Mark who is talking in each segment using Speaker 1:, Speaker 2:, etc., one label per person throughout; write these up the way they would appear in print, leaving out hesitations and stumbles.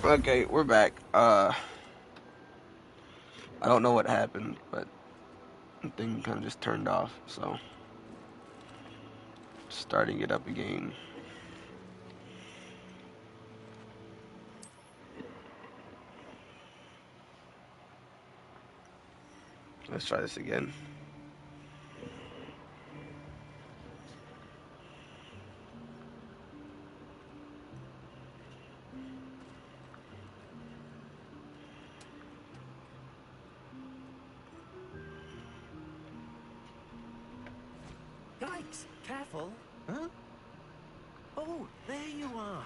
Speaker 1: Okay, we're back. I don't know what happened, but the thing kind of just turned off, so starting it up again. Let's try this again.
Speaker 2: Yikes! Careful! Huh? Oh, there you are.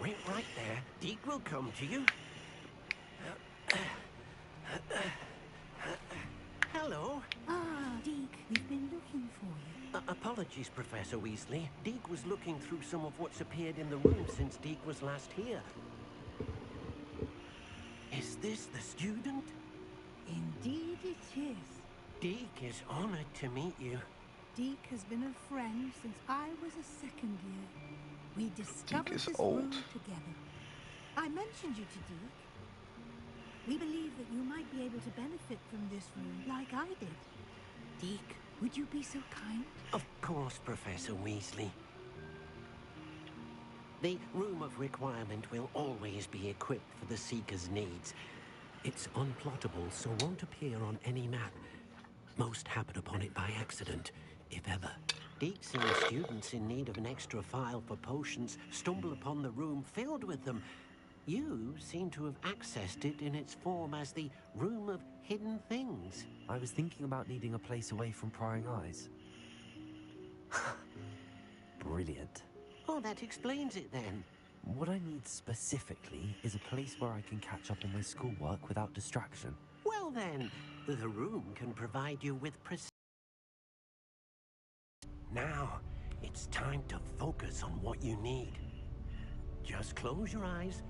Speaker 2: Wait right there. Deke will come to you. Hello.
Speaker 3: Ah, Deke, we've been looking for you.
Speaker 2: Apologies, Professor Weasley. Deke was looking through some of what's appeared in the room since Deke was last here. Is this the student?
Speaker 3: Indeed it is.
Speaker 2: Deke is honored to meet you.
Speaker 3: Deke has been a friend since I was a second year. We discovered
Speaker 1: is
Speaker 3: this
Speaker 1: old.
Speaker 3: room together. I mentioned you to Deke. We believe that you might be able to benefit from this room like I did. Deke, would you be so kind?
Speaker 2: Of course, Professor Weasley. The Room of Requirement will always be equipped for the Seeker's needs. It's unplottable, so won't appear on any map. Most happen upon it by accident, if ever. Deke's seen students in need of an extra file for potions stumble upon the room filled with them. You seem to have accessed it in its form as the Room of Hidden Things.
Speaker 4: I was thinking about needing a place away from prying eyes. Brilliant.
Speaker 2: Oh, that explains it then.
Speaker 4: What I need specifically is a place where I can catch up on my schoolwork without distraction.
Speaker 2: Well then, the room can provide you with Now, it's time to focus on what you need. Just close your eyes.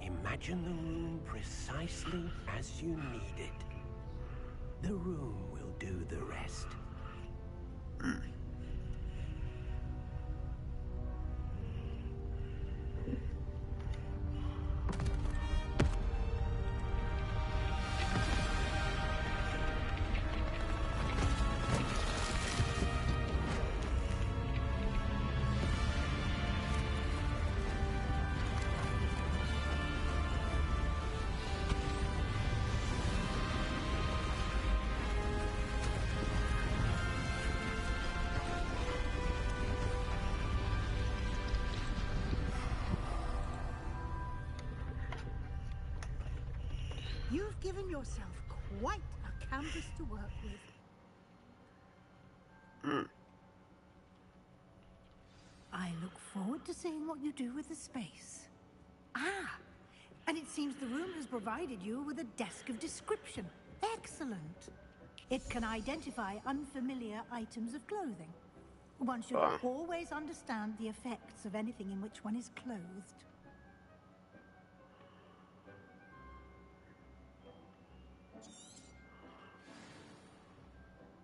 Speaker 2: Imagine the room precisely as you need it. The room will do the rest.
Speaker 3: You've given yourself quite a canvas to work with. I look forward to seeing what you do with the space. Ah, and it seems the room has provided you with a desk of description. Excellent. It can identify unfamiliar items of clothing. One should always understand the effects of anything in which one is clothed.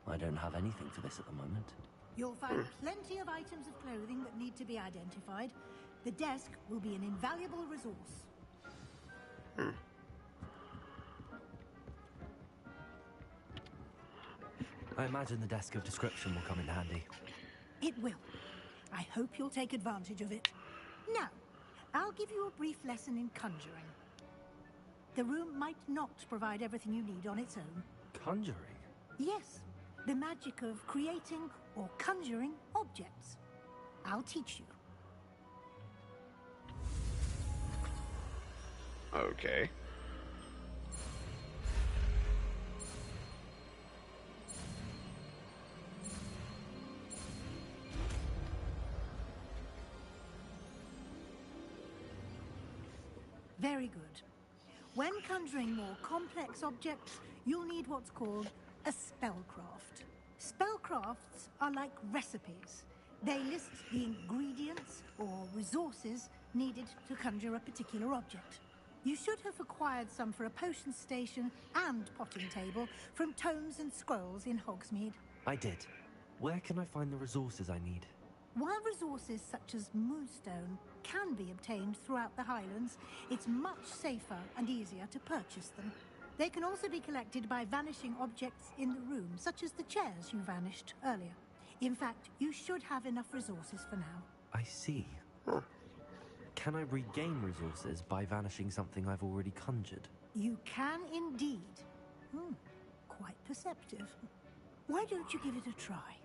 Speaker 4: I don't have anything for this at the moment.
Speaker 3: You'll find plenty of items of clothing that need to be identified. The desk will be an invaluable resource.
Speaker 4: I imagine the desk of description will come in handy.
Speaker 3: It will. I hope you'll take advantage of it. Now, I'll give you a brief lesson in conjuring. The room might not provide everything you need on its own.
Speaker 4: Conjuring?
Speaker 3: Yes, the magic of creating or conjuring objects. I'll teach you.
Speaker 1: Okay.
Speaker 3: Very good. When conjuring more complex objects, you'll need what's called a spellcraft. Spellcrafts are like recipes. They list the ingredients or resources needed to conjure a particular object. You should have acquired some for a potion station and potting table from tomes and scrolls in Hogsmeade.
Speaker 4: I did. Where can I find the resources I need?
Speaker 3: While resources such as moonstone can be obtained throughout the Highlands, it's much safer and easier to purchase them. They can also be collected by vanishing objects in the room, such as the chairs you vanished earlier. In fact, you should have enough resources for now.
Speaker 4: I see. Can I regain resources by vanishing something I've already conjured?
Speaker 3: You can indeed. Quite perceptive. Why don't you give it a try?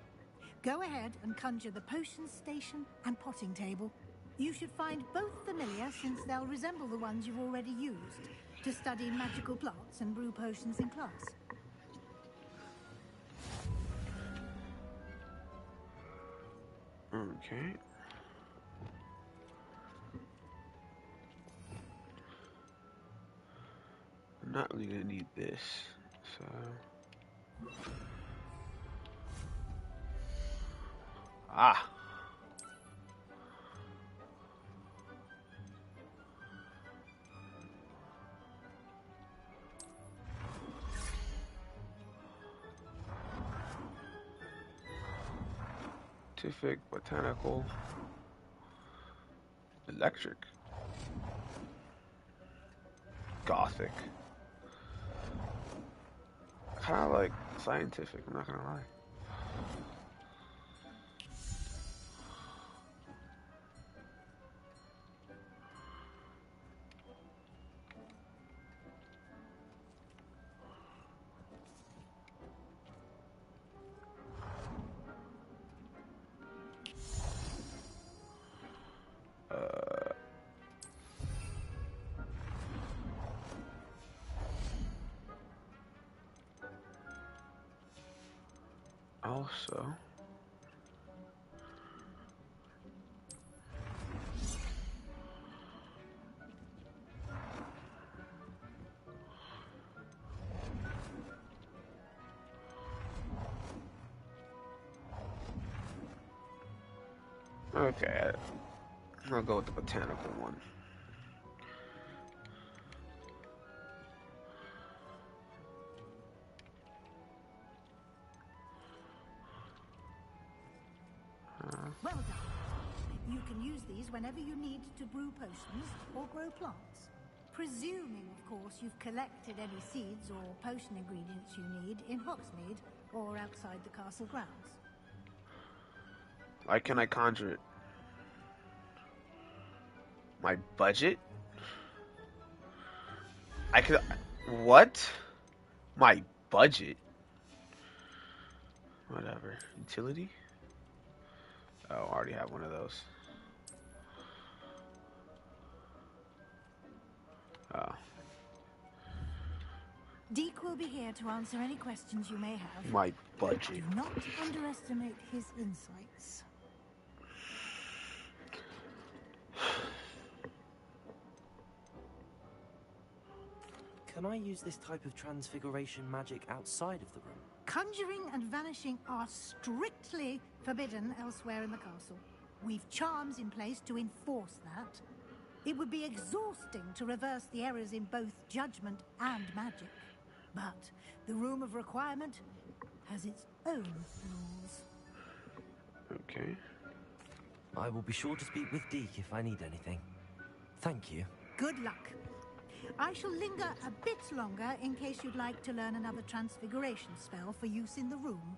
Speaker 3: Go ahead and conjure the potions station and potting table. You should find both familiar, since they'll resemble the ones you've already used to study magical plants and brew potions in class.
Speaker 1: Okay. I'm not really gonna need this, so. Ah. Scientific, botanical, electric, gothic. Kind of like scientific, I'm not gonna lie. Also, okay, I'll go with the botanical one.
Speaker 3: Well done. You can use these whenever you need to brew potions or grow plants. Presuming, of course, you've collected any seeds or potion ingredients you need in Hogsmeade or outside the castle grounds.
Speaker 1: Why can I conjure it? My budget? I could... What? My budget? Whatever. Utility? Oh, I already have one of those. Oh.
Speaker 3: Deke will be here to answer any questions you may have.
Speaker 1: My budget.
Speaker 3: Do not underestimate his insights.
Speaker 4: Can I use this type of transfiguration magic outside of the room?
Speaker 3: Conjuring and vanishing are strictly forbidden elsewhere in the castle. We've charms in place to enforce that. It would be exhausting to reverse the errors in both judgment and magic. But the Room of Requirement has its own rules.
Speaker 1: Okay.
Speaker 4: I will be sure to speak with Deke if I need anything. Thank you.
Speaker 3: Good luck. I shall linger a bit longer in case you'd like to learn another transfiguration spell for use in the room.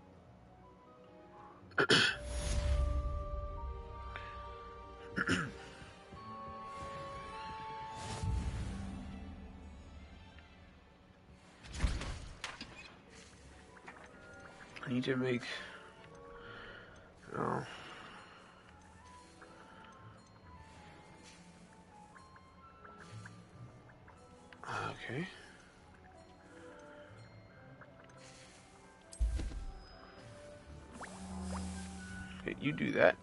Speaker 1: I need to make... Oh. Okay. Hey, you do that.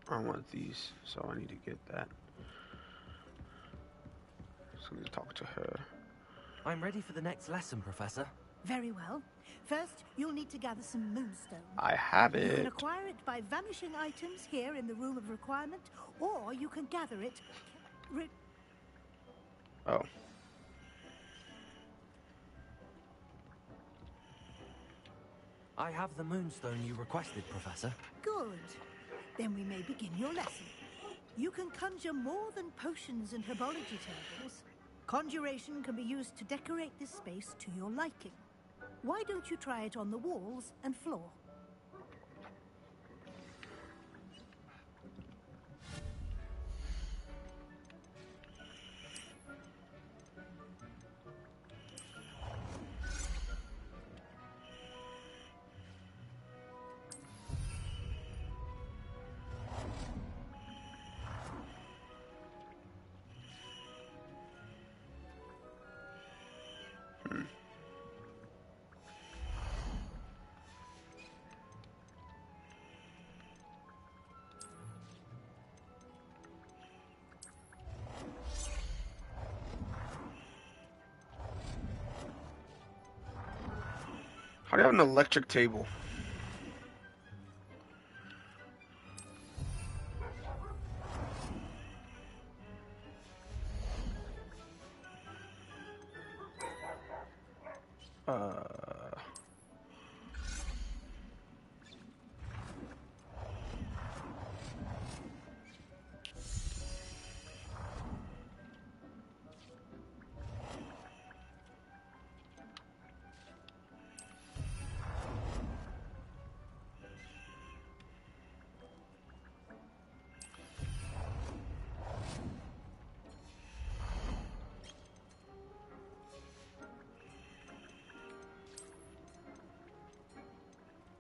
Speaker 1: I want these, so I need to get that. So I need to talk to her.
Speaker 4: I'm ready for the next lesson, Professor.
Speaker 3: Very well. First, you'll need to gather some moonstone.
Speaker 1: I have
Speaker 3: You can
Speaker 1: it.
Speaker 3: acquire it by vanishing items here in the Room of Requirement, or you can gather it...
Speaker 1: Oh.
Speaker 4: I have the moonstone you requested, Professor.
Speaker 3: Good. Then we may begin your lesson. You can conjure more than potions and herbology tables. Conjuration can be used to decorate this space to your liking. Why don't you try it on the walls and floor?
Speaker 1: How do you have an electric table?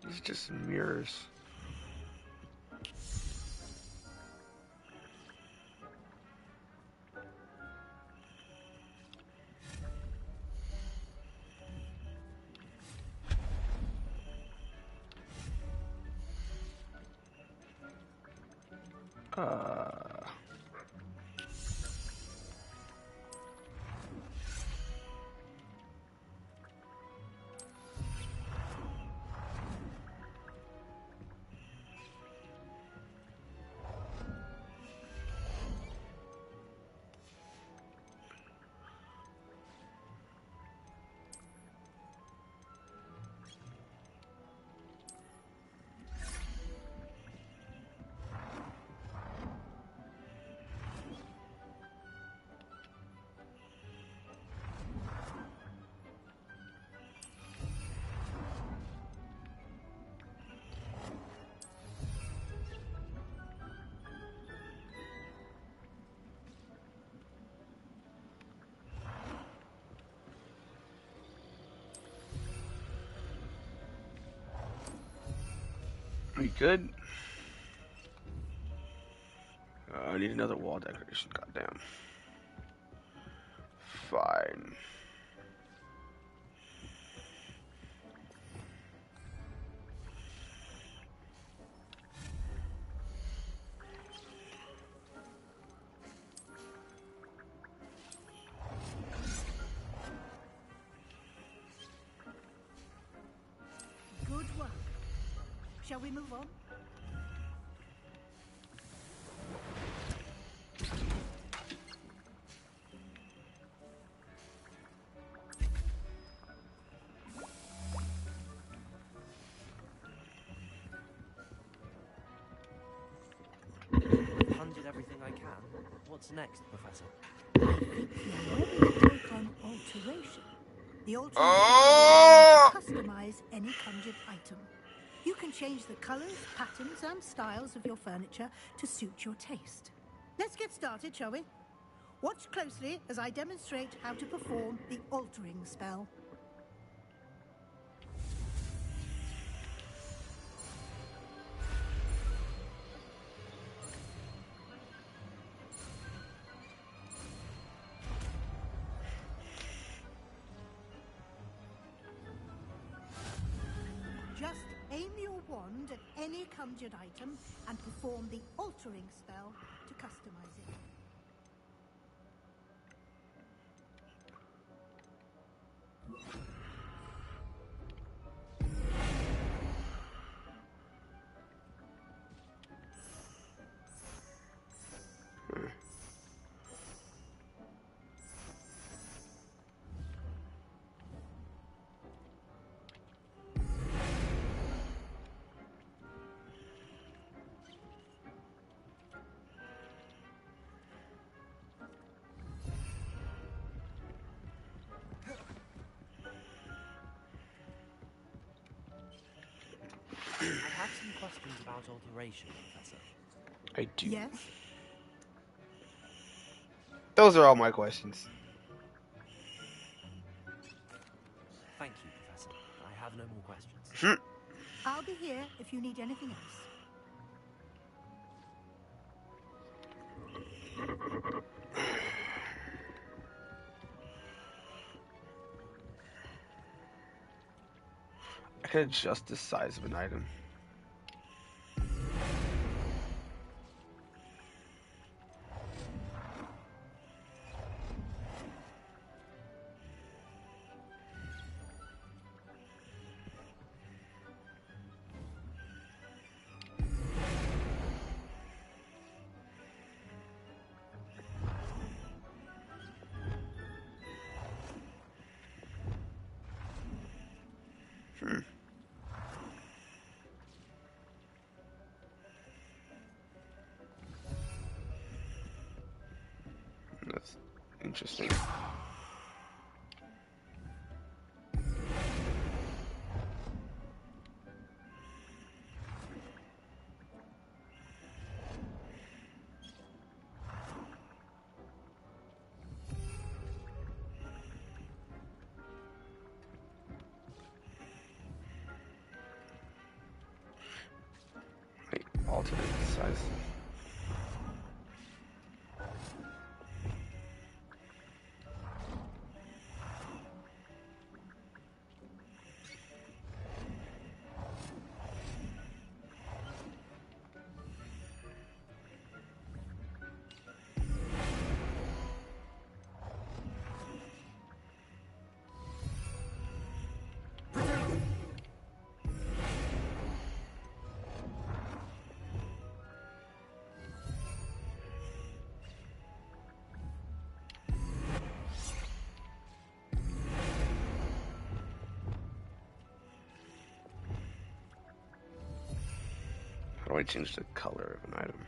Speaker 1: It's just mirrors. We good? I need another wall decoration. Goddamn. Fine.
Speaker 3: Good work. Shall we move on?
Speaker 4: I've conjured everything I can. What's next, Professor?
Speaker 3: You're ready to take on alteration. The altering spell will
Speaker 1: Oh!
Speaker 3: allow you to customize any conjured item. You can change the colors, patterns, and styles of your furniture to suit your taste. Let's get started, shall we? Watch closely as I demonstrate how to perform the altering spell. Just aim your wand at any conjured item and perform the altering spell to customize it.
Speaker 4: I have some questions about alteration, Professor.
Speaker 1: I do.
Speaker 3: Yes?
Speaker 1: Those are all my questions.
Speaker 4: Thank you, Professor. I have no more questions.
Speaker 3: I'll be here if you need anything else.
Speaker 1: I can adjust the size of an item. That's interesting. Wait, alternate size. How do I change the color of an item?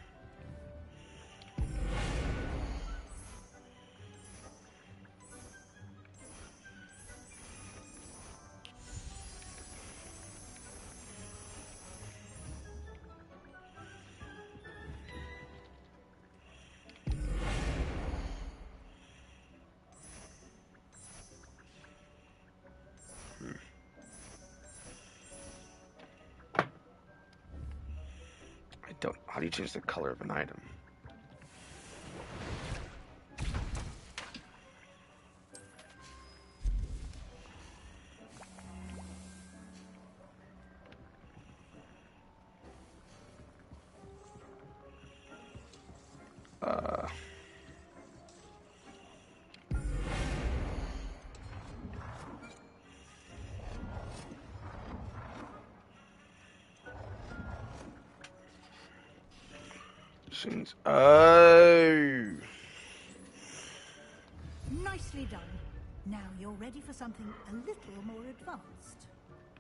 Speaker 1: I don't. How do you change the color of an item? Uh. Change. Oh.
Speaker 3: Nicely done. Now you're ready for something a little more advanced.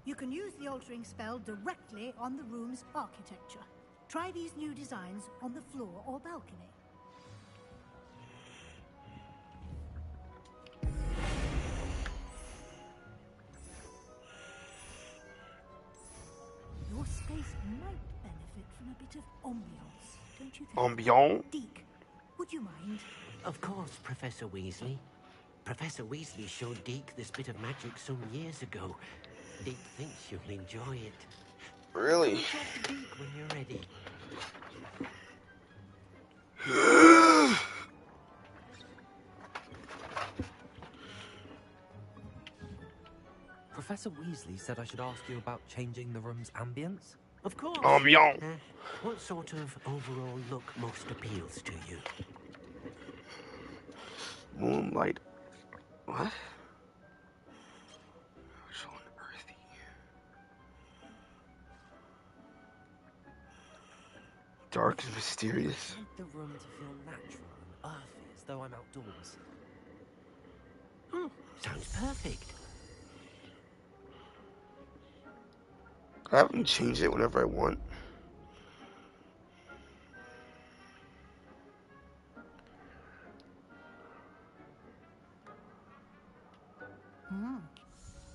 Speaker 3: You can use the altering spell directly on the room's architecture. Try these new designs on the floor or balcony. Your space might benefit from a bit of ambiance, don't you think?
Speaker 1: Ambiance?
Speaker 3: Deke, would you mind?
Speaker 2: Of course, Professor Weasley. Professor Weasley showed Deke this bit of magic some years ago. Deke thinks you'll enjoy it.
Speaker 1: Really?
Speaker 2: Come talk to Deke when you're ready.
Speaker 4: Professor Weasley said I should ask you about changing the room's ambience.
Speaker 2: Of course.
Speaker 1: Ambiance.
Speaker 2: What sort of overall look most appeals to you?
Speaker 1: Moonlight. What? Natural and earthy. Dark and mysterious.
Speaker 4: I want the room to feel natural and earthy, as though I'm outdoors.
Speaker 2: Oh, sounds perfect.
Speaker 1: I haven't changed it whenever I want.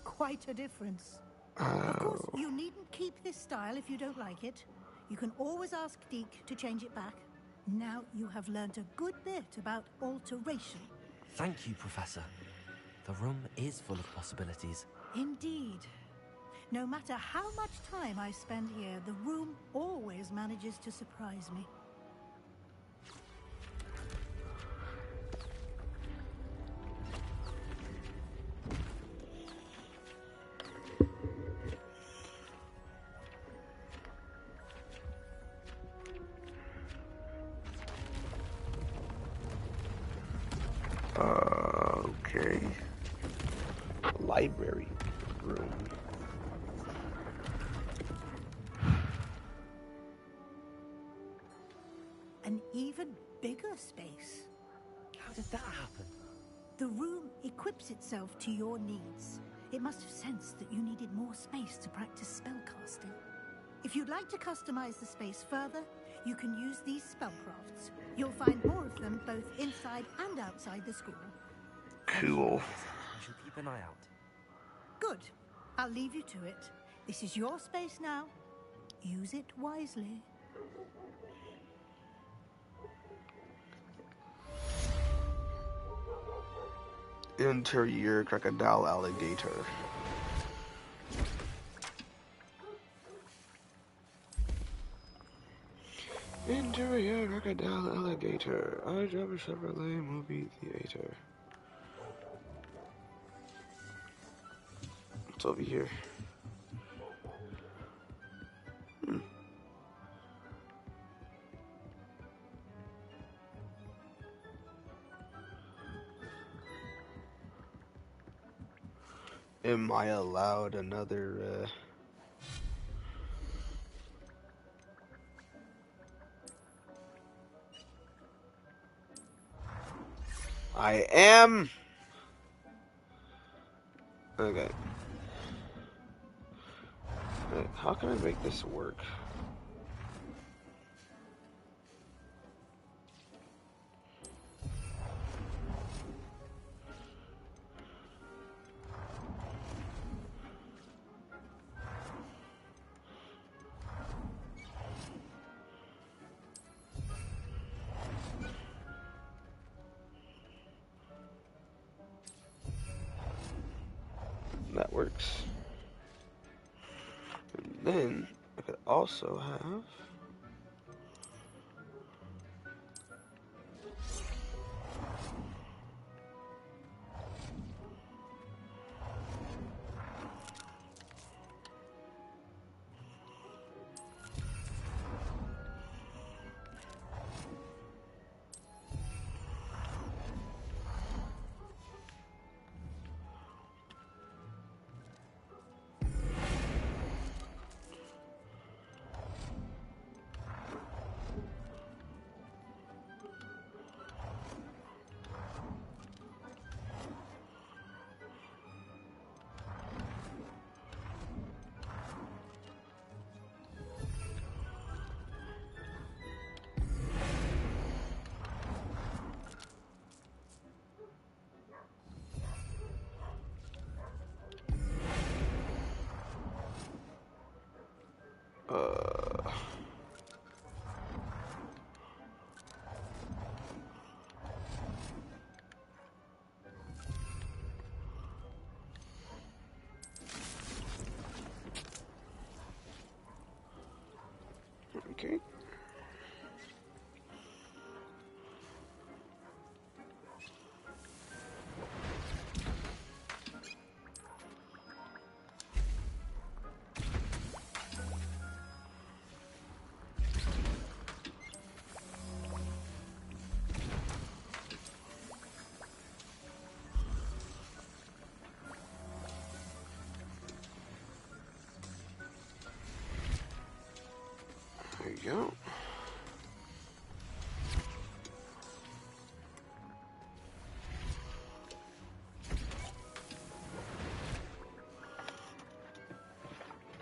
Speaker 3: Quite a difference. Of course,
Speaker 1: Oh.
Speaker 3: you needn't keep this style if you don't like it. You can always ask Deke to change it back. Now you have learned a good bit about alteration.
Speaker 4: Thank you, Professor. The room is full of possibilities.
Speaker 3: Indeed. No matter how much time I spend here, the room always manages to surprise me.
Speaker 1: Okay. Library room.
Speaker 3: An even bigger space.
Speaker 4: How did that happen?
Speaker 3: The room equips itself to your needs. It must have sensed that you needed more space to practice spellcasting. If you'd like to customize the space further, you can use these spellcrafts. You'll find more of them both inside and outside the school.
Speaker 1: Cool.
Speaker 4: I shall keep an eye out.
Speaker 3: Good. I'll leave you to it. This is your space now. Use it wisely.
Speaker 1: Interior crocodile alligator. Interior crocodile alligator. I drive a Chevrolet movie theater. What's over here? Am I allowed another, I am! Okay. Wait, how can I make this work? That works. And then I could also have okay. There you go.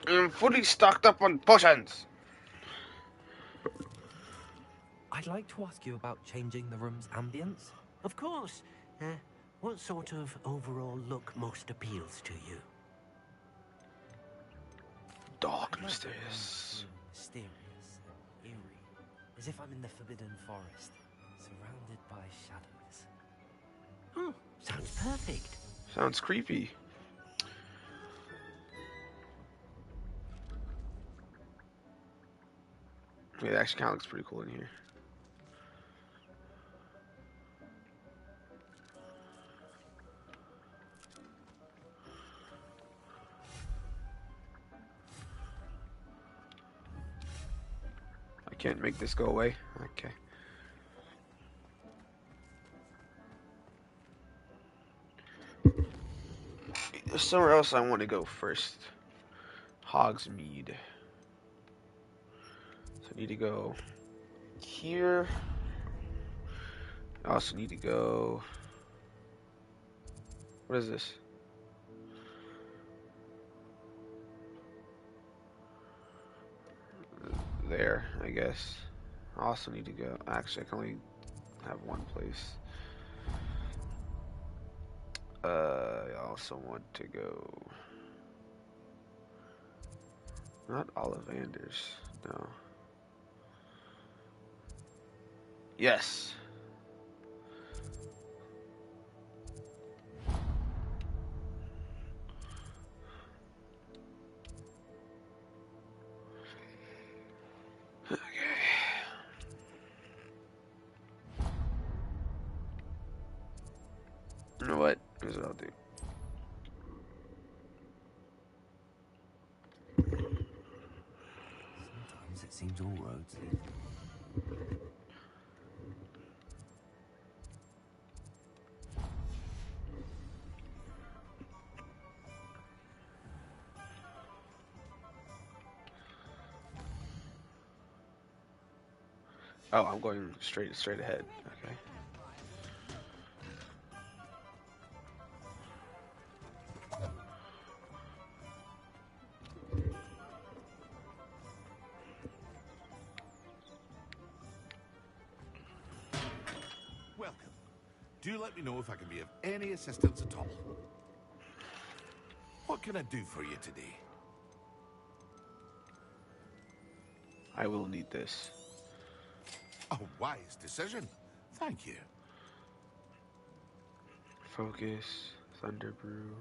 Speaker 1: I'm fully stocked up on potions.
Speaker 4: I'd like to ask you about changing the room's ambience.
Speaker 2: Of course. What sort of overall look most appeals to you?
Speaker 1: Mysterious.
Speaker 4: Mysterious and eerie, as if I'm in the Forbidden Forest, surrounded by shadows.
Speaker 2: Oh, sounds perfect.
Speaker 1: Sounds creepy. Yeah, it actually kind of looks pretty cool in here. I can't make this go away. Okay. There's somewhere else I want to go first. Hogsmeade. So I need to go here. I also need to go... What is this? There, I guess. I also need to go... Actually, I can only have one place. I also want to go... Not Ollivanders, no. Yes. Okay. You know what? Here's what I'll do.
Speaker 4: Sometimes it seems all roads lead.
Speaker 1: Oh, I'm going straight ahead. Okay.
Speaker 5: Welcome. Do let me know if I can be of any assistance at all. What can I do for you today?
Speaker 1: I will need this.
Speaker 5: A wise decision. Thank you.
Speaker 1: Focus, Thunder Brew.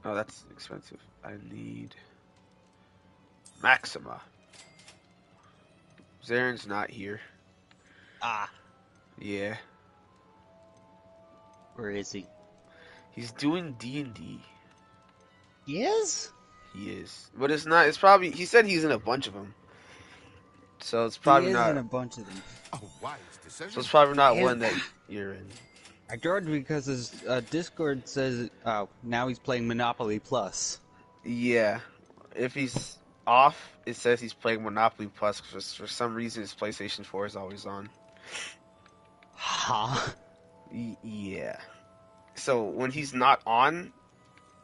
Speaker 1: Oh, that's expensive. I need Maxima. Zaren's not here.
Speaker 6: Ah,
Speaker 1: Yeah,
Speaker 6: where is he?
Speaker 1: he's doing D&D.
Speaker 6: He is?
Speaker 1: He is, but it's not. It's probably. He said he's in a bunch of them, so it's
Speaker 6: He
Speaker 1: probably
Speaker 6: is
Speaker 1: not.
Speaker 6: in a bunch of them.
Speaker 5: A wise decision.
Speaker 1: So it's probably not
Speaker 6: And-
Speaker 1: one that you're in.
Speaker 6: I joined because his Discord says, now he's playing Monopoly Plus.
Speaker 1: Yeah, if he's off, it says he's playing Monopoly Plus because for some reason his PlayStation 4 is always on.
Speaker 6: Huh?
Speaker 1: Yeah. So when he's not on,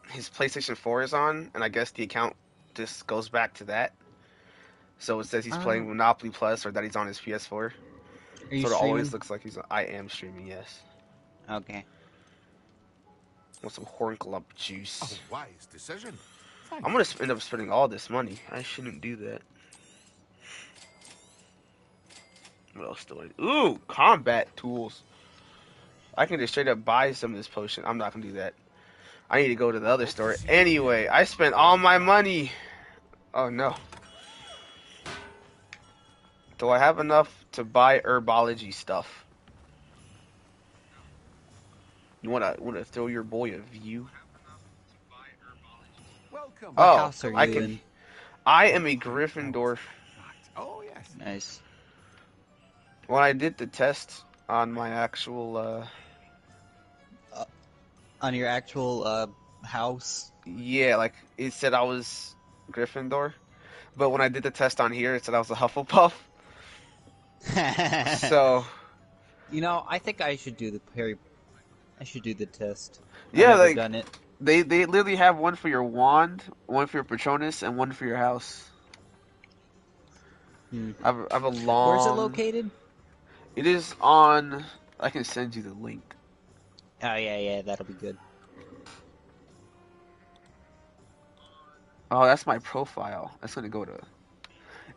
Speaker 1: his PlayStation 4 is on, and I guess the account just goes back to that. So it says he's playing Monopoly Plus or that he's on his PS4.
Speaker 6: Are you
Speaker 1: So it
Speaker 6: streaming?
Speaker 1: always looks like he's. I am streaming, yes.
Speaker 6: Okay.
Speaker 1: Want some Hornklump juice.
Speaker 5: A wise decision. Thank
Speaker 1: I'm gonna end up spending all this money. I shouldn't do that. What else do I? Ooh, combat tools. I can just straight up buy some of this potion. I'm not gonna do that. I need to go to the other store. Anyway, I spent all my money. Oh no. Do I have enough to buy herbology stuff? You wanna throw your boy a view?
Speaker 5: Welcome.
Speaker 1: Oh,
Speaker 6: house are
Speaker 1: I
Speaker 6: you
Speaker 1: can.
Speaker 6: in?
Speaker 1: I am a Gryffindor.
Speaker 5: Oh, yes.
Speaker 6: Nice.
Speaker 1: When I did the test on my actual,
Speaker 6: On your actual house?
Speaker 1: yeah, like it said I was Gryffindor, but when I did the test on here, it said I was a Hufflepuff. So
Speaker 6: You know, I think I should do the I should do the test. I've
Speaker 1: yeah,
Speaker 6: never
Speaker 1: like
Speaker 6: done it.
Speaker 1: they literally have one for your wand, one for your Patronus, and one for your house. I have a long.
Speaker 6: Where's it located?
Speaker 1: It is on. I can send you the link.
Speaker 6: Oh yeah, that'll be good.
Speaker 1: Oh, that's my profile. That's gonna go to.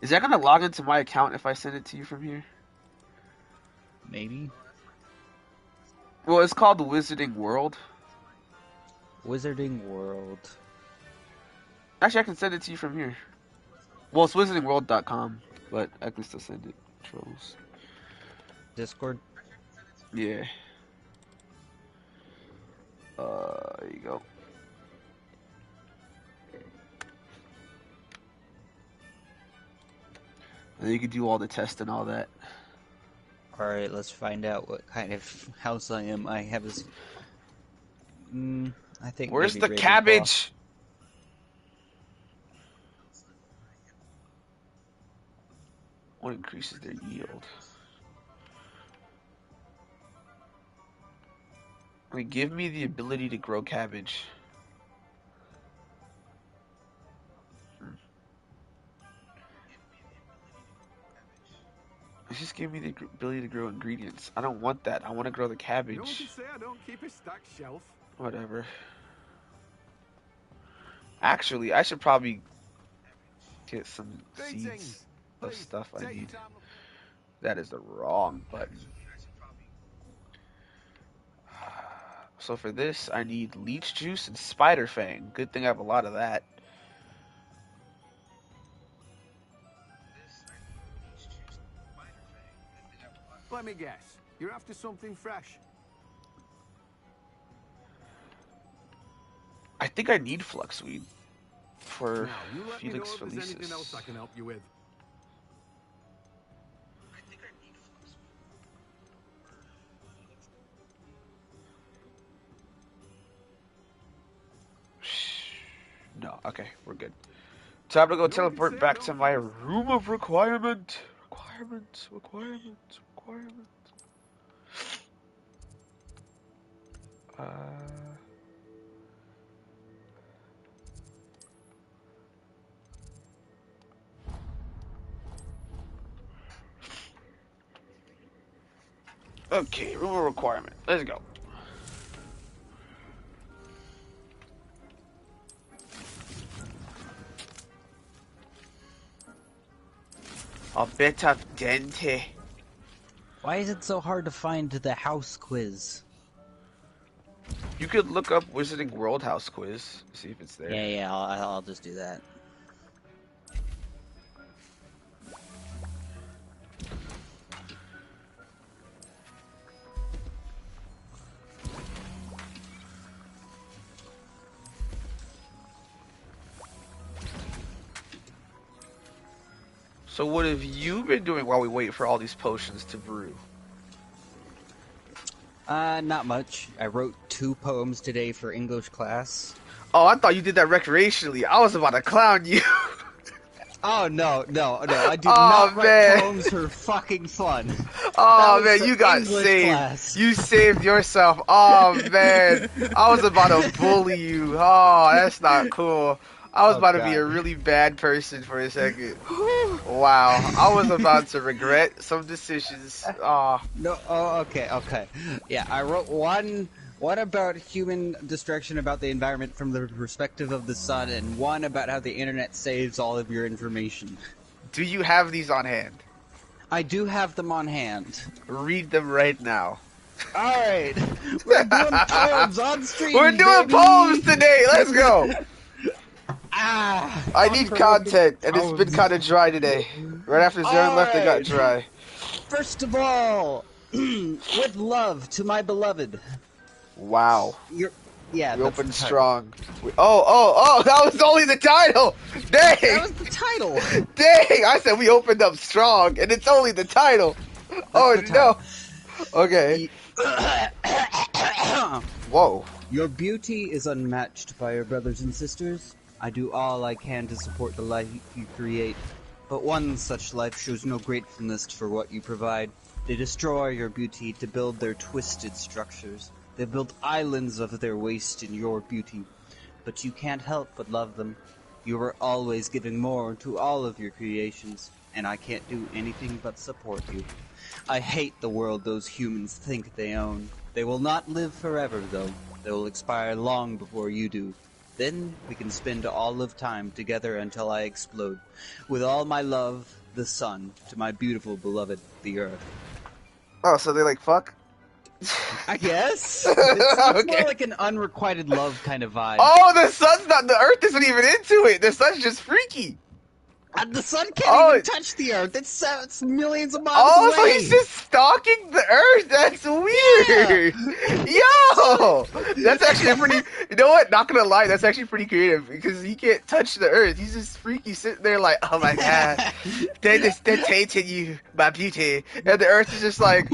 Speaker 1: Is that gonna log into my account if I send it to you from here?
Speaker 6: Maybe.
Speaker 1: Well, it's called the Wizarding World.
Speaker 6: Wizarding World.
Speaker 1: Actually, I can send it to you from here. Well, it's wizardingworld.com, but I can still send it. Trolls.
Speaker 6: Discord.
Speaker 1: Yeah. There you go. And then you can do all the tests and all that.
Speaker 6: Alright, let's find out what kind of house I am. I have this. I think.
Speaker 1: Where's
Speaker 6: maybe
Speaker 1: the
Speaker 6: Ravenclaw.
Speaker 1: cabbage? What increases their yield? I mean, give me the ability to grow cabbage. Just give me the ability to grow ingredients. I don't want that. I want to grow the cabbage.
Speaker 5: No one can say I don't keep a stacked shelf.
Speaker 1: Whatever. Actually, I should probably get some seeds of stuff I need. That is the wrong button. So for this, I need leech juice and spider fang. Good thing I have a lot of that.
Speaker 5: Let me guess. You're after something fresh.
Speaker 1: I think I need fluxweed for
Speaker 5: Now, you let me know
Speaker 1: Felix
Speaker 5: if there's anything
Speaker 1: Felicis.
Speaker 5: else I can help you with.
Speaker 1: No, okay, we're good. Time to go teleport back to my room of requirement. Requirement. Okay, room of requirement. Let's go. A bit of dente.
Speaker 6: Why is it so hard to find the house quiz?
Speaker 1: You could look up Wizarding World House quiz, see if it's there.
Speaker 6: Yeah, I'll just do that.
Speaker 1: So what have you been doing while we wait for all these potions to brew?
Speaker 6: Not much. I wrote 2 poems today for English class.
Speaker 1: Oh, I thought you did that recreationally. I was about to clown you.
Speaker 6: Oh, no. I do
Speaker 1: Oh,
Speaker 6: not write
Speaker 1: man.
Speaker 6: poems for fucking fun.
Speaker 1: Oh
Speaker 6: That was
Speaker 1: man,
Speaker 6: for
Speaker 1: you got
Speaker 6: English
Speaker 1: saved.
Speaker 6: class.
Speaker 1: You saved yourself. Oh man, I was about to bully you. Oh, that's not cool. I was
Speaker 6: Oh,
Speaker 1: about to be a
Speaker 6: God.
Speaker 1: really bad person for a second. Wow, I was about to regret some decisions. Oh,
Speaker 6: No, okay. Yeah, I wrote one about human destruction about the environment from the perspective of the sun, and one about how the internet saves all of your information.
Speaker 1: do you have these on hand?
Speaker 6: I do have them on hand.
Speaker 1: Read them right now.
Speaker 6: Alright, we're doing poems on stream,
Speaker 1: We're doing
Speaker 6: baby!
Speaker 1: poems today. Let's go. I need
Speaker 6: Thought-provoking
Speaker 1: content, and it's been
Speaker 6: poems.
Speaker 1: kind of dry today. Right after Zern left, it got
Speaker 6: Alright.
Speaker 1: dry.
Speaker 6: First of all, with love to my beloved.
Speaker 1: Wow.
Speaker 6: You
Speaker 1: We
Speaker 6: that's
Speaker 1: opened
Speaker 6: the title.
Speaker 1: strong. Oh, that was only the title!
Speaker 6: That
Speaker 1: Dang!
Speaker 6: was the title!
Speaker 1: Dang! I said we opened up strong, and it's only the title! Oh
Speaker 6: the title.
Speaker 1: no! Okay. Whoa.
Speaker 6: Your beauty is unmatched by your brothers and sisters. I do all I can to support the life you create, but one such life shows no gratefulness for what you provide. They destroy your beauty to build their twisted structures. They build islands of their waste in your beauty, but you can't help but love them. You are always giving more to all of your creations, and I can't do anything but support you. I hate the world those humans think they own. They will not live forever, though. They will expire long before you do. Then we can spend all of time together until I explode. With all my love, the sun, to my beautiful beloved, the earth.
Speaker 1: Oh, so they like fuck?
Speaker 6: I guess? It's more
Speaker 1: Okay.
Speaker 6: like an unrequited love kind of vibe.
Speaker 1: Oh, the sun's not. The Earth isn't even into it. The sun's just freaky.
Speaker 6: And the sun can't
Speaker 1: Oh,
Speaker 6: even touch the earth. It's millions of miles
Speaker 1: Oh,
Speaker 6: away.
Speaker 1: so he's just stalking the Earth. That's weird. Yo, that's actually a pretty. You know what? Not gonna lie, that's actually pretty creative because he can't touch the Earth. He's just freaky sitting there like, oh my god, they're tainting you, my beauty, and the Earth is just like,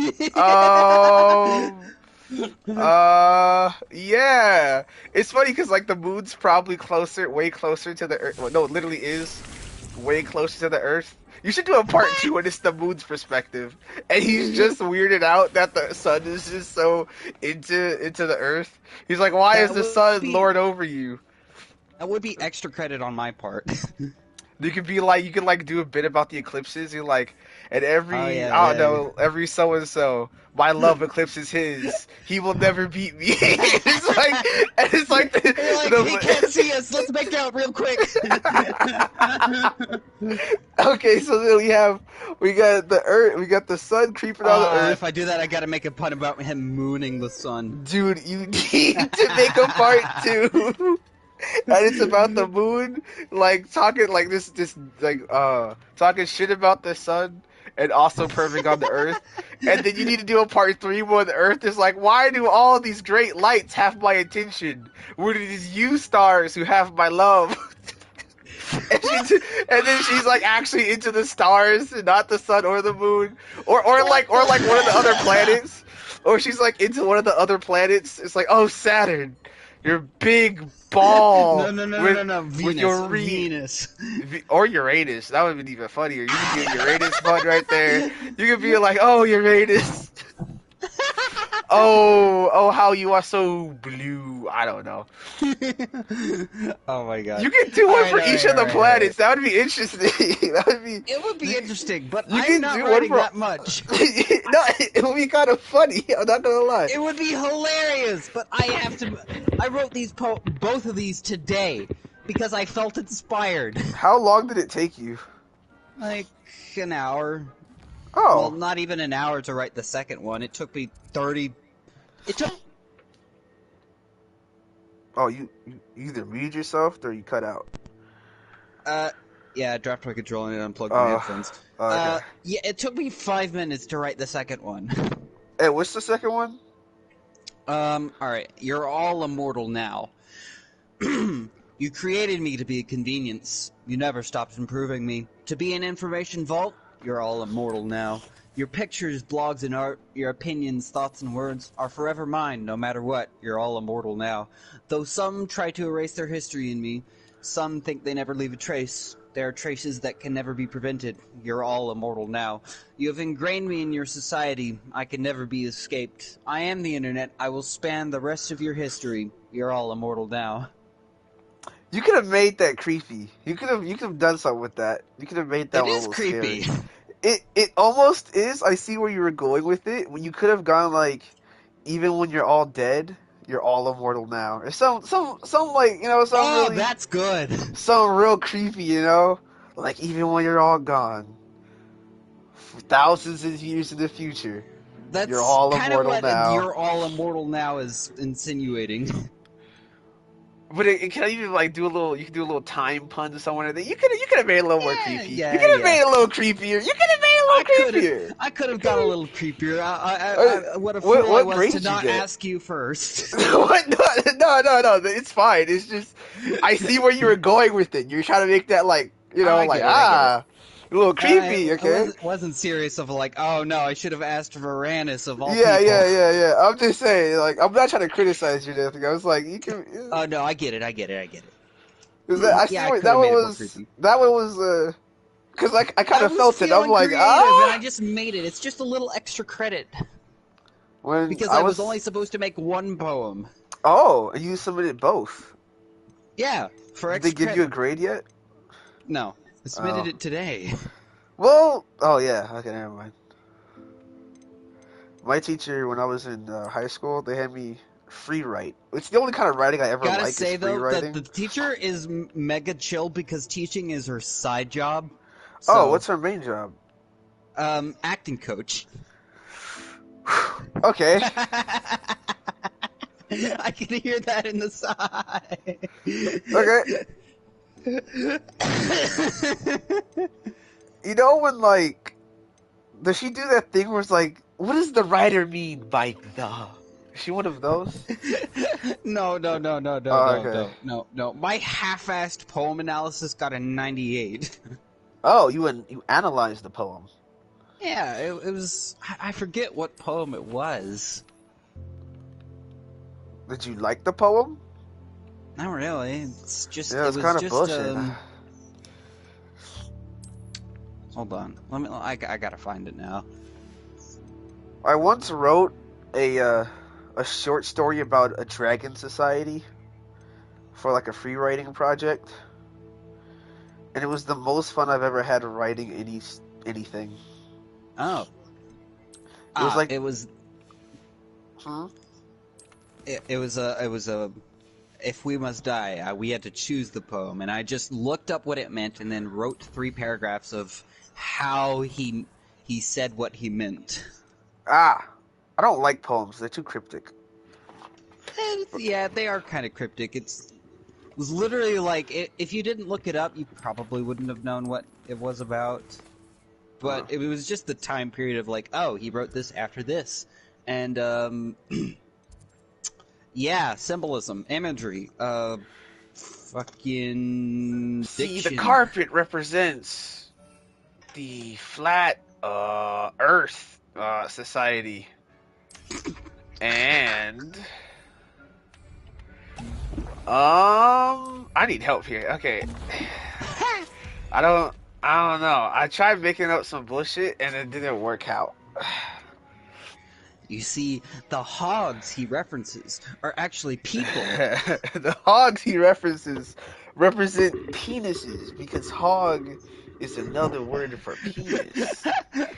Speaker 1: yeah. It's funny because like the moon's probably closer, way closer to the Earth. Well, no, it literally is way closer to the Earth. You should do a part 2 when it's the moon's perspective, and he's just weirded out that the sun is just so into the Earth. He's like, why is the sun lord over you?
Speaker 6: That would be extra credit on my part.
Speaker 1: You could be like, you could like do a bit about the eclipses. You're like, and every I don't know, every so and so, my love eclipses his. He will never beat me. it's like
Speaker 6: He can't see us. Let's make out real quick.
Speaker 1: Okay, so then we got the Earth, we got the sun creeping on the Earth.
Speaker 6: If I do that, I gotta make a pun about him mooning the sun.
Speaker 1: Dude, you need to make a part 2. And it's about the moon, like talking like this like talking shit about the sun and also perving on the Earth. And then you need to do a part 3 where the Earth is like, why do all these great lights have my attention? Where are these you stars who have my love? and then she's like actually into the stars and not the sun or the moon. Or like one of the other planets. Or she's like into one of the other planets. It's like, oh, Saturn, your big ball.
Speaker 6: No.
Speaker 1: With your
Speaker 6: Venus.
Speaker 1: Or Uranus. That would have been even funnier. You could do Uranus fun right there. You could be like, oh, Uranus. Oh, how you are so blue. I don't know.
Speaker 6: Oh my god.
Speaker 1: You could do one for each of the planets. That would be interesting.
Speaker 6: It would be interesting, but I'm not
Speaker 1: do
Speaker 6: writing
Speaker 1: one for
Speaker 6: that much.
Speaker 1: No, it would be kind of funny. I'm not gonna lie.
Speaker 6: It would be hilarious, but I wrote both of these today because I felt inspired.
Speaker 1: How long did it take you?
Speaker 6: Like an hour.
Speaker 1: Oh.
Speaker 6: Well, not even an hour to write the second one. It took me 30. It took.
Speaker 1: Oh, you either muted yourself or you cut out.
Speaker 6: Yeah, I dropped my controller and unplugged my headphones.
Speaker 1: Okay.
Speaker 6: Yeah, it took me 5 minutes to write the second one.
Speaker 1: Hey, what's the second one?
Speaker 6: Alright. You're all immortal now. You created me to be a convenience. You never stopped improving me. To be an information vault, you're all immortal now. Your pictures, blogs, and art, your opinions, thoughts, and words are forever mine, no matter what. You're all immortal now. Though some try to erase their history in me, some think they never leave a trace. There are traces that can never be prevented. You're all immortal now. You have ingrained me in your society. I can never be escaped. I am the internet. I will span the rest of your history. You're all immortal now.
Speaker 1: You could have made that creepy. You could have done something with that. You could have made that
Speaker 6: It
Speaker 1: one a
Speaker 6: is
Speaker 1: little
Speaker 6: creepy.
Speaker 1: Scary. It almost is. I see where you were going with it. When you could have gone like, even when you're all dead, you're all immortal now. Or some like, you know, some really,
Speaker 6: that's good.
Speaker 1: some real creepy, you know, like even when you're all gone, for thousands of years in the future,
Speaker 6: That's
Speaker 1: you're all
Speaker 6: kind
Speaker 1: immortal
Speaker 6: of what
Speaker 1: now.
Speaker 6: You're all immortal now is insinuating.
Speaker 1: But it can even like do a little. You can do a little time pun to someone. You could have made it a little more creepy.
Speaker 6: Yeah,
Speaker 1: you could have
Speaker 6: yeah.
Speaker 1: made it a little creeper. You could have made it a little creepier.
Speaker 6: I could have got a little creepier. What a fool I
Speaker 1: what
Speaker 6: was
Speaker 1: grade
Speaker 6: to
Speaker 1: did you
Speaker 6: not
Speaker 1: get?
Speaker 6: ask you first.
Speaker 1: What? No. It's fine. It's just I see where you were going with it. You're trying to make that like, you know,
Speaker 6: I
Speaker 1: like
Speaker 6: get it.
Speaker 1: a little creepy. Okay.
Speaker 6: I wasn't serious of like, oh no, I should have asked for Uranus of all
Speaker 1: Yeah.
Speaker 6: people.
Speaker 1: I'm just saying, like, I'm not trying to criticize you or anything. I was like, you can.
Speaker 6: Oh no, I get it.
Speaker 1: I see
Speaker 6: Yeah, I
Speaker 1: what,
Speaker 6: could've
Speaker 1: that one
Speaker 6: made it more
Speaker 1: was.
Speaker 6: creepy.
Speaker 1: That one was. Because like I kind of
Speaker 6: was
Speaker 1: felt it. I'm
Speaker 6: feeling
Speaker 1: like,
Speaker 6: creative, and I
Speaker 1: ah.
Speaker 6: just made it. It's just a little extra credit
Speaker 1: When
Speaker 6: because I was only supposed to make one poem.
Speaker 1: Oh, you submitted both.
Speaker 6: Yeah, for
Speaker 1: Did
Speaker 6: extra
Speaker 1: they give
Speaker 6: credit.
Speaker 1: you a grade yet?
Speaker 6: No, I submitted
Speaker 1: Oh.
Speaker 6: it today.
Speaker 1: Well, oh yeah, okay, never mind. My teacher, when I was in high school, they had me. free write. It's the only kind of writing I ever
Speaker 6: Gotta
Speaker 1: like
Speaker 6: say
Speaker 1: is free
Speaker 6: though
Speaker 1: writing.
Speaker 6: that the teacher is mega chill because teaching is her side job.
Speaker 1: Oh,
Speaker 6: So,
Speaker 1: what's her main job?
Speaker 6: acting coach.
Speaker 1: Okay.
Speaker 6: I can hear that in the side.
Speaker 1: Okay. You know when, like, does she do that thing where it's like, what does the writer mean by the? Is she one of those?
Speaker 6: No.
Speaker 1: Oh, okay.
Speaker 6: My half-assed poem analysis got a 98.
Speaker 1: Oh, you analyzed the poem.
Speaker 6: Yeah, it was. I forget what poem it was.
Speaker 1: Did you like the poem?
Speaker 6: Not really. It's just.
Speaker 1: Yeah,
Speaker 6: it
Speaker 1: it's
Speaker 6: was
Speaker 1: kind of
Speaker 6: just.
Speaker 1: bullshit.
Speaker 6: Hold on. I gotta find it now.
Speaker 1: I once wrote a short story about a dragon society for like a free writing project, and it was the most fun I've ever had writing anything.
Speaker 6: Oh.
Speaker 1: It was like
Speaker 6: It was.
Speaker 1: hmm?
Speaker 6: It was a. If we must die, we had to choose the poem, and I just looked up what it meant, and then wrote 3 paragraphs of how he said what he meant.
Speaker 1: I don't like poems. They're too cryptic.
Speaker 6: And, yeah, they are kind of cryptic. It was literally like, if you didn't look it up, you probably wouldn't have known what it was about. But it was just the time period of like, oh, he wrote this after this. And, yeah, symbolism, imagery, fucking
Speaker 1: See,
Speaker 6: diction.
Speaker 1: the carpet represents the flat Earth society, and I need help here. Okay, I don't know. I tried making up some bullshit and it didn't work out.
Speaker 6: You see, the hogs he references are actually people.
Speaker 1: The hogs he references represent penises because hog is another word for penis.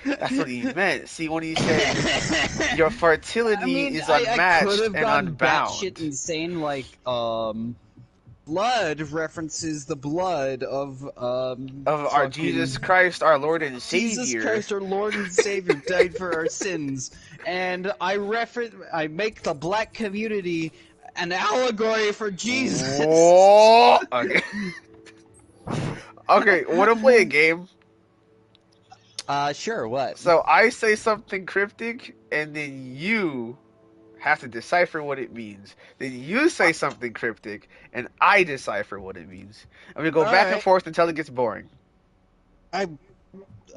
Speaker 1: That's what he meant. See, when he said your fertility is unmatched
Speaker 6: I could have
Speaker 1: and
Speaker 6: gone
Speaker 1: unbound.
Speaker 6: batshit insane, like, blood references the blood of
Speaker 1: Our Jesus Christ, our Lord and Savior.
Speaker 6: Jesus Christ, our Lord and Savior, died for our sins, and I make the black community an allegory for Jesus.
Speaker 1: Oh, okay. Okay, want to play a game?
Speaker 6: Sure. What?
Speaker 1: So I say something cryptic, and then you have to decipher what it means. Then you say something cryptic, and I decipher what it means. I'm gonna go back and forth until it gets boring.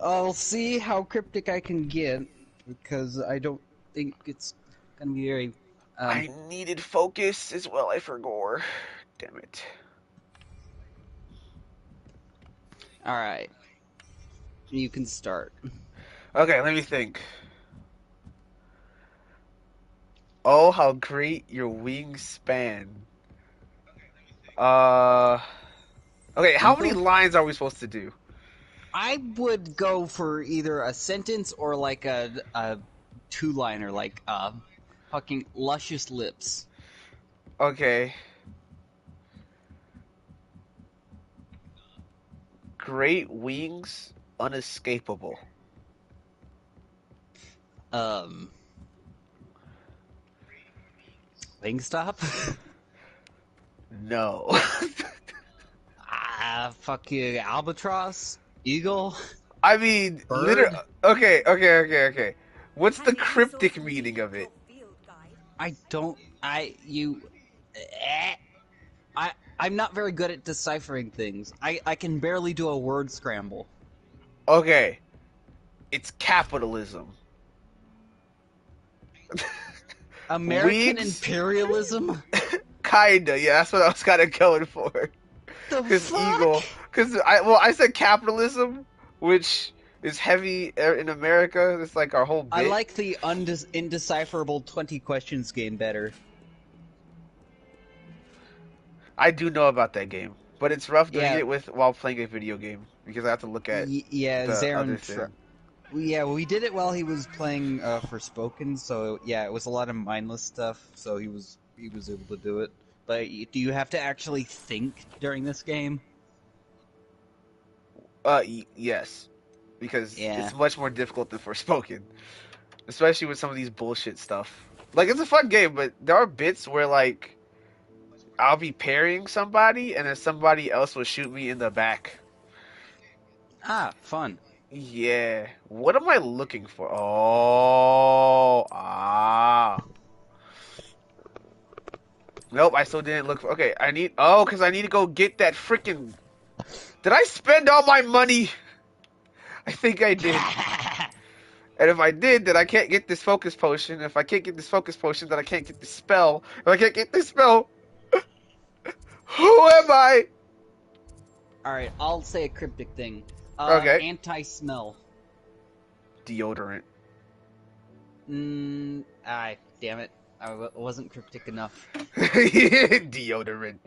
Speaker 6: I'll see how cryptic I can get, because I don't think it's gonna be very.
Speaker 1: I needed focus as well. I forgot. Damn it.
Speaker 6: All right. You can start.
Speaker 1: Okay, let me think. Oh, how great your wings span. Okay, how many lines are we supposed to do?
Speaker 6: I would go for either a sentence or like a 2-liner, like fucking luscious lips.
Speaker 1: Okay. Great wings, unescapable.
Speaker 6: Wingstop?
Speaker 1: No.
Speaker 6: Fucking albatross? Eagle?
Speaker 1: I mean,
Speaker 6: Bird?
Speaker 1: Okay. What's the cryptic meaning of it?
Speaker 6: I'm not very good at deciphering things. I can barely do a word scramble.
Speaker 1: Okay. It's capitalism.
Speaker 6: American
Speaker 1: Wings?
Speaker 6: Imperialism?
Speaker 1: Kinda, yeah, that's what I was kinda going for.
Speaker 6: The fuck?
Speaker 1: I said capitalism, which is heavy in America. It's like our whole bit.
Speaker 6: I like the indecipherable 20 questions game better.
Speaker 1: I do know about that game, but it's rough doing
Speaker 6: Yeah.
Speaker 1: it while playing a video game because I have to look at the other thing.
Speaker 6: Yeah, we did it while he was playing Forspoken, so yeah, it was a lot of mindless stuff, so he was he was able to do it. But do you have to actually think during this game?
Speaker 1: Yes, because
Speaker 6: Yeah.
Speaker 1: it's much more difficult than Forspoken, especially with some of these bullshit stuff. Like it's a fun game, but there are bits where like I'll be parrying somebody, and then somebody else will shoot me in the back.
Speaker 6: Ah, fun.
Speaker 1: Yeah. What am I looking for? Oh, ah. Nope, I still didn't look for. Okay, I need. Oh, because I need to go get that freaking. Did I spend all my money? I think I did. And if I did, then I can't get this focus potion. If I can't get this focus potion, then I can't get this spell. If I can't get this spell, who am I?
Speaker 6: Alright, I'll say a cryptic thing.
Speaker 1: Okay.
Speaker 6: Anti-smell.
Speaker 1: Deodorant.
Speaker 6: Damn it. Wasn't cryptic enough.
Speaker 1: Deodorant.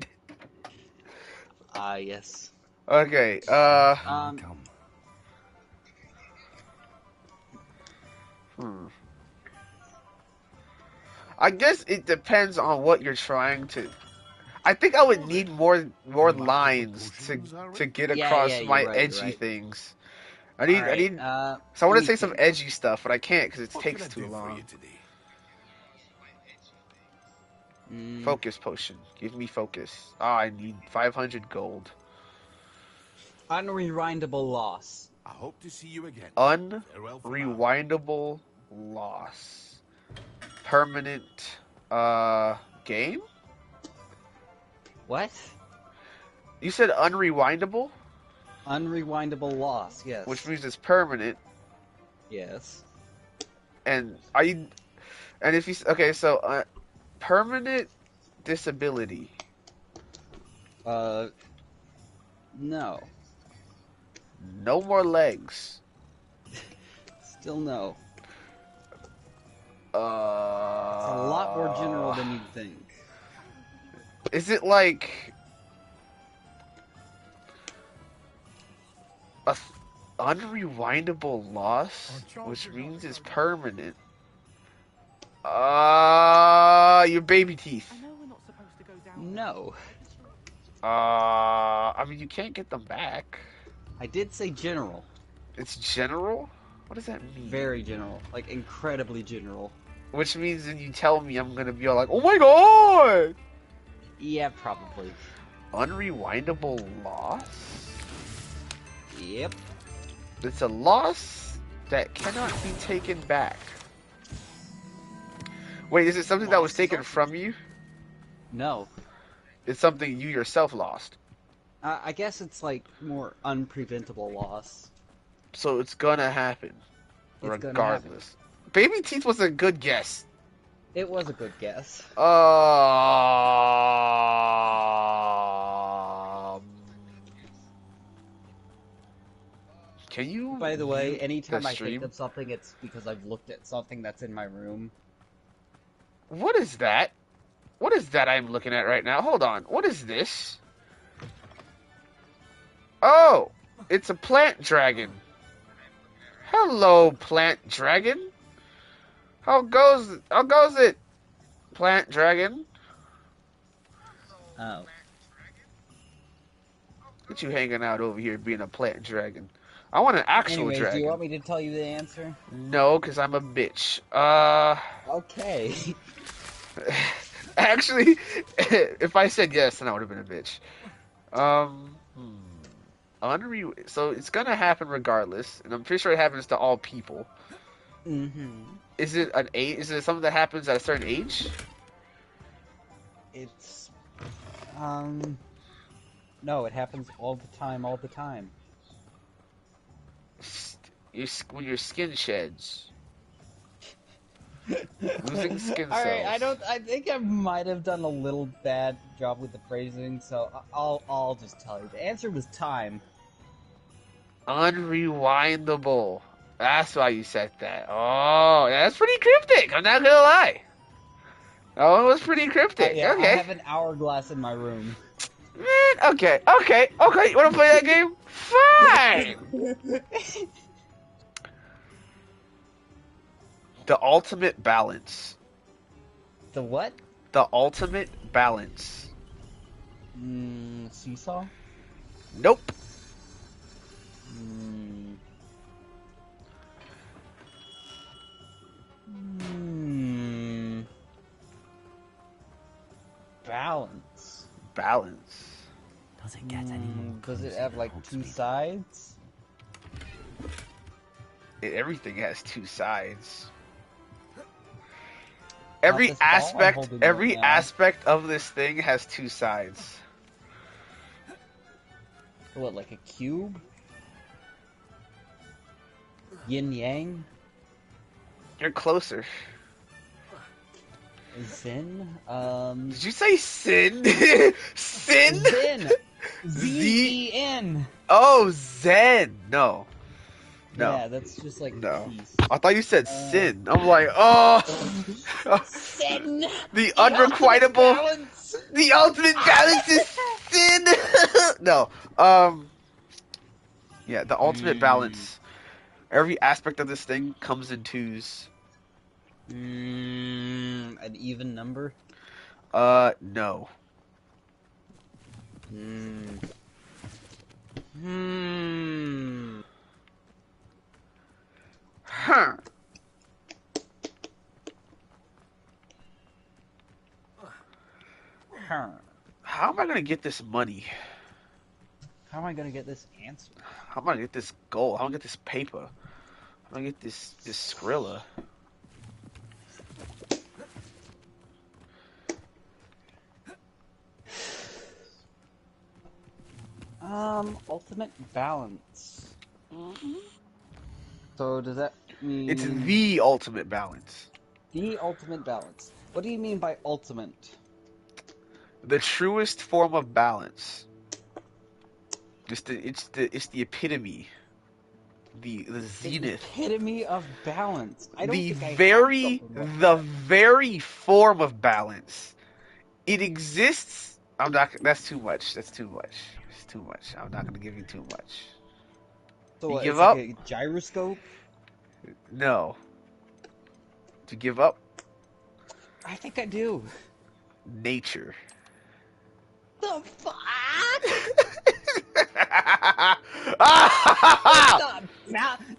Speaker 6: Ah, yes.
Speaker 1: Okay,
Speaker 6: Um,
Speaker 1: I guess it depends on what you're trying to. I think I would need more lines to get across
Speaker 6: you're
Speaker 1: my
Speaker 6: right,
Speaker 1: edgy
Speaker 6: right.
Speaker 1: things. I need. So I want
Speaker 6: let
Speaker 1: to
Speaker 6: me
Speaker 1: say some
Speaker 6: think.
Speaker 1: edgy stuff, but I can't because it
Speaker 5: What
Speaker 1: takes
Speaker 5: can I
Speaker 1: too
Speaker 5: do for you
Speaker 1: long.
Speaker 5: today?
Speaker 1: Focus potion. Give me focus. Ah, I need 500 gold.
Speaker 6: Unrewindable loss.
Speaker 5: I hope to see you again. Farewell for now.
Speaker 1: Unrewindable loss. Permanent. Game?
Speaker 6: What?
Speaker 1: You said unrewindable,
Speaker 6: Unrewindable loss, yes.
Speaker 1: which means it's permanent.
Speaker 6: Yes.
Speaker 1: And are you? And if you okay, so permanent disability.
Speaker 6: No.
Speaker 1: No more legs.
Speaker 6: Still no.
Speaker 1: It's
Speaker 6: It's a lot more general than you'd think.
Speaker 1: Is it like a unrewindable loss, which means it's permanent? Your baby teeth.
Speaker 6: No.
Speaker 1: I mean, you can't get them back.
Speaker 6: I did say general.
Speaker 1: It's general? What does that mean?
Speaker 6: Very general. Like, incredibly general.
Speaker 1: Which means when you tell me, I'm gonna be all like, oh my god!
Speaker 6: Yeah, probably.
Speaker 1: Unrewindable loss?
Speaker 6: Yep.
Speaker 1: It's a loss that cannot be taken back. Wait, is it something that was taken from you?
Speaker 6: No.
Speaker 1: It's something you yourself lost.
Speaker 6: I guess it's like more unpreventable loss.
Speaker 1: So it's gonna happen.
Speaker 6: It's
Speaker 1: regardless.
Speaker 6: gonna happen.
Speaker 1: Baby teeth was a good guess.
Speaker 6: It was a good guess.
Speaker 1: Can you?
Speaker 6: By the way,
Speaker 1: mute
Speaker 6: anytime
Speaker 1: the
Speaker 6: I think
Speaker 1: stream?
Speaker 6: of something, it's because I've looked at something that's in my room.
Speaker 1: What is that? What is that I'm looking at right now? Hold on. What is this? Oh, it's a plant dragon. Hello, plant dragon. How goes it, plant dragon?
Speaker 6: Oh.
Speaker 1: Get you hanging out over here being a plant dragon. I want an actual
Speaker 6: Anyways,
Speaker 1: dragon.
Speaker 6: do you want me to tell you the answer?
Speaker 1: No, because I'm a bitch.
Speaker 6: Okay.
Speaker 1: Actually, if I said yes, then I would have been a bitch. So it's gonna happen regardless, and I'm pretty sure it happens to all people.
Speaker 6: Mm-hmm.
Speaker 1: Is it an age? Is it something that happens at a certain age?
Speaker 6: It's... No, it happens all the time, all the time.
Speaker 1: When your skin sheds. Losing skin cells.
Speaker 6: Alright, I think I might have done a little bad job with the phrasing, so I'll just tell you. The answer was time.
Speaker 1: Unrewindable. That's why you said that. Oh, that's pretty cryptic. I'm not gonna lie. Oh, it was pretty cryptic.
Speaker 6: Yeah,
Speaker 1: Okay.
Speaker 6: I have an hourglass in my room.
Speaker 1: Man, okay. You wanna play that game? Fine! The ultimate balance.
Speaker 6: The what?
Speaker 1: The ultimate balance.
Speaker 6: Seesaw?
Speaker 1: Nope.
Speaker 6: Hmm. Hmm. Balance.
Speaker 1: Balance.
Speaker 4: Does it get any more
Speaker 6: Does it
Speaker 4: cozy
Speaker 6: have
Speaker 4: than
Speaker 6: like two
Speaker 4: Hogsmeade?
Speaker 6: sides?
Speaker 1: Everything has two sides.
Speaker 6: Not
Speaker 1: Every
Speaker 6: this ball I'm
Speaker 1: aspect,
Speaker 6: holding
Speaker 1: every
Speaker 6: right now.
Speaker 1: aspect of this thing has two sides.
Speaker 6: What, like a cube? Yin yang?
Speaker 1: You're closer.
Speaker 6: Zen?
Speaker 1: Did you say sin? Sin?
Speaker 6: Zen!
Speaker 1: Z-
Speaker 6: Z-E-N!
Speaker 1: Oh, Zen. No. No.
Speaker 6: Yeah, that's just like
Speaker 1: No.
Speaker 6: peace.
Speaker 1: I thought you said sin. I'm like, oh.
Speaker 6: Sin!
Speaker 1: The
Speaker 6: ultimate
Speaker 1: unrequitable.
Speaker 6: balance!
Speaker 1: The ultimate balance is sin. No. Yeah, the ultimate balance. Every aspect of this thing comes in twos.
Speaker 6: An even number?
Speaker 1: No. Huh.
Speaker 6: Huh.
Speaker 1: How am I gonna get this money?
Speaker 6: How am I gonna get this answer?
Speaker 1: How am I gonna get this gold? How am I gonna get this paper? How am I gonna get this Skrilla?
Speaker 6: Ultimate balance. So does that mean
Speaker 1: It's the ultimate balance.
Speaker 6: the ultimate balance? What do you mean by ultimate?
Speaker 1: The truest form of balance. It's the epitome. The zenith.
Speaker 6: Epitome of balance. I don't
Speaker 1: The
Speaker 6: think I have
Speaker 1: very
Speaker 6: something like
Speaker 1: the
Speaker 6: that.
Speaker 1: very form of balance. It exists. I'm not. That's too much. That's too much. It's too much. I'm not gonna give you too much.
Speaker 6: So
Speaker 1: You
Speaker 6: what,
Speaker 1: give
Speaker 6: it's
Speaker 1: up?
Speaker 6: like a gyroscope?
Speaker 1: No. To give up?
Speaker 6: I think I do.
Speaker 1: Nature.
Speaker 6: The fuck?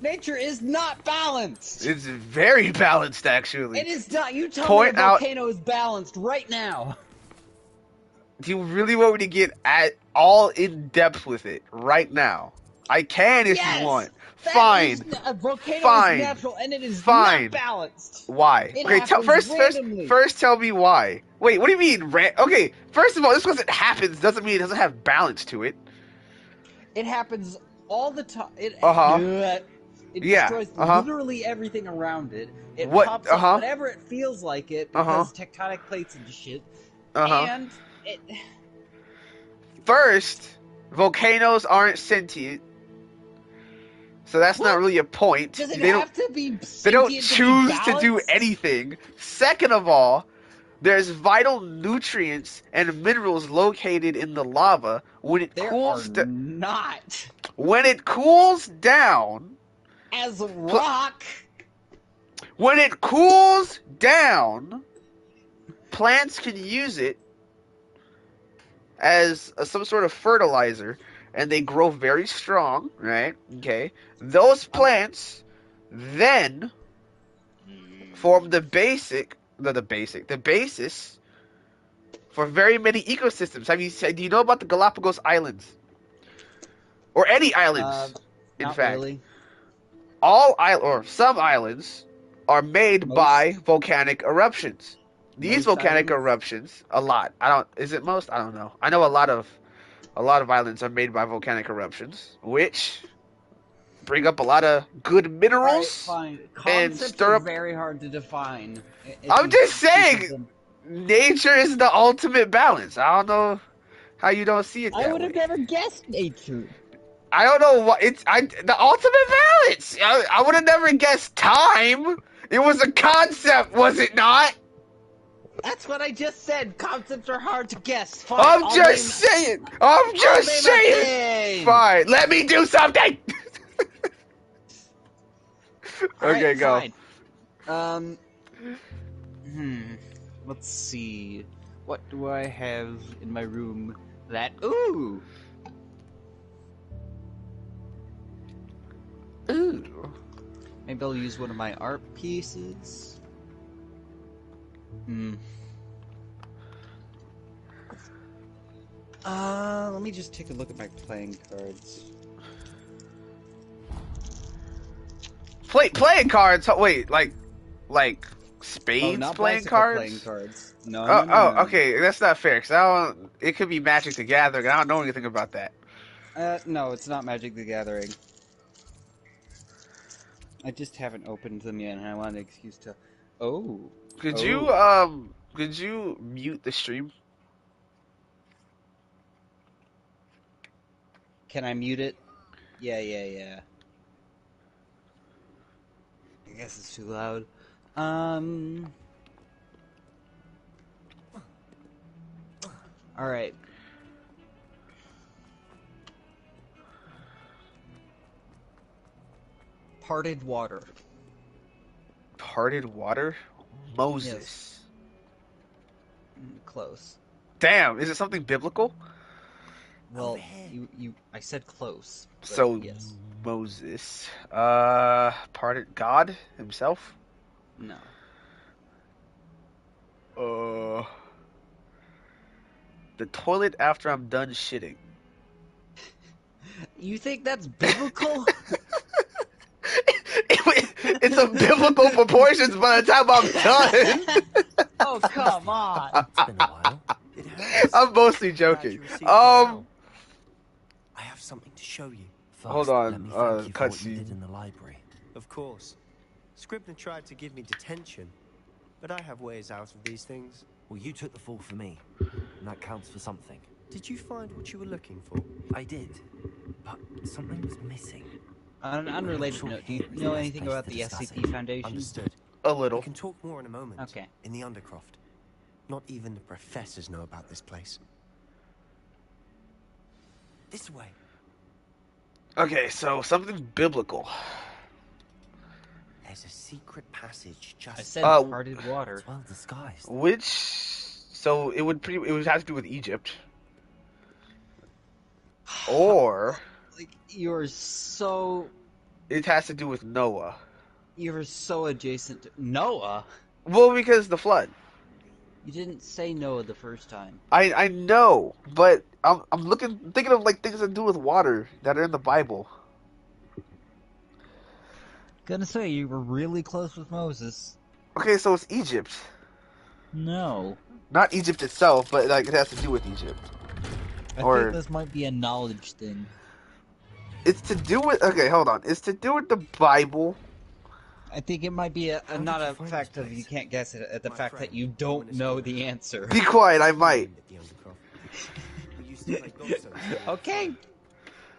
Speaker 6: Nature is not balanced.
Speaker 1: It's very balanced, actually.
Speaker 6: It is not. You tell
Speaker 1: Point
Speaker 6: me a
Speaker 1: out-
Speaker 6: volcano is balanced right now.
Speaker 1: Do you really want me to get at all in depth with it right now? I can if
Speaker 6: Yes!
Speaker 1: you want.
Speaker 6: That
Speaker 1: Fine.
Speaker 6: is- a volcano
Speaker 1: Fine.
Speaker 6: is natural and it is
Speaker 1: Fine.
Speaker 6: not balanced.
Speaker 1: Why?
Speaker 6: It
Speaker 1: Okay,
Speaker 6: happens randomly.
Speaker 1: first tell me why. Wait, what do you mean? Okay, first of all, just because it happens doesn't mean it doesn't have balance to it.
Speaker 6: It happens all the time. It
Speaker 1: Yeah,
Speaker 6: destroys
Speaker 1: uh-huh.
Speaker 6: literally everything around it. It
Speaker 1: What-
Speaker 6: pops up
Speaker 1: uh-huh.
Speaker 6: whenever it feels like it because tectonic plates and shit. And it,
Speaker 1: First, volcanoes aren't sentient, so that's not
Speaker 6: What?
Speaker 1: really a point.
Speaker 6: does it
Speaker 1: They don't.
Speaker 6: have to be
Speaker 1: They don't
Speaker 6: sentient to be
Speaker 1: choose to do
Speaker 6: balanced?
Speaker 1: anything. Second of all, there's vital nutrients and minerals located in the lava. When it
Speaker 6: There
Speaker 1: cools,
Speaker 6: are not.
Speaker 1: when it cools down,
Speaker 6: As rock.
Speaker 1: when it cools down, plants can use it as some sort of fertilizer, and they grow very strong. Right? Okay. Those plants then form the basis for very many ecosystems. Do you know about the Galapagos Islands? Or any islands, in
Speaker 6: Not
Speaker 1: fact.
Speaker 6: really.
Speaker 1: Some islands are made
Speaker 6: Most?
Speaker 1: by volcanic eruptions. These
Speaker 6: Most
Speaker 1: volcanic
Speaker 6: islands?
Speaker 1: eruptions, a lot. Is it most? I don't know. I know a lot of islands are made by volcanic eruptions, which bring up a lot of good minerals.
Speaker 6: Alright, fine.
Speaker 1: and
Speaker 6: Concepts
Speaker 1: stir
Speaker 6: are
Speaker 1: up-
Speaker 6: very hard to define.
Speaker 1: I'm just saying, nature is the ultimate balance. I don't know how you don't see it that
Speaker 6: I would have
Speaker 1: way.
Speaker 6: never guessed nature.
Speaker 1: I don't know what the ultimate balance. I would have never guessed time. It was a concept, was it not?
Speaker 6: That's what I just said. Concepts are hard to guess. Fine.
Speaker 1: I'm
Speaker 6: I'll
Speaker 1: just
Speaker 6: name-
Speaker 1: saying. I'm
Speaker 6: I'll
Speaker 1: just
Speaker 6: name a
Speaker 1: saying.
Speaker 6: thing.
Speaker 1: Fine, let me do something. Okay,
Speaker 6: Alright,
Speaker 1: go.
Speaker 6: fine. Let's see. What do I have in my room that... Ooh!
Speaker 1: Ooh.
Speaker 6: Maybe I'll use one of my art pieces. Let me just take a look at my playing cards.
Speaker 1: Playing cards? Wait, like
Speaker 6: Oh,
Speaker 1: spades
Speaker 6: not
Speaker 1: playing
Speaker 6: bicycle
Speaker 1: cards?
Speaker 6: playing cards. No,
Speaker 1: Oh,
Speaker 6: no, no, no.
Speaker 1: okay, that's not fair. Cause I don't. It could be Magic the Gathering. I don't know anything about that.
Speaker 6: No, it's not Magic the Gathering. I just haven't opened them yet, and I want an excuse to... Oh.
Speaker 1: Could
Speaker 6: Oh.
Speaker 1: you mute the stream?
Speaker 6: Can I mute it? Yeah. I guess it's too loud. Alright. Parted water.
Speaker 1: Parted water? Moses.
Speaker 6: Close.
Speaker 1: Damn, is it something biblical?
Speaker 6: Well, I said close. But
Speaker 1: So
Speaker 6: yes.
Speaker 1: Moses. Parted God himself?
Speaker 6: No.
Speaker 1: The toilet after I'm done shitting.
Speaker 6: You think that's biblical?
Speaker 1: It's a biblical proportions by the time I'm done.
Speaker 6: Oh, come on.
Speaker 4: It's been a while. It has.
Speaker 1: I'm mostly
Speaker 4: Glad
Speaker 1: joking.
Speaker 4: you received my help. I have something to show you. First,
Speaker 1: Hold on,
Speaker 4: let me thank you for what you
Speaker 1: cutscene.
Speaker 4: did in the library. Of course. Scribner tried to give me detention, but I have ways out of these things.
Speaker 7: Well, you took the fall for me, and that counts for something.
Speaker 4: Did you find what you were looking for?
Speaker 7: I did, but something was missing.
Speaker 6: On an unrelated note, do you know anything about the SCP Foundation?
Speaker 4: Understood.
Speaker 1: A
Speaker 4: We
Speaker 1: little.
Speaker 4: can talk more in a moment.
Speaker 6: Okay.
Speaker 4: In the Undercroft. Not even the professors know about this place. This way.
Speaker 1: Okay, so something biblical.
Speaker 4: There's a secret passage just...
Speaker 6: I said parted water.
Speaker 7: It's well disguised.
Speaker 1: Which, so it would have to do with Egypt, or
Speaker 6: Like, you're so
Speaker 1: to do with Noah.
Speaker 6: adjacent to Noah.
Speaker 1: Well, because the flood.
Speaker 6: You didn't say Noah the first time.
Speaker 1: I know, but I'm thinking of like things that do with water that are in the Bible.
Speaker 6: Gonna say you were really close with Moses.
Speaker 1: Okay, so it's Egypt,
Speaker 6: No.
Speaker 1: not Egypt itself, but like it has to do with Egypt.
Speaker 6: I
Speaker 1: Or-
Speaker 6: think this might be a knowledge thing.
Speaker 1: It's to do with hold on. It's to do with the Bible.
Speaker 6: I think it might be
Speaker 4: did
Speaker 6: not
Speaker 4: you
Speaker 6: a
Speaker 4: find
Speaker 6: fact
Speaker 4: this
Speaker 6: of you
Speaker 4: place?
Speaker 6: can't guess it, at the
Speaker 4: My
Speaker 6: fact
Speaker 4: friend,
Speaker 6: that you don't
Speaker 4: Romanesque
Speaker 6: know
Speaker 4: Lord.
Speaker 6: the answer.
Speaker 1: Be quiet, I might.
Speaker 4: At the Undercroft. We used to play God's
Speaker 6: Okay.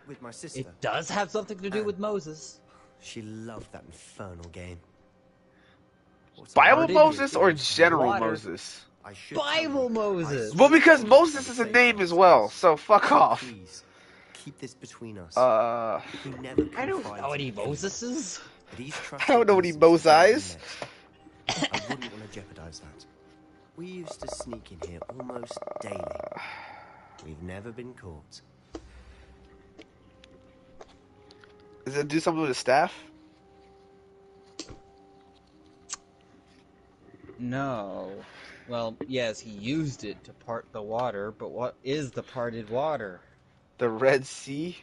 Speaker 4: with my sister.
Speaker 6: It does have something to do with Moses.
Speaker 4: She loved that infernal game. What's
Speaker 1: Bible
Speaker 6: Parted
Speaker 1: Moses or general
Speaker 6: water.
Speaker 1: Moses?
Speaker 4: I should
Speaker 6: Bible
Speaker 4: tell you,
Speaker 6: Moses.
Speaker 4: I
Speaker 1: Well, because
Speaker 4: swear
Speaker 1: Moses
Speaker 4: to
Speaker 1: is a
Speaker 4: say
Speaker 1: name
Speaker 4: those
Speaker 1: as well,
Speaker 4: things.
Speaker 1: so fuck off.
Speaker 4: Please, keep this between us.
Speaker 1: I
Speaker 4: We never
Speaker 6: I don't
Speaker 4: confide
Speaker 6: know any
Speaker 4: in people,
Speaker 6: Moseses.
Speaker 4: but he's
Speaker 1: don't know any
Speaker 4: trusted us
Speaker 1: Moses.
Speaker 4: I wouldn't want to jeopardize that. We used to sneak in here almost daily. We've never been caught.
Speaker 1: Does it do something with the staff?
Speaker 6: No. Well, yes, he used it to part the water, but what is the parted water?
Speaker 1: The Red Sea?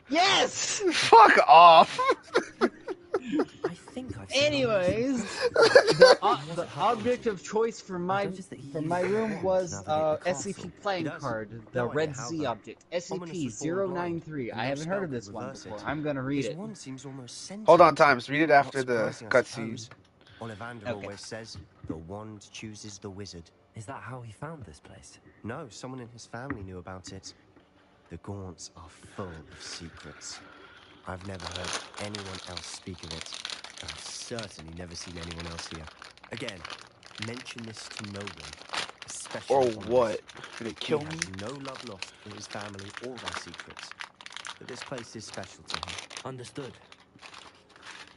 Speaker 6: Yes!
Speaker 1: Fuck off!
Speaker 7: I think I've seen
Speaker 6: Anyways,
Speaker 7: Wasn't
Speaker 6: the
Speaker 7: hard
Speaker 6: object
Speaker 7: to-
Speaker 6: of choice for my
Speaker 7: noticed that he
Speaker 6: from
Speaker 7: used
Speaker 6: my
Speaker 7: the
Speaker 6: room
Speaker 7: wand
Speaker 6: was
Speaker 7: to navigate the
Speaker 6: SCP
Speaker 7: castle.
Speaker 6: playing
Speaker 4: He does.
Speaker 6: card, the
Speaker 4: No idea
Speaker 6: Red
Speaker 4: how,
Speaker 6: Z
Speaker 4: though.
Speaker 6: object,
Speaker 4: Ominous was born blind.
Speaker 6: SCP-093. I
Speaker 4: No
Speaker 6: haven't
Speaker 4: spell
Speaker 6: heard of
Speaker 4: could
Speaker 6: this one
Speaker 4: reverse
Speaker 6: before.
Speaker 4: it.
Speaker 6: I'm gonna read
Speaker 4: His
Speaker 6: it.
Speaker 4: wand seems almost sentient.
Speaker 1: Hold on, Times. Read it after
Speaker 4: Not
Speaker 1: the
Speaker 4: surprising, I
Speaker 1: cutscene.
Speaker 4: suppose. Ollivander
Speaker 6: Okay.
Speaker 4: always says, the wand chooses the wizard.
Speaker 7: Is that how he found this place?
Speaker 4: No, someone in his family knew about it. The Gaunts are full of secrets. I've never heard anyone else speak of it, and I've certainly never seen anyone else here. Again, mention this to no one, especially
Speaker 1: Or
Speaker 4: Ominous.
Speaker 1: what? Did it
Speaker 4: He
Speaker 1: kill me?
Speaker 4: has no love lost for his family or their secrets, but this place is special to him.
Speaker 7: Understood.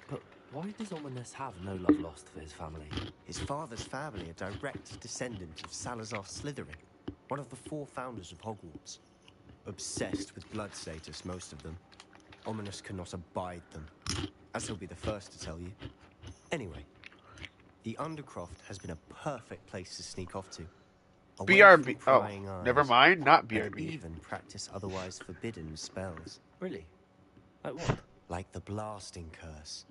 Speaker 7: But Why does Ominous have no love lost for his family?
Speaker 4: His father's family are direct descendant of Salazar Slytherin, one of the 4 founders of Hogwarts. Obsessed with blood status, most of them. Ominous cannot abide them, as he'll be the first to tell you. Anyway, the Undercroft has been a perfect place to sneak off to. Away
Speaker 1: BRB.
Speaker 4: from
Speaker 1: Oh,
Speaker 4: prying
Speaker 1: never
Speaker 4: eyes,
Speaker 1: mind. Not
Speaker 4: and
Speaker 1: BRB.
Speaker 4: even practice otherwise forbidden spells.
Speaker 7: Really? Like what?
Speaker 4: Like the blasting curse.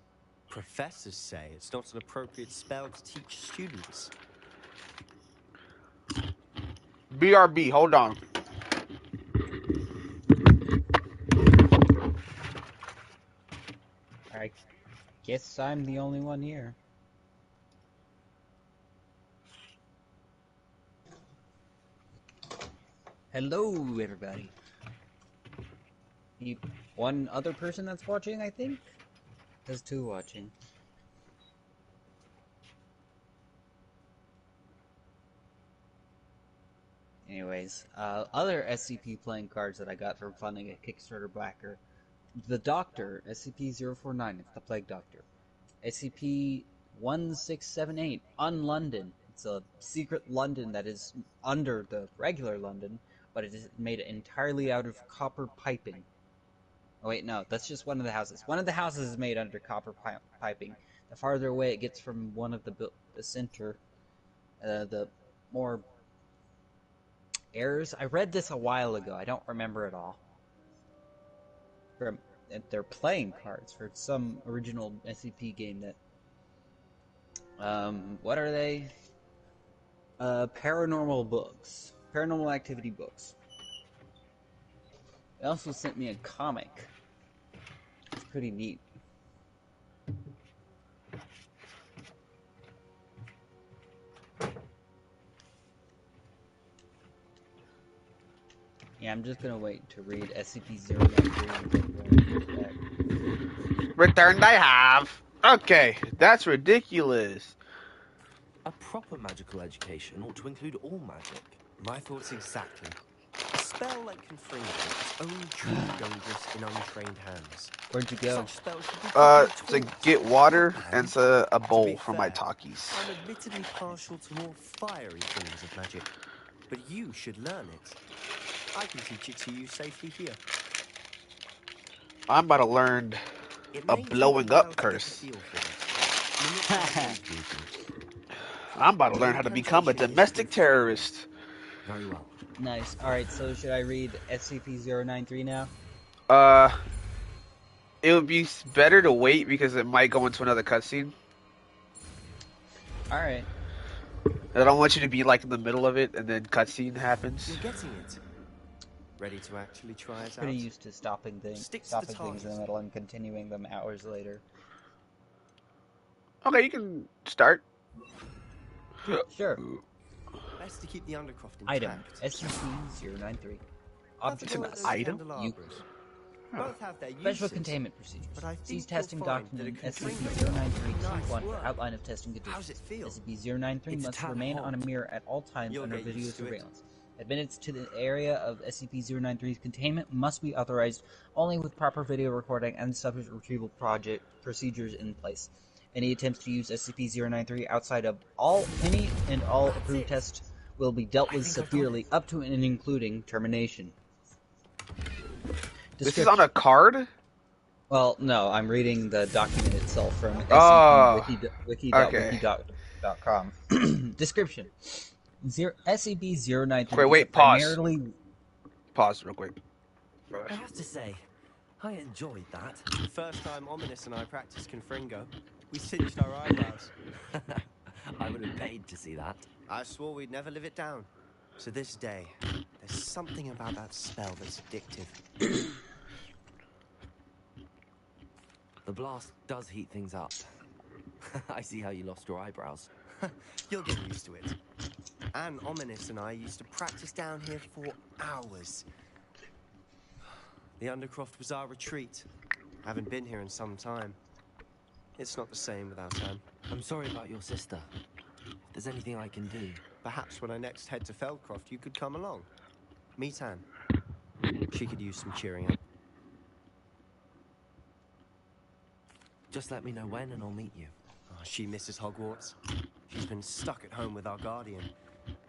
Speaker 4: Professors say it's not an appropriate spell to teach students.
Speaker 1: BRB. Hold on.
Speaker 6: I guess I'm the only one here. Hello, everybody. One other person that's watching, I think? There's 2 watching. Anyways, other SCP playing cards that I got for funding a Kickstarter backer. The Doctor, SCP-049, it's the Plague Doctor. SCP-1678, Un-London. It's a secret London that is under the regular London, but it is made entirely out of copper piping. Oh wait, no, that's just one of the houses. One of the houses is made under copper piping. The farther away it gets from one of the center, the more errors. I read this a while ago. I don't remember it all. They're playing cards for some original SCP game that. What are they? Paranormal books. Paranormal activity books. They also sent me a comic. It's pretty neat. Yeah, I'm just gonna wait to read SCP-093.
Speaker 1: Returned I have. Okay, that's ridiculous.
Speaker 7: A proper magical education ought to include all magic.
Speaker 4: My thoughts exactly. A spell like Confringo is only truly dangerous in untrained hands.
Speaker 6: Where'd you go?
Speaker 4: Such spells should be
Speaker 1: To
Speaker 4: properly taught.
Speaker 1: get water and
Speaker 4: And,
Speaker 1: to a
Speaker 4: to
Speaker 1: bowl
Speaker 4: be
Speaker 1: for my
Speaker 4: fair,
Speaker 1: talkies.
Speaker 4: I'm admittedly partial to more fiery forms of magic, but you should learn it. I can teach it to you safely here.
Speaker 1: I'm about to learn
Speaker 4: It
Speaker 1: a
Speaker 4: may take
Speaker 1: blowing
Speaker 4: while
Speaker 1: up
Speaker 4: to get the
Speaker 1: curse.
Speaker 4: feel for it. Manipulate movements.
Speaker 1: I'm about to learn how to become a domestic terrorist.
Speaker 7: Very well.
Speaker 6: Nice. Alright, so should I read SCP-093 now?
Speaker 1: It would be better to wait because it might go into another cutscene.
Speaker 6: Alright.
Speaker 1: I don't want you to be like in the middle of it and then cutscene happens.
Speaker 4: You're getting it. Ready to actually try it
Speaker 6: Pretty
Speaker 4: out?
Speaker 6: used to stopping things
Speaker 4: Stick to
Speaker 6: in
Speaker 4: the
Speaker 6: the
Speaker 4: target.
Speaker 6: middle and continuing them hours later.
Speaker 1: Okay, you can start.
Speaker 6: Sure.
Speaker 4: Best to keep the Undercroft
Speaker 6: Item
Speaker 4: intact.
Speaker 6: SCP-093.
Speaker 4: Have
Speaker 6: Object
Speaker 4: to go
Speaker 1: an
Speaker 4: with
Speaker 6: class.
Speaker 4: those
Speaker 1: item?
Speaker 4: candelabras. Both have their
Speaker 6: Special
Speaker 4: uses,
Speaker 6: containment procedures.
Speaker 4: but I think
Speaker 6: Seize
Speaker 4: you'll
Speaker 6: testing
Speaker 4: find that
Speaker 6: document
Speaker 4: a Confringo
Speaker 6: SCP-093
Speaker 4: nice
Speaker 6: T1 for
Speaker 4: work.
Speaker 6: outline of testing conditions.
Speaker 4: How's it feel?
Speaker 6: SCP-093
Speaker 7: It's
Speaker 6: must
Speaker 7: tad
Speaker 6: remain on a
Speaker 7: hot.
Speaker 6: mirror at all times
Speaker 4: You'll
Speaker 6: under
Speaker 4: get
Speaker 6: video
Speaker 4: used to it.
Speaker 6: surveillance. Admittance to the area of SCP-093's containment must be authorized only with proper video recording and subject retrieval procedures in place. Any attempts to use SCP-093 outside of any and all approved tests will be dealt with severely, up to and including termination.
Speaker 1: This is on a card?
Speaker 6: Well, no, I'm reading the document itself from
Speaker 1: Oh,
Speaker 6: scpwiki.wiki.com. Description. SCP-093
Speaker 1: wait,
Speaker 6: is a
Speaker 1: pause.
Speaker 6: primarily...
Speaker 1: Pause real quick.
Speaker 7: I have to say, I enjoyed that.
Speaker 4: The first time Ominous and I practiced Confringo, we cinched our eyebrows.
Speaker 7: I would have paid to see that.
Speaker 4: I swore we'd never live it down. To this day, there's something about that spell that's addictive.
Speaker 7: The blast does heat things up. I see how you lost your eyebrows.
Speaker 4: You'll get used to it. And Ominous and I used to practice down here for hours. The Undercroft was our retreat. Haven't been here in some time. It's not the same without Anne.
Speaker 7: I'm sorry about your sister. If there's anything I can do.
Speaker 4: Perhaps when I next head to Feldcroft, you could come along. Meet Anne. She could use some cheering up.
Speaker 7: Just let me know when and I'll meet you.
Speaker 4: Oh, she misses Hogwarts. She's been stuck at home with our guardian,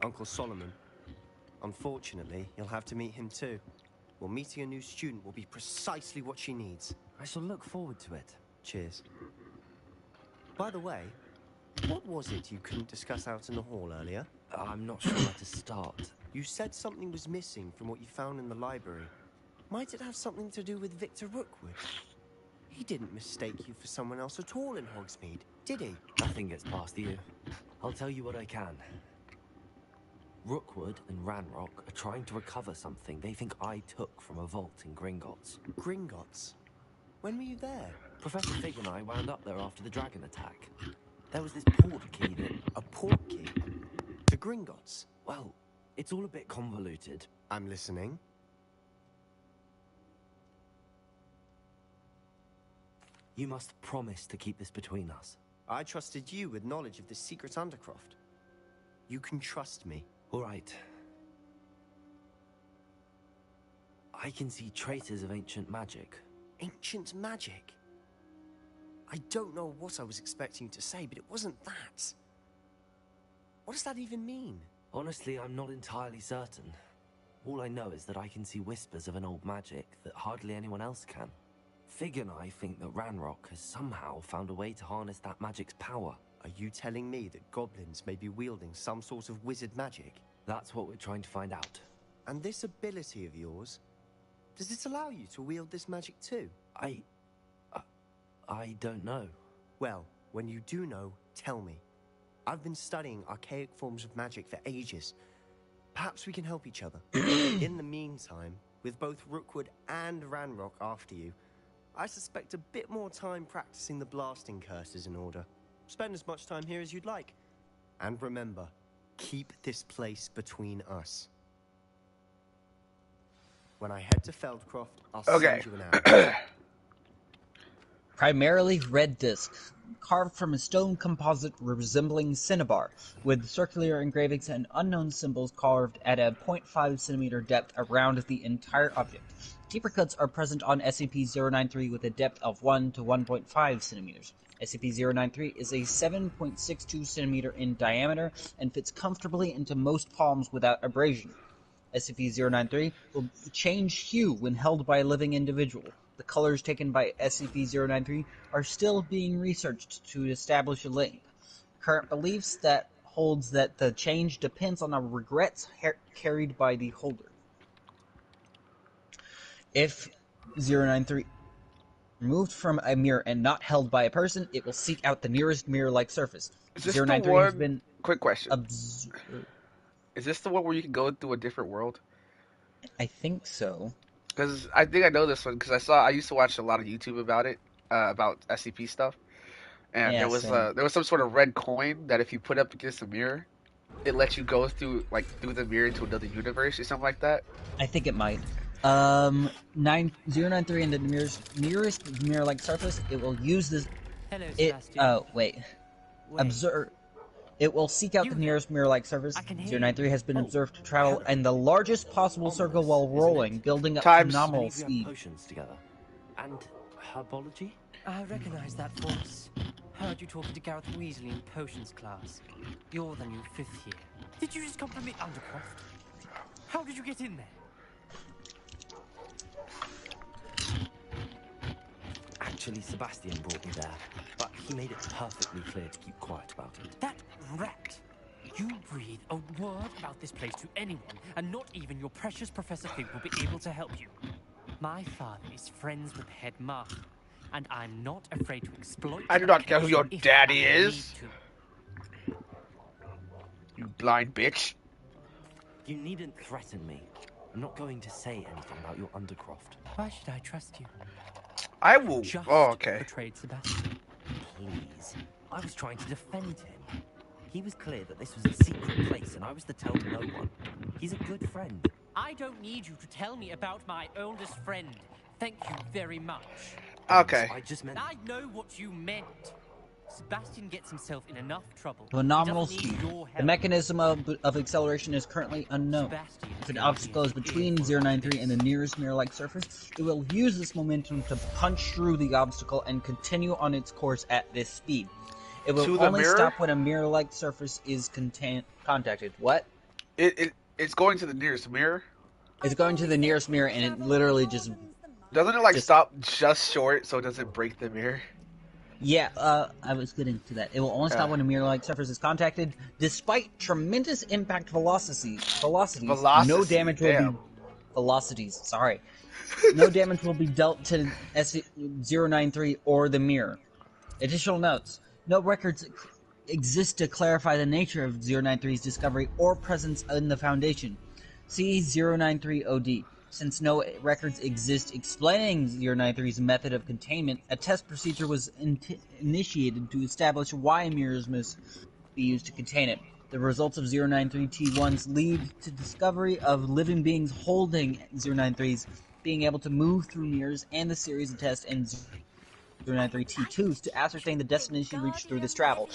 Speaker 4: Uncle Solomon. Unfortunately, you'll have to meet him too. Well, meeting a new student will be precisely what she needs.
Speaker 7: I shall look forward to it.
Speaker 4: Cheers. By the way, what was it you couldn't discuss out in the hall earlier?
Speaker 7: I'm not sure where to start.
Speaker 4: You said something was missing from what you found in the library. Might it have something to do with Victor Rookwood? He didn't mistake you for someone else at all in Hogsmeade, did he?
Speaker 7: Nothing gets past you. I'll tell you what I can. Rookwood and Ranrock are trying to recover something they think I took from a vault in Gringotts.
Speaker 4: Gringotts? When were you there?
Speaker 7: Professor Fig and I wound up there after the dragon attack. There was this port key that...
Speaker 4: A port key? To Gringotts?
Speaker 7: Well, it's all a bit convoluted.
Speaker 4: I'm listening.
Speaker 7: You must promise to keep this between us.
Speaker 4: I trusted you with knowledge of the secret Undercroft. You can trust me.
Speaker 7: All right. I can see traces of ancient magic.
Speaker 4: Ancient magic? I don't know what I was expecting you to say, but it wasn't that. What does that even mean?
Speaker 7: Honestly, I'm not entirely certain. All I know is that I can see whispers of an old magic that hardly anyone else can. Fig and I think that Ranrock has somehow found a way to harness that magic's power.
Speaker 4: Are you telling me that goblins may be wielding some sort of wizard magic?
Speaker 7: That's what we're trying to find out.
Speaker 4: And this ability of yours, does it allow you to wield this magic too?
Speaker 7: I don't know.
Speaker 4: Well, when you do know, tell me. I've been studying archaic forms of magic for ages. Perhaps we can help each other. In the meantime, with both Rookwood and Ranrock after you, I suspect a bit more time practicing the blasting curse is in order. Spend as much time here as you'd like. And remember, keep this place between us. When I head to Feldcroft, I'll send you an arrow.
Speaker 6: Primarily red disc, carved from a stone composite resembling cinnabar, with circular engravings and unknown symbols carved at a 0.5 centimeter depth around the entire object. Deeper cuts are present on SCP-093 with a depth of 1 to 1.5 centimeters. SCP-093 is a 7.62 centimeter in diameter and fits comfortably into most palms without abrasion. SCP-093 will change hue when held by a living individual. The colors taken by SCP-093 are still being researched to establish a link. Current beliefs that holds that the change depends on the regrets carried by the holder. If 093 removed from a mirror and not held by a person, it will seek out the nearest mirror-like surface.
Speaker 1: Is this
Speaker 6: 093
Speaker 1: the one?
Speaker 6: has been
Speaker 1: Quick question. Is this the one where you can go through a different world?
Speaker 6: I think so.
Speaker 1: Because I think I know this one because I used to watch a lot of YouTube about it, about SCP stuff, and
Speaker 6: Yeah,
Speaker 1: there was some sort of red coin that if you put up against a mirror, it lets you go through the mirror into another universe or something like that.
Speaker 6: I think it might. 093 in the nearest mirror-like surface, it will use this.
Speaker 8: Hello,
Speaker 6: It.
Speaker 8: Sebastian.
Speaker 6: Oh wait. Observe. It will seek out the nearest mirror-like surface.
Speaker 8: I can hear
Speaker 6: 093 has been observed to travel in the largest possible circle while rolling, building up
Speaker 1: Times.
Speaker 6: to nominal
Speaker 7: We have
Speaker 6: speed.
Speaker 7: potions together. And herbology?
Speaker 8: I recognize that voice. Heard you talking to Gareth Weasley in potions class. You're the new 5th year. Did you just come from the Undercroft? How did you get in there?
Speaker 7: Actually, Sebastian brought me there, but he made it perfectly clear to keep quiet about it.
Speaker 8: That rat! You breathe a word about this place to anyone, and not even your precious Professor Fig will be able to help you. My father is friends with Head Master, and I'm not afraid to exploit.
Speaker 1: I do not care who your
Speaker 8: if
Speaker 1: daddy
Speaker 8: I
Speaker 1: is.
Speaker 8: need to.
Speaker 1: You blind bitch.
Speaker 7: You needn't threaten me. I'm not going to say anything about your Undercroft.
Speaker 8: Why should I trust you?
Speaker 1: I will.
Speaker 8: Just
Speaker 1: Oh, okay.
Speaker 8: betrayed Sebastian.
Speaker 7: Please. I was trying to defend him. He was clear that this was a secret place, and I was to tell no one. He's a good friend.
Speaker 8: I don't need you to tell me about my oldest friend. Thank you very much.
Speaker 1: Okay.
Speaker 7: I just meant...
Speaker 8: I know what you meant. Sebastian gets himself in enough trouble.
Speaker 6: Phenomenal
Speaker 8: He doesn't need
Speaker 6: speed.
Speaker 8: your
Speaker 6: The
Speaker 8: help.
Speaker 6: mechanism of acceleration is currently unknown.
Speaker 8: Sebastian
Speaker 6: If an
Speaker 8: gonna
Speaker 6: obstacle
Speaker 8: be
Speaker 6: is
Speaker 8: an
Speaker 6: between
Speaker 8: earful of
Speaker 6: 093 and the
Speaker 8: this.
Speaker 6: nearest mirror-like surface, it will use this momentum to punch through the obstacle and continue on its course at this speed. It will
Speaker 1: To the
Speaker 6: only
Speaker 1: mirror?
Speaker 6: stop when a mirror-like surface is contacted. What?
Speaker 1: It's going to the nearest mirror.
Speaker 6: It's going to the nearest mirror and it literally just...
Speaker 1: Doesn't it like
Speaker 6: Just-
Speaker 1: stop just short so it doesn't break the mirror?
Speaker 6: Yeah, I was getting to that. It will only stop when a mirror-like surface is contacted. Despite tremendous impact velocities, no damage will be... Velocities, sorry. No damage will be dealt to S093 or the mirror. Additional notes. No records exist to clarify the nature of 093's discovery or presence in the Foundation. See 093OD. Since no records exist explaining 093's method of containment, a test procedure was initiated to establish why mirrors must be used to contain it. The results of 093T1's lead to discovery of living beings holding 093's being able to move through mirrors and the series of tests in 093T2s to ascertain the destination reached through this travel.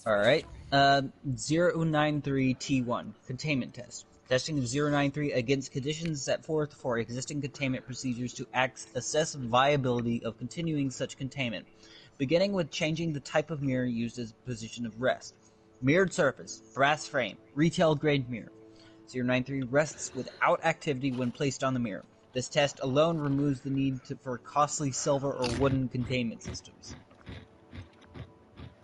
Speaker 6: Alright, 093T1, Containment Test. Testing of 093 against conditions set forth for existing containment procedures to assess viability of continuing such containment, beginning with changing the type of mirror used as a position of rest. Mirrored surface, brass frame, retail-grade mirror. 093 rests without activity when placed on the mirror. This test alone removes the need for costly silver or wooden containment systems.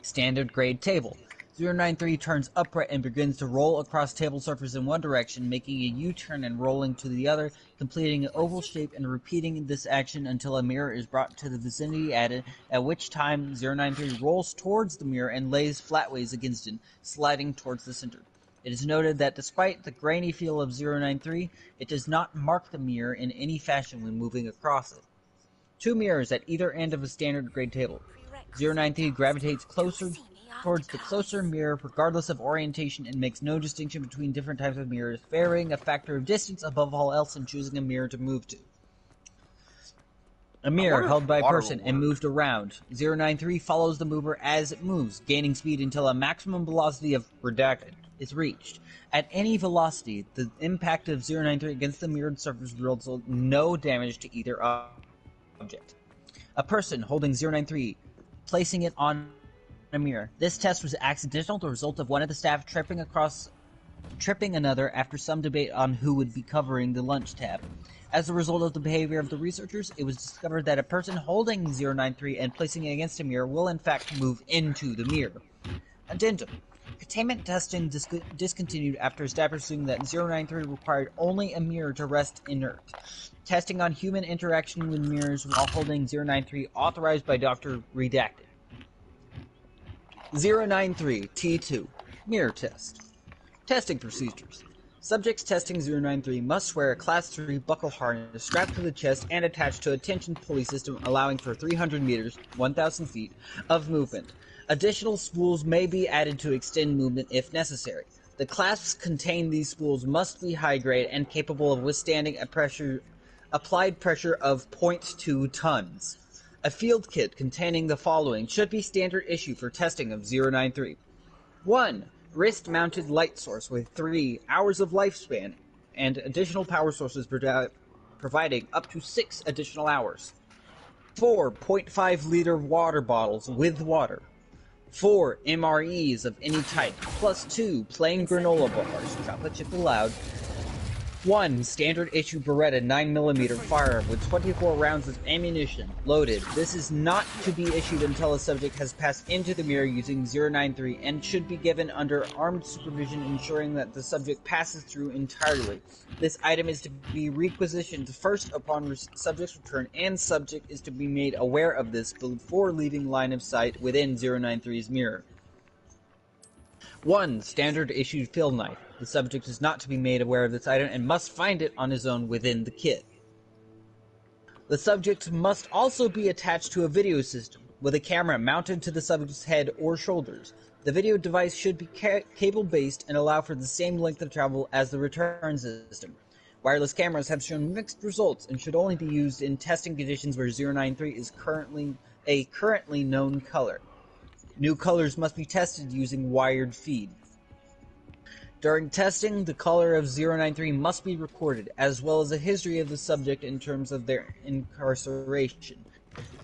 Speaker 6: Standard grade table. 093 turns upright and begins to roll across table surface in one direction, making a U-turn and rolling to the other, completing an oval shape and repeating this action until a mirror is brought to the vicinity at which time 093 rolls towards the mirror and lays flatways against it, sliding towards the center. It is noted that despite the grainy feel of 093, it does not mark the mirror in any fashion when moving across it. Two mirrors at either end of a standard grade table. 093 gravitates closer towards the closer mirror regardless of orientation and makes no distinction between different types of mirrors, varying a factor of distance above all else in choosing a mirror to move to. A mirror held by a person and moved around. 093 follows the mover as it moves, gaining speed until a maximum velocity of redacted is reached. At any velocity, the impact of 093 against the mirrored surface results in no damage to either object. A person holding 093, placing it on a mirror. This test was accidental, the result of one of the staff tripping another after some debate on who would be covering the lunch tab. As a result of the behavior of the researchers, it was discovered that a person holding 093 and placing it against a mirror will in fact move into the mirror. Addendum. Containment testing discontinued after establishing that 093 required only a mirror to rest inert. Testing on human interaction with mirrors while holding 093 authorized by Dr. Redacted. 093 T2 Mirror Test. Testing procedures. Subjects testing 093 must wear a Class 3 buckle harness strapped to the chest and attached to a tension pulley system allowing for 300 meters, 1,000 feet, of movement. Additional spools may be added to extend movement if necessary. The clasps contained these spools must be high grade and capable of withstanding applied pressure of 0.2 tons. A field kit containing the following should be standard issue for testing of 093. 1. Wrist-mounted light source with 3 hours of lifespan and additional power sources providing up to 6 additional hours. 4 0.5-liter water bottles with water. 4 MREs of any type, plus 2 plain granola bars, chocolate chip allowed. 1 standard issue Beretta 9mm firearm with 24 rounds of ammunition, loaded. This is not to be issued until a subject has passed into the mirror using 093 and should be given under armed supervision ensuring that the subject passes through entirely. This item is to be requisitioned first upon subject's return and subject is to be made aware of this before leaving line of sight within 093's mirror. 1 standard issued field knife. The subject is not to be made aware of this item and must find it on his own within the kit. The subject must also be attached to a video system, with a camera mounted to the subject's head or shoulders. The video device should be cable-based and allow for the same length of travel as the return system. Wireless cameras have shown mixed results and should only be used in testing conditions where 093 is currently a currently known color. New colors must be tested using wired feed. During testing, the color of 093 must be recorded, as well as a history of the subject in terms of their incarceration,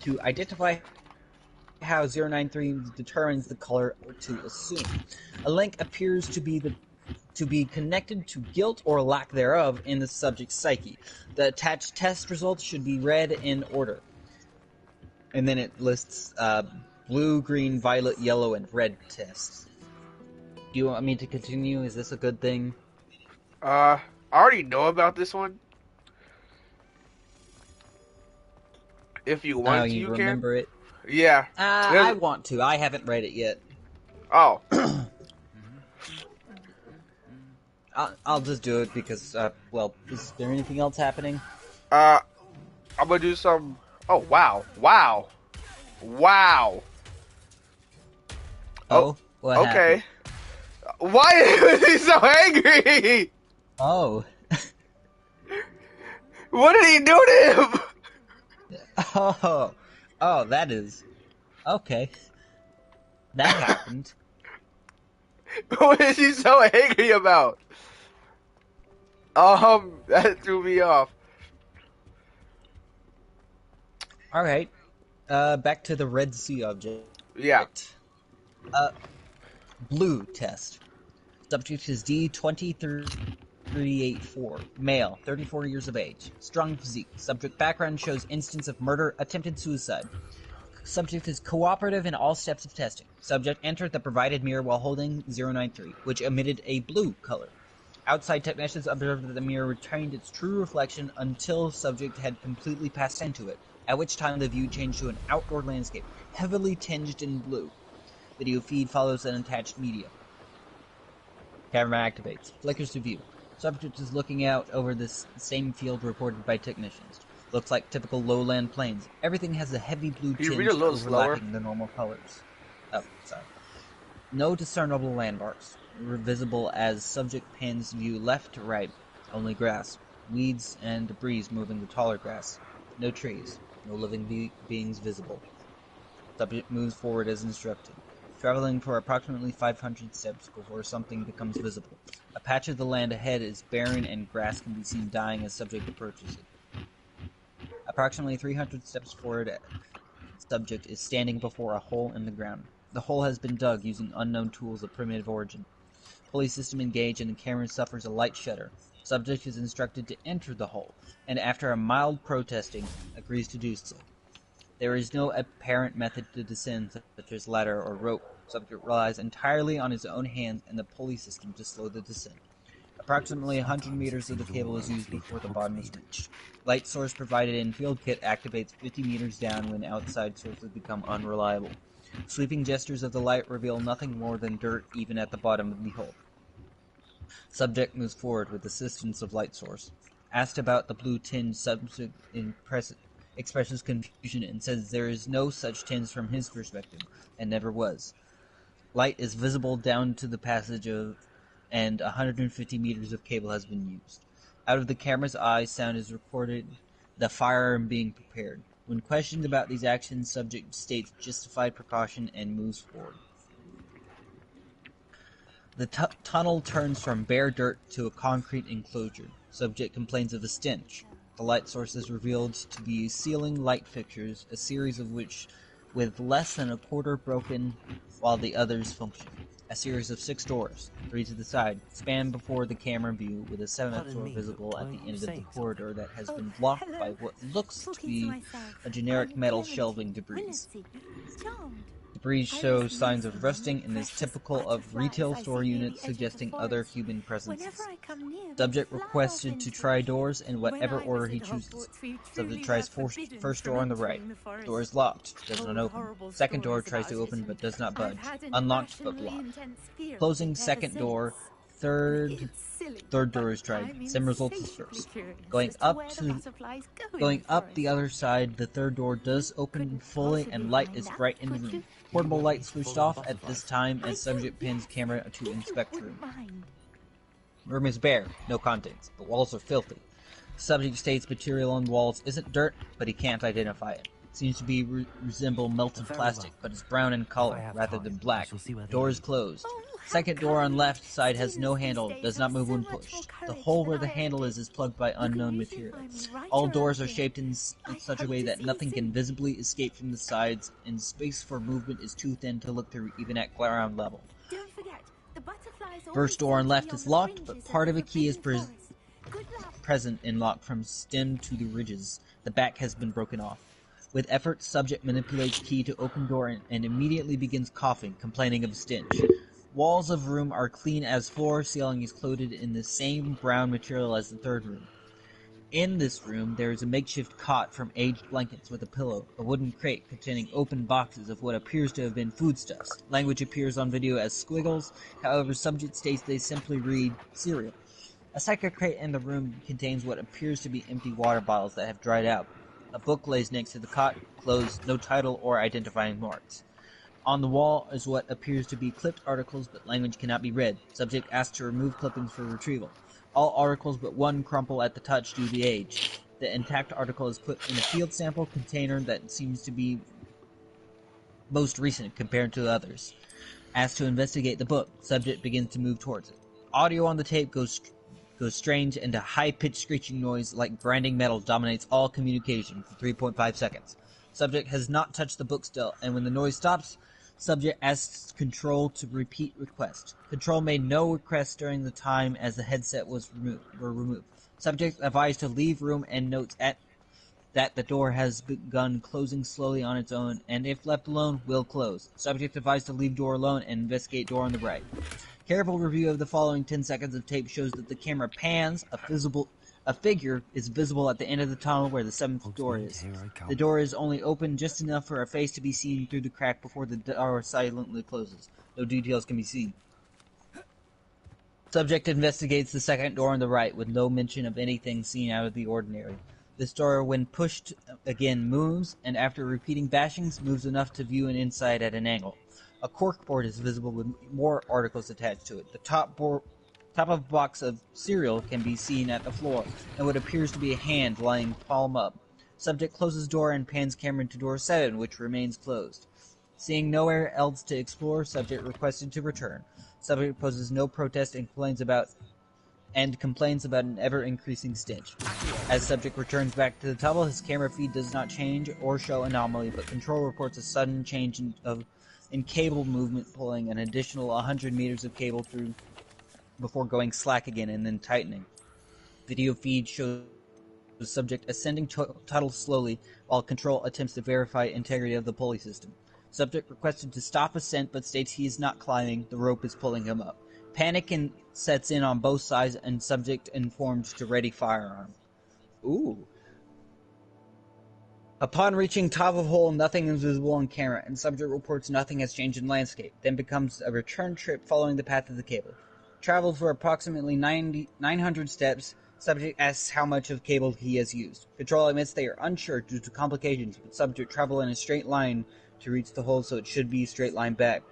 Speaker 6: to identify how 093 determines the color to assume. A link appears to be connected to guilt or lack thereof in the subject's psyche. The attached test results should be read in order. And then it lists blue, green, violet, yellow, and red tests. Do you want me to continue? Is this a good thing?
Speaker 1: I already know about this one. If you want to,
Speaker 6: you
Speaker 1: you
Speaker 6: remember
Speaker 1: can.
Speaker 6: it?
Speaker 1: Yeah.
Speaker 6: I want to. I haven't read it yet.
Speaker 1: Oh.
Speaker 6: I'll just do it because, well, is there anything else happening?
Speaker 1: I'm gonna do some. Oh, wow. Wow. Wow.
Speaker 6: Oh, what
Speaker 1: okay.
Speaker 6: happened?
Speaker 1: Why is he so angry?
Speaker 6: Oh.
Speaker 1: What did he do to him?
Speaker 6: Oh, that is... Okay. That happened.
Speaker 1: What is he so angry about? That threw me off.
Speaker 6: Alright. Back to the Red Sea object.
Speaker 1: Yeah.
Speaker 6: Blue test. Subject is D-20384. Male, 34 years of age. Strong physique. Subject background shows instance of murder, attempted suicide. Subject is cooperative in all steps of testing. Subject entered the provided mirror while holding 093, which emitted a blue color. Outside technicians observed that the mirror retained its true reflection until subject had completely passed into it, at which time the view changed to an outdoor landscape, heavily tinged in blue. Video feed follows an attached media. Camera activates. Flickers to view. Subject is looking out over this same field reported by technicians. Looks like typical lowland plains. Everything has a heavy blue tinge overlapping the normal colors. Oh, sorry. No discernible landmarks visible as subject pans view left to right. Only grass, weeds, and debris moving the taller grass. No trees. No living beings visible. Subject moves forward as instructed, traveling for approximately 500 steps before something becomes visible. A patch of the land ahead is barren and grass can be seen dying as subject approaches it. Approximately 300 steps forward, subject is standing before a hole in the ground. The hole has been dug using unknown tools of primitive origin. Pulley system engaged and the camera suffers a light shudder. Subject is instructed to enter the hole, and after a mild protesting, agrees to do so. There is no apparent method to descend, such as ladder or rope. Subject relies entirely on his own hands and the pulley system to slow the descent. Approximately 100 meters of the cable is used before the bottom is reached. Light source provided in field kit activates 50 meters down when outside sources become unreliable. Sweeping gestures of the light reveal nothing more than dirt even at the bottom of the hole. Subject moves forward with assistance of light source. Asked about the blue tinge, subject expresses confusion and says there is no such tinge from his perspective, and never was. Light is visible down to the passage of, and 150 meters of cable has been used. Out of the camera's eye, sound is recorded, the firearm being prepared. When questioned about these actions, subject states justified precaution and moves forward. The tunnel turns from bare dirt to a concrete enclosure. Subject complains of a stench. The light source is revealed to be ceiling light fixtures, a series of which with less than a quarter broken while the others function. A series of 6 doors, 3 to the side, span before the camera view with a 7th door visible at the end of the corridor that has been blocked by what looks to be a generic metal shelving debris. Debris shows signs of rusting and is typical of retail store units suggesting other human presences. Subject requested to try doors in whatever order he chooses. Subject tries first door on the right. Door is locked, does not open. Second door tries to open but does not budge. Unlocked but blocked. Closing second door. Third door is tried. Same results as first. Going up the other side, the third door does open fully and light is bright in the room. Portable light switched off at this time as subject pins camera to inspect room. Room is bare, no contents. The walls are filthy. Subject states material on walls isn't dirt, but he can't identify it. Seems to be resemble melted
Speaker 7: Very
Speaker 6: plastic,
Speaker 7: well.
Speaker 6: but it's brown in
Speaker 7: If I
Speaker 6: color
Speaker 7: have
Speaker 6: rather
Speaker 7: time,
Speaker 6: than
Speaker 7: I
Speaker 6: black.
Speaker 7: shall see where they
Speaker 6: Door is
Speaker 7: lead.
Speaker 6: closed.
Speaker 3: Oh, how
Speaker 6: Second door on
Speaker 3: kind.
Speaker 6: left side has no
Speaker 3: Students these
Speaker 6: handle,
Speaker 3: days
Speaker 6: does
Speaker 3: have
Speaker 6: not move
Speaker 3: so
Speaker 6: when
Speaker 3: much more
Speaker 6: pushed. The
Speaker 3: courage
Speaker 6: hole
Speaker 3: than
Speaker 6: where the
Speaker 3: I ever
Speaker 6: handle
Speaker 3: did.
Speaker 6: is plugged by
Speaker 3: You can
Speaker 6: unknown
Speaker 3: usually
Speaker 6: material.
Speaker 3: find me right
Speaker 6: All
Speaker 3: around
Speaker 6: doors are
Speaker 3: here.
Speaker 6: shaped in
Speaker 3: I
Speaker 6: such a
Speaker 3: hope
Speaker 6: way
Speaker 3: to
Speaker 6: that
Speaker 3: see you
Speaker 6: nothing can
Speaker 3: soon.
Speaker 6: visibly escape from the sides, and space for movement is too thin to look through even at ground level.
Speaker 3: Don't forget, the butterflies always
Speaker 6: First door on
Speaker 3: seem to
Speaker 6: left
Speaker 3: be on
Speaker 6: is
Speaker 3: the
Speaker 6: locked, but
Speaker 3: fringes
Speaker 6: part of
Speaker 3: the
Speaker 6: a key is
Speaker 3: forbidden forest. Good luck.
Speaker 6: present in lock from stem to the ridges. The back has been broken off. With effort, subject manipulates key to open door and immediately begins coughing, complaining of stench. Walls of room are clean as floor. Ceiling is coated in the same brown material as the third room. In this room, there is a makeshift cot from aged blankets with a pillow, a wooden crate containing open boxes of what appears to have been foodstuffs. Language appears on video as squiggles, however subject states they simply read cereal. A second crate in the room contains what appears to be empty water bottles that have dried out. A book lays next to the cot, closed, no title or identifying marks. On the wall is what appears to be clipped articles, but language cannot be read. Subject asked to remove clippings for retrieval. All articles but one crumple at the touch due to age. The intact article is put in a field sample container that seems to be most recent compared to the others. Asked to investigate the book, subject begins to move towards it. Audio on the tape goes strange, and a high-pitched screeching noise like grinding metal dominates all communication for 3.5 seconds. Subject has not touched the book still, and when the noise stops, subject asks Control to repeat request. Control made no request during the time as the headset were removed. Subject advised to leave room and notes that the door has begun closing slowly on its own, and if left alone, will close. Subject advised to leave door alone and investigate door on the right. Careful review of the following 10 seconds of tape shows that the camera pans, a figure is visible at the end of the tunnel where the seventh door
Speaker 7: Hogsmeade,
Speaker 6: is.
Speaker 7: here I come.
Speaker 6: The door is only open just enough for a face to be seen through the crack before the door silently closes. No details can be seen. Subject investigates the second door on the right with no mention of anything seen out of the ordinary. This door, when pushed again, moves, and after repeating bashings, moves enough to view an inside at an angle. A corkboard is visible with more articles attached to it. The top of a box of cereal can be seen at the floor, and what appears to be a hand lying palm up. Subject closes door and pans camera to door 7, which remains closed. Seeing nowhere else to explore, subject requested to return. Subject poses no protest and complains about an ever-increasing stench. As subject returns back to the tunnel, his camera feed does not change or show anomaly, but Control reports a sudden change in cable movement, pulling an additional 100 meters of cable through before going slack again and then tightening. Video feed shows the subject ascending tunnel slowly while Control attempts to verify integrity of the pulley system. Subject requested to stop ascent but states he is not climbing, the rope is pulling him up. Panic sets in on both sides and subject informed to ready firearm. Ooh. Upon reaching top of hole, nothing is visible on camera, and subject reports nothing has changed in landscape, then becomes a return trip following the path of the cable. Traveled for approximately 900 steps, subject asks how much of cable he has used. Control admits they are unsure due to complications, but subject travel in a straight line to reach the hole, so it should be a straight line back.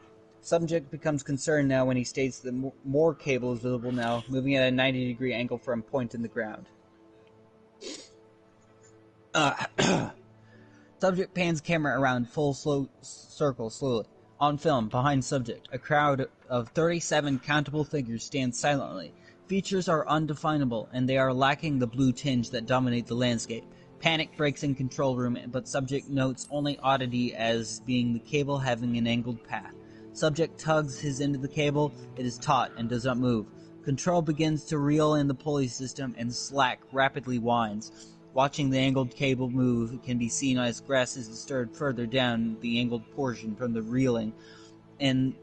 Speaker 6: Subject becomes concerned now when he states that more cable is visible now, moving at a 90-degree angle from a point in the ground. Subject pans camera around full circle slowly. On film, behind subject, a crowd of 37 countable figures stands silently. Features are undefinable, and they are lacking the blue tinge that dominate the landscape. Panic breaks in control room, but subject notes only oddity as being the cable having an angled path. Subject tugs his end of the cable. It is taut and does not move. Control begins to reel in the pulley system, and slack rapidly winds. Watching the angled cable move can be seen as grass is disturbed further down the angled portion from the reeling, and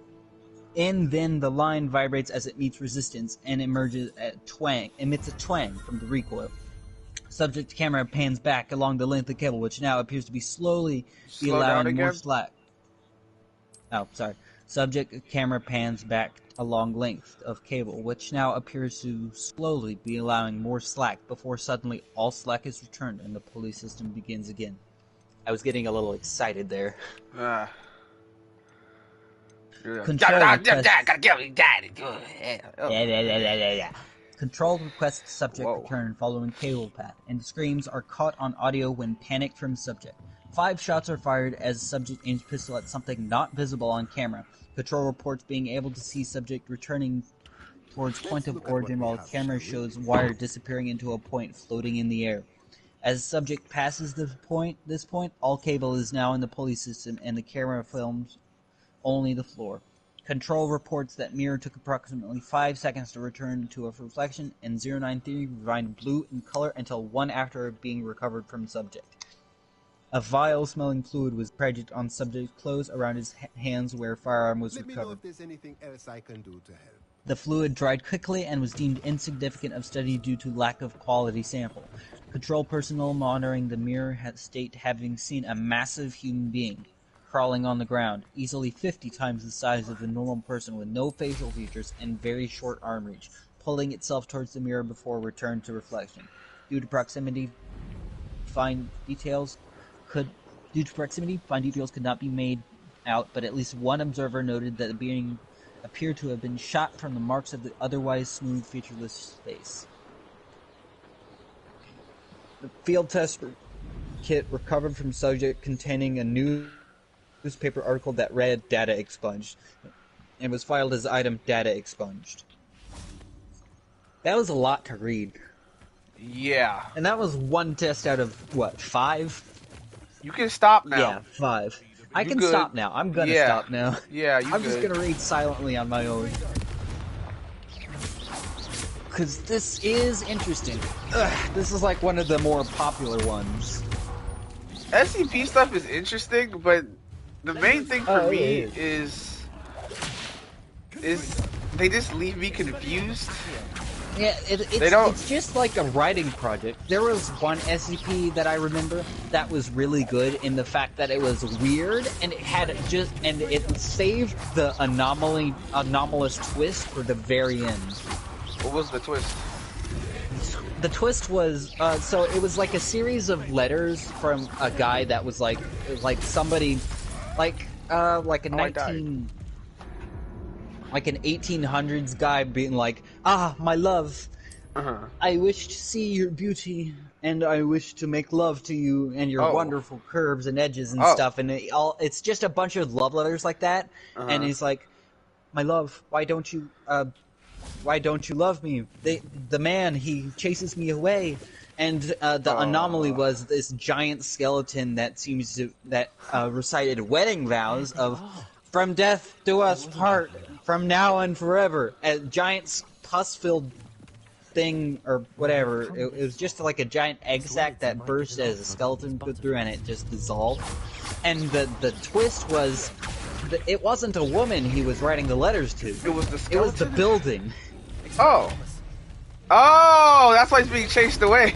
Speaker 6: then the line vibrates as it meets resistance and emits a twang from the recoil. Subject camera pans back along the length of cable, which now appears to be slowly
Speaker 1: Slow down
Speaker 6: allowing more
Speaker 1: again?
Speaker 6: slack. Oh, sorry. Subject camera pans back along length of cable, which now appears to slowly be allowing more slack before suddenly all slack is returned and the pulley system begins again. I was getting a little excited there. Control requests subject return following cable path, and screams are caught on audio when panicked from subject. 5 shots are fired as subject aims pistol at something not visible on camera. Control reports being able to see subject returning towards point of origin while camera shows wire disappearing into a point floating in the air. As subject passes this point, all cable is now in the pulley system and the camera films only the floor. Control reports that mirror took approximately 5 seconds to return to a reflection, and 0930 remained blue in color until 1 after being recovered from subject. A vile-smelling fluid was spread on subject's clothes around his hands where firearm was recovered. Let me know if there's anything else I can do to help. The fluid dried quickly and was deemed insignificant of study due to lack of quality sample. Control personnel monitoring the mirror state having seen a massive human being crawling on the ground, easily 50 times the size of a normal person with no facial features and very short arm reach, pulling itself towards the mirror before return to reflection. Due to proximity, fine details could not be made out, but at least one observer noted that the being appeared to have been shot from the marks of the otherwise smooth, featureless face. The field test kit recovered from subject containing a newspaper article that read "data expunged" and was filed as item "data expunged." That was a lot to read.
Speaker 1: Yeah.
Speaker 6: And that was one test out of, what, 5?
Speaker 1: You can stop now.
Speaker 6: Yeah, 5. I can
Speaker 1: good.
Speaker 6: stop now. I'm gonna stop now.
Speaker 1: Yeah,
Speaker 6: I'm just gonna read silently on my own. Because this is interesting. This is like one of the more popular ones.
Speaker 1: SCP stuff is interesting, but the main thing for me is they just leave me confused.
Speaker 6: Yeah, it's just like a writing project. There was one SCP that I remember that was really good in the fact that it was weird and it saved the anomalous twist for the very end.
Speaker 1: What was the twist?
Speaker 6: The twist was so it was like a series of letters from a guy that was like somebody like a 1800s guy being like, my love, I wish to see your beauty, and I wish to make love to you, and your wonderful curves and edges and stuff, and it's just a bunch of love letters like that, and he's like, my love, why don't you love me? The man, he chases me away, and the anomaly was this giant skeleton that recited wedding vows of, from death do us part, from now and forever. A giant pus-filled thing, or whatever. It was just like a giant egg sac that burst as a skeleton put through, and it just dissolved. And the twist was, it wasn't a woman he was writing the letters to.
Speaker 1: It was the skeleton?
Speaker 6: It was the building.
Speaker 1: Oh, that's why he's being chased away.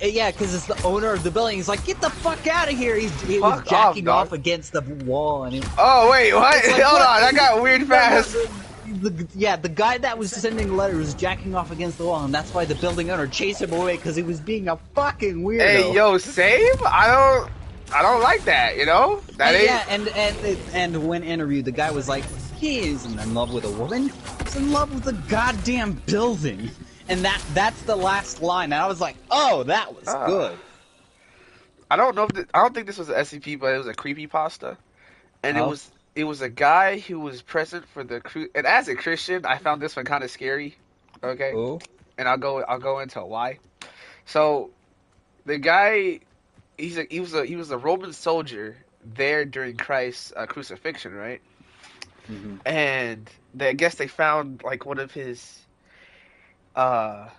Speaker 6: Yeah, because it's the owner of the building. He's like, get the fuck out of here! He was jacking off against the wall. And
Speaker 1: oh, wait, what?
Speaker 6: Like,
Speaker 1: hold on, that got weird fast.
Speaker 6: The guy that was sending letters was jacking off against the wall, and that's why the building owner chased him away, because he was being a fucking weirdo.
Speaker 1: Hey, yo, save? I don't like that, you know?
Speaker 6: And when interviewed, the guy was like, he isn't in love with a woman. He's in love with the goddamn building. And that's the last line. And I was like, oh, that was good.
Speaker 1: I don't think this was an SCP, but it was a creepypasta. And it was a guy who was present for the and as a Christian, I found this one kind of scary. Okay?
Speaker 6: Ooh.
Speaker 1: And I'll go into why. So the guy, he was a Roman soldier there during Christ's crucifixion, right?
Speaker 6: Mm-hmm.
Speaker 1: And I guess they found like one of his I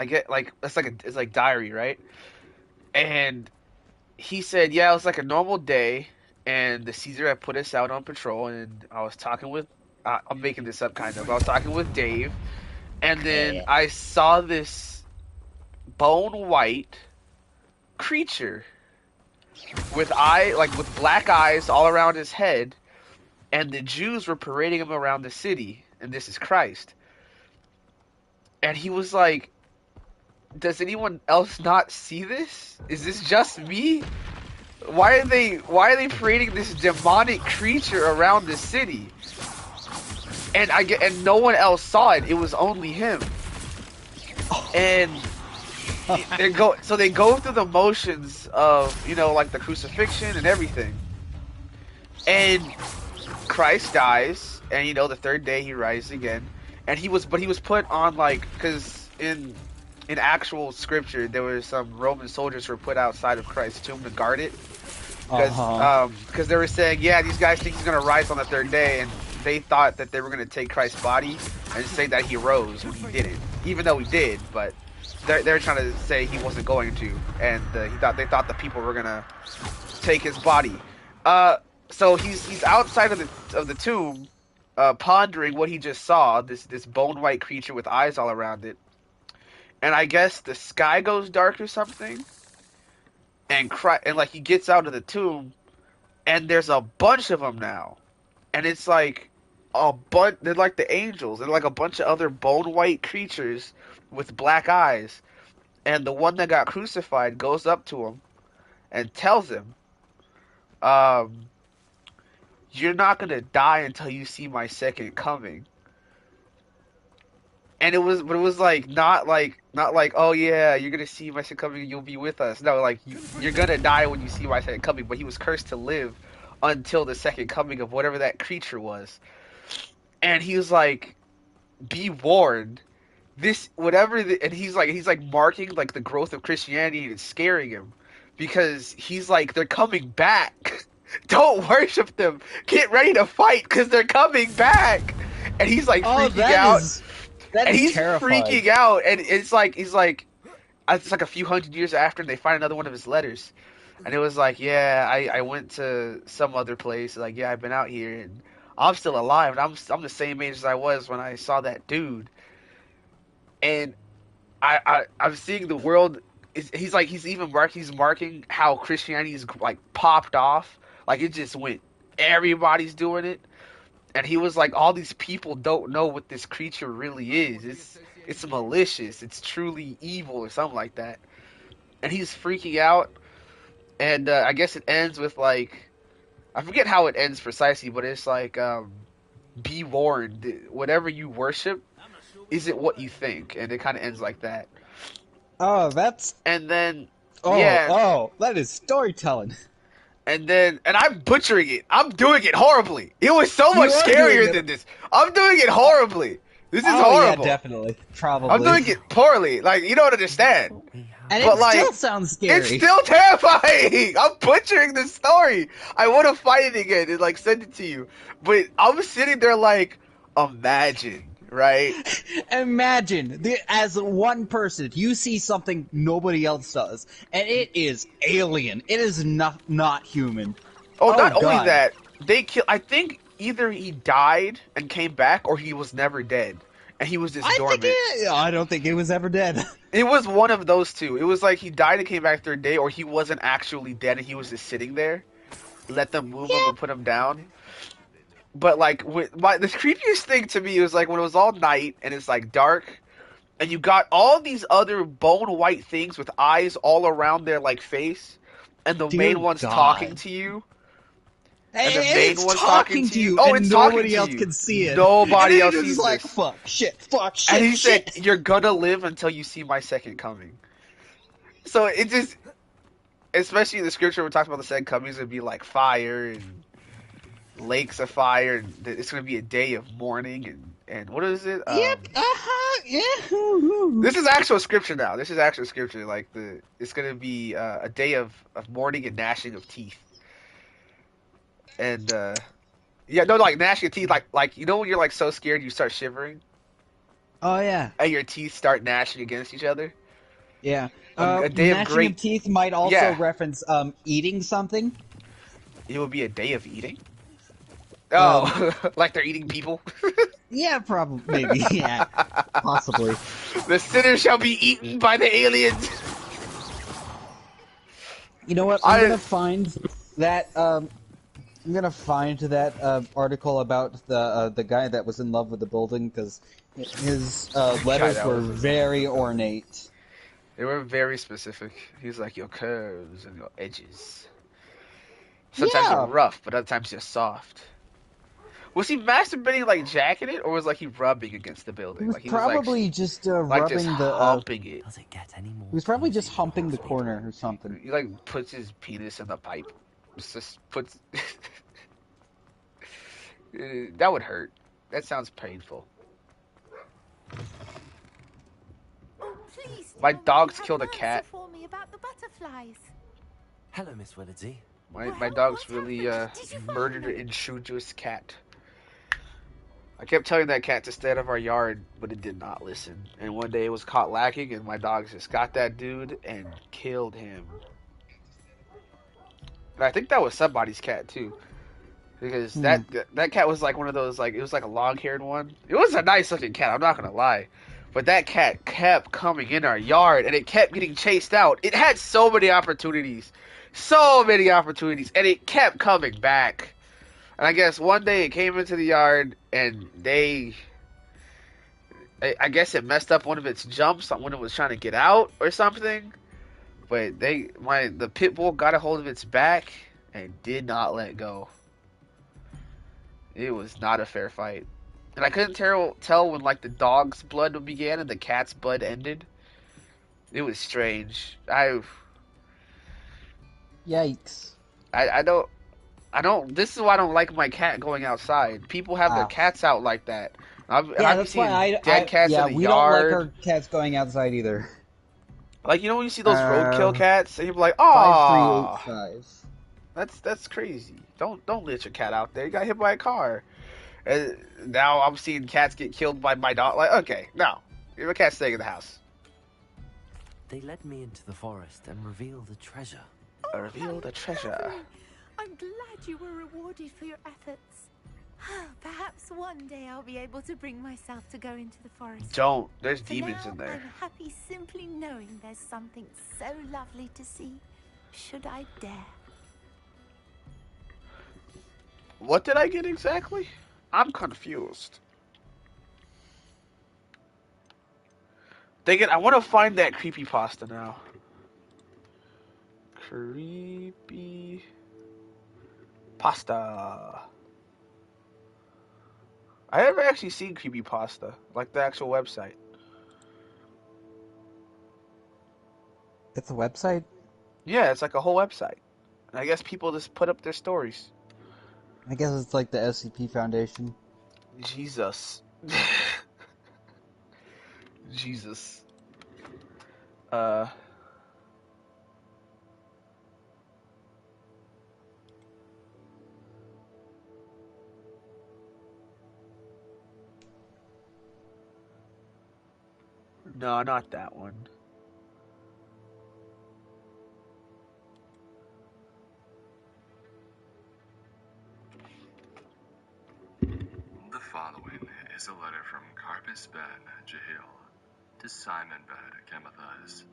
Speaker 1: get like it's like diary, right? And he said, yeah, it was like a normal day, and the Caesar had put us out on patrol, and I was talking with I'm making this up kind of. I was talking with Dave, and then I saw this bone white creature with black eyes all around his head, and the Jews were parading him around the city, and this is Christ. And he was like, does anyone else not see this? Is this just me? Why are they parading this demonic creature around the city? And no one else saw it. It was only him. And they go through the motions of, you know, like the crucifixion and everything. And Christ dies, and you know, the third day he rises again. And he was put on, like, because in actual scripture there was some Roman soldiers who were put outside of Christ's tomb to guard it, because they were saying, yeah, these guys think he's gonna rise on the third day, and they thought that they were gonna take Christ's body and say that he rose when he didn't, even though he did. But they're trying to say he wasn't going to, and they thought the people were gonna take his body. So he's outside of the tomb, pondering what he just saw, this bone white creature with eyes all around it. And I guess the sky goes dark or something, and like he gets out of the tomb, and there's a bunch of them now, and it's like they're like the angels, and like a bunch of other bone white creatures with black eyes, and the one that got crucified goes up to him and tells him, "You're not gonna die until you see my second coming." And it was like not like oh yeah, you're gonna see my second coming, you'll be with us. No, like you're gonna die when you see my second coming. But he was cursed to live until the second coming of whatever that creature was. And he was like, "Be warned, this whatever." And he's like marking like the growth of Christianity, and it's scaring him because he's like, they're coming back. Don't worship them. Get ready to fight because they're coming back. And he's like freaking out. And he's
Speaker 6: terrifying.
Speaker 1: freaking out, and it's like it's like a few hundred years after, and they find another one of his letters, and it was like, yeah, I went to some other place, like, yeah, I've been out here, and I'm still alive, and I'm the same age as I was when I saw that dude, and I'm seeing the world. He's marking how Christianity's like popped off, like it just went, everybody's doing it. And he was like, all these people don't know what this creature really is. It's malicious. It's truly evil or something like that. And he's freaking out. And I guess it ends with like, I forget how it ends precisely, but it's like, be warned. Whatever you worship isn't what you think. And it kind of ends like that.
Speaker 6: Oh, that's...
Speaker 1: And then,
Speaker 6: that is storytelling.
Speaker 1: And I'm butchering it. I'm doing it horribly. It was so much scarier than this. I'm doing it horribly. This is horrible.
Speaker 6: Yeah, definitely. Probably.
Speaker 1: I'm doing it poorly. Like, you don't understand.
Speaker 6: And
Speaker 1: but
Speaker 6: it still sounds scary.
Speaker 1: It's still terrifying. I'm butchering the story. I want to fight it again and like send it to you. But I'm sitting there like, imagine, right?
Speaker 6: Imagine, as one person, you see something nobody else does, and it is alien. It is not human.
Speaker 1: Not only that, I think either he died and came back, or he was never dead, and he was just dormant.
Speaker 6: I don't think he was ever dead.
Speaker 1: It was one of those two. It was like he died and came back third day, or he wasn't actually dead and he was just sitting there. Let them move him and put him down. But like, the creepiest thing to me was like when it was all night and it's like dark, and you got all these other bone white things with eyes all around their like face, and the main one's talking to you.
Speaker 6: And the main one's talking to you.
Speaker 1: Oh,
Speaker 6: and
Speaker 1: it's
Speaker 6: nobody
Speaker 1: talking
Speaker 6: else
Speaker 1: to you.
Speaker 6: can see it.
Speaker 1: Nobody else sees
Speaker 6: it's like,
Speaker 1: this.
Speaker 6: fuck, shit.
Speaker 1: And he said, "You're gonna live until you see my second coming." So it just, especially in the scripture, we're talking about the second coming, it's gonna be like fire and lakes of fire, and it's gonna be a day of mourning, and what is it? This is actual scripture now. This is actual scripture. Like it's gonna be a day of mourning and gnashing of teeth. And like gnashing of teeth, like you know when you're like so scared you start shivering.
Speaker 6: Oh yeah.
Speaker 1: And your teeth start gnashing against each other.
Speaker 6: Yeah.
Speaker 1: A day of
Speaker 6: gnashing
Speaker 1: great
Speaker 6: of teeth might also reference eating something.
Speaker 1: It will be a day of eating. Oh, like they're eating people?
Speaker 6: Yeah, probably, maybe, yeah, possibly.
Speaker 1: The sinners shall be eaten by the aliens.
Speaker 6: You know what? I'm gonna find that. Article about the guy that was in love with the building, because his letters were very ornate.
Speaker 1: They were very specific. He's like, your curves and your edges. Sometimes you're rough, but other times you're soft. Was he masturbating like jacking it, or was like he rubbing against the
Speaker 6: He
Speaker 1: building?
Speaker 6: was
Speaker 1: Like he was like
Speaker 6: probably just
Speaker 1: like just
Speaker 6: rubbing the.
Speaker 1: humping it.
Speaker 7: Does it get any more
Speaker 6: He was probably just
Speaker 7: crazy than
Speaker 6: humping the
Speaker 7: that?
Speaker 6: corner or something.
Speaker 1: He like puts his penis in the pipe. Just puts. That would hurt. That sounds painful.
Speaker 9: Oh, please
Speaker 1: My
Speaker 9: tell me
Speaker 1: dogs
Speaker 9: you have
Speaker 1: killed a
Speaker 9: an
Speaker 1: cat.
Speaker 9: answer for me about the butterflies.
Speaker 7: Hello, Miss Willardsy.
Speaker 1: My
Speaker 9: Well,
Speaker 1: dog's
Speaker 9: what
Speaker 1: really
Speaker 9: happened? Did you find
Speaker 1: murdered
Speaker 9: them?
Speaker 1: an introduced cat. I kept telling that cat to stay out of our yard, but it did not listen. And one day it was caught lacking, and my dogs just got that dude and killed him. And I think that was somebody's cat too, because that cat was like one of those, like, it was like a long-haired one. It was a nice looking cat, I'm not gonna lie. But that cat kept coming in our yard, and it kept getting chased out. It had so many opportunities, and it kept coming back. And I guess one day it came into the yard, and I guess it messed up one of its jumps when it was trying to get out or something. But the pit bull got a hold of its back and did not let go. It was not a fair fight. And I couldn't tell when like the dog's blood began and the cat's blood ended. It was strange.
Speaker 6: Yikes.
Speaker 1: I don't. This is why I don't like my cat going outside. People have their cats out like that. I've
Speaker 6: That's
Speaker 1: seen
Speaker 6: why
Speaker 1: dead cats in the
Speaker 6: we
Speaker 1: yard.
Speaker 6: don't like our cats going outside either.
Speaker 1: Like, you know when you see those roadkill cats and you're like, oh,
Speaker 6: 5385.
Speaker 1: that's crazy. Don't let your cat out there. You got hit by a car. And now I'm seeing cats get killed by my dog. Like, okay, no, your cat's staying in the house.
Speaker 7: They led me into the forest and revealed a treasure.
Speaker 1: Reveal the treasure.
Speaker 9: Lovely. I'm glad you were rewarded for your efforts. Perhaps one day I'll be able to bring myself to go into the forest.
Speaker 1: Don't. There's
Speaker 9: For
Speaker 1: demons
Speaker 9: now,
Speaker 1: in there.
Speaker 9: I'm happy simply knowing there's something so lovely to see. Should I dare?
Speaker 1: What did I get exactly? I'm confused. Dang it, I want to find that creepypasta now. Creepy pasta. I never actually seen creepypasta, like the actual website.
Speaker 6: It's a website?
Speaker 1: Yeah, it's like a whole website. And I guess people just put up their stories.
Speaker 6: I guess it's like the SCP Foundation.
Speaker 1: Jesus. Jesus. No, not that one.
Speaker 10: The following is a letter from Carpus Ben Jahil to Simon Ben Kemathas,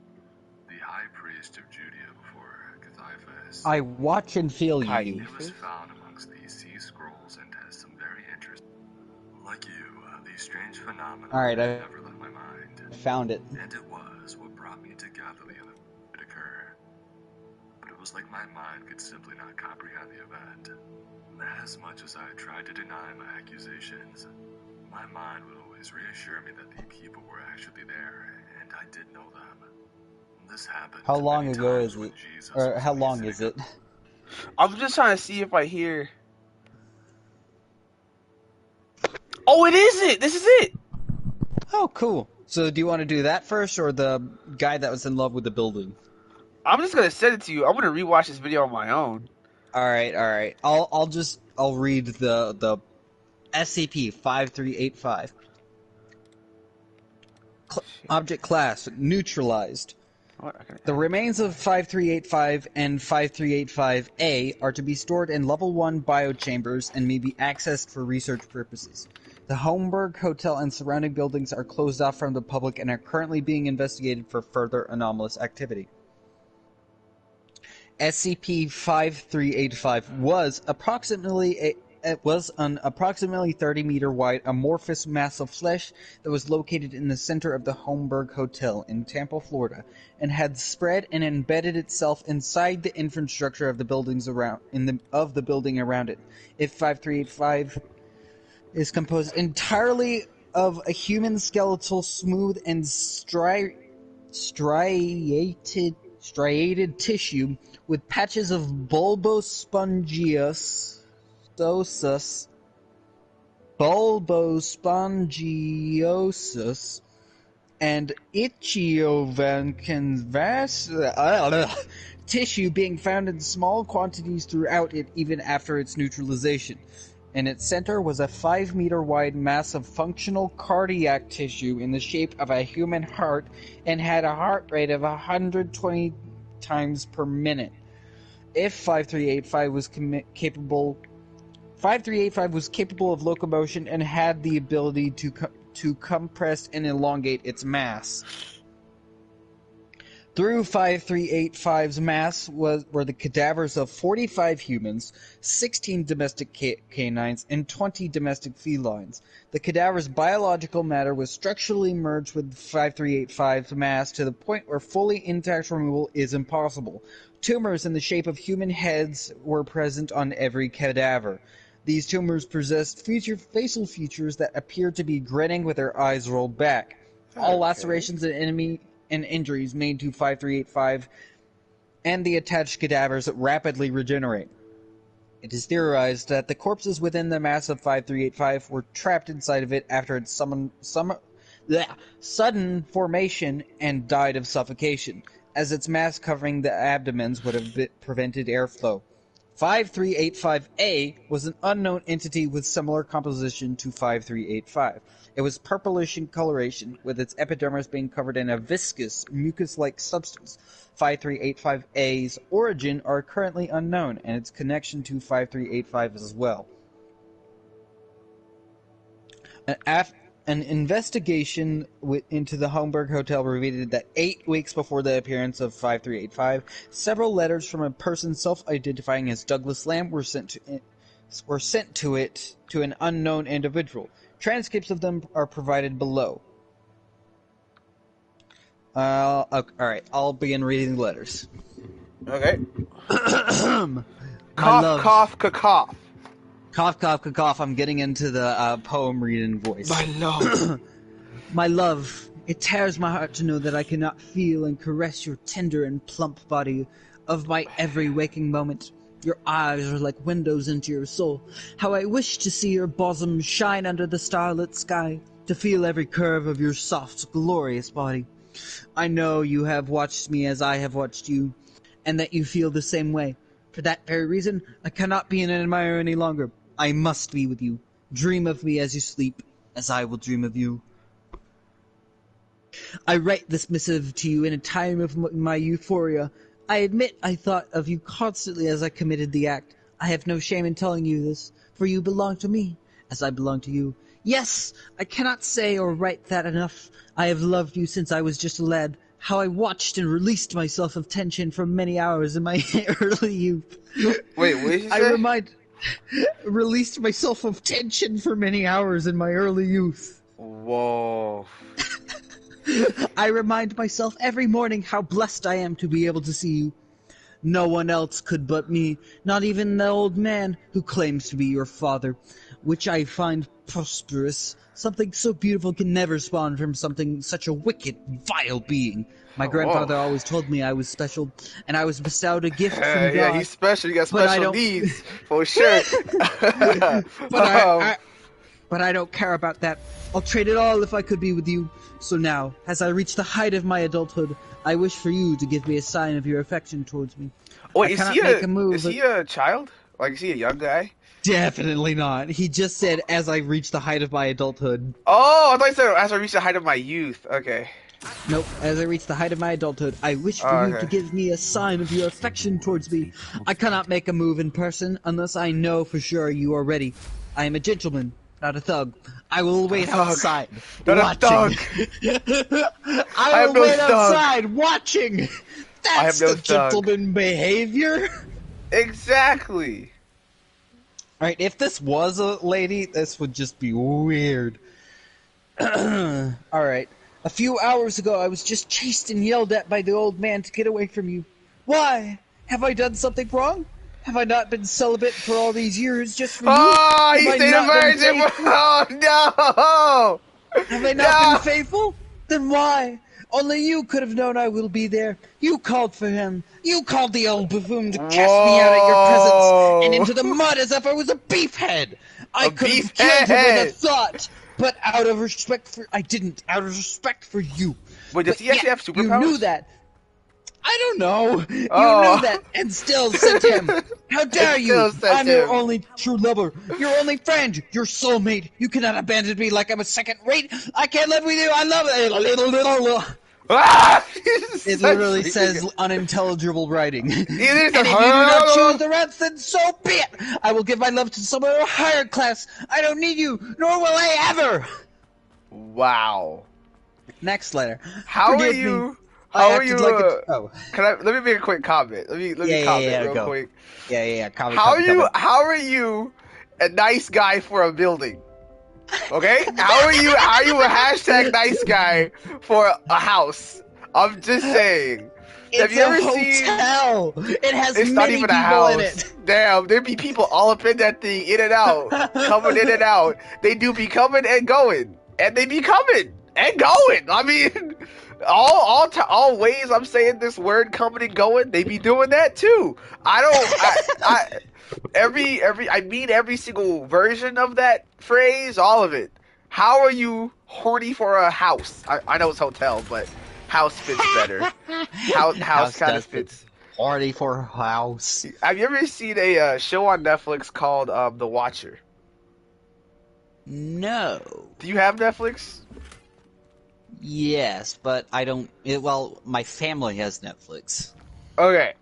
Speaker 10: the high priest of Judea before Caiaphas.
Speaker 6: I watch and feel you.
Speaker 10: It was found amongst these sea scrolls and has some very interesting. Like you, these strange phenomena never left my mind.
Speaker 6: Found it.
Speaker 10: And it was what brought me to Galilee and it occur. But it was like my mind could simply not comprehend the event. As much as I tried to deny my accusations, my mind would always reassure me that the people were actually there, and I did know them. This happened.
Speaker 6: How long
Speaker 10: many
Speaker 6: ago
Speaker 10: times
Speaker 6: is
Speaker 10: when
Speaker 6: it?
Speaker 10: Jesus
Speaker 6: Or
Speaker 10: was
Speaker 6: how
Speaker 10: only
Speaker 6: long
Speaker 10: sitting
Speaker 6: is it?
Speaker 1: I'm just trying to see if I hear. Oh, it is it! This is it!
Speaker 6: Oh, cool. So do you want to do that first, or the guy that was in love with the building?
Speaker 1: I'm just gonna send it to you. I'm gonna rewatch this video on my own.
Speaker 6: Alright. I'll read the SCP-5385. Object class neutralized. The remains of 5385 and 5385A are to be stored in level 1 biochambers and may be accessed for research purposes. The Homburg Hotel and surrounding buildings are closed off from the public and are currently being investigated for further anomalous activity. SCP-5385 was an approximately 30-meter wide amorphous mass of flesh that was located in the center of the Homburg Hotel in Tampa, Florida, and had spread and embedded itself inside the infrastructure of the building around it. If 5385 is composed entirely of a human skeletal, smooth and striated tissue with patches of bulbospongiosis and ichthyocanthus tissue being found in small quantities throughout it even after its neutralization. In its center was a 5-meter wide mass of functional cardiac tissue in the shape of a human heart and had a heart rate of 120 times per minute. If 5385 was capable of locomotion and had the ability to compress and elongate its mass. Through 5385's mass were the cadavers of 45 humans, 16 domestic canines, and 20 domestic felines. The cadaver's biological matter was structurally merged with 5385's mass to the point where fully intact removal is impossible. Tumors in the shape of human heads were present on every cadaver. These tumors possessed facial features that appeared to be grinning with their eyes rolled back. All lacerations and injuries made to 5385 and the attached cadavers rapidly regenerate. It is theorized that the corpses within the mass of 5385 were trapped inside of it after its sudden formation and died of suffocation, as its mass covering the abdomens would have prevented airflow. 5385A was an unknown entity with similar composition to 5385. It was purplish in coloration, with its epidermis being covered in a viscous, mucus-like substance. 5385A's origin are currently unknown, and its connection to 5385 as well. An investigation into the Homburg Hotel revealed that 8 weeks before the appearance of 5385, several letters from a person self-identifying as Douglas Lamb were sent to it to an unknown individual. Transcripts of them are provided below. Alright, I'll begin reading the letters.
Speaker 1: Okay.
Speaker 6: Cough,
Speaker 1: cough, cough.
Speaker 6: Cough, cough, cough. I'm getting into the poem reading voice.
Speaker 1: My love.
Speaker 6: My love, it tears my heart to know that I cannot feel and caress your tender and plump body of my every waking moment. Your eyes are like windows into your soul. How I wish to see your bosom shine under the starlit sky, to feel every curve of your soft, glorious body. I know you have watched me as I have watched you, and that you feel the same way. For that very reason, I cannot be an admirer any longer. I must be with you. Dream of me as you sleep, as I will dream of you. I write this missive to you in a time of my euphoria. I admit I thought of you constantly as I committed the act. I have no shame in telling you this, for you belong to me, as I belong to you. Yes, I cannot say or write that enough. I have loved you since I was just a lad. How I watched and released myself of tension for many hours in my early youth.
Speaker 1: Wait, what did you say?
Speaker 6: Released myself of tension for many hours in my early youth.
Speaker 1: Whoa.
Speaker 6: I remind myself every morning how blessed I am to be able to see you. No one else could but me, not even the old man who claims to be your father, which I find preposterous. Something so beautiful can never spawn from something such a wicked, vile being. My grandfather always told me I was special, and I was bestowed a gift from God.
Speaker 1: Yeah, he's special. You got special needs, for sure.
Speaker 6: But I don't care about that. I'll trade it all if I could be with you. So now, as I reach the height of my adulthood, I wish for you to give me a sign of your affection towards me.
Speaker 1: Wait, is he a child? Like, is he a young guy?
Speaker 6: Definitely not. He just said, as I reach the height of my adulthood.
Speaker 1: Oh, I thought you said, as I reach the height of my youth. Okay.
Speaker 6: Nope, as I reach the height of my adulthood, I wish for you to give me a sign of your affection towards me. I cannot make a move in person unless I know for sure you are ready. I am a gentleman, not a thug. I will wait outside, watching. I will wait outside, watching. That's the gentleman behavior.
Speaker 1: Exactly.
Speaker 6: Alright, if this was a lady, this would just be weird. Alright. A few hours ago, I was just chased and yelled at by the old man to get away from you. Why? Have I done something wrong? Have I not been celibate for all these years just for you?
Speaker 1: Oh,
Speaker 6: Have
Speaker 1: he
Speaker 6: I
Speaker 1: stayed a
Speaker 6: not been
Speaker 1: virgin.
Speaker 6: faithful?
Speaker 1: Oh no!
Speaker 6: Have I not been
Speaker 1: No!
Speaker 6: faithful? Then why? Only you could have known I will be there. You called for him. You called the old buffoon to cast me out of your presence and
Speaker 1: Whoa!
Speaker 6: into the mud as if I was a beefhead. I
Speaker 1: A
Speaker 6: could
Speaker 1: beef
Speaker 6: have killed him with a
Speaker 1: head.
Speaker 6: thought, but out of respect for I didn't. Out of respect for you.
Speaker 1: Wait, does
Speaker 6: But
Speaker 1: he actually
Speaker 6: yet,
Speaker 1: have
Speaker 6: you knew
Speaker 1: superpowers?
Speaker 6: that. I don't know. You
Speaker 1: Oh.
Speaker 6: knew that and still sent him. How dare
Speaker 1: And
Speaker 6: you?
Speaker 1: still sent
Speaker 6: I'm your
Speaker 1: him.
Speaker 6: only true lover, your only friend, your soulmate. You cannot abandon me like I'm a second rate. I can't live with you. I love it.
Speaker 1: Ah!
Speaker 6: It literally says unintelligible writing. And
Speaker 1: It is
Speaker 6: if you do not choose the rest, then so be it. I will give my love to someone of a higher class. I don't need you, nor will I ever.
Speaker 1: Wow.
Speaker 6: Next letter.
Speaker 1: How
Speaker 6: Forgive
Speaker 1: are you?
Speaker 6: me.
Speaker 1: How
Speaker 6: I
Speaker 1: are
Speaker 6: acted
Speaker 1: you?
Speaker 6: like a... Oh.
Speaker 1: Let me make a quick comment. Let me comment real
Speaker 6: go.
Speaker 1: quick.
Speaker 6: Yeah. Comment,
Speaker 1: How
Speaker 6: comment.
Speaker 1: are you a nice guy for a building? Okay? How are you a hashtag nice guy for a house? I'm just saying. Have
Speaker 6: It's
Speaker 1: you ever
Speaker 6: a
Speaker 1: seen?
Speaker 6: hotel. It has
Speaker 1: It's not
Speaker 6: many
Speaker 1: even a
Speaker 6: people in
Speaker 1: house.
Speaker 6: it.
Speaker 1: Damn, there be people all up in that thing, in and out, coming in and out. They do be coming and going, and they be coming and going. I mean, all ways I'm saying this word coming and going, they be doing that too. I mean every single version of that phrase, all of it. How are you horny for a house? I know it's hotel, but house fits better. House kind of
Speaker 6: does fit.
Speaker 1: fits.
Speaker 6: Horny for house.
Speaker 1: Have you ever seen a show on Netflix called The Watcher?
Speaker 6: No.
Speaker 1: Do you have Netflix?
Speaker 6: Yes, but I don't. Well, my family has Netflix.
Speaker 1: Okay.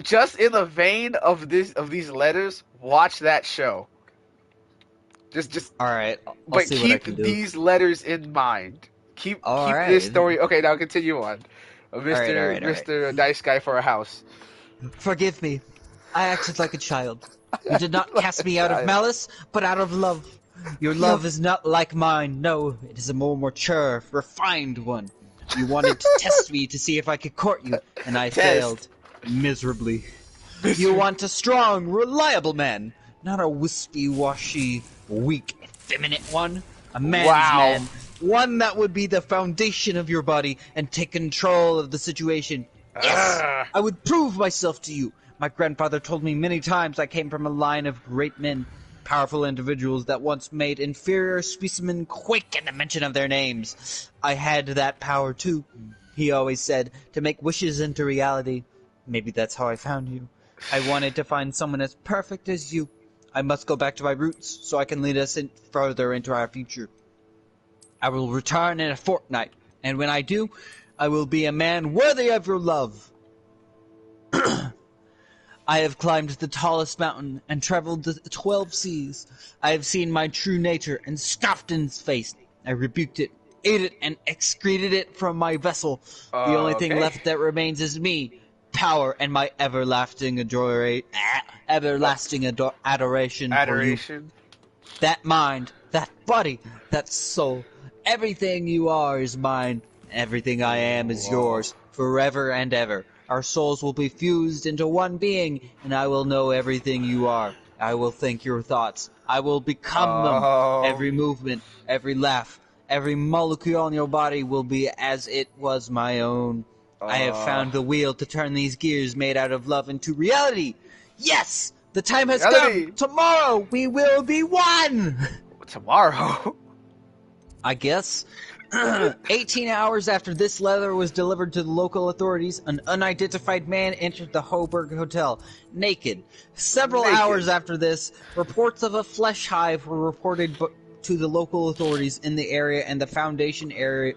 Speaker 1: Just in the vein of these letters, watch that show. Just.
Speaker 6: All right, I'll
Speaker 1: But
Speaker 6: see what I
Speaker 1: keep
Speaker 6: can do.
Speaker 1: these letters in mind. Keep
Speaker 6: All
Speaker 1: this
Speaker 6: right.
Speaker 1: story. Okay, now continue on. Mr. Dice Guy for a house.
Speaker 6: Forgive me. I acted like a child. You did not cast me out of malice, but out of love. Your love is not like mine. No, it is a more mature, refined one. You wanted to test me to see if I could court you, and I failed miserably. You want a strong, reliable man, not a wispy-washy, weak, effeminate one. A man's man. One that would be the foundation of your body and take control of the situation. Yes, I would prove myself to you. My grandfather told me many times I came from a line of great men, powerful individuals that once made inferior specimen quake at the mention of their names. I had that power too. He always said, to make wishes into reality. Maybe that's how I found you. I wanted to find someone as perfect as you. I must go back to my roots so I can lead us further into our future. I will return in a fortnight, and when I do, I will be a man worthy of your love. I have climbed the tallest mountain and traveled the 12 seas. I have seen my true nature and scoffed in its face. I rebuked it, ate it, and excreted it from my vessel. The only thing left that remains is me, power, and my everlasting adoration for you. That mind, that body, that soul, everything you are is mine. Everything I am is yours, forever and ever. Our souls will be fused into one being, and I will know everything you are. I will think your thoughts. I will become them. Every movement, every laugh, every molecule in your body will be as it was my own. I have found the wheel to turn these gears made out of love into reality. Yes! The time has come! Tomorrow we will be one!
Speaker 1: Tomorrow?
Speaker 6: I guess. 18 hours after this letter was delivered to the local authorities, an unidentified man entered the Hoburg Hotel, naked. Several hours after this, reports of a flesh hive were reported to the local authorities in the area, and the Foundation area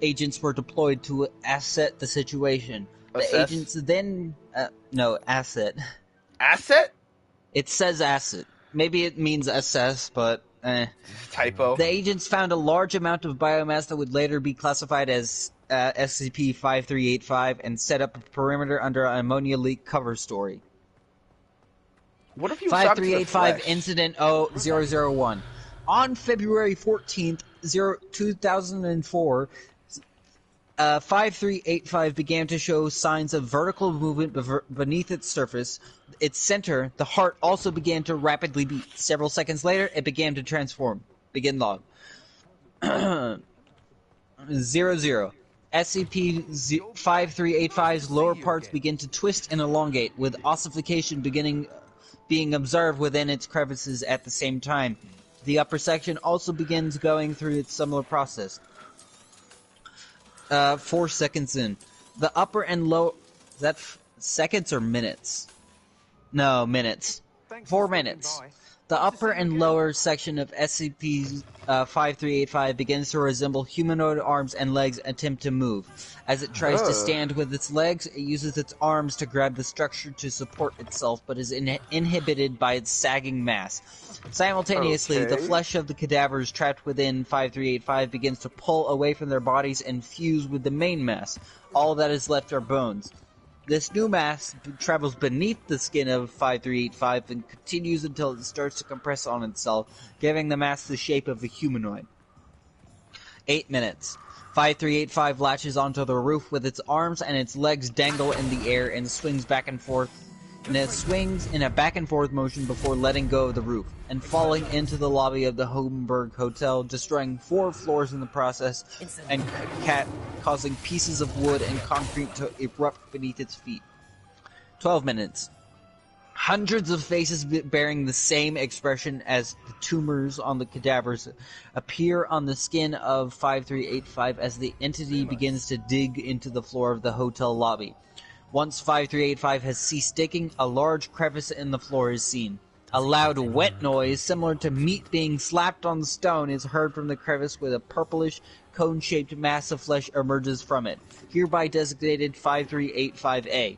Speaker 6: agents were deployed to asset the situation. The agents then... no, asset.
Speaker 1: Asset?
Speaker 6: It says asset. Maybe it means assess, but...
Speaker 1: Typo.
Speaker 6: The agents found a large amount of biomass that would later be classified as SCP-5385 and set up a perimeter under an ammonia leak cover story.
Speaker 1: What if you
Speaker 6: 5385 Incident 001. On February 14th, 2004, 5385 began to show signs of vertical movement beneath its surface. Its center, the heart, also began to rapidly beat. Several seconds later, it began to transform. Begin log. 00. SCP-5385's lower parts begin to twist and elongate, with ossification being observed within its crevices at the same time. The upper section also begins going through its similar process. 4 seconds in. The upper and low... Is that seconds or minutes? No, minutes. 4 minutes. The upper and lower section of SCP-5385 begins to resemble humanoid arms and legs attempt to move. As it tries to stand with its legs, it uses its arms to grab the structure to support itself, but is inhibited by its sagging mass. Simultaneously, the flesh of the cadavers trapped within 5385 begins to pull away from their bodies and fuse with the main mass. All that is left are bones. This new mass travels beneath the skin of 5385 and continues until it starts to compress on itself, giving the mass the shape of a humanoid. 8 minutes. 5385 latches onto the roof with its arms and its legs dangle in the air and swings back and forth. And it swings in a back and forth motion before letting go of the roof and falling into the lobby of the Hohenberg Hotel, destroying 4 floors in the process and causing pieces of wood and concrete to erupt beneath its feet. 12 minutes. Hundreds of faces bearing the same expression as the tumors on the cadavers appear on the skin of 5385 as the entity begins to dig into the floor of the hotel lobby. Once 5385 has ceased digging, a large crevice in the floor is seen. A loud wet noise, similar to meat being slapped on stone, is heard from the crevice with a purplish, cone-shaped mass of flesh emerges from it, hereby designated 5385A.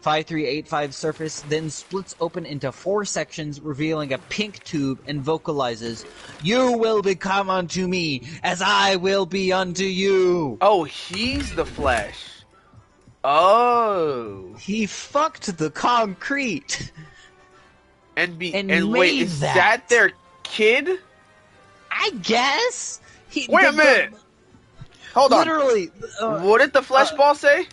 Speaker 6: 5385's surface then splits open into 4 sections, revealing a pink tube, and vocalizes, "You will become unto me, as I will be unto you."
Speaker 1: Oh, he's the flesh. Oh.
Speaker 6: He fucked the concrete.
Speaker 1: And
Speaker 6: made
Speaker 1: wait, is that their kid?
Speaker 6: I guess.
Speaker 1: Wait a minute. Hold on.
Speaker 6: Literally.
Speaker 1: What did the flesh ball say?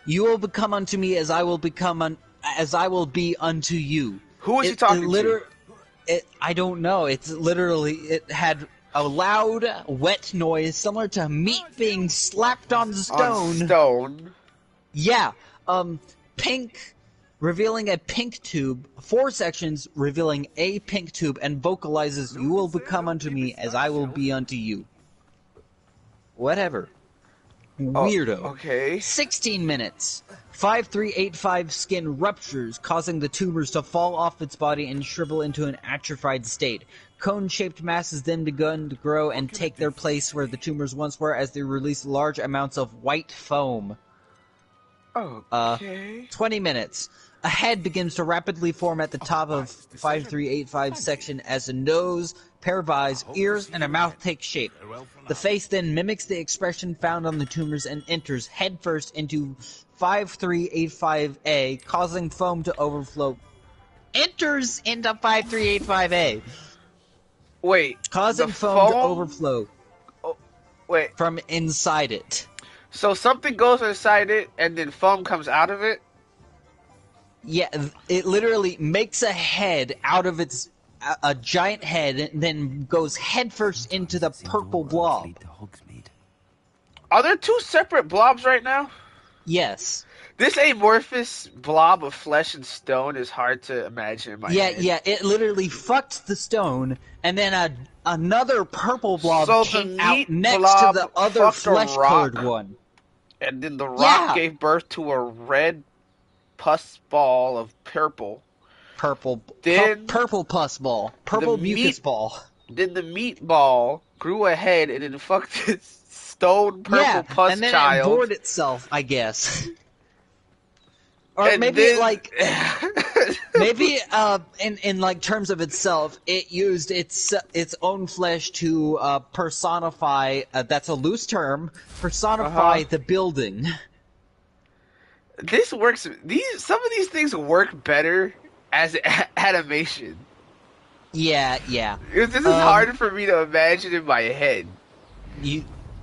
Speaker 6: You will become unto me as I will become as I will be unto you.
Speaker 1: Who is he talking to?
Speaker 6: I don't know. It's literally, it had a loud, wet noise similar to meat being slapped on stone.
Speaker 1: On stone.
Speaker 6: Yeah. Pink, revealing a pink tube. 4 sections revealing a pink tube, and vocalizes, "You will become unto me as I will be unto you." Whatever. Weirdo.
Speaker 1: Okay.
Speaker 6: 16 minutes. 5385's skin ruptures, causing the tumors to fall off its body and shrivel into an atrophied state. Cone-shaped masses then begun to grow and take their place where the tumors once were, as they release large amounts of white foam.
Speaker 1: Okay.
Speaker 6: 20 minutes. A head begins to rapidly form at the top of 5385's section as a nose, pair of eyes, ears, and a mouth take shape. The face then mimics the expression found on the tumors and enters headfirst into 5385A, causing foam to overflow. Enters into 5385A.
Speaker 1: Wait.
Speaker 6: Causing foam to overflow.
Speaker 1: Oh, wait.
Speaker 6: From inside it.
Speaker 1: So something goes inside it, and then foam comes out of it?
Speaker 6: Yeah, it literally makes a head out of its... a giant head, and then goes headfirst into the purple blob.
Speaker 1: Are there 2 separate blobs right now?
Speaker 6: Yes.
Speaker 1: This amorphous blob of flesh and stone is hard to imagine in my head.
Speaker 6: Yeah, it literally fucked the stone, and then another purple blob came out next to the other flesh-colored one.
Speaker 1: And then the rock gave birth to a red pus ball of purple.
Speaker 6: Purple pus ball. Purple mucus ball.
Speaker 1: Then the meat ball grew a head and then fucked its stone purple pus
Speaker 6: and then
Speaker 1: child.
Speaker 6: It bored itself, I guess. Or
Speaker 1: and
Speaker 6: maybe
Speaker 1: then...
Speaker 6: like maybe in like terms of itself, it used its own flesh to personify. That's a loose term. Personify the building.
Speaker 1: This works. Some of these things work better as animation.
Speaker 6: Yeah.
Speaker 1: This is hard for me to imagine in my head.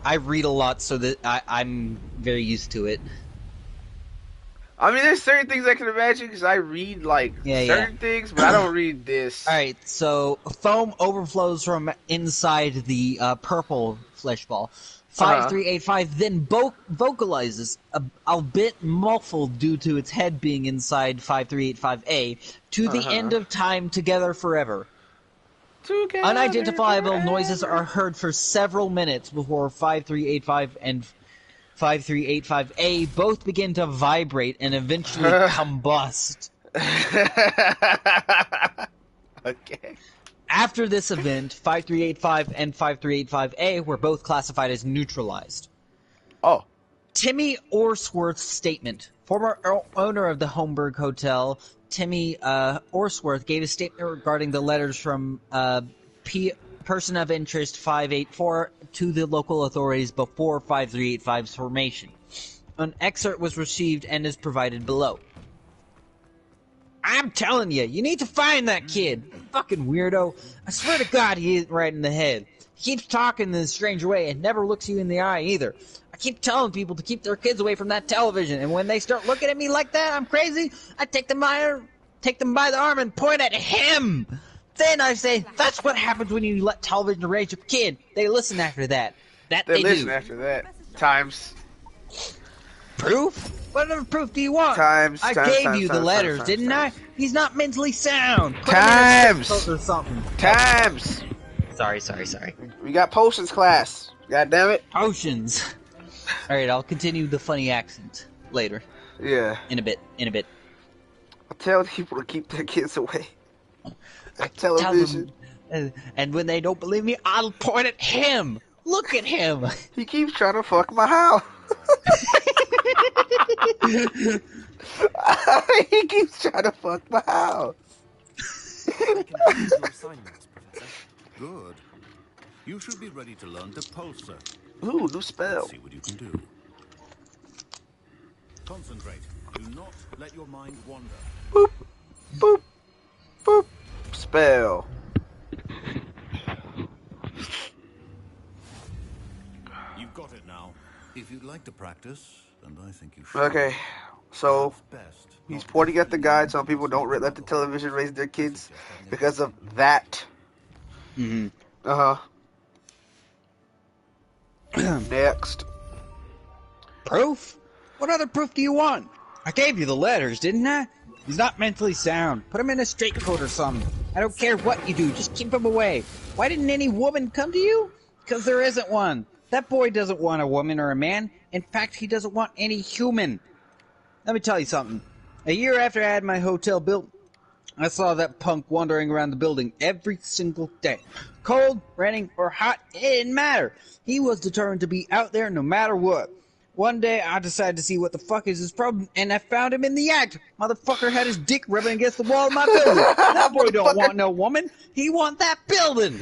Speaker 6: I read a lot, so that I'm very used to it.
Speaker 1: I mean, there's certain things I can imagine because I read like certain things, but I don't read this.
Speaker 6: Alright, so foam overflows from inside the purple flesh ball. 5385 then vocalizes, a bit muffled due to its head being inside 5385A, to the end of time together forever.
Speaker 1: Together
Speaker 6: Unidentifiable
Speaker 1: forever.
Speaker 6: noises are heard for several minutes before 5385 and 5385A both begin to vibrate and eventually combust.
Speaker 1: Okay.
Speaker 6: After this event, 5385 and 5385A were both classified as neutralized.
Speaker 1: Oh.
Speaker 6: Timmy Orsworth's statement. Former owner of the Holmberg Hotel, Timmy Orsworth, gave a statement regarding the letters from Person of Interest 584 to the local authorities before 5385's formation. An excerpt was received and is provided below. I'm telling you, you need to find that kid. Fucking weirdo. I swear to God he isn't right in the head. He keeps talking in a strange way and never looks you in the eye either. I keep telling people to keep their kids away from that television, and when they start looking at me like that, I'm crazy, I take them by the arm and point at him. Then I say, that's what happens when you let television raise your kid. They listen after that. They
Speaker 1: listen
Speaker 6: do.
Speaker 1: after that. Times.
Speaker 6: Proof? What other proof do you want?
Speaker 1: I
Speaker 6: gave you the letters, didn't I? He's not mentally sound. Put
Speaker 1: Times.
Speaker 6: him in a or something.
Speaker 1: Times.
Speaker 6: Sorry.
Speaker 1: We got potions class. God damn it.
Speaker 6: Potions. Alright, I'll continue the funny accent later.
Speaker 1: Yeah.
Speaker 6: In a bit.
Speaker 1: I tell people to keep their kids away. Television.
Speaker 6: And when they don't believe me, I'll point at him. Look at him.
Speaker 1: He keeps trying to fuck my house. He keeps trying to fuck my house.
Speaker 7: I can help with your assignments, Professor.
Speaker 5: Good. You should be ready to learn Depulsor.
Speaker 1: Ooh, new spell.
Speaker 5: Let's see what you can do. Concentrate. Do not let your mind wander.
Speaker 1: Boop, boop, boop. Spell.
Speaker 5: You've got it now. If you'd like to practice, and I think you should.
Speaker 1: Okay, so
Speaker 5: Best
Speaker 1: he's pointing at the guide so people don't let the television raise their kids because of that.
Speaker 6: Mm-hmm.
Speaker 1: Next.
Speaker 6: Proof? What other proof do you want? I gave you the letters, didn't I? He's not mentally sound. Put him in a straitcoat or something. I don't care what you do, just keep him away. Why didn't any woman come to you? Because there isn't one. That boy doesn't want a woman or a man. In fact, he doesn't want any human. Let me tell you something. A year after I had my hotel built, I saw that punk wandering around the building every single day. Cold, raining, or hot, it didn't matter. He was determined to be out there no matter what. One day, I decided to see what the fuck is his problem, and I found him in the act. Motherfucker had his dick rubbing against the wall of my building. That boy don't want no woman. He want that building.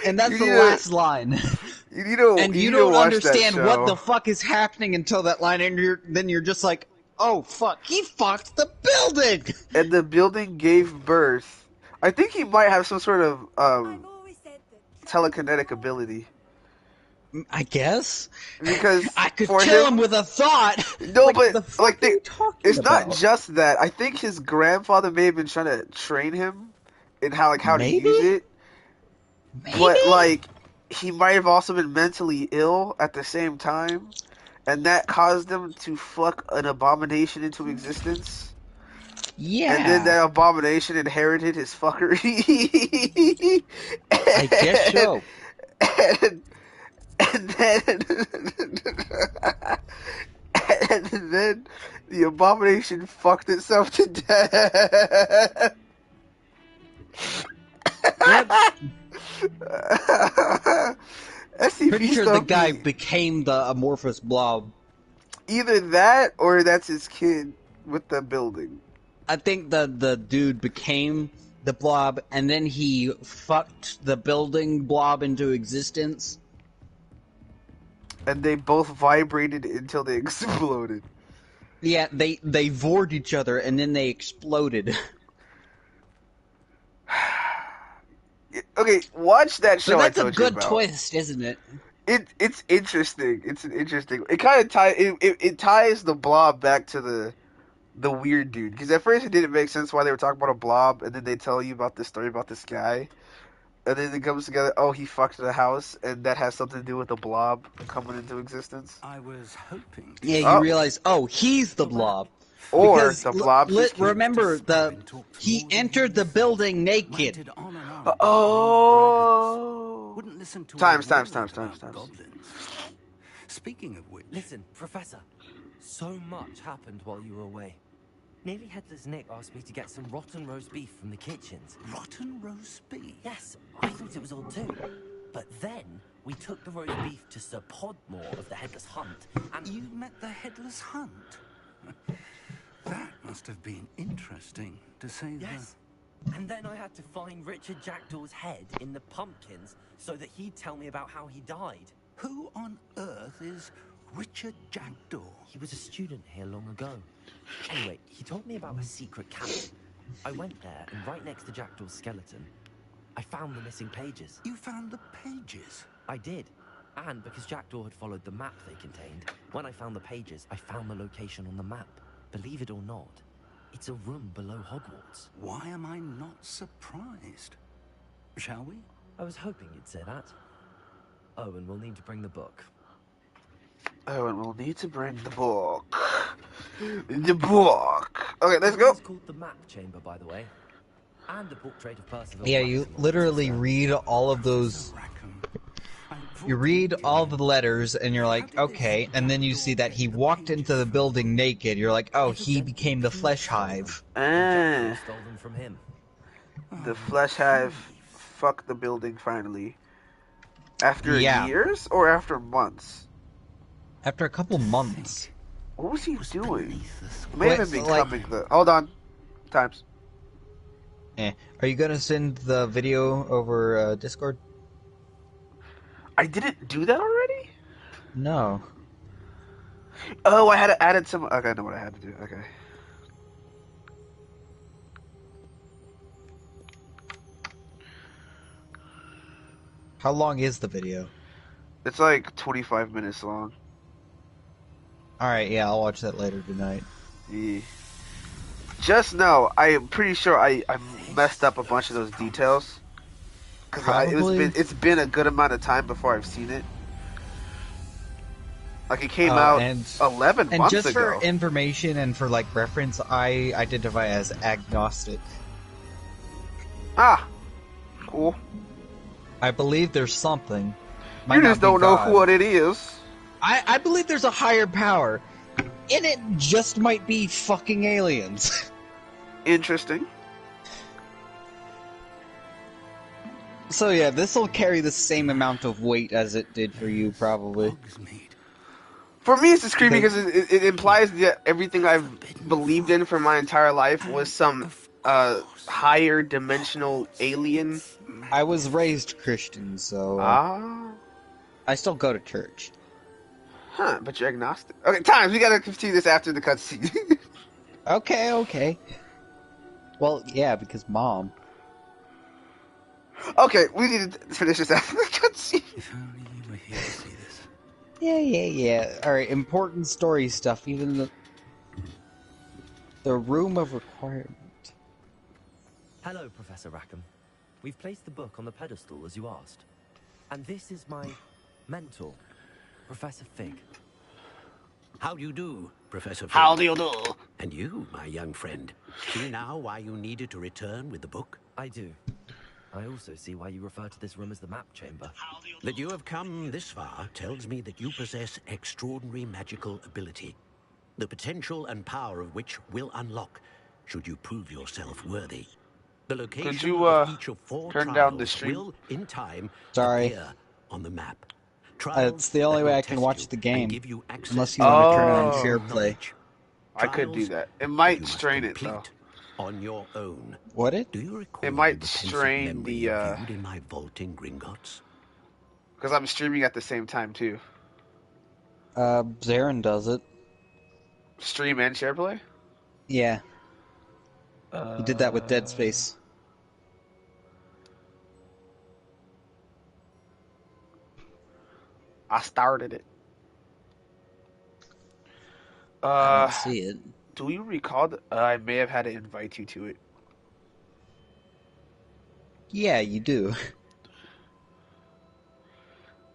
Speaker 6: And that's the last line.
Speaker 1: You don't
Speaker 6: understand what the fuck is happening until that line, and then you're just like, oh fuck, he fucked the building!
Speaker 1: And the building gave birth. I think he might have some sort of telekinetic ability.
Speaker 6: I guess.
Speaker 1: Because
Speaker 6: I could kill him with a thought.
Speaker 1: No,
Speaker 6: like,
Speaker 1: but it's
Speaker 6: about?
Speaker 1: not just that. I think his grandfather may have been trying to train him in how to
Speaker 6: Maybe?
Speaker 1: use it.
Speaker 6: Maybe?
Speaker 1: But he might have also been mentally ill at the same time, and that caused him to fuck an abomination into existence.
Speaker 6: Yeah.
Speaker 1: And then that abomination inherited his fuckery.
Speaker 6: I guess so.
Speaker 1: And then the abomination fucked itself to death.
Speaker 6: Yep.
Speaker 1: SCP
Speaker 6: Pretty sure the guy became the amorphous blob.
Speaker 1: Either that or that's his kid with the building.
Speaker 6: I think the dude became the blob, and then he fucked the building blob into existence.
Speaker 1: And they both vibrated until they exploded.
Speaker 6: Yeah, they vored each other, and then they exploded.
Speaker 1: Okay, watch that show
Speaker 6: But
Speaker 1: I
Speaker 6: that's a
Speaker 1: told you
Speaker 6: good
Speaker 1: about.
Speaker 6: twist, isn't it?
Speaker 1: It's interesting. It's an interesting. It kind of it ties the blob back to the weird dude, because at first it didn't make sense why they were talking about a blob, and then they tell you about this story about this guy, and then it comes together. Oh, he fucked the house, and that has something to do with the blob coming into existence.
Speaker 11: I was hoping.
Speaker 6: Yeah, you
Speaker 1: Oh,
Speaker 6: realize, oh, he's the blob.
Speaker 1: or
Speaker 6: Because
Speaker 1: the blob's his kid.
Speaker 6: remember, he entered the building naked.
Speaker 11: Ranted on and on about
Speaker 1: Oh,
Speaker 11: wouldn't listen to a
Speaker 1: times.
Speaker 11: word about goblins. Speaking of which,
Speaker 7: Listen, Professor. So much happened while you were away. Nearly Headless Nick asked me to get some rotten roast beef from the kitchens.
Speaker 11: rotten roast beef.
Speaker 7: Yes, I thought it was odd too. But then we took the roast beef to Sir Podmore of the Headless Hunt, and
Speaker 11: You met the headless hunt. That must have been interesting, to say
Speaker 7: yes. And then I had to find Richard Jackdaw's head in the pumpkins so that he'd tell me about how he died.
Speaker 11: Who on earth is Richard Jackdaw?
Speaker 7: He was a student here long ago. Anyway, he told me about a secret cabin. I went there, and right next to Jackdaw's skeleton, I found the missing pages.
Speaker 11: You found the pages?
Speaker 7: I did. And because Jackdaw had followed the map they contained, when I found the pages, I found the location on the map. Believe it or not, it's a room below Hogwarts.
Speaker 11: Why am I not surprised? Shall we?
Speaker 7: I was hoping you'd say that. Oh, and we'll need to bring the book.
Speaker 1: Oh, and we'll need to bring the book. The book. Okay, let's go.
Speaker 7: It's called the Map Chamber, by the way. And the portrait of Percival.
Speaker 6: Yeah, you literally read all of those. You read all the letters, and you're like, okay, and then you see that he walked into the building naked. You're like, oh, he became the Flesh Hive.
Speaker 1: Ah,
Speaker 7: Stole them from him.
Speaker 1: the Flesh Hive fucked the building finally. After
Speaker 6: Yeah.
Speaker 1: years or after months?
Speaker 6: After a couple months.
Speaker 1: What was he doing? It may
Speaker 6: Wait,
Speaker 1: have been
Speaker 6: so, like-
Speaker 1: becoming the. Hold on. Times.
Speaker 6: Are you gonna send the video over Discord?
Speaker 1: I didn't do that already?
Speaker 6: No.
Speaker 1: Oh, I had to add some. Okay, I know what I had to do. Okay.
Speaker 6: How long is the video?
Speaker 1: It's like 25 minutes long.
Speaker 6: Alright, yeah, I'll watch that later tonight.
Speaker 1: Yeah. Just know, I am pretty sure I messed up a bunch of those details. Because it's been a good amount of time before I've seen it. Like, it came out 11
Speaker 6: and
Speaker 1: months
Speaker 6: just
Speaker 1: ago.
Speaker 6: for information and for like reference, I identify as agnostic.
Speaker 1: Ah, cool.
Speaker 6: I believe there's something. Might
Speaker 1: You
Speaker 6: not
Speaker 1: just
Speaker 6: be
Speaker 1: don't know
Speaker 6: God.
Speaker 1: what it is.
Speaker 6: I believe there's a higher power. And it just might be fucking aliens.
Speaker 1: Interesting.
Speaker 6: So yeah, this will carry the same amount of weight as it did for you, probably.
Speaker 1: For me, it's just creepy because it implies that everything I've believed in for my entire life was some higher dimensional alien.
Speaker 6: I was raised Christian, so I still go to church.
Speaker 1: Huh, but you're agnostic. Okay, Times, we gotta continue this after the cutscene.
Speaker 6: Okay. Well, yeah, because Mom.
Speaker 1: Okay, we need to finish this after the cutscene.
Speaker 11: If only you were here to see this.
Speaker 6: Yeah. Alright, important story stuff. Even the room of requirement.
Speaker 7: Hello, Professor Rackham. We've placed the book on the pedestal as you asked. And this is my mentor, Professor Fig.
Speaker 12: How do you do, Professor Fig?
Speaker 1: How do you do?
Speaker 12: And you, my young friend, see now why you needed to return with the book?
Speaker 7: I do. I also see why you refer to this room as the map chamber.
Speaker 12: That you have come this far tells me that you possess extraordinary magical ability, the potential and power of which will unlock should you prove yourself worthy. The location
Speaker 1: Could you,
Speaker 12: of each of 4
Speaker 1: turn
Speaker 12: trials
Speaker 1: down the stream?
Speaker 12: will, in time,
Speaker 6: Sorry.
Speaker 12: appear on the map.
Speaker 6: It's the only
Speaker 12: that
Speaker 6: way
Speaker 12: will
Speaker 6: I can
Speaker 12: test
Speaker 6: watch
Speaker 12: you
Speaker 6: the
Speaker 12: and
Speaker 6: game.
Speaker 12: give you access
Speaker 6: Unless you want to turn it on
Speaker 1: Oh.
Speaker 6: share play.
Speaker 1: I could do
Speaker 12: Trials
Speaker 1: that. It
Speaker 12: you
Speaker 1: might
Speaker 12: must
Speaker 1: strain it, though.
Speaker 12: complete on your own.
Speaker 6: Would it?
Speaker 12: Do you recall
Speaker 1: It might
Speaker 12: the pensive
Speaker 1: strain
Speaker 12: memory
Speaker 1: the,
Speaker 12: you viewed in my vaulting Gringotts?
Speaker 1: Because I'm streaming at the same time, too.
Speaker 6: Zarin does it.
Speaker 1: Stream and share play?
Speaker 6: Yeah. He did that with Dead Space.
Speaker 1: I started it.
Speaker 6: I don't see it.
Speaker 1: Do you recall that I may have had to invite you to it?
Speaker 6: Yeah, you do.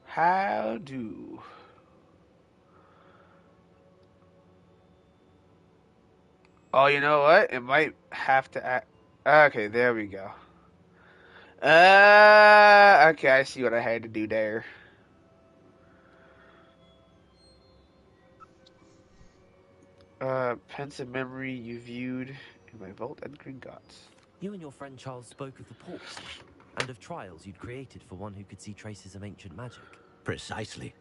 Speaker 1: How do? Oh, you know what? It might have to act. Okay, there we go. Okay, I see what I had to do there. Pensive memory you viewed in my vault at Gringotts.
Speaker 7: You and your friend Charles spoke of the ports and of trials you'd created for one who could see traces of ancient magic.
Speaker 12: Precisely.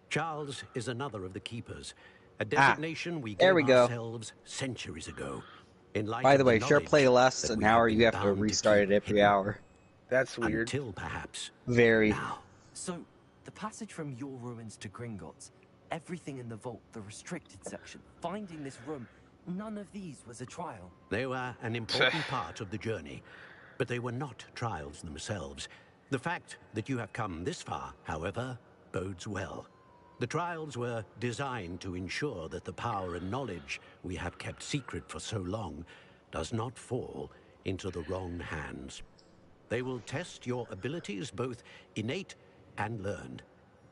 Speaker 12: Charles is another of the keepers, a designation we
Speaker 6: there
Speaker 12: gave
Speaker 6: we go.
Speaker 12: ourselves centuries ago. In light
Speaker 6: By
Speaker 12: of
Speaker 6: the way, share
Speaker 12: knowledge
Speaker 6: play lasts
Speaker 12: that
Speaker 6: an
Speaker 12: we
Speaker 6: hour.
Speaker 12: been
Speaker 6: You have to
Speaker 12: bound
Speaker 6: restart it
Speaker 12: keep
Speaker 6: every
Speaker 12: hidden.
Speaker 6: hour.
Speaker 1: That's weird.
Speaker 12: Until perhaps.
Speaker 6: Very.
Speaker 12: Now.
Speaker 7: So, the passage from your ruins to Gringotts, everything in the vault, the restricted section, finding this room, none of these was a trial.
Speaker 12: They were an important part of the journey, but they were not trials themselves. The fact that you have come this far, however, bodes well. The trials were designed to ensure that the power and knowledge we have kept secret for so long does not fall into the wrong hands. They will test your abilities, both innate and learned.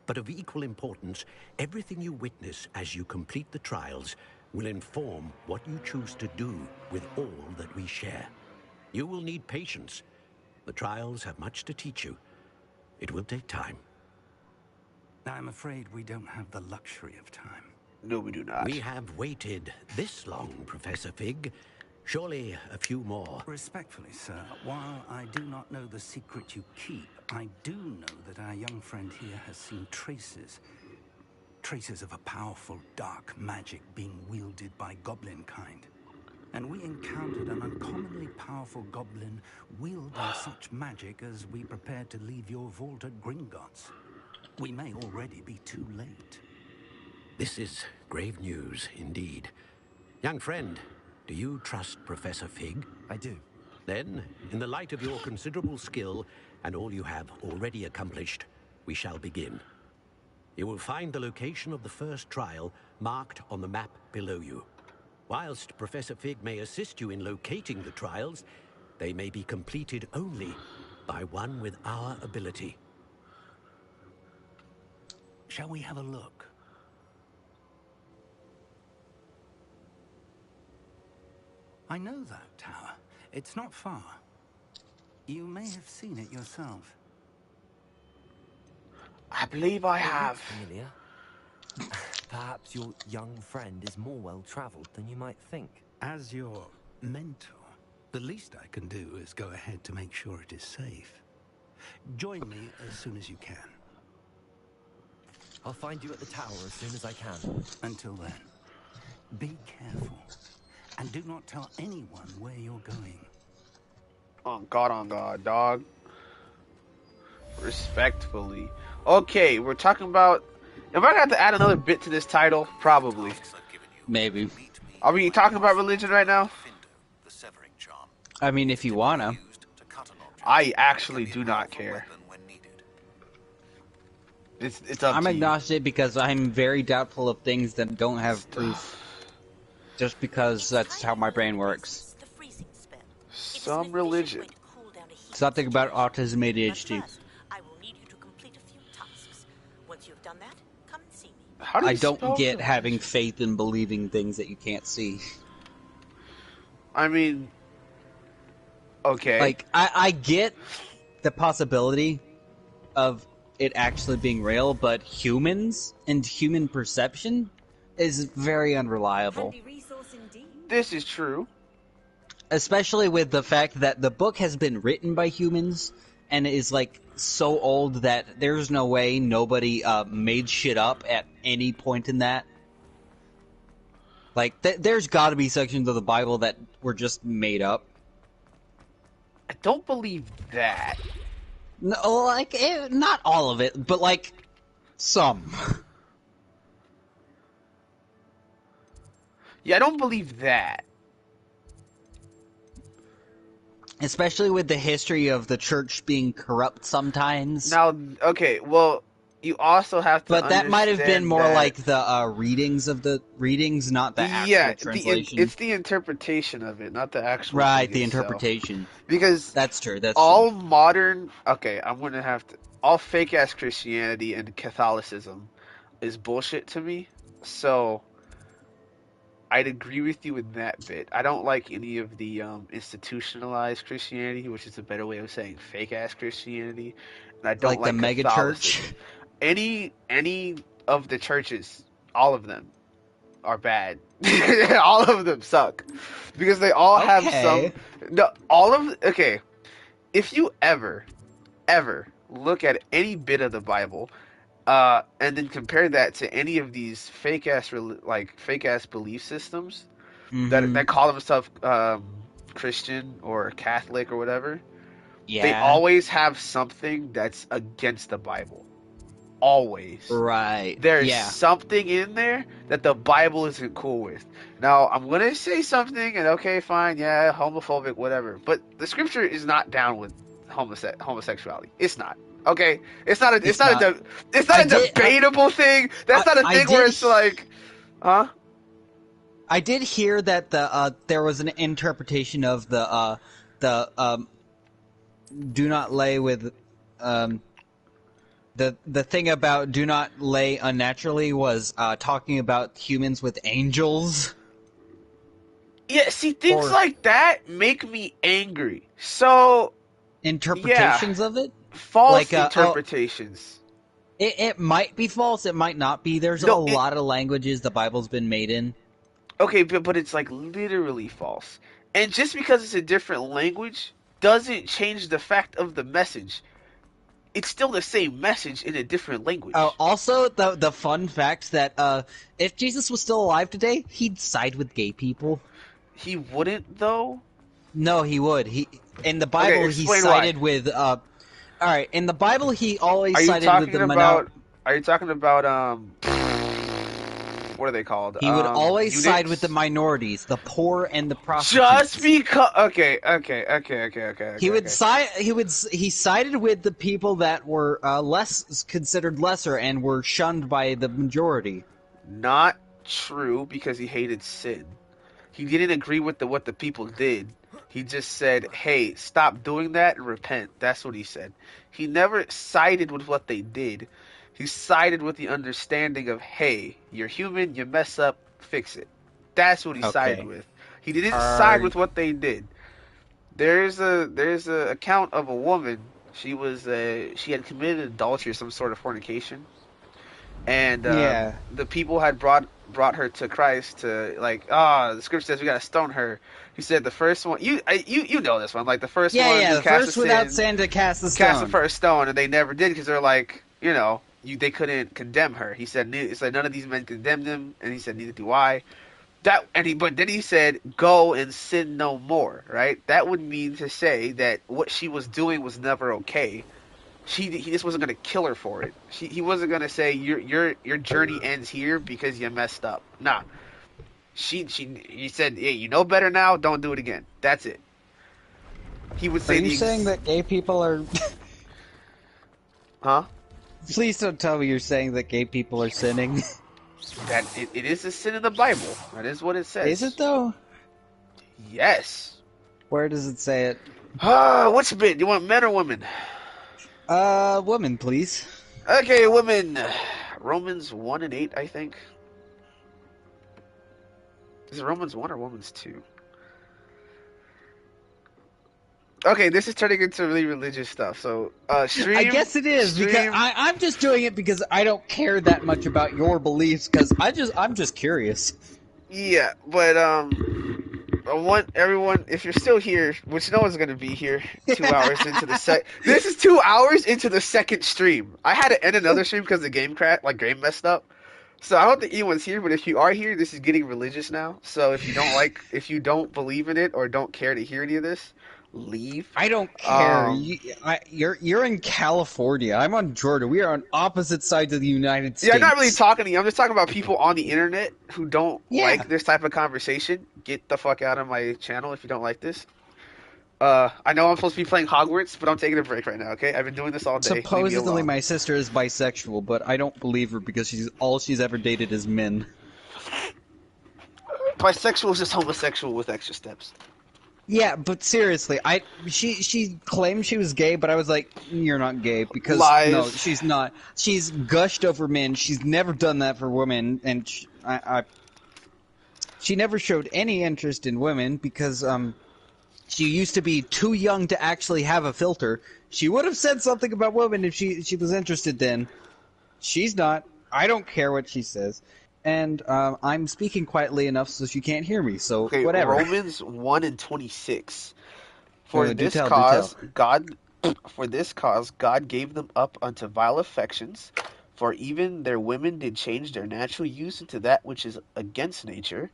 Speaker 12: But of equal importance, everything you witness as you complete the trials will inform what you choose to do with all that we share. You will need patience. The trials have much to teach you. It will take time.
Speaker 11: I'm afraid we don't have the luxury of time.
Speaker 1: No, we do not.
Speaker 12: We have waited this long, Professor Fig. Surely a few more.
Speaker 11: Respectfully, sir, while I do not know the secret you keep, I do know that our young friend here has seen traces of a powerful dark magic being wielded by goblin kind. And we encountered an uncommonly powerful goblin wielding such magic as we prepared to leave your vault at Gringotts. We may already be too late.
Speaker 12: This is grave news indeed. Young friend, do you trust Professor Fig?
Speaker 7: I do.
Speaker 12: Then, in the light of your considerable skill and all you have already accomplished, we shall begin. You will find the location of the first trial marked on the map below you. Whilst Professor Fig may assist you in locating the trials, they may be completed only by one with our ability.
Speaker 11: Shall we have a look? I know that tower. It's not far. You may have seen it yourself.
Speaker 1: I believe I
Speaker 7: It
Speaker 1: have.
Speaker 7: looks familiar. Perhaps your young friend is more well-traveled than you might think.
Speaker 11: As your mentor, the least I can do is go ahead to make sure it is safe. Join me as soon as you can.
Speaker 7: I'll find you at the tower as soon as I can.
Speaker 11: Until then, be careful. And do not tell anyone where you're going.
Speaker 1: On God, dog. Respectfully. Okay, we're talking about... Am I going to have to add another bit to this title? Probably.
Speaker 6: Maybe.
Speaker 1: Are we talking about religion right now?
Speaker 6: I mean, if you wanna.
Speaker 1: I actually do not care. It's up
Speaker 6: I'm
Speaker 1: to you.
Speaker 6: agnostic because I'm very doubtful of things that don't have proof. Just because that's how my brain works.
Speaker 1: Some religion.
Speaker 6: Something about autism ADHD.
Speaker 13: I will need you to complete a few tasks. Once you've done that, come and see me.
Speaker 1: How do you
Speaker 6: I don't
Speaker 1: spell
Speaker 6: get
Speaker 1: religion?
Speaker 6: having faith in believing things that you can't see.
Speaker 1: I mean... Okay.
Speaker 6: Like, I get the possibility of it actually being real, but humans and human perception is very unreliable.
Speaker 1: This is true.
Speaker 6: Especially with the fact that the book has been written by humans and is like so old that there's no way nobody made shit up at any point in that. Like, there's got to be sections of the Bible that were just made up.
Speaker 1: I don't believe that.
Speaker 6: No, like, not all of it, but like, some.
Speaker 1: Yeah, I don't believe that.
Speaker 6: Especially with the history of the church being corrupt sometimes.
Speaker 1: Now, okay, well, you also have to
Speaker 6: But that might have been
Speaker 1: understand
Speaker 6: more
Speaker 1: that,
Speaker 6: like the readings, not the actual translation.
Speaker 1: it's the interpretation of it, not the actual
Speaker 6: Right,
Speaker 1: thing
Speaker 6: the
Speaker 1: itself.
Speaker 6: interpretation.
Speaker 1: Because
Speaker 6: That's true. That's
Speaker 1: all
Speaker 6: true.
Speaker 1: modern, okay, I'm gonna have to, all fake ass Christianity and Catholicism is bullshit to me. So I'd agree with you in that bit. I don't like any of the institutionalized Christianity, which is a better way of saying fake ass Christianity, and I don't
Speaker 6: Like the
Speaker 1: like
Speaker 6: mega church.
Speaker 1: Catholicism. Any of the churches, all of them are bad. All of them suck because they all have
Speaker 6: Okay.
Speaker 1: some. No, all of okay. If you ever look at any bit of the Bible, and then compare that to any of these fake ass belief systems
Speaker 6: Mm-hmm.
Speaker 1: that call themselves Christian or Catholic or whatever, they
Speaker 6: Yeah.
Speaker 1: always have something that's against the Bible. Always.
Speaker 6: Right.
Speaker 1: There's
Speaker 6: Yeah.
Speaker 1: something in there that the Bible isn't cool with. Now, I'm going to say something, and okay, fine, yeah, homophobic, whatever. But the scripture is not down with homosexuality. It's not. Okay? It's not
Speaker 6: It's not.
Speaker 1: a debatable thing. That's not a thing where it's like, huh?
Speaker 6: I did hear that there was an interpretation of the do not lay with the thing about do not lay unnaturally was talking about humans with angels.
Speaker 1: Yeah, see, things like that make me angry. So,
Speaker 6: interpretations of it?
Speaker 1: False interpretations.
Speaker 6: It might be false, it might not be. There's a lot of languages the Bible's been made in.
Speaker 1: Okay, but it's like literally false. And just because it's a different language doesn't change the fact of the message. It's still the same message in a different language.
Speaker 6: Also, the fun fact that if Jesus was still alive today, he'd side with gay people.
Speaker 1: He wouldn't, though?
Speaker 6: No, he would. In the Bible, he sided with... Alright, in the Bible, he always sided with the minorities.
Speaker 1: Are you talking about, what are they called?
Speaker 6: He would always side with the minorities, the poor and the prostitutes.
Speaker 1: Just because... Okay.
Speaker 6: He sided with the people that were considered lesser and were shunned by the majority.
Speaker 1: Not true, because he hated sin. He didn't agree with what the people did. He just said, hey, stop doing that and repent. That's what he said. He never sided with what they did. He sided with the understanding of, hey, you're human, you mess up, fix it. That's what he sided with. He didn't side with what they did. There's a account of a woman. She had committed adultery or some sort of fornication. And the people had brought her to Christ to the scripture says we gotta stone her. He said the first one you know this one, like the first one
Speaker 6: the first without sin to cast the stone.
Speaker 1: Cast the first stone, and they never did because they're like, they couldn't condemn her. He said it's like none of these men condemned him, and he said neither do I. But then he said go and sin no more. Right? That would mean to say that what she was doing was never okay. He just wasn't gonna kill her for it. He wasn't gonna say your journey ends here because you messed up. Nah. He said, hey, you know better now. Don't do it again. That's it. He would say.
Speaker 6: Are you saying that gay people are?
Speaker 1: Huh?
Speaker 6: Please don't tell me you're saying that gay people are sinning.
Speaker 1: That it is a sin in the Bible. That is what it says.
Speaker 6: Is it though?
Speaker 1: Yes.
Speaker 6: Where does it say it?
Speaker 1: What's a bit? You want men or women?
Speaker 6: Women, please.
Speaker 1: Okay, women. Romans 1:8, I think. Is it Romans 1 or Romans 2? Okay, this is turning into really religious stuff. So, stream.
Speaker 6: I guess it is because I'm just doing it because I don't care that much about your beliefs because I'm just curious.
Speaker 1: Yeah, but I want everyone, if you're still here, which no one's gonna be here, 2 hours into the This is 2 hours into the second stream. I had to end another stream because the game game messed up. So I don't think anyone's here, but if you are here, this is getting religious now. So if you don't believe in it or don't care to hear any of this, leave.
Speaker 6: I don't care. You're in California. I'm on Georgia. We are on opposite sides of the United States.
Speaker 1: Yeah, I'm not really talking to you. I'm just talking about people on the internet who don't like this type of conversation. Get the fuck out of my channel if you don't like this. I know I'm supposed to be playing Hogwarts, but I'm taking a break right now. Okay, I've been doing this all day. Leave me
Speaker 6: Supposedly,
Speaker 1: alone.
Speaker 6: my sister is bisexual, but I don't believe her because she's ever dated is men.
Speaker 1: Bisexual is just homosexual with extra steps.
Speaker 6: Yeah, but seriously, she claimed she was gay, but I was like, you're not gay because no,
Speaker 1: Lies.
Speaker 6: she's not. She's gushed over men. She's never done that for women, and she never showed any interest in women because she used to be too young to actually have a filter. She would have said something about women if she was interested then. She's not. I don't care what she says. And I'm speaking quietly enough so she can't hear me, so
Speaker 1: Okay,
Speaker 6: whatever.
Speaker 1: Romans 1:26.
Speaker 6: Do tell.
Speaker 1: For this cause God gave them up unto vile affections, for even their women did change their natural use into that which is against nature,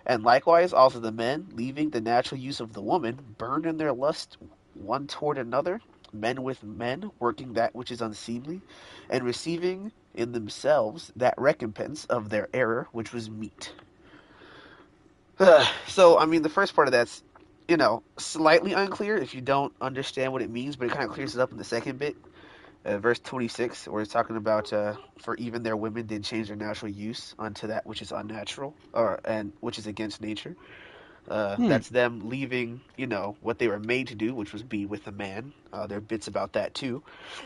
Speaker 1: and likewise also the men, leaving the natural use of the woman, burned in their lust one toward another, men with men, working that which is unseemly, and receiving in themselves that recompense of their error which was meet. So, I mean, the first part of that's, slightly unclear if you don't understand what it means, but it kind of clears it up in the second bit. Verse 26, where it's talking about, for even their women did change their natural use unto that which is unnatural, and which is against nature. That's them leaving, what they were made to do, which was be with a man. There are bits about that too.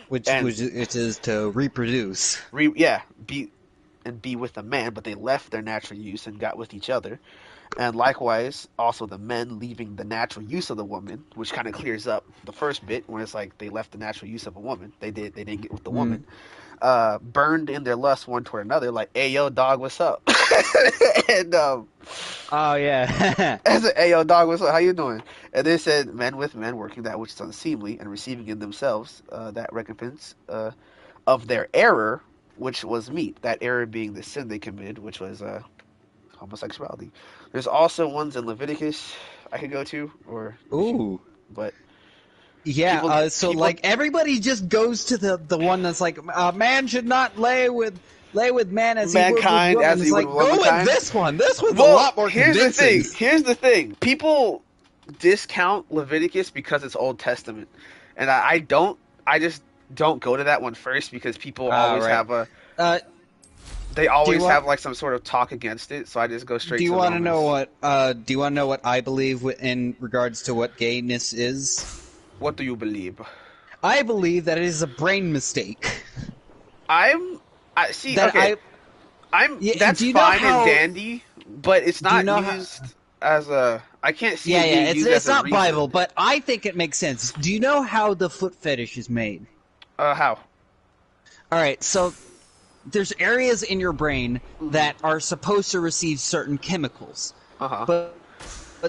Speaker 6: Which it is to reproduce.
Speaker 1: Be with a man, but they left their natural use and got with each other. And likewise, also the men leaving the natural use of the woman, which kind of clears up the first bit when it's like they left the natural use of a woman. They didn't get with the woman. Burned in their lust one toward another, like, "Hey yo, dog, what's up?" And
Speaker 6: oh yeah,
Speaker 1: I said, "Hey yo, dog, what's up? How you doing?" And they said, "Men with men, working that which is unseemly, and receiving in themselves that recompense of their error, which was meat." That error being the sin they committed, which was homosexuality. There's also ones in Leviticus I could go to, but
Speaker 6: yeah. Like everybody just goes to the one that's like man should not lay with man as he would with woman.
Speaker 1: As
Speaker 6: it's
Speaker 1: like
Speaker 6: go with this one. This one's a lot more convincing.
Speaker 1: Here's the thing. People discount Leviticus because it's Old Testament, and I just don't go to that one first because people always have a. They always have like some sort of talk against it, so I just go straight.
Speaker 6: Do you
Speaker 1: want to
Speaker 6: know what? Do you want to know what I believe in regards to what gayness is?
Speaker 1: What do you believe?
Speaker 6: I believe that it is a brain mistake.
Speaker 1: That's fine and dandy, but it's not used as a. I can't see it being used as
Speaker 6: it's not Bible, but I think it makes sense. Do you know how the foot fetish is made?
Speaker 1: How?
Speaker 6: All right, so. There's areas in your brain that are supposed to receive certain chemicals, but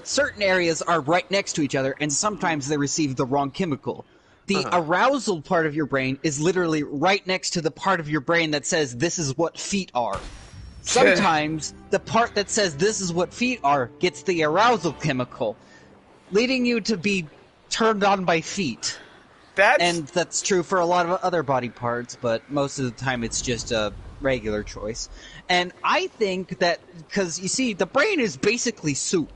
Speaker 6: certain areas are right next to each other, and sometimes they receive the wrong chemical. The arousal part of your brain is literally right next to the part of your brain that says this is what feet are. Sometimes the part that says this is what feet are gets the arousal chemical, leading you to be turned on by feet. And that's true for a lot of other body parts, but most of the time it's just a regular choice. And I think that, because, you see, the brain is basically soup.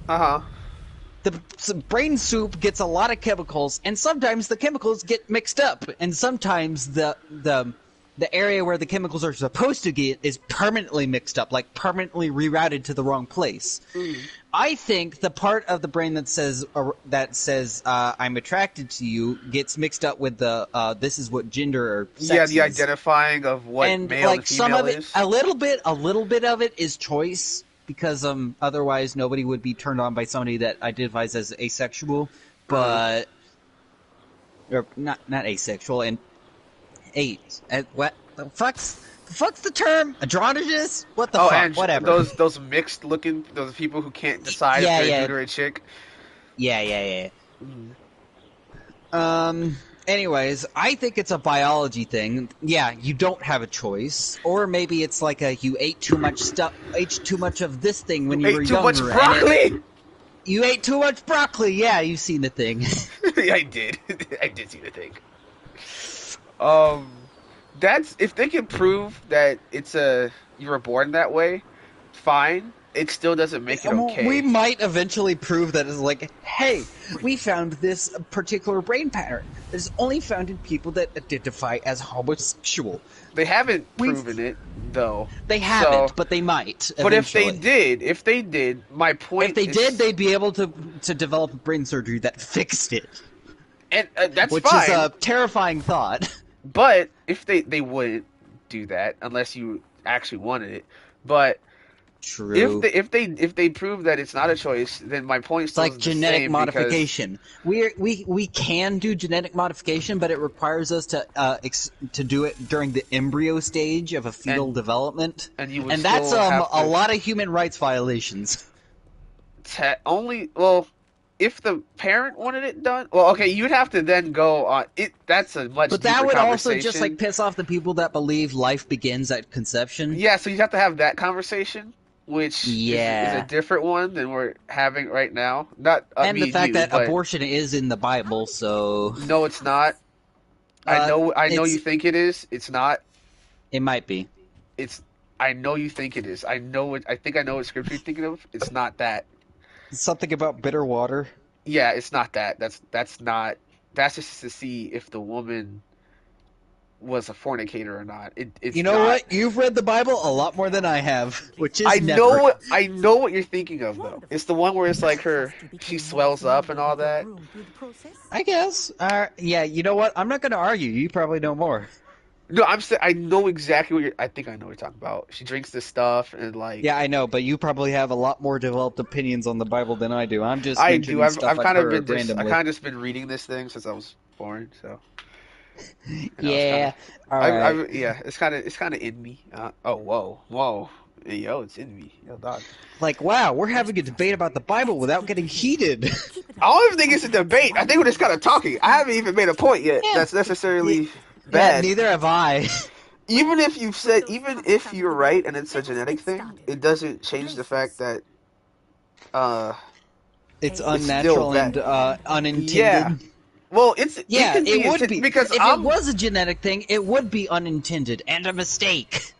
Speaker 6: The brain soup gets a lot of chemicals, and sometimes the chemicals get mixed up, and sometimes the area where the chemicals are supposed to get is permanently mixed up, like permanently rerouted to the wrong place. I think the part of the brain that says I'm attracted to you gets mixed up with the this is what gender or sex
Speaker 1: the identifying of what
Speaker 6: and
Speaker 1: male
Speaker 6: like
Speaker 1: and female
Speaker 6: some of it,
Speaker 1: is.
Speaker 6: a little bit of it is choice because otherwise nobody would be turned on by somebody that identifies as asexual, but or not asexual and what the fuck's the term? Androgynous? What the fuck?
Speaker 1: And
Speaker 6: whatever.
Speaker 1: Those mixed looking, those people who can't decide if they're a dude or a chick.
Speaker 6: Yeah. Anyways, I think it's a biology thing. Yeah, you don't have a choice, or maybe it's like you ate too much of this thing when you were younger.
Speaker 1: Ate too much broccoli.
Speaker 6: You ate too much broccoli. Yeah, you've seen the thing.
Speaker 1: I did. I did see the thing. That's if they can prove that you were born that way, fine. it still doesn't make it okay.
Speaker 6: We might eventually prove that it's like, hey, we found this particular brain pattern that is only found in people that identify as homosexual.
Speaker 1: They haven't proven it, though.
Speaker 6: They haven't, but they might.
Speaker 1: But
Speaker 6: eventually.
Speaker 1: if they did, my point.
Speaker 6: If they did, they'd be able to develop a brain surgery that fixed it.
Speaker 1: And that's
Speaker 6: which
Speaker 1: fine.
Speaker 6: Which is a terrifying thought.
Speaker 1: But if they wouldn't do that unless you actually wanted it. But
Speaker 6: true.
Speaker 1: If they prove that it's not a choice, then my point still
Speaker 6: is like genetic modification. We can do genetic modification, but it requires us to do it during the embryo stage of a fetal development, and that's a lot of human rights violations.
Speaker 1: If the parent wanted it done, well, okay, you'd have to then go on it. That's a much.
Speaker 6: But that would also just like piss off the people that believe life begins at conception.
Speaker 1: Yeah, so you have to have that conversation, which is a different one than we're having right now. Not
Speaker 6: and the fact that abortion is in the Bible, so
Speaker 1: no, it's not. I know you think it is. It's not.
Speaker 6: It might be.
Speaker 1: I know you think it is. I know it. I think I know what scripture you're thinking of. It's not that.
Speaker 6: Something about bitter water.
Speaker 1: Yeah, it's not that. That's not. That's just to see if the woman was a fornicator or not. It's
Speaker 6: you know
Speaker 1: not.
Speaker 6: What? You've read the Bible a lot more than I have, which is
Speaker 1: I know what you're thinking of though. It's the one where it's like she swells up and all that.
Speaker 6: I guess. Yeah. You know what? I'm not going to argue. You probably know more.
Speaker 1: No, I know exactly what I think I know what you're talking about. She drinks this stuff and like.
Speaker 6: Yeah, I know, but you probably have a lot more developed opinions on the Bible than I do. I'm just.
Speaker 1: I do. I've kind of been
Speaker 6: randomly.
Speaker 1: I kind of just been reading this thing since I was born. So.
Speaker 6: Yeah. All right.
Speaker 1: Yeah. It's kind of in me. Oh, whoa. Yo, it's in me. Yo, dog.
Speaker 6: Like, wow, we're having a debate about the Bible without getting heated.
Speaker 1: I don't even think it's a debate. I think we're just kind of talking. I haven't even made a point yet. Yeah. That's necessarily. Bad.
Speaker 6: Yeah, neither have I.
Speaker 1: Even if you're right and it's a genetic thing, it doesn't change the fact that
Speaker 6: it's unnatural and unintended.
Speaker 1: Yeah. Well,
Speaker 6: it would be
Speaker 1: because
Speaker 6: if it was a genetic thing, it would be unintended and a mistake.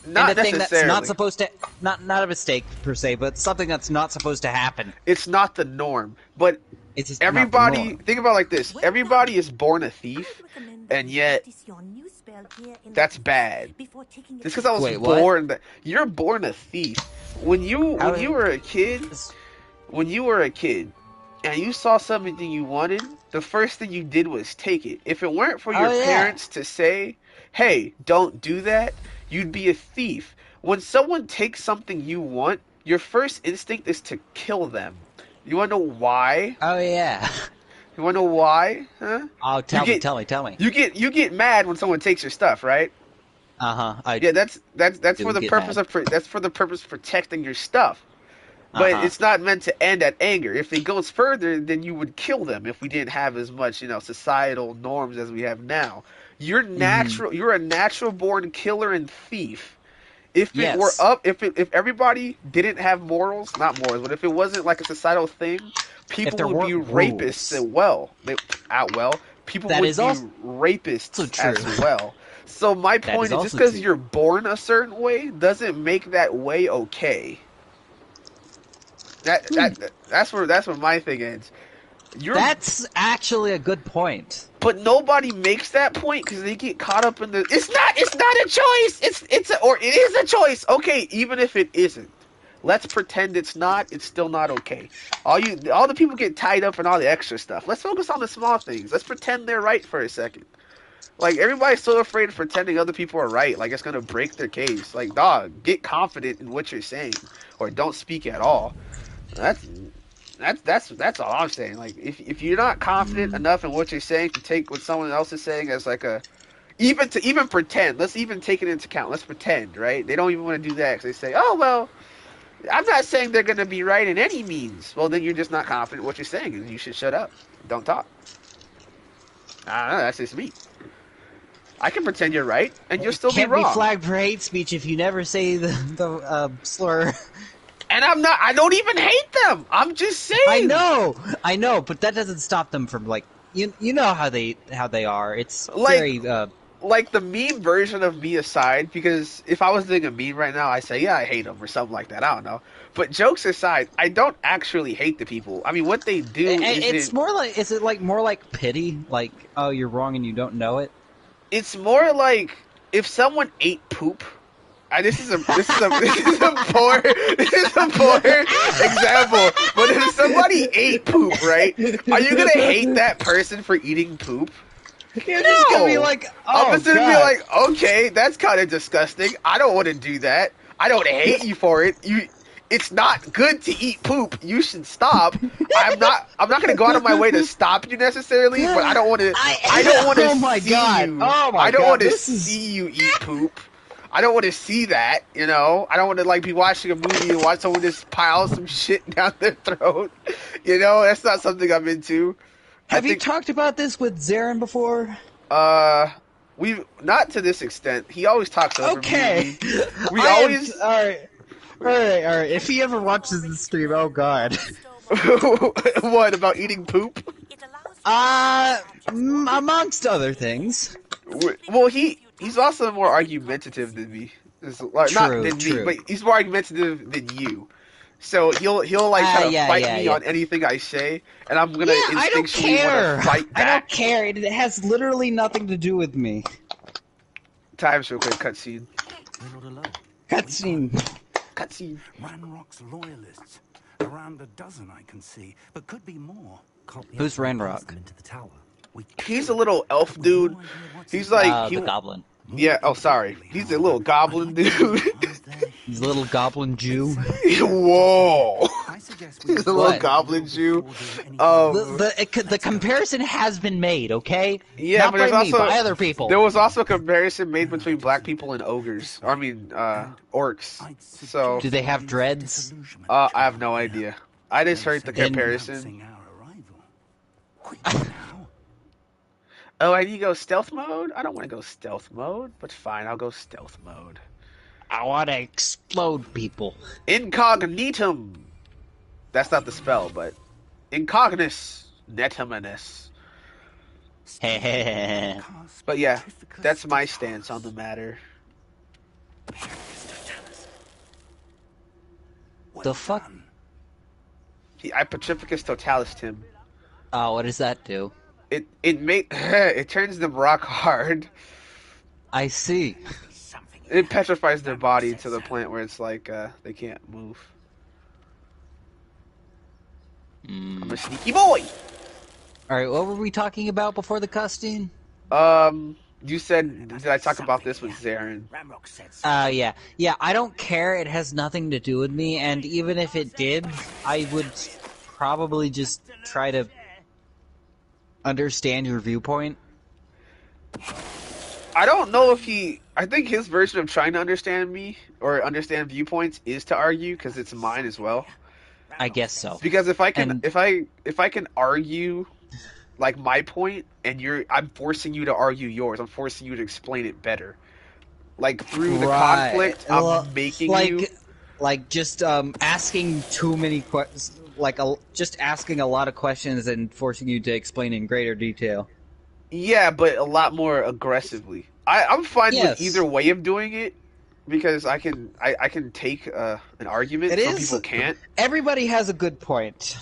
Speaker 1: Not
Speaker 6: and a thing
Speaker 1: necessarily.
Speaker 6: That's not supposed to not a mistake per se, but something that's not supposed to happen.
Speaker 1: It's not the norm, but everybody think about it like this: everybody is born a thief, and yet that's bad. Just because I was born, you're born a thief. When you were a kid, and you saw something you wanted, the first thing you did was take it. If it weren't for your parents to say, "Hey, don't do that," you'd be a thief. When someone takes something you want, your first instinct is to kill them. You want to know why?
Speaker 6: Oh yeah.
Speaker 1: You want to know why? Huh?
Speaker 6: Oh, tell me.
Speaker 1: You get mad when someone takes your stuff, right?
Speaker 6: Yeah,
Speaker 1: that's for the purpose of protecting your stuff. But it's not meant to end at anger. If it goes further, then you would kill them if we didn't have as much, societal norms as we have now. You're a natural born killer and thief. If it were up, if everybody didn't have morals, not morals, but if it wasn't like a societal thing, people would be rapists people would be rapists as well. So my point is, just because you're born a certain way doesn't make that way okay. That's where my thing ends.
Speaker 6: That's actually a good point.
Speaker 1: But nobody makes that point because they get caught up in the. It's not a choice. It is a choice. Okay, even if it isn't, let's pretend it's not. It's still not okay. All the people get tied up in all the extra stuff. Let's focus on the small things. Let's pretend they're right for a second. Like, everybody's so afraid of pretending other people are right. Like, it's gonna break their case. Like, dog, get confident in what you're saying, or don't speak at all. That's all I'm saying. Like, if you're not confident enough in what you're saying to take what someone else is saying as like even pretend. Let's even take it into account. Let's pretend, right? They don't even want to do that because they say, "Oh well, I'm not saying they're going to be right in any means." Well, then you're just not confident in what you're saying, and you should shut up. Don't talk. I don't know. That's just me. I can pretend you're right, and you'll still be wrong.
Speaker 6: Can't be flagged for hate speech if you never say the slur.
Speaker 1: And I don't even hate them. I'm just saying.
Speaker 6: I know, but that doesn't stop them from, like, you know how they are. It's
Speaker 1: like,
Speaker 6: very
Speaker 1: like the meme version of me aside, because if I was doing a meme right now, I say, yeah, I hate them or something like that. I don't know. But jokes aside, I don't actually hate the people. I mean, what they do
Speaker 6: It's more like, is it like more like pity? Like, oh, you're wrong and you don't know it?
Speaker 1: It's more like if someone ate poop. This is a poor example. But if somebody ate poop, right? Are you gonna hate that person for eating poop?
Speaker 6: You're just gonna be like, oh,
Speaker 1: I'm just gonna be like, okay, that's kind of disgusting. I don't want to do that. I don't hate you for it. It's not good to eat poop. You should stop. I'm not gonna go out of my way to stop you necessarily, but I don't want to. I don't want to see you. I don't want to see you eat poop. I don't want to see that. You know, I don't want to like be watching a movie and watch someone just pile some shit down their throat. You know, that's not something I'm into.
Speaker 6: Have you talked about this with Zarin before?
Speaker 1: We've not to this extent. He always talks over me. We
Speaker 6: all
Speaker 1: always.
Speaker 6: Alright. If he ever watches the stream, oh god.
Speaker 1: What, about eating poop?
Speaker 6: Amongst other things.
Speaker 1: Well, he's also more argumentative than me. Like, not than me, but he's more argumentative than you. So he'll like try to fight me on anything I say, and I'm gonna instinctually want to fight back.
Speaker 6: I don't care. It has literally nothing to do with me.
Speaker 1: Times real quick, cutscene.
Speaker 6: Cutscene.
Speaker 11: Ranrock's loyalists. Around a dozen I can see, but could be more.
Speaker 6: Who's Ranrock?
Speaker 1: He's a little elf dude. He's like
Speaker 6: the goblin.
Speaker 1: Yeah, oh sorry. He's a little goblin dude.
Speaker 6: He's a little goblin Jew.
Speaker 1: Whoa. He's a little goblin Jew.
Speaker 6: The comparison has been made, okay?
Speaker 1: Yeah,
Speaker 6: not
Speaker 1: but
Speaker 6: by
Speaker 1: there's also
Speaker 6: by other people.
Speaker 1: There was also a comparison made between black people and ogres. Or, I mean, orcs. So
Speaker 6: do they have dreads?
Speaker 1: I have no idea. I just heard the comparison. Oh, I need to go stealth mode? I don't want to go stealth mode, but fine, I'll go stealth mode.
Speaker 6: I want to explode people.
Speaker 1: Incognitum! That's not the spell, but... Incognis. Netimanus. But yeah, that's my stance on the matter.
Speaker 6: The fuck?
Speaker 1: I Petrificus Totalis him.
Speaker 6: Oh, what does that do?
Speaker 1: It turns them rock hard.
Speaker 6: I see.
Speaker 1: It petrifies their body to the point where it's like they can't move. I'm a sneaky boy.
Speaker 6: All right, what were we talking about before the cutscene?
Speaker 1: You said, did I talk about this with Zarin?
Speaker 6: Yeah. I don't care. It has nothing to do with me, and even if it did, I would probably just try to understand your viewpoint.
Speaker 1: I don't know if I think his version of trying to understand me or understand viewpoints is to argue, because it's mine as well.
Speaker 6: I guess so.
Speaker 1: Because if I can argue like my point, and I'm forcing you to argue yours, I'm forcing you to explain it better. Like through the conflict, I'm making you
Speaker 6: like just asking too many questions. Just asking a lot of questions and forcing you to explain in greater detail.
Speaker 1: Yeah, but a lot more aggressively. I'm fine with either way of doing it, because I can take an argument. Some people can't.
Speaker 6: Everybody has a good point.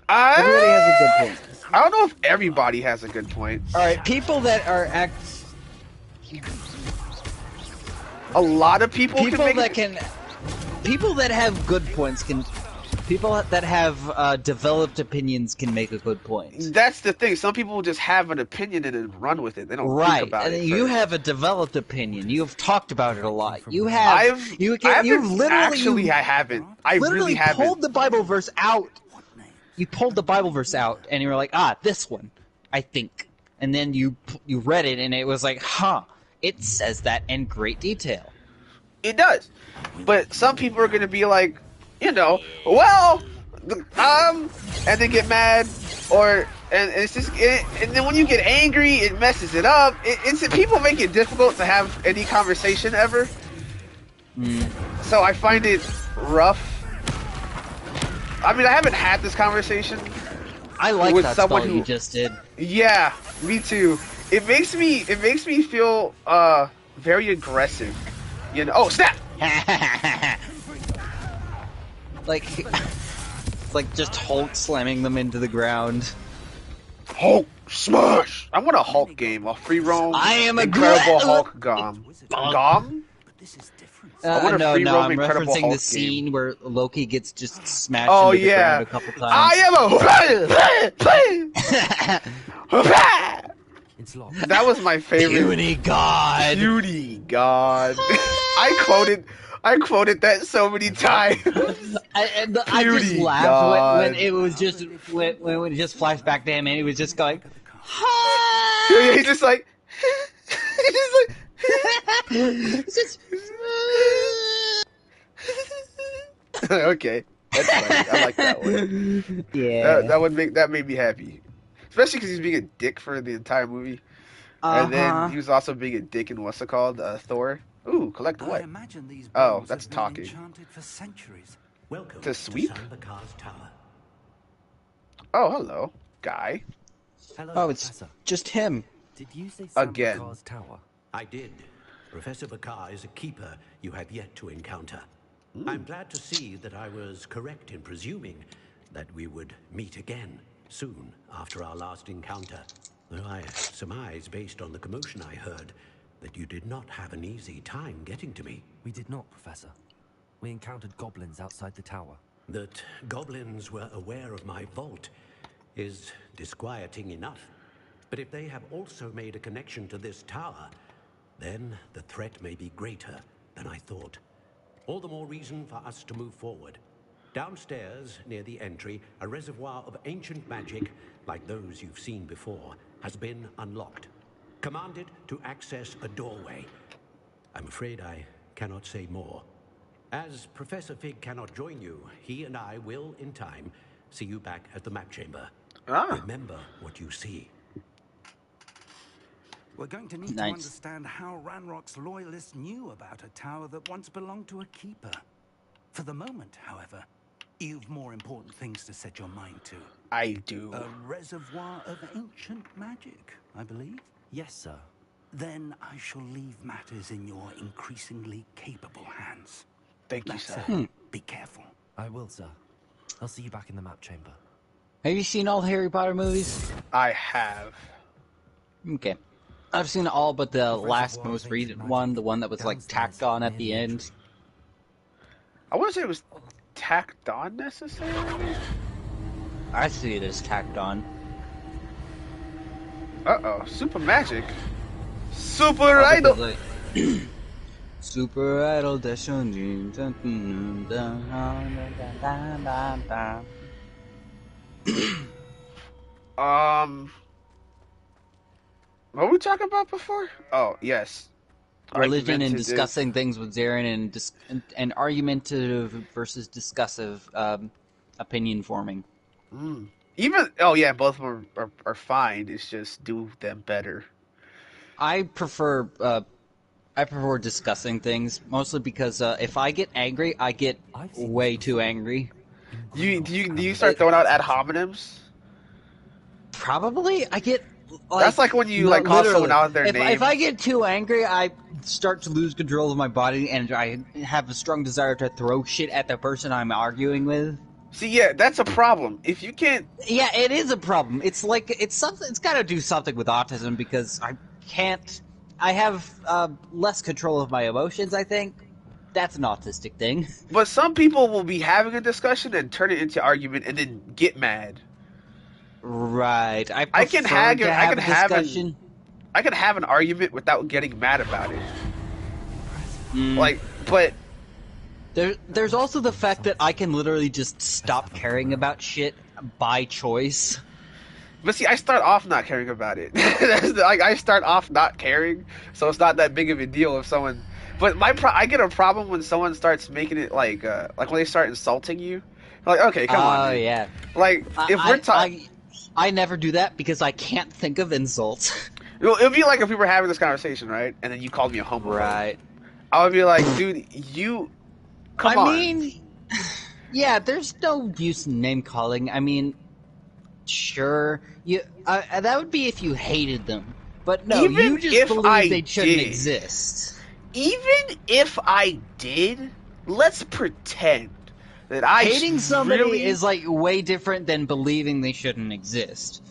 Speaker 1: Everybody has a good point. I don't know if everybody has a good point.
Speaker 6: Alright, people that are
Speaker 1: a lot of people
Speaker 6: that have good points can... People that have developed opinions can make a good point.
Speaker 1: That's the thing. Some people just have an opinion and then run with it. They don't think about it.
Speaker 6: You have a developed opinion. You've talked about it a lot. You have.
Speaker 1: I haven't. I really haven't.
Speaker 6: Pulled the Bible verse out. You pulled the Bible verse out, and you were like, this one, I think. And then you read it, and it was like, it says that in great detail.
Speaker 1: It does. But some people are going to be like, and they get mad, and it's just, and then when you get angry, it messes it up. People make it difficult to have any conversation ever. So I find it rough. I mean, I haven't had this conversation.
Speaker 6: I like that spell you just did.
Speaker 1: Yeah, me too. It makes me feel very aggressive. You know? Oh snap!
Speaker 6: Like, it's like just Hulk slamming them into the ground.
Speaker 1: Hulk smash! I want a Hulk game, a free roam.
Speaker 6: I am a
Speaker 1: Incredible Hulk Gom. Gom?
Speaker 6: No, I'm
Speaker 1: Incredible
Speaker 6: referencing
Speaker 1: Hulk
Speaker 6: the scene where Loki gets just smashed
Speaker 1: Oh
Speaker 6: into the
Speaker 1: yeah,
Speaker 6: ground a couple times.
Speaker 1: I am a.
Speaker 7: It's locked.
Speaker 1: That was my favorite.
Speaker 6: Puny God.
Speaker 1: Puny God. I quoted that so many times.
Speaker 6: I just laughed when it was just when it just flashed back to him and he was just going.
Speaker 1: He's just like. He's just like. Okay, that's funny. I like that one.
Speaker 6: Yeah,
Speaker 1: that made me happy, especially because he's being a dick for the entire movie, and then he was also being a dick in what's it called, Thor. Ooh, collect what? Oh, that's talking.
Speaker 11: For centuries.
Speaker 12: Welcome
Speaker 1: To sweep?
Speaker 12: Bakar's tower.
Speaker 1: Oh, hello, guy.
Speaker 7: Hello,
Speaker 6: Oh, it's
Speaker 7: Professor.
Speaker 6: just him.
Speaker 7: Did you say
Speaker 1: Again.
Speaker 7: Bakar's tower?
Speaker 12: I did. Professor Bakar is a keeper you have yet to encounter. I'm glad to see that I was correct in presuming that we would meet again soon after our last encounter. Though I surmise, based on the commotion I heard, that you did not have an easy time getting to me.
Speaker 7: We did not, Professor. We encountered goblins outside the tower.
Speaker 12: That goblins were aware of my vault is disquieting enough. But if they have also made a connection to this tower, then the threat may be greater than I thought. All the more reason for us to move forward. Downstairs, near the entry, a reservoir of ancient magic, like those you've seen before, has been unlocked. Commanded to access a doorway. I'm afraid I cannot say more. As Professor Fig cannot join you, he and I will, in time, see you back at the map chamber. Remember what you see.
Speaker 11: We're going to need to understand how Ranrock's loyalists knew about a tower that once belonged to a keeper. For the moment, however, you've more important things to set your mind to.
Speaker 1: I do.
Speaker 11: A reservoir of ancient magic, I believe?
Speaker 7: Yes, sir.
Speaker 11: Then I shall leave matters in your increasingly capable hands.
Speaker 1: Thank you, sir.
Speaker 11: Be careful.
Speaker 7: I will, sir. I'll see you back in the map chamber.
Speaker 6: Have you seen all the Harry Potter movies?
Speaker 1: I have.
Speaker 6: Okay. I've seen all but the last most recent one, the one that was like tacked on at the end.
Speaker 1: I wouldn't say it was tacked on necessarily.
Speaker 6: I see it as tacked on.
Speaker 1: Uh-oh, super magic. Super idol.
Speaker 6: Super idol dash on
Speaker 1: what were we talking about before? Oh, yes.
Speaker 6: Religion and discussing things with Zarin and argumentative versus discussive opinion forming.
Speaker 1: Even both of them are fine. It's just do them better.
Speaker 6: I prefer discussing things mostly because if I get angry, I get way too angry.
Speaker 1: Do you start throwing out ad hominems?
Speaker 6: Probably. I get. Like,
Speaker 1: that's like when you call someone out their name.
Speaker 6: If I get too angry, I start to lose control of my body, and I have a strong desire to throw shit at the person I'm arguing with.
Speaker 1: See, yeah, that's a problem. If you can't,
Speaker 6: yeah, it is a problem. It's like it's something. It's got to do something with autism because I can't. I have less control of my emotions. I think that's an autistic thing.
Speaker 1: But some people will be having a discussion and turn it into argument and then get mad.
Speaker 6: Right.
Speaker 1: I can have an argument without getting mad about it. But
Speaker 6: there's also the fact that I can literally just stop caring about shit by choice.
Speaker 1: But see, I start off not caring about it. I start off not caring, so it's not that big of a deal if someone. But I get a problem when someone starts making it like when they start insulting you. Like, okay, come on.
Speaker 6: Oh yeah.
Speaker 1: Like if we're talking.
Speaker 6: I never do that because I can't think of insults.
Speaker 1: It would be like if we were having this conversation, right? And then you called me a homophobe.
Speaker 6: Right.
Speaker 1: I would be like, dude, you... Come on.
Speaker 6: I mean... Yeah, there's no use in name-calling. I mean, sure. That would be if you hated them. But no,
Speaker 1: even
Speaker 6: you just
Speaker 1: if
Speaker 6: believe
Speaker 1: I
Speaker 6: they shouldn't
Speaker 1: did,
Speaker 6: exist.
Speaker 1: even if I did, let's pretend that I
Speaker 6: Hating somebody
Speaker 1: really,
Speaker 6: is like way different than believing they shouldn't exist.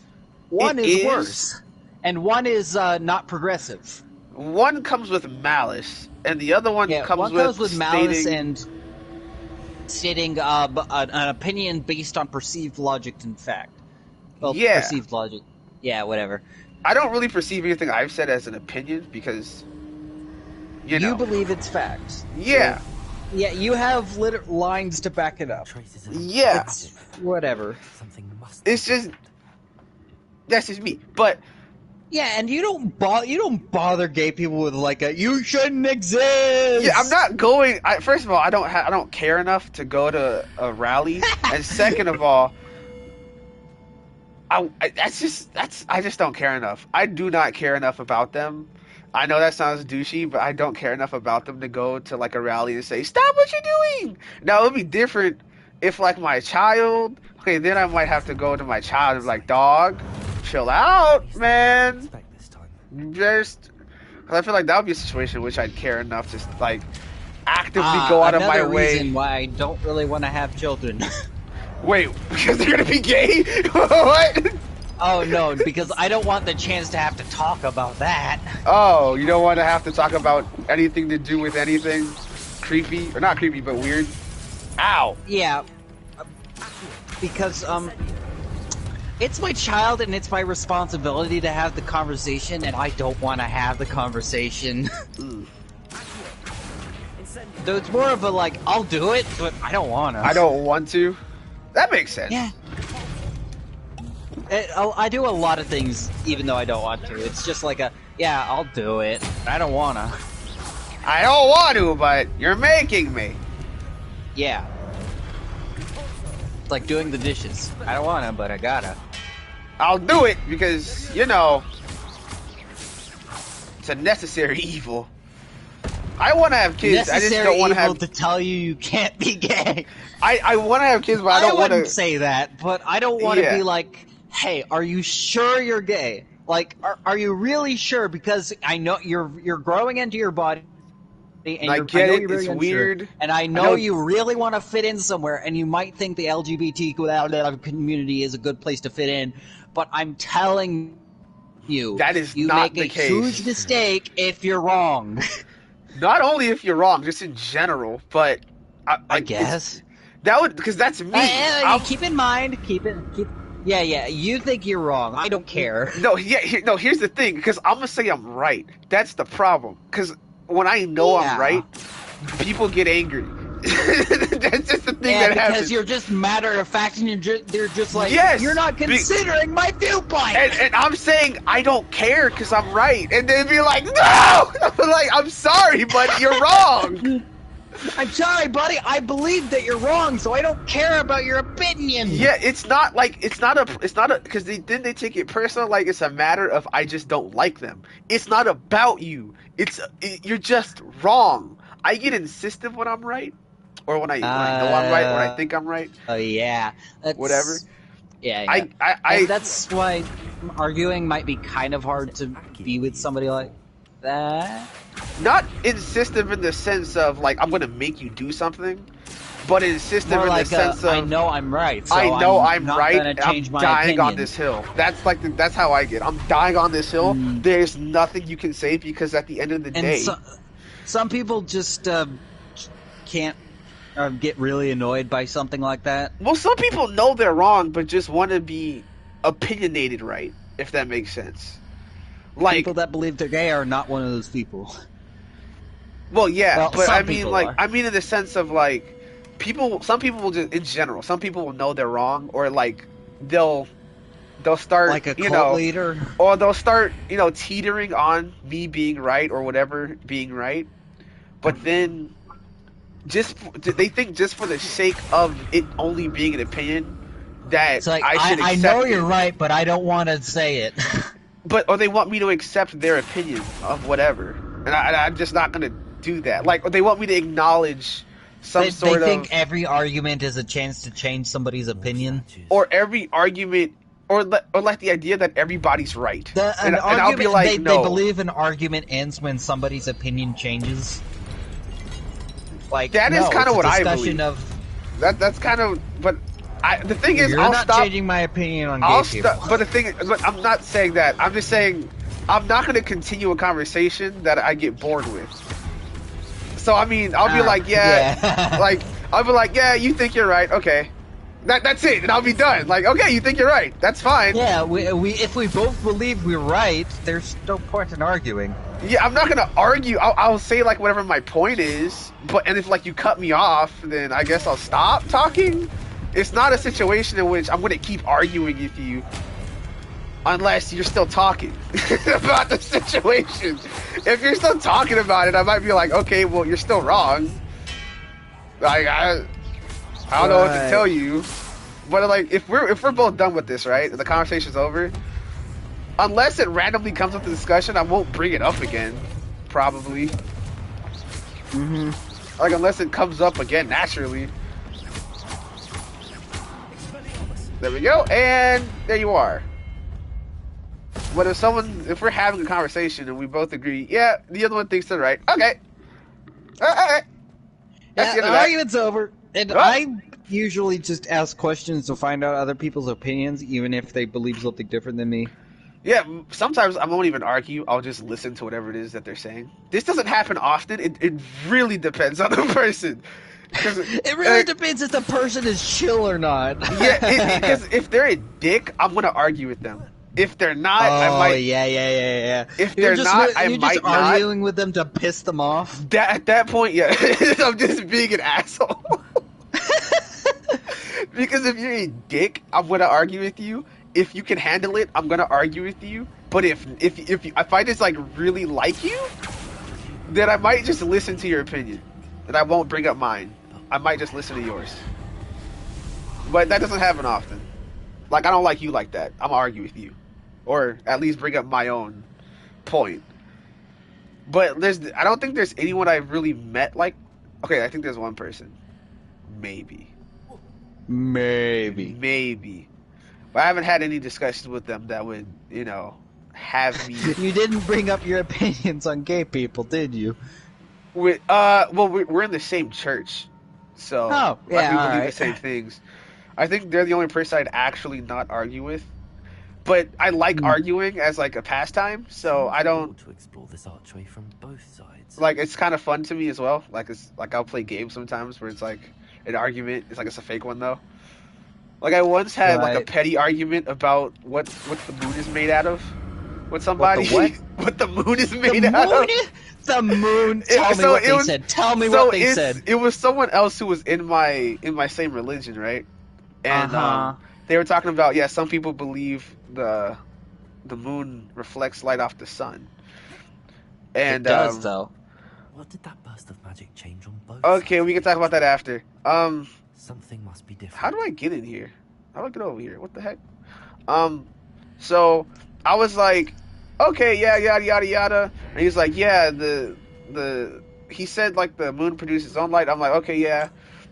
Speaker 6: One
Speaker 1: it
Speaker 6: is
Speaker 1: is.
Speaker 6: worse, and one is not progressive.
Speaker 1: One comes with malice, and the other one
Speaker 6: Yeah,
Speaker 1: comes
Speaker 6: one
Speaker 1: with
Speaker 6: comes with malice
Speaker 1: stating,
Speaker 6: and stating an opinion based on perceived logic and fact. Well,
Speaker 1: yeah.
Speaker 6: perceived logic. Yeah, whatever.
Speaker 1: I don't really perceive anything I've said as an opinion because, you know.
Speaker 6: believe it's fact.
Speaker 1: Yeah.
Speaker 6: So, yeah, you have lines to back it up.
Speaker 1: Yeah.
Speaker 6: It's whatever.
Speaker 1: It's just, that's just me. But
Speaker 6: yeah, and you don't bother gay people with like a "you shouldn't exist."
Speaker 1: yeah, I'm not going. First of all, I don't care enough to go to a rally, and second of all, I just don't care enough. I do not care enough about them. I know that sounds douchey, but I don't care enough about them to go to like a rally and say, "Stop what you're doing." Now it would be different if like my child. Okay, then I might have to go to my child and be like, "Dog, chill out, man." Just, cause I feel like that would be a situation in which I'd care enough to like actively go out of my way.
Speaker 6: Reason why I don't really want to have children.
Speaker 1: Wait, because they're gonna be gay? What?
Speaker 6: Oh no, because I don't want the chance to have to talk about that.
Speaker 1: Oh, you don't want to have to talk about anything to do with anything creepy, or not creepy, but weird? Ow.
Speaker 6: Yeah, because it's my child and it's my responsibility to have the conversation, and I don't want to have the conversation. So it's more of a like, I'll do it, but I don't want to.
Speaker 1: I don't want to? That makes sense.
Speaker 6: Yeah. I do a lot of things even though I don't want to. It's just like yeah, I'll do it. I don't want to.
Speaker 1: I don't want to, but you're making me.
Speaker 6: Yeah. It's like doing the dishes. I don't want to, but I gotta.
Speaker 1: I'll do it because, you know, it's a necessary evil. I want to have kids. I just don't want to have
Speaker 6: to tell you can't be gay.
Speaker 1: I want to have kids, but I don't want to
Speaker 6: say that. But I don't want to be like, hey, are you sure you're gay? Like, are you really sure? Because I know you're growing into your body, and
Speaker 1: I get it. It's weird,
Speaker 6: and I know you really want to fit in somewhere, and you might think the LGBT community is a good place to fit in. But I'm telling you,
Speaker 1: that is
Speaker 6: you
Speaker 1: not
Speaker 6: make
Speaker 1: the
Speaker 6: a
Speaker 1: case.
Speaker 6: Huge mistake if you're wrong.
Speaker 1: Not only if you're wrong, just in general, but
Speaker 6: I guess
Speaker 1: that would, because that's me.
Speaker 6: Keep in mind, Yeah, you think you're wrong. I don't care.
Speaker 1: No, here's the thing, because I'm gonna say I'm right. That's the problem. Because when I know I'm right, people get angry. That's just the thing that happens.
Speaker 6: Because you're just matter of fact, and they're just like,
Speaker 1: yes,
Speaker 6: you're not considering my viewpoint.
Speaker 1: And I'm saying I don't care because I'm right, and they'd be like, no, like I'm sorry, but you're wrong.
Speaker 6: I'm sorry, buddy. I believe that you're wrong, so I don't care about your opinion.
Speaker 1: Yeah, it's not because they take it personal. Like it's a matter of I just don't like them. It's not about you. You're just wrong. I get insistent when I'm right, or when I know I'm right, when I think I'm right.
Speaker 6: Oh yeah,
Speaker 1: whatever.
Speaker 6: Yeah. And that's why arguing might be kind of hard to be with somebody like that.
Speaker 1: Not insistent in the sense of like I'm gonna make you do something, but insistent in
Speaker 6: like
Speaker 1: the sense of
Speaker 6: I know I'm right. So
Speaker 1: I know I'm
Speaker 6: not
Speaker 1: right.
Speaker 6: Gonna change
Speaker 1: I'm
Speaker 6: my
Speaker 1: dying
Speaker 6: opinion.
Speaker 1: on this hill. That's how I get. I'm dying on this hill. There's nothing you can say because at the end of the day,
Speaker 6: some people just can't get really annoyed by something like that.
Speaker 1: Well, some people know they're wrong, but just want to be opinionated right, if that makes sense. Like
Speaker 6: people that believe they're gay are not one of those people.
Speaker 1: Well, yeah, but I mean, like,
Speaker 6: are.
Speaker 1: I mean in the sense of like, some people will just, in general, some people will know they're wrong, or like, they'll start,
Speaker 6: like a cult leader,
Speaker 1: or they'll start, teetering on me being right or whatever being right, but then they think just for the sake of it only being an opinion that
Speaker 6: it's like,
Speaker 1: I should accept
Speaker 6: I know you're right, but I don't want to say it.
Speaker 1: Or they want me to accept their opinion of whatever, and I'm just not gonna do that. Like, they want me to acknowledge they think
Speaker 6: every argument is a chance to change somebody's opinion,
Speaker 1: or every argument or like the idea that everybody's right,
Speaker 6: An
Speaker 1: and I'll be
Speaker 6: argument,
Speaker 1: like,
Speaker 6: they
Speaker 1: no,
Speaker 6: believe an argument ends when somebody's opinion changes. Like,
Speaker 1: that is
Speaker 6: no,
Speaker 1: kind
Speaker 6: it's
Speaker 1: of
Speaker 6: a
Speaker 1: what I
Speaker 6: discussion
Speaker 1: believe.
Speaker 6: of.
Speaker 1: That's kind of, but the thing is,
Speaker 6: You're
Speaker 1: I'll
Speaker 6: not
Speaker 1: stop.
Speaker 6: changing my opinion on
Speaker 1: I'll
Speaker 6: gay people.
Speaker 1: stop. But I'm not saying that. I'm just saying I'm not going to continue a conversation that I get bored with. So I mean, I'll be like, yeah. Like I'll be like, yeah, you think you're right, okay. That's it, and I'll be done. Like, okay, you think you're right, that's fine.
Speaker 6: Yeah, we if we both believe we're right, there's no point in arguing.
Speaker 1: Yeah, I'm not gonna argue. I'll say like whatever my point is, and if like you cut me off, then I guess I'll stop talking. It's not a situation in which I'm gonna keep arguing with you unless you're still talking about the situation. If you're still talking about it, I might be like, okay, well, you're still wrong. Like I don't know what to tell you. But like, if we're both done with this, right, and the conversation's over, unless it randomly comes up to discussion, I won't bring it up again. Probably. Like, unless it comes up again naturally. There we go, and there you are. But if we're having a conversation and we both agree, yeah, the other one thinks they're right. Okay. Alright.
Speaker 6: Yeah, the argument's over. And I usually just ask questions to find out other people's opinions, even if they believe something different than me.
Speaker 1: Yeah, sometimes I won't even argue. I'll just listen to whatever it is that they're saying. This doesn't happen often. It really depends on the person.
Speaker 6: It really depends if the person is chill or not.
Speaker 1: Yeah, because if they're a dick, I'm going to argue with them. If they're not, I might...
Speaker 6: yeah.
Speaker 1: If they're not, I might not.
Speaker 6: You're just arguing with them to piss them off?
Speaker 1: At that point, yeah. I'm just being an asshole. Because if you're a dick, I'm going to argue with you. If you can handle it, I'm going to argue with you. But if I just, like, really like you, then I might just listen to your opinion. And I won't bring up mine. I might just listen to yours. But that doesn't happen often. Like, I don't like you like that. I'm going to argue with you. Or at least bring up my own point. But I don't think there's anyone I've really met like... Okay, I think there's one person. Maybe. But I haven't had any discussions with them that would, have me...
Speaker 6: You didn't bring up your opinions on gay people, did you?
Speaker 1: Well, we're in the same church. So, we believe the same things. I think they're the only person I'd actually not argue with. But I like arguing as like a pastime, so I don't...
Speaker 7: to explore this archway from both sides.
Speaker 1: Like, it's kind of fun to me as well. Like, I'll play games sometimes where it's like an argument. It's like it's a fake one though. Like, I once had like a petty argument about what the moon is made out of with somebody. What the moon is made out of.
Speaker 6: The moon. Tell me what they said. Tell me what they said.
Speaker 1: It was someone else who was in my same religion, right? And they were talking about, some people believe the moon reflects light off the sun. And
Speaker 6: it does, though.
Speaker 7: What did that burst of magic change on both?
Speaker 1: Okay, we can talk about that after.
Speaker 7: Something must be different.
Speaker 1: How do I get in here? How do I get over here? What the heck? So I was like, okay, yeah, yada yada yada, and he's like, yeah, he said like the moon produces its own light. I'm like, okay, yeah,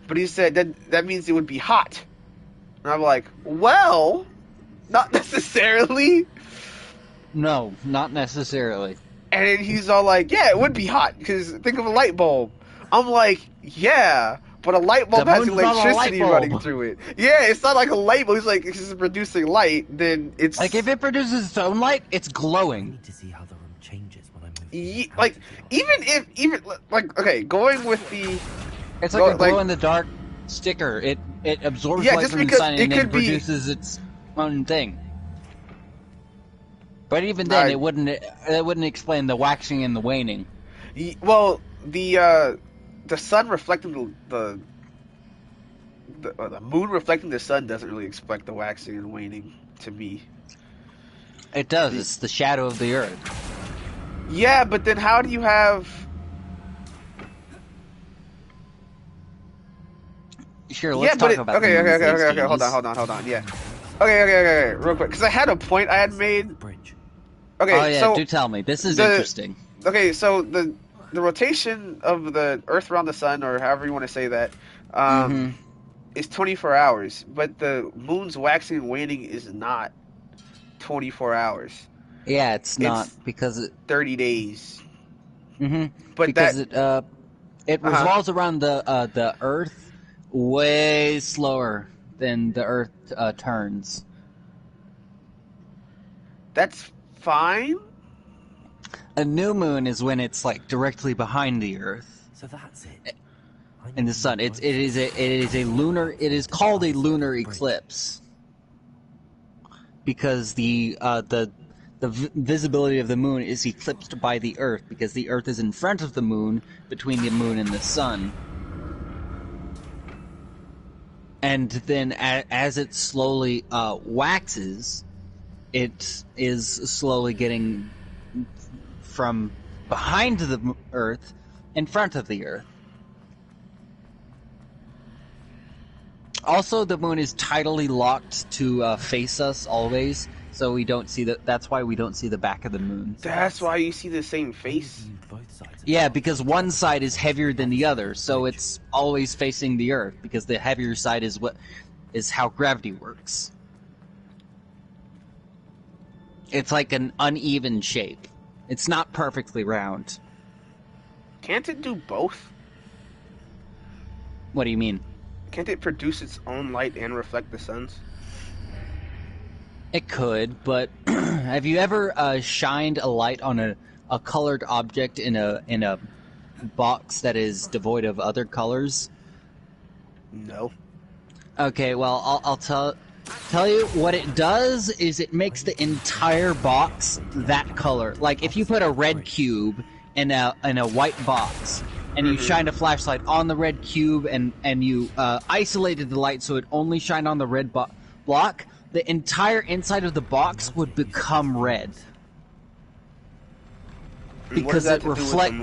Speaker 1: but he said that means it would be hot, and I'm like, well, not necessarily.
Speaker 6: No, not necessarily.
Speaker 1: And then he's all like, yeah, it would be hot because think of a light bulb. I'm like, yeah. But a light bulb has electricity running through it. Yeah, it's not like a light bulb. It's like it's producing light. Then it's
Speaker 6: like if it produces its own light, it's glowing.
Speaker 7: I need to see how the room changes when I move.
Speaker 1: Like even like okay, going with the.
Speaker 6: It's like a glow in the dark sticker. It absorbs light from the sun and then produces its own thing. But even then, it wouldn't explain the waxing and the waning.
Speaker 1: Well, the sun reflecting the moon reflecting the sun doesn't really explain the waxing and waning to me.
Speaker 6: It does. It's the shadow of the earth.
Speaker 1: Yeah, but then how do you have?
Speaker 6: Sure, let's talk about.
Speaker 1: Okay. Hold on. Yeah. Okay. Real quick, because I had a point I had made. Okay.
Speaker 6: Oh yeah,
Speaker 1: so
Speaker 6: do tell me. This is interesting.
Speaker 1: Okay, so the rotation of the Earth around the sun, or however you want to say that, is 24 hours. But the moon's waxing and waning is not 24 hours.
Speaker 6: Yeah, it's not because it
Speaker 1: 30 days.
Speaker 6: But because
Speaker 1: that
Speaker 6: it revolves around the Earth way slower than the Earth turns.
Speaker 1: That's fine.
Speaker 6: A new moon is when it's like directly behind the Earth.
Speaker 7: So that's it.
Speaker 6: And the sun. It is called a lunar eclipse because the visibility of the moon is eclipsed by the Earth because the Earth is in front of the moon between the moon and the sun. And then as it slowly waxes, it is slowly getting from behind the Earth in front of the Earth. Also, the moon is tidally locked to face us always, so we don't see that's why we don't see the back of the moon.
Speaker 1: That's why you see the same face?
Speaker 6: Yeah, because one side is heavier than the other, so it's always facing the Earth, because the heavier side is how gravity works. It's like an uneven shape. It's not perfectly round.
Speaker 1: Can't it do both?
Speaker 6: What do you mean?
Speaker 1: Can't it produce its own light and reflect the sun's?
Speaker 6: It could, but have you ever shined a light on a colored object in a box that is devoid of other colors?
Speaker 1: No.
Speaker 6: Okay, well, I'll tell you what it does is it makes the entire box that color. Like if you put a red cube in a white box and you shined a flashlight on the red cube and you isolated the light so it only shined on the red block, the entire inside of the box would become red. Because it reflects.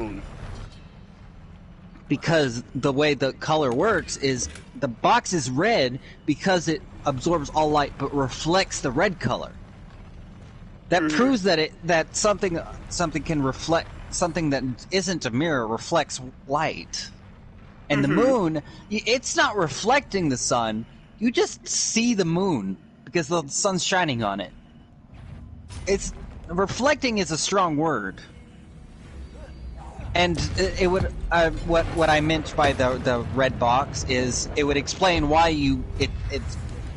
Speaker 6: Because the way the color works is the box is red because it absorbs all light but reflects the red color. That proves that something can reflect, something that isn't a mirror reflects light. And the moon, it's not reflecting the sun, you just see the moon because the sun's shining on it. It's reflecting is a strong word. And it would what I meant by the red box is it would explain why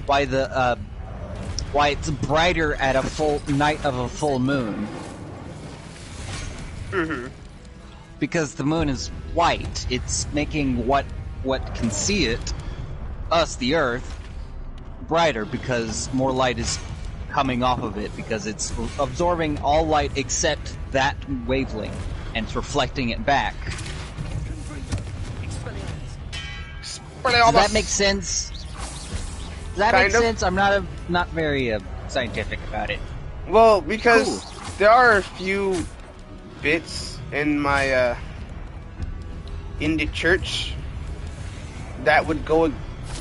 Speaker 6: why it's brighter at a full night of a full moon. Because the moon is white. It's making what can see it, us the Earth, brighter because more light is coming off of it because it's absorbing all light except that wavelength. And it's reflecting it back. Does that make sense? Does that make sense? I'm not very scientific about it.
Speaker 1: Well, because there are a few bits in my in the church that would go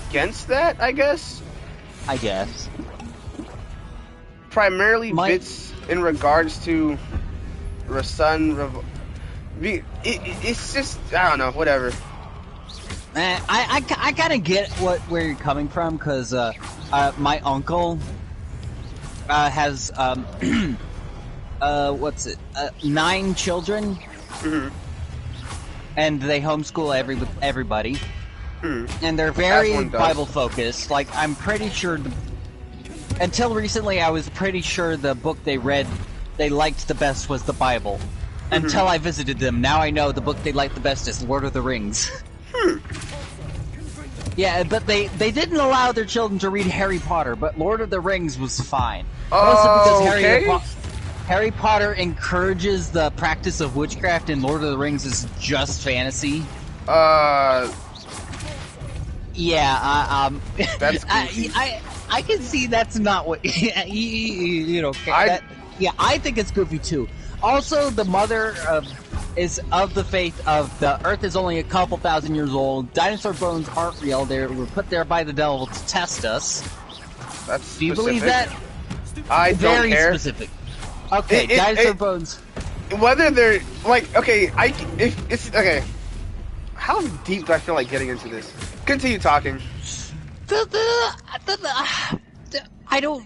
Speaker 1: against that, I guess. Primarily bits in regards to the sun. It's just, I don't know, whatever.
Speaker 6: I kind of get where you're coming from, because my uncle has, 9 children, and they homeschool everybody, and they're very Bible-focused. Like, I'm pretty sure, until recently, I was pretty sure the book they liked the best was the Bible. Until I visited them. Now I know the book they like the best is Lord of the Rings. Yeah, but they didn't allow their children to read Harry Potter, but Lord of the Rings was fine. Mostly because Harry Potter encourages the practice of witchcraft and Lord of the Rings is just fantasy. Yeah,
Speaker 1: that's
Speaker 6: I can see that's not what you know. I think it's goofy too. Also, the mother is of the faith of the Earth is only a couple thousand years old. Dinosaur bones aren't real. They were put there by the devil to test us.
Speaker 1: That's
Speaker 6: Do you believe that?
Speaker 1: I don't
Speaker 6: Very
Speaker 1: care.
Speaker 6: specific. Okay, dinosaur bones.
Speaker 1: Whether they're like okay, if it's okay. How deep do I feel like getting into this? Continue talking.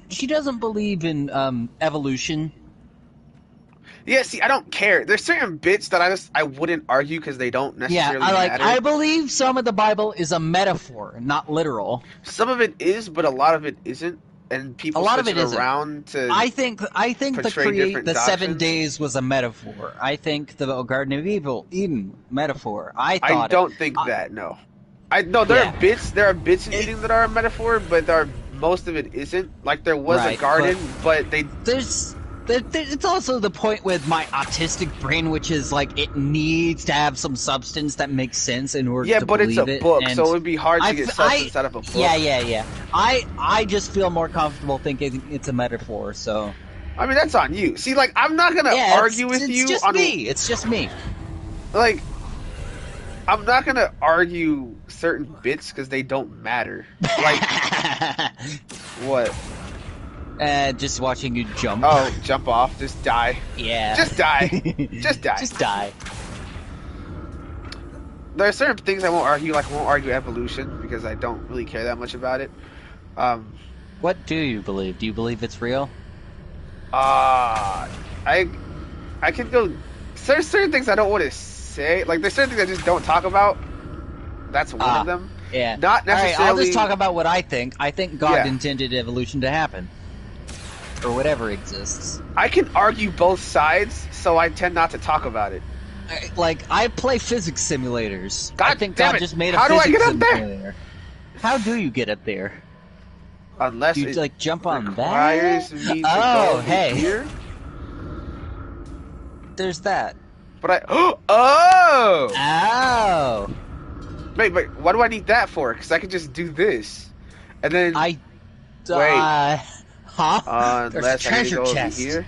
Speaker 6: She doesn't believe in evolution.
Speaker 1: Yeah, see, I don't care. There's certain bits that I wouldn't argue because they don't necessarily matter.
Speaker 6: I believe some of the Bible is a metaphor, not literal.
Speaker 1: Some of it is, but a lot of it isn't, and people switch it around to.
Speaker 6: I think the 7 days was a metaphor. I think the Garden of Eden metaphor. I
Speaker 1: don't think that. No, there are bits in Eden that are a metaphor, but most of it isn't. Like there was a garden, but
Speaker 6: it's also the point with my autistic brain, which is like it needs to have some substance that makes sense in order to believe it.
Speaker 1: Yeah, but it's a book, so it would be hard to get substance out of a book.
Speaker 6: Yeah. I just feel more comfortable thinking it's a metaphor, so...
Speaker 1: I mean, that's on you. See, like, I'm not gonna argue with you
Speaker 6: on... It's just me.
Speaker 1: Like, I'm not gonna argue certain bits because they don't matter. Like... What?
Speaker 6: Just watching you jump.
Speaker 1: Oh, jump off. Just die.
Speaker 6: Yeah.
Speaker 1: Just die. Just die.
Speaker 6: Just die.
Speaker 1: There are certain things I won't argue, like I won't argue evolution, because I don't really care that much about it.
Speaker 6: What do you believe? Do you believe it's real?
Speaker 1: I can go... There's certain things I don't want to say. Like, there's certain things I just don't talk about. That's one of them.
Speaker 6: Yeah.
Speaker 1: Not necessarily...
Speaker 6: Alright, I'll just talk about what I think. I think God intended evolution to happen. Or whatever exists.
Speaker 1: I can argue both sides, so I tend not to talk about it.
Speaker 6: I play physics simulators.
Speaker 1: God
Speaker 6: I think
Speaker 1: damn
Speaker 6: God
Speaker 1: it.
Speaker 6: just made a
Speaker 1: How
Speaker 6: physics
Speaker 1: do I get up
Speaker 6: simulator.
Speaker 1: there?
Speaker 6: How do you get up there?
Speaker 1: Unless
Speaker 6: you
Speaker 1: it
Speaker 6: jump on
Speaker 1: requires
Speaker 6: that?
Speaker 1: me to go
Speaker 6: hey.
Speaker 1: here.
Speaker 6: There's that.
Speaker 1: But Oh! Wait, what do I need that for? Because I could just do this. And then...
Speaker 6: Wait. Huh?
Speaker 1: Unless I need to go over here.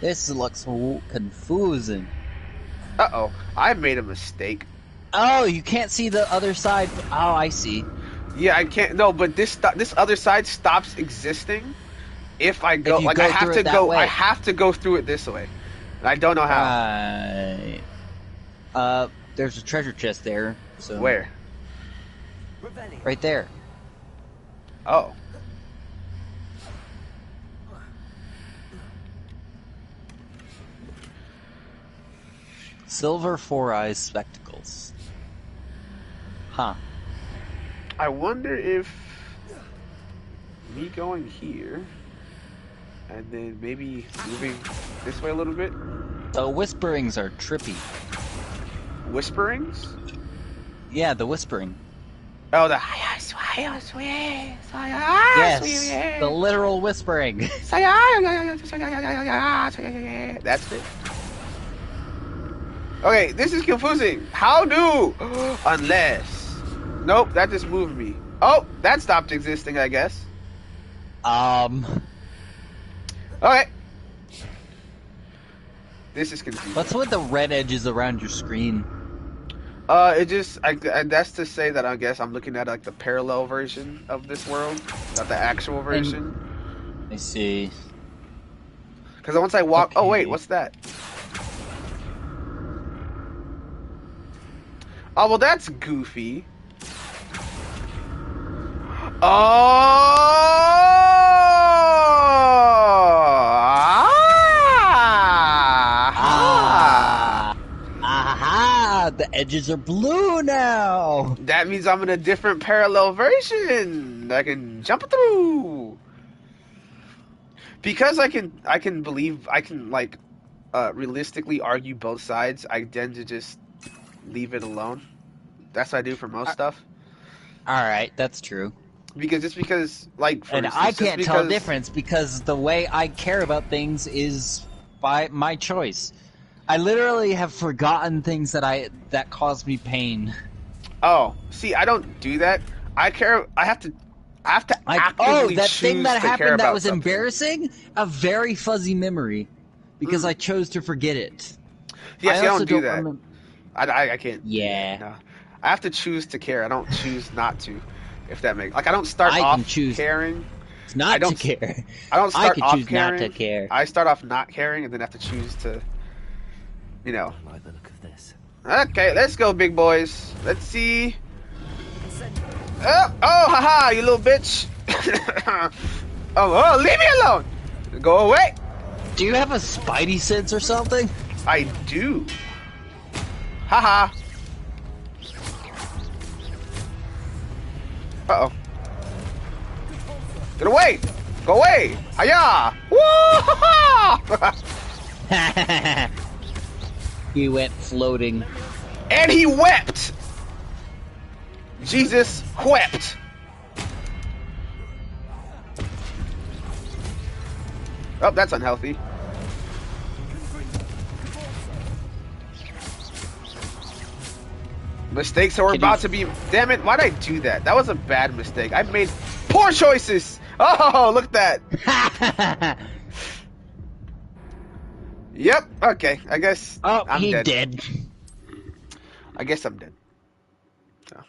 Speaker 6: This looks confusing.
Speaker 1: Uh-oh. I made a mistake.
Speaker 6: Oh, you can't see the other side. Oh, I see.
Speaker 1: Yeah, I can't. No, but this other side stops existing if I go. Like, I have to go through it this way. And I don't know how.
Speaker 6: There's a treasure chest there. So
Speaker 1: where?
Speaker 6: Right there.
Speaker 1: Oh.
Speaker 6: Silver 4-eyes spectacles. Huh.
Speaker 1: I wonder if me going here and then maybe moving this way a little bit.
Speaker 6: The whisperings are trippy.
Speaker 1: Whisperings?
Speaker 6: Yeah, the whispering.
Speaker 1: Oh, the
Speaker 6: yes, the literal whispering.
Speaker 1: That's it. Okay, this is confusing. How do? Unless. Nope, that just moved me. Oh, that stopped existing, I guess. Okay. This is confusing.
Speaker 6: What's with the red edges around your screen?
Speaker 1: It just, that's to say that I guess I'm looking at like the parallel version of this world, not the actual version.
Speaker 6: I see.
Speaker 1: Because once I walk, okay. Oh wait, what's that? Oh well, that's goofy.
Speaker 6: The edges are blue now.
Speaker 1: That means I'm in a different parallel version that I can jump through. Because I can like realistically argue both sides. I tend to just leave it alone. That's what I do for most stuff.
Speaker 6: All right, that's true.
Speaker 1: Because like, for instance,
Speaker 6: I can't tell the difference because the way I care about things is by my choice. I literally have forgotten things that cause me pain.
Speaker 1: Oh, see, I don't do that. I care. I have to actively
Speaker 6: that
Speaker 1: choose
Speaker 6: thing that
Speaker 1: to care
Speaker 6: happened that
Speaker 1: about
Speaker 6: was
Speaker 1: something.
Speaker 6: Embarrassing. A very fuzzy memory, because I chose to forget it.
Speaker 1: Yes, I don't do that. I can't.
Speaker 6: Yeah.
Speaker 1: No. I have to choose to care. I don't choose not to. If that makes I don't start off caring.
Speaker 6: Not to care.
Speaker 1: I don't start off
Speaker 6: choose
Speaker 1: caring.
Speaker 6: Not to care.
Speaker 1: I start off not caring and then have to choose to. You know.
Speaker 7: I like the look of this.
Speaker 1: Okay, let's go, big boys. Let's see. Oh, haha, you little bitch. Oh, leave me alone. Go away.
Speaker 6: Do you have a spidey sense or something?
Speaker 1: I do. Haha. Uh-oh. Get away. Go away. Hiya. Woo!
Speaker 6: He went floating.
Speaker 1: And he wept. Jesus wept. Oh, that's unhealthy. Mistakes are about to be. Damn it! Why'd I do that? That was a bad mistake. I made poor choices. Oh, look at that. Yep. Okay. I guess.
Speaker 6: Oh,
Speaker 1: I'm
Speaker 6: he
Speaker 1: dead.
Speaker 6: dead.
Speaker 1: I guess I'm dead. So.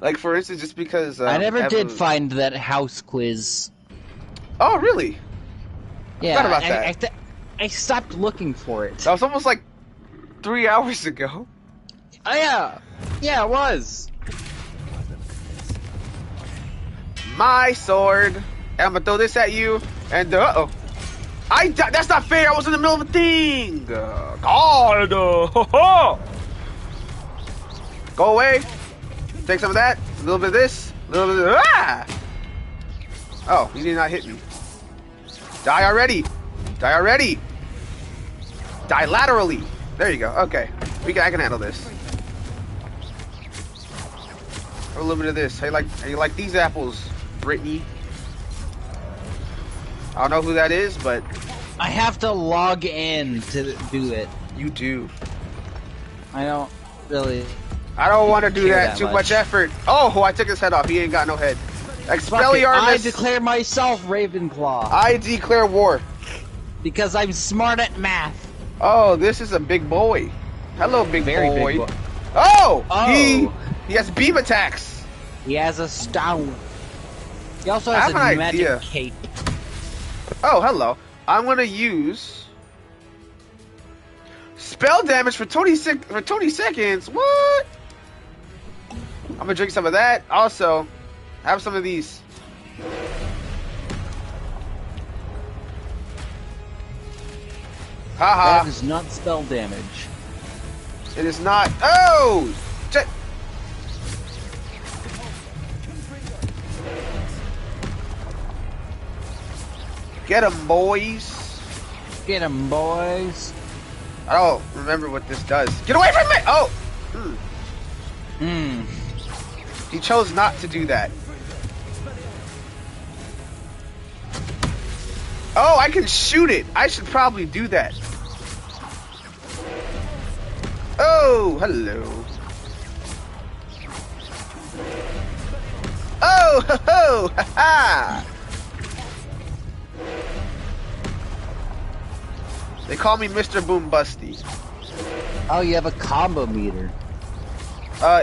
Speaker 1: Like for instance, just because
Speaker 6: I never did find that house quiz.
Speaker 1: Oh, really?
Speaker 6: Yeah.
Speaker 1: Forgot about that.
Speaker 6: I stopped looking for it.
Speaker 1: That was almost like 3 hours ago.
Speaker 6: Oh yeah. Yeah, it was.
Speaker 1: My sword. And I'm gonna throw this at you. And uh-oh. That's not fair. I was in the middle of a thing. God. Go away. Take some of that. A little bit of this. A little bit of ah. Oh, he did not hit me. Die already. Die already. Die laterally. There you go. Okay. I can handle this. A little bit of this. How you like these apples, Brittany? I don't know who that is, but
Speaker 6: I have to log in to do it.
Speaker 1: You do.
Speaker 6: I don't really.
Speaker 1: I don't want to do that. Too
Speaker 6: much
Speaker 1: effort. Oh, I took his head off. He ain't got no head. Expelliarmus.
Speaker 6: I declare myself Ravenclaw.
Speaker 1: I declare war.
Speaker 6: Because I'm smart at math.
Speaker 1: Oh, this is a big boy. Hello, big
Speaker 6: Very
Speaker 1: boy.
Speaker 6: big boy.
Speaker 1: Oh!
Speaker 6: Oh!
Speaker 1: He has beam attacks.
Speaker 6: He has a stone. He also
Speaker 1: I
Speaker 6: has
Speaker 1: have
Speaker 6: a
Speaker 1: an
Speaker 6: magic
Speaker 1: idea.
Speaker 6: cape.
Speaker 1: Oh, hello. I'm gonna use spell damage for 20 seconds. What? I'm gonna drink some of that. Also, have some of these. Haha.
Speaker 6: That is not spell damage.
Speaker 1: It is not. Oh! Get 'em, boys.
Speaker 6: Get 'em, boys.
Speaker 1: I don't remember what this does. Get away from me! Oh! He chose not to do that. Oh, I can shoot it. I should probably do that. Oh, hello. Oh, ho, ho, ha, ha. They call me Mr. Boombusty.
Speaker 6: Oh, you have a combo meter.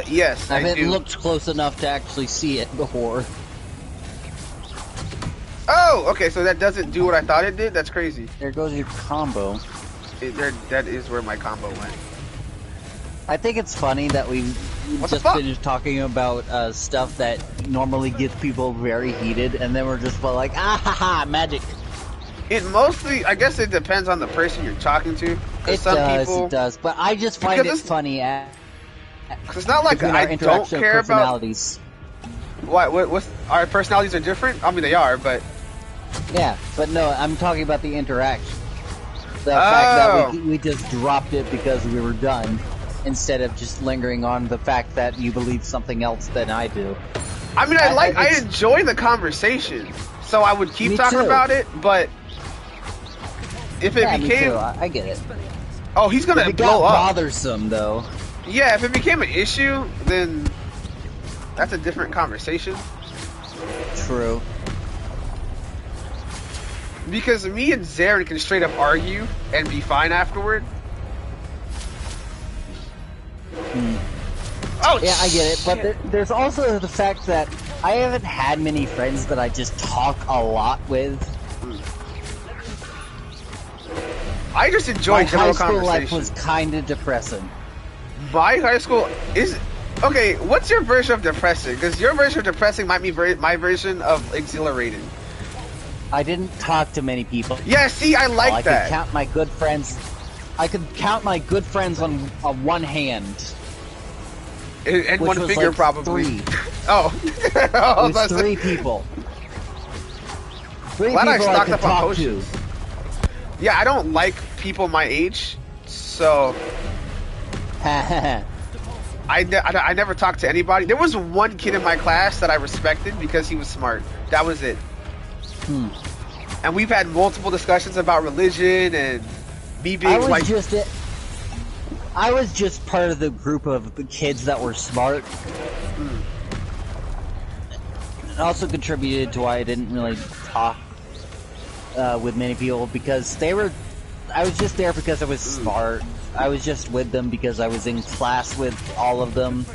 Speaker 1: Yes,
Speaker 6: I
Speaker 1: I
Speaker 6: haven't
Speaker 1: do.
Speaker 6: looked close enough to actually see it before.
Speaker 1: Oh, okay, so that doesn't do what I thought it did? That's crazy.
Speaker 6: There goes your combo.
Speaker 1: That is where my combo went.
Speaker 6: I think it's funny that we just finished talking about stuff that normally gets people very heated, and then we're just like, ah ha ha, magic.
Speaker 1: It mostly, I guess it depends on the person you're talking to.
Speaker 6: It does, but I just find it funny.
Speaker 1: Because it's not like I don't care about
Speaker 6: personalities.
Speaker 1: What's our personalities are different? I mean, they are, but
Speaker 6: yeah, but no, I'm talking about the interaction. The fact that we just dropped it because we were done, instead of just lingering on the fact that you believe something else than I do.
Speaker 1: I mean, I enjoy the conversation, so I would keep talking about it. But if it became,
Speaker 6: me too. I get it.
Speaker 1: Oh, he's gonna
Speaker 6: it
Speaker 1: blow
Speaker 6: got
Speaker 1: up.
Speaker 6: Bothersome though.
Speaker 1: Yeah, if it became an issue, then that's a different conversation.
Speaker 6: True.
Speaker 1: Because me and Zarin can straight up argue and be fine afterward. Oh,
Speaker 6: yeah, I get it. But there's also the fact that I haven't had many friends that I just talk a lot with.
Speaker 1: I just enjoy general
Speaker 6: conversation. My high school life
Speaker 1: conversation.
Speaker 6: was kind of depressing.
Speaker 1: My high school is Okay, what's your version of depressing? Because your version of depressing might be my version of exhilarating.
Speaker 6: I didn't talk to many people.
Speaker 1: Yeah, see, I like that.
Speaker 6: I could count my good friends. I could count my good friends on one hand.
Speaker 1: And one finger,
Speaker 6: like
Speaker 1: probably.
Speaker 6: 3.
Speaker 1: Oh.
Speaker 6: It was 3 people. 3
Speaker 1: Glad
Speaker 6: people
Speaker 1: I stocked
Speaker 6: could
Speaker 1: up on
Speaker 6: talk
Speaker 1: potions. Yeah, I don't like people my age, so... I never talked to anybody. There was one kid in my class that I respected because he was smart. That was it. And we've had multiple discussions about religion and me being like...
Speaker 6: I was just part of the group of the kids that were smart. It also contributed to why I didn't really talk with many people, because I was just there because I was smart. I was just with them because I was in class with all of them.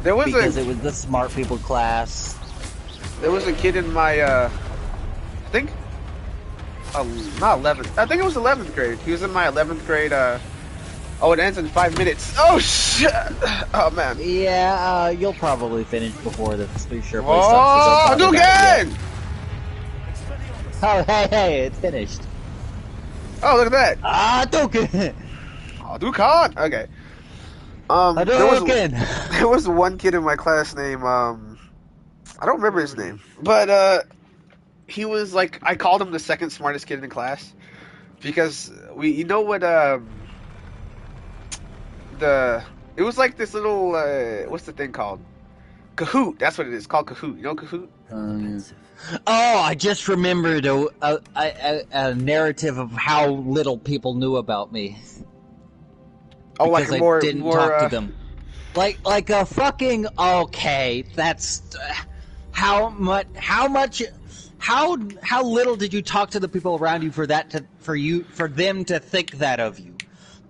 Speaker 6: Because it was the smart people class.
Speaker 1: There was a kid in my, I think, not 11th. I think it was 11th grade. He was in my 11th grade. Oh, it ends in 5 minutes. Oh shit! Oh man.
Speaker 6: Yeah, you'll probably finish before the sure place
Speaker 1: Oh, do again!
Speaker 6: Oh, hey, it's finished.
Speaker 1: Oh, look at that.
Speaker 6: Hadouken!
Speaker 1: Hadouken! Okay. There was one kid in my class named, I don't remember his name, but, he was like, I called him the second smartest kid in the class, because you know what, it was like this little, what's the thing called? Kahoot, that's what it is, called Kahoot. You know Kahoot?
Speaker 6: I just remembered a narrative of how little people knew about me.
Speaker 1: Oh,
Speaker 6: because
Speaker 1: like
Speaker 6: I didn't talk to them. Like a fucking that's how little did you talk to the people around you for them to think that of you?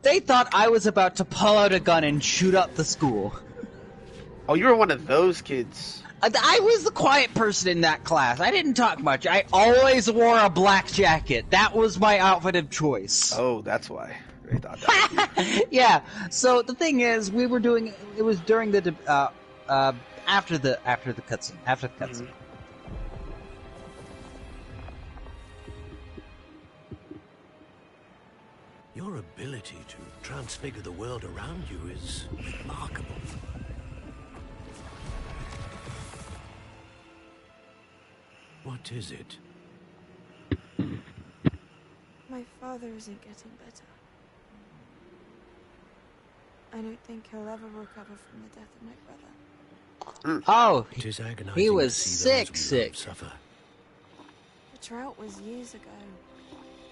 Speaker 6: They thought I was about to pull out a gun and shoot up the school.
Speaker 1: Oh, you were one of those kids.
Speaker 6: I was the quiet person in that class. I didn't talk much. I always wore a black jacket. That was my outfit of choice.
Speaker 1: Oh, that's why they thought that.
Speaker 6: Yeah. So the thing is, it was during the after the cutscene. After the cutscene.
Speaker 12: Your ability to transfigure the world around you is remarkable. What is it?
Speaker 14: My father isn't getting better. I don't think he'll ever recover from the death of my brother.
Speaker 6: Oh,
Speaker 12: it is agonizing
Speaker 6: he was
Speaker 12: to see those we
Speaker 6: sick.
Speaker 12: love suffer.
Speaker 14: The drought was years ago,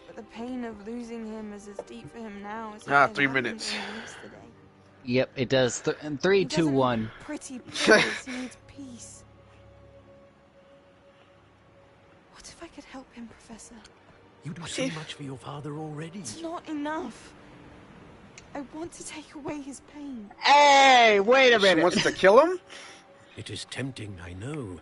Speaker 14: but the pain of losing him is as deep for him now as
Speaker 1: 3 minutes.
Speaker 14: Yesterday.
Speaker 6: Yep, it does. 3, 2, 1.
Speaker 14: Pretty pills. He needs peace. What if I could help him, Professor?
Speaker 12: You do so much for your father already.
Speaker 14: It's not enough. I want to take away his pain.
Speaker 6: Hey, wait a minute.
Speaker 1: She wants to kill him?
Speaker 12: It is tempting, I know,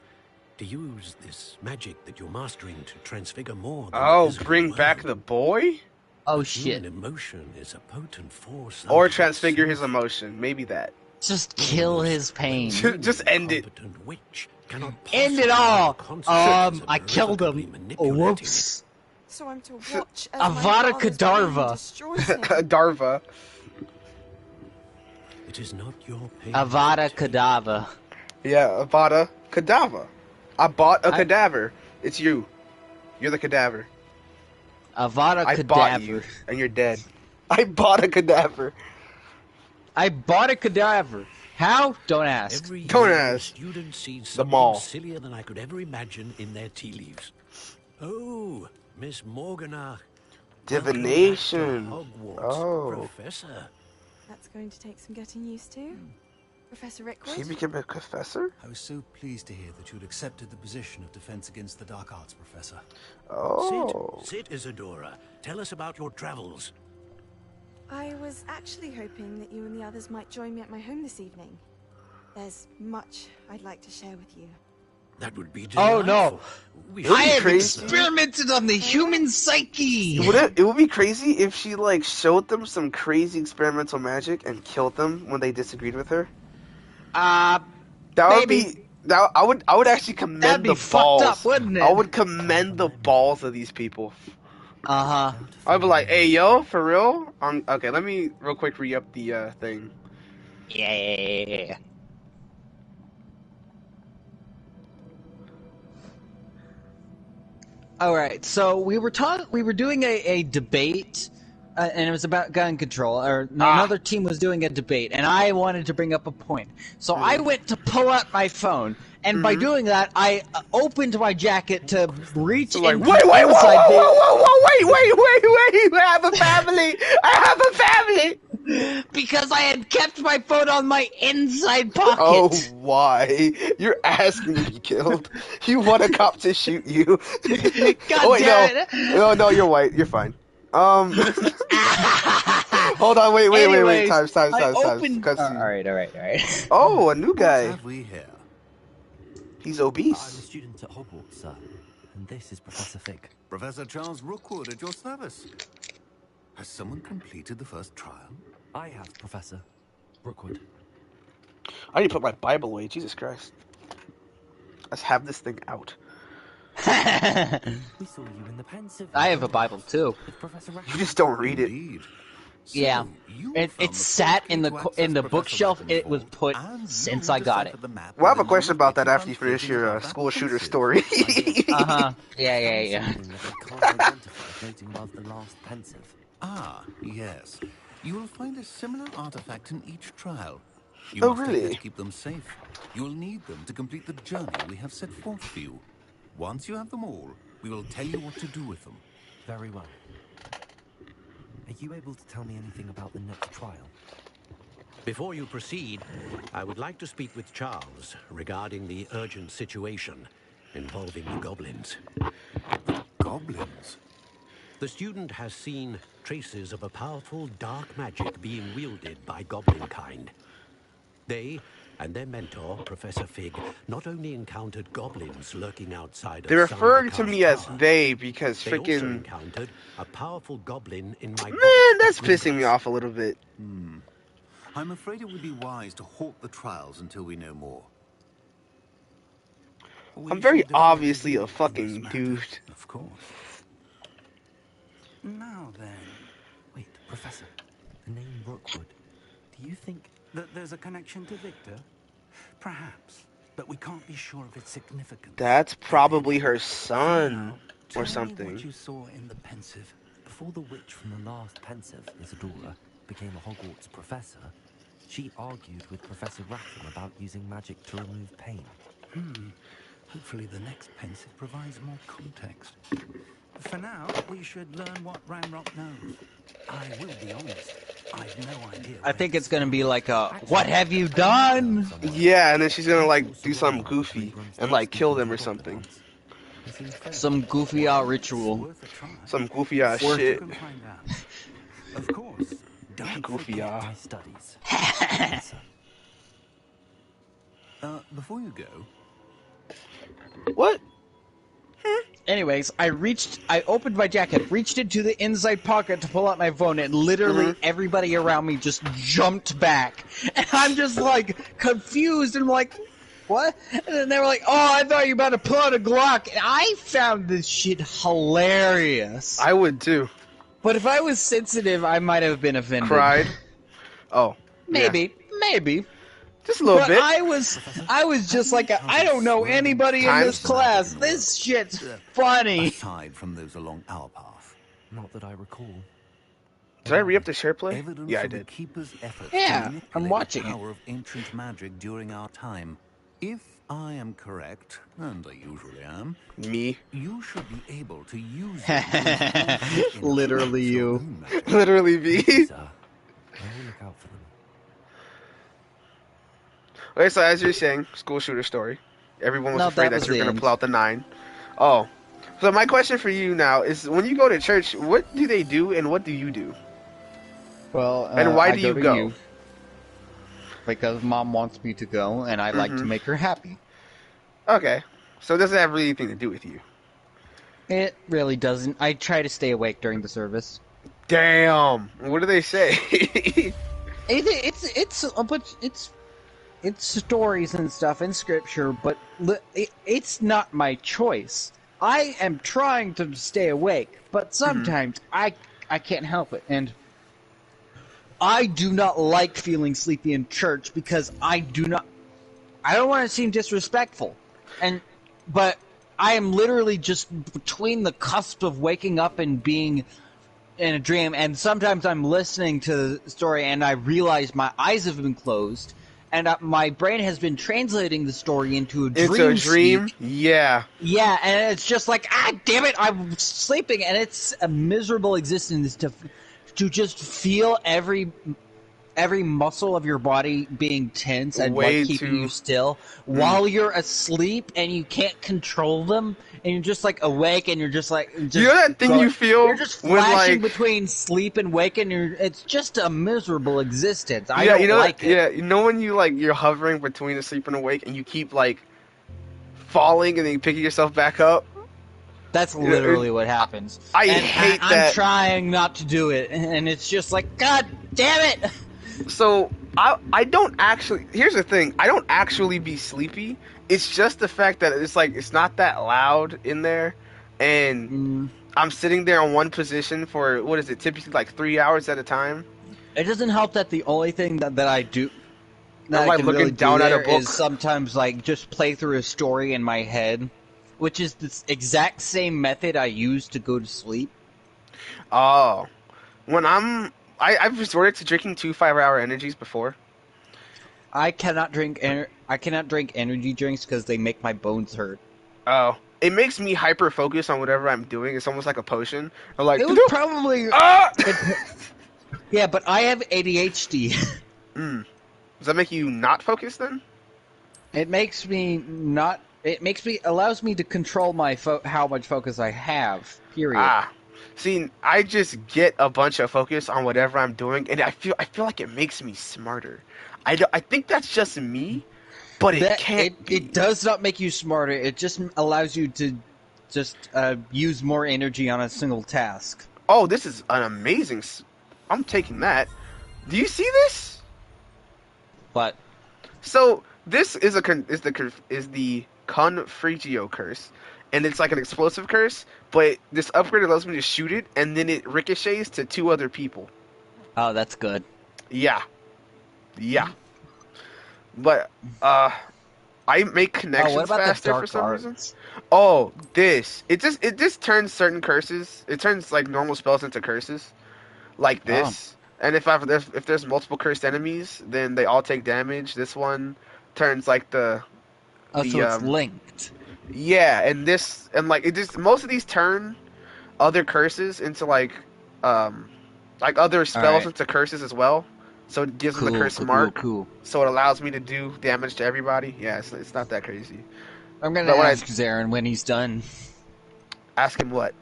Speaker 12: to use this magic that you're mastering to transfigure more than
Speaker 1: Oh, bring back the boy?
Speaker 6: Oh, shit.
Speaker 12: Human emotion is a potent force.
Speaker 1: Or transfigure his emotion. Maybe that.
Speaker 6: Just kill his pain.
Speaker 1: Just end it.
Speaker 6: End it all. I killed him. Oh, whoops.
Speaker 14: So I'm to watch as
Speaker 6: Avada Kedavra.
Speaker 1: Darva.
Speaker 12: It is not your pain.
Speaker 6: Avada Kedavra.
Speaker 1: Yeah, Avada Kedavra. I bought a cadaver. It's you. You're the cadaver.
Speaker 6: Avada Kedavra.
Speaker 1: I bought you, and you're dead. I bought a cadaver.
Speaker 6: I bought a cadaver. How? Don't ask.
Speaker 1: Don't ask.
Speaker 12: Students see
Speaker 1: the mall.
Speaker 12: Sillier than I could ever imagine in their tea leaves. Oh, Miss Morganach.
Speaker 1: Divination.
Speaker 12: Hogwarts, Professor.
Speaker 14: That's going to take some getting used to. Professor Rickwood?
Speaker 1: He became a professor?
Speaker 15: I was so pleased to hear that you'd accepted the position of Defense Against the Dark Arts, Professor.
Speaker 1: Oh.
Speaker 12: Sit, Isadora. Tell us about your travels.
Speaker 14: I was actually hoping that you and the others might join me at my home this evening. There's much I'd like to share with you.
Speaker 12: That would be
Speaker 6: Oh no!
Speaker 12: delightful. We
Speaker 1: It would
Speaker 6: I
Speaker 1: be
Speaker 6: have
Speaker 1: crazy.
Speaker 6: experimented on the human psyche!
Speaker 1: It would be crazy if she like showed them some crazy experimental magic and killed them when they disagreed with her. That would
Speaker 6: Maybe.
Speaker 1: be that I would actually
Speaker 6: That'd
Speaker 1: commend
Speaker 6: be
Speaker 1: the
Speaker 6: fucked up,
Speaker 1: balls.
Speaker 6: wouldn't it?
Speaker 1: I would commend the balls of these people.
Speaker 6: Uh-huh.
Speaker 1: I'd be like, hey yo, for real? Okay, let me real quick re-up the thing.
Speaker 6: Yeah. All right, so we were doing a debate, and it was about gun control. Another team was doing a debate, and I wanted to bring up a point. So I went to pull out my phone, and by doing that, I opened my jacket to reach
Speaker 1: like,
Speaker 6: into
Speaker 1: wait,
Speaker 6: inside
Speaker 1: wait! I have a family! I have a family!
Speaker 6: Because I had kept my phone on my inside pocket.
Speaker 1: Oh, why? You're asking to be killed. You want a cop to shoot you?
Speaker 6: God damn it!
Speaker 1: No, you're white. You're fine. Hold on, wait. Times.
Speaker 6: All right.
Speaker 1: Oh, a new guy.
Speaker 5: What have we here?
Speaker 1: He's
Speaker 7: I'm a
Speaker 1: obese.
Speaker 7: student at Hogwarts, sir, and this is Professor Fig.
Speaker 5: Professor Charles Rookwood at your service. Has someone completed the first trial?
Speaker 7: I have, Professor Rookwood.
Speaker 1: I need to put my Bible away. Jesus Christ. Let's have this thing out.
Speaker 7: We saw you in the pensive.
Speaker 6: I have a Bible too.
Speaker 7: With Professor
Speaker 1: You just don't read it.
Speaker 6: Yeah, it sat in the bookshelf. It was put since I got it.
Speaker 1: Well, I have a question about that after you finish your school shooter story.
Speaker 6: Yeah.
Speaker 7: Can't identify floating above the last pensive.
Speaker 5: Ah, yes. You will find a similar artifact in each trial. You
Speaker 1: Oh,
Speaker 5: must take
Speaker 1: really?
Speaker 5: care to keep them safe. You will need them to complete the journey we have set forth for you. Once you have them all, we will tell you what to do with them.
Speaker 7: Very well. Are you able to tell me anything about the next trial?
Speaker 12: Before you proceed, I would like to speak with Charles regarding the urgent situation involving the goblins.
Speaker 5: Goblins?
Speaker 12: The student has seen traces of a powerful dark magic being wielded by goblin kind. They and their mentor, Professor Fig, not only encountered goblins lurking outside
Speaker 1: They're
Speaker 12: of
Speaker 1: referring to
Speaker 12: Sandercast
Speaker 1: me as
Speaker 12: Tower,
Speaker 1: they because
Speaker 12: they also
Speaker 1: freaking...
Speaker 12: encountered a powerful goblin in my
Speaker 1: Man, that's pissing me off a little bit.
Speaker 5: I'm afraid it would be wise to halt the trials until we know more.
Speaker 1: I'm very obviously a fucking dude.
Speaker 11: Of course. Now then,
Speaker 7: Wait, Professor. The name Rookwood. Do you think
Speaker 11: that there's a connection to Victor? Perhaps, but we can't be sure of its significance.
Speaker 1: That's probably her son
Speaker 11: Tell
Speaker 1: or
Speaker 11: me
Speaker 1: something.
Speaker 11: what you saw in the pensive.
Speaker 7: before the witch from the last pensive, Isadora, became a Hogwarts professor, she argued with Professor Rackham about using magic to remove pain?
Speaker 11: Hopefully the next pensive provides more context. For now, we should learn what Ranrock knows. I will be honest, I've no idea.
Speaker 6: I think it's gonna be like a, what have you done?
Speaker 1: Yeah, and then she's gonna like do something goofy and like kill them or something.
Speaker 6: Some goofy ritual.
Speaker 1: Some goofy shit.
Speaker 11: Of course.
Speaker 1: Goofy
Speaker 7: My studies.
Speaker 5: Before you go,
Speaker 1: What?
Speaker 6: Anyways, I opened my jacket, reached into the inside pocket to pull out my phone, and literally everybody around me just jumped back. And I'm just like confused and like, what? And then they were like, oh, I thought you were about to pull out a Glock. And I found this shit hilarious.
Speaker 1: I would too.
Speaker 6: But if I was sensitive, I might have been offended.
Speaker 1: Cried? Oh.
Speaker 6: Maybe.
Speaker 1: Just a little bit.
Speaker 6: I was just like, I don't know anybody in this class. This shit's funny.
Speaker 5: aside from those along our path.
Speaker 7: Not that I recall.
Speaker 1: Did I re-up the share play?
Speaker 5: Evidence
Speaker 1: Yeah, I
Speaker 5: of the
Speaker 1: did.
Speaker 5: Keeper's efforts
Speaker 6: Yeah,
Speaker 5: to
Speaker 6: I'm
Speaker 5: manipulate
Speaker 6: watching
Speaker 5: the
Speaker 6: it.
Speaker 5: power of ancient magic during our time. If I am correct, and I usually am,
Speaker 1: Me.
Speaker 5: you should be able to use it.
Speaker 6: Literally you.
Speaker 1: Literally me.
Speaker 7: Sir, I will look out for them.
Speaker 1: Okay, so as you're saying, school shooter story. Everyone was
Speaker 6: No,
Speaker 1: afraid
Speaker 6: that
Speaker 1: that
Speaker 6: was
Speaker 1: you were
Speaker 6: the
Speaker 1: going to
Speaker 6: end.
Speaker 1: pull out the 9. Oh. So my question for you now is, when you go to church, what do they do and what do you do?
Speaker 6: Well,
Speaker 1: And why
Speaker 6: I
Speaker 1: do you
Speaker 6: to
Speaker 1: go?
Speaker 6: you because mom wants me to go, and I like to make her happy.
Speaker 1: Okay. So it doesn't have really anything to do with you.
Speaker 6: It really doesn't. I try to stay awake during the service.
Speaker 1: Damn. What do they say?
Speaker 6: It's a bunch. It's stories and stuff in scripture, but it's not my choice. I am trying to stay awake, but sometimes I can't help it, and I do not like feeling sleepy in church because I don't want to seem disrespectful, but I am literally just between the cusp of waking up and being in a dream, and sometimes I'm listening to the story and I realize my eyes have been closed, and my brain has been translating the story into a dream.
Speaker 1: Into a dream?
Speaker 6: Speak.
Speaker 1: Yeah.
Speaker 6: Yeah, and it's just like, damn it, I'm sleeping, and it's a miserable existence to just feel every muscle of your body being tense and keeping you still while you're asleep and you can't control them, and you're just like awake and you're just like
Speaker 1: you know that thing you feel
Speaker 6: you're just flashing between sleep and wake, and it's just a miserable existence. I don't like it.
Speaker 1: Yeah, you know when you're hovering between asleep and awake and you keep falling and then you picking yourself back up?
Speaker 6: That's literally what happens.
Speaker 1: I hate that.
Speaker 6: I'm trying not to do it, and it's just like, God damn it!
Speaker 1: So, I don't actually... Here's the thing. I don't actually be sleepy. It's just the fact that it's not that loud in there, and I'm sitting there in one position for, what is it, typically 3 hours at a time.
Speaker 6: It doesn't help that the only thing that I do...
Speaker 1: I'm looking really down at a book.
Speaker 6: Is sometimes just play through a story in my head, which is this exact same method I use to go to sleep.
Speaker 1: Oh. When I've resorted to drinking 2 5-hour energies before.
Speaker 6: I cannot drink energy drinks because they make my bones hurt.
Speaker 1: Oh. It makes me hyper focus on whatever I'm doing. It's almost like a potion. I'm like,
Speaker 6: it was probably yeah, but I have ADHD.
Speaker 1: Does that make you not focus then?
Speaker 6: It makes me not. Allows me to control my how much focus I have. Period.
Speaker 1: See, I just get a bunch of focus on whatever I'm doing, and I feel like it makes me smarter. I think that's just me, but
Speaker 6: it does not make you smarter. It just allows you to just use more energy on a single task.
Speaker 1: Oh, this is an amazing. I'm taking that. Do you see this?
Speaker 6: What?
Speaker 1: So this is the Confrigio curse, and it's like an explosive curse. But this upgrade allows me to shoot it, and then it ricochets to 2 other people.
Speaker 6: Oh, that's good.
Speaker 1: Yeah. But I make connections faster for some reason. Oh, it just turns certain curses. It turns normal spells into curses, like this. And if there's multiple cursed enemies, then they all take damage. This one turns so it's
Speaker 6: linked.
Speaker 1: Yeah, and most of these turn other curses into other spells into curses as well. So it gives them the curse mark.
Speaker 6: Cool.
Speaker 1: So it allows me to do damage to everybody. Yeah, it's not that crazy.
Speaker 6: I'm gonna ask Zarin when he's done.
Speaker 1: Ask him what?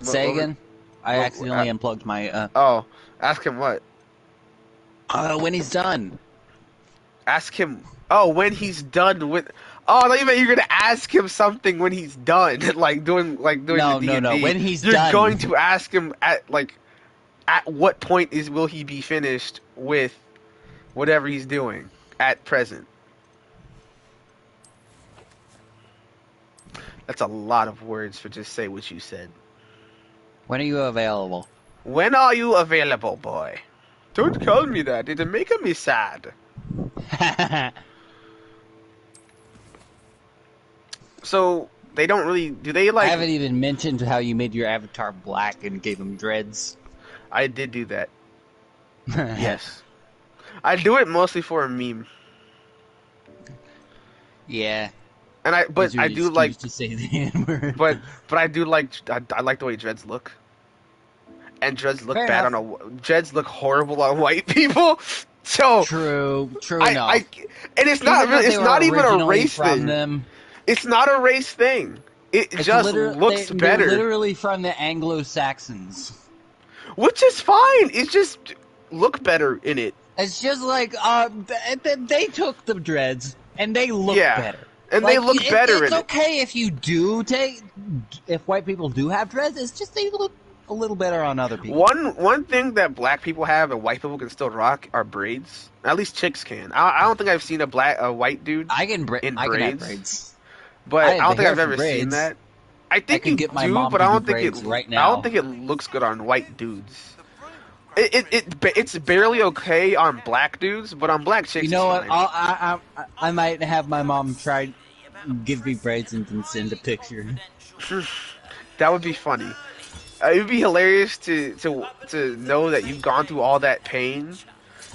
Speaker 6: Say again? I accidentally unplugged my...
Speaker 1: ask him what?
Speaker 6: When he's done.
Speaker 1: Ask him... Oh, when he's done with... Oh, I thought you meant you're gonna ask him something when he's done, doing the D&D.
Speaker 6: No. When he's
Speaker 1: you're
Speaker 6: done,
Speaker 1: you're going to ask him at what point will he be finished with whatever he's doing at present. That's a lot of words for just say what you said.
Speaker 6: When are you available?
Speaker 1: When are you available, boy? Don't call me that. It'll make me sad. So, they don't really... Do they
Speaker 6: I haven't even mentioned how you made your avatar black and gave him dreads.
Speaker 1: I did do that. Yes. I do it mostly for a meme.
Speaker 6: Yeah.
Speaker 1: And I do like
Speaker 6: to say the N-word.
Speaker 1: But I do like... I like the way dreads look. And dreads look bad dreads look horrible on white people. So
Speaker 6: true enough.
Speaker 1: And it's not really, it's not even a race thing. It's not a race thing. It just looks better.
Speaker 6: They're literally from the Anglo-Saxons.
Speaker 1: Which is fine. It's just look better in it.
Speaker 6: It's just like they took the dreads and they look
Speaker 1: Yeah.
Speaker 6: better.
Speaker 1: And
Speaker 6: Like,
Speaker 1: they look better
Speaker 6: it's
Speaker 1: in it.
Speaker 6: okay if you do if white people do have dreads. It's just they look a little better on other people.
Speaker 1: One thing that black people have and white people can still rock are braids. At least chicks can. I don't think I've seen a white dude in braids.
Speaker 6: I can have braids.
Speaker 1: But I don't think I've ever
Speaker 6: braids.
Speaker 1: seen that. I think
Speaker 6: can
Speaker 1: you
Speaker 6: get my
Speaker 1: do,
Speaker 6: mom
Speaker 1: but
Speaker 6: to
Speaker 1: I
Speaker 6: do
Speaker 1: don't think
Speaker 6: braids
Speaker 1: it.
Speaker 6: right
Speaker 1: I
Speaker 6: now.
Speaker 1: don't think it looks good on white dudes. It's barely okay on black dudes, but on black chicks,
Speaker 6: You know
Speaker 1: it's
Speaker 6: what?
Speaker 1: fine.
Speaker 6: I might have my mom try give me braids and then send a picture.
Speaker 1: That would be funny. It would be hilarious to know that you've gone through all that pain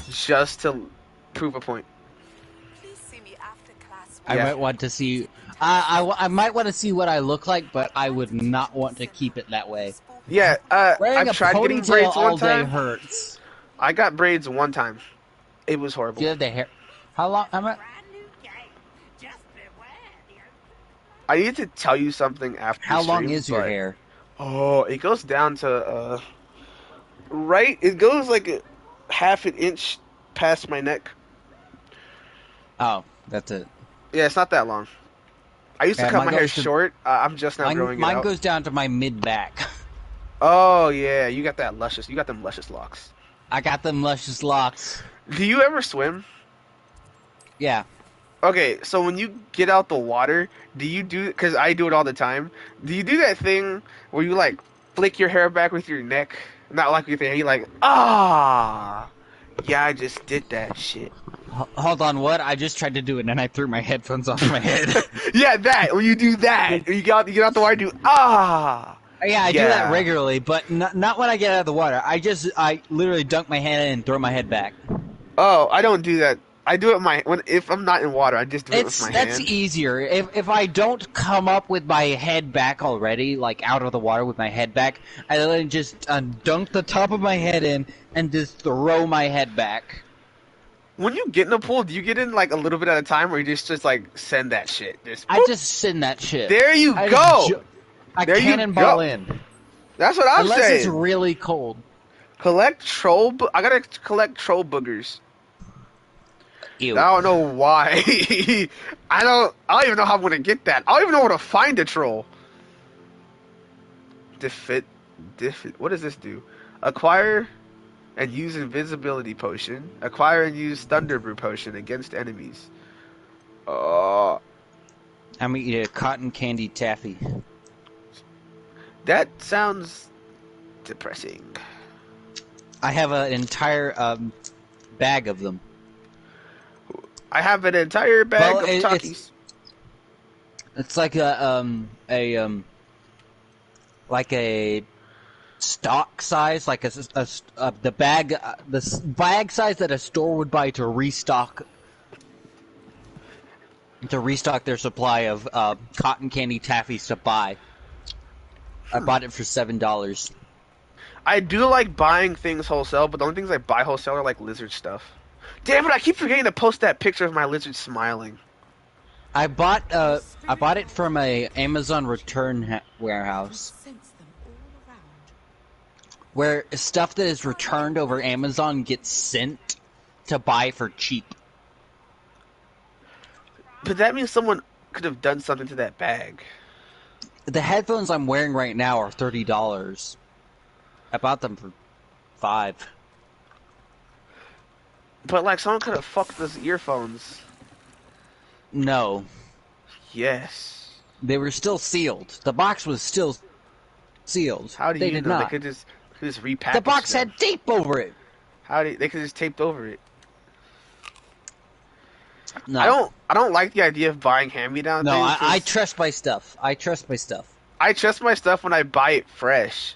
Speaker 1: just to prove a point.
Speaker 6: I might want to see. I might want to see what I look like, but I would not want to keep it that way.
Speaker 1: Yeah,
Speaker 6: Wearing
Speaker 1: I've
Speaker 6: a
Speaker 1: tried getting
Speaker 6: ponytail
Speaker 1: braids
Speaker 6: all
Speaker 1: one
Speaker 6: day
Speaker 1: time.
Speaker 6: hurts.
Speaker 1: I got braids one time. It was horrible.
Speaker 6: Do you have the hair? How long?
Speaker 1: I need to tell you something after.
Speaker 6: How
Speaker 1: the
Speaker 6: long
Speaker 1: stream,
Speaker 6: is your
Speaker 1: but-
Speaker 6: hair?
Speaker 1: Oh, it goes down to right. It goes like a half an inch past my neck.
Speaker 6: Oh, that's it.
Speaker 1: Yeah, it's not that long. I used to
Speaker 6: Yeah,
Speaker 1: cut
Speaker 6: mine
Speaker 1: my hair
Speaker 6: goes to-
Speaker 1: short. I'm just now growing it out.
Speaker 6: Mine goes down to my mid back.
Speaker 1: Oh yeah, you got that luscious. You got them luscious locks.
Speaker 6: I got them luscious locks.
Speaker 1: Do you ever swim?
Speaker 6: Yeah.
Speaker 1: Okay, so when you get out the water, do you do? Because I do it all the time. Do you do that thing where you like flick your hair back with your neck? Not like with your hair. You like yeah, I just did that shit.
Speaker 6: Hold on, what? I just tried to do it and I threw my headphones off my head.
Speaker 1: Yeah, that. When you do that, when you get out the water, do
Speaker 6: Yeah, I do that regularly, but not when I get out of the water. I literally dunk my head in and throw my head back.
Speaker 1: Oh, I don't do that. I do it if I'm not in water, I just do it with my hand.
Speaker 6: That's easier. If I don't come up with my head back already, like out of the water with my head back, I literally just dunk the top of my head in and just throw my head back.
Speaker 1: When you get in the pool, do you get in like a little bit at a time, or you just like send that shit?
Speaker 6: I just send that shit.
Speaker 1: There you go.
Speaker 6: I
Speaker 1: There you
Speaker 6: cannonball
Speaker 1: go.
Speaker 6: in.
Speaker 1: That's what I'm
Speaker 6: Unless
Speaker 1: saying.
Speaker 6: it's really cold.
Speaker 1: Collect troll. I gotta collect troll boogers.
Speaker 6: Ew.
Speaker 1: I don't know why. I don't even know how I'm gonna get that. I don't even know where to find a troll. What does this do? Acquire and use invisibility potion. Acquire and use thunder brew potion against enemies.
Speaker 6: I'm gonna eat a cotton candy taffy.
Speaker 1: That sounds depressing.
Speaker 6: I have an entire bag of them.
Speaker 1: I have an entire bag of
Speaker 6: it's,
Speaker 1: Takis.
Speaker 6: It's like a stock size, like the bag size that a store would buy to restock their supply of cotton candy taffies to buy. I bought it for $7.
Speaker 1: I do like buying things wholesale, but the only things I buy wholesale are like lizard stuff. Damn it! I keep forgetting to post that picture of my lizard smiling.
Speaker 6: I bought it from a Amazon return warehouse, where stuff that is returned over Amazon gets sent to buy for cheap.
Speaker 1: But that means someone could have done something to that bag.
Speaker 6: The headphones I'm wearing right now are $30. I bought them for $5.
Speaker 1: But like someone could have fucked those earphones.
Speaker 6: No.
Speaker 1: Yes.
Speaker 6: They were still sealed. The box was still sealed.
Speaker 1: How do
Speaker 6: they
Speaker 1: you
Speaker 6: did
Speaker 1: know?
Speaker 6: not.
Speaker 1: They could just repackage
Speaker 6: The box
Speaker 1: them.
Speaker 6: had tape over it.
Speaker 1: They could just taped over it.
Speaker 6: No.
Speaker 1: I don't like the idea of buying hand-me-down
Speaker 6: No,
Speaker 1: things.
Speaker 6: I trust my stuff. I trust my stuff.
Speaker 1: I trust my stuff when I buy it fresh.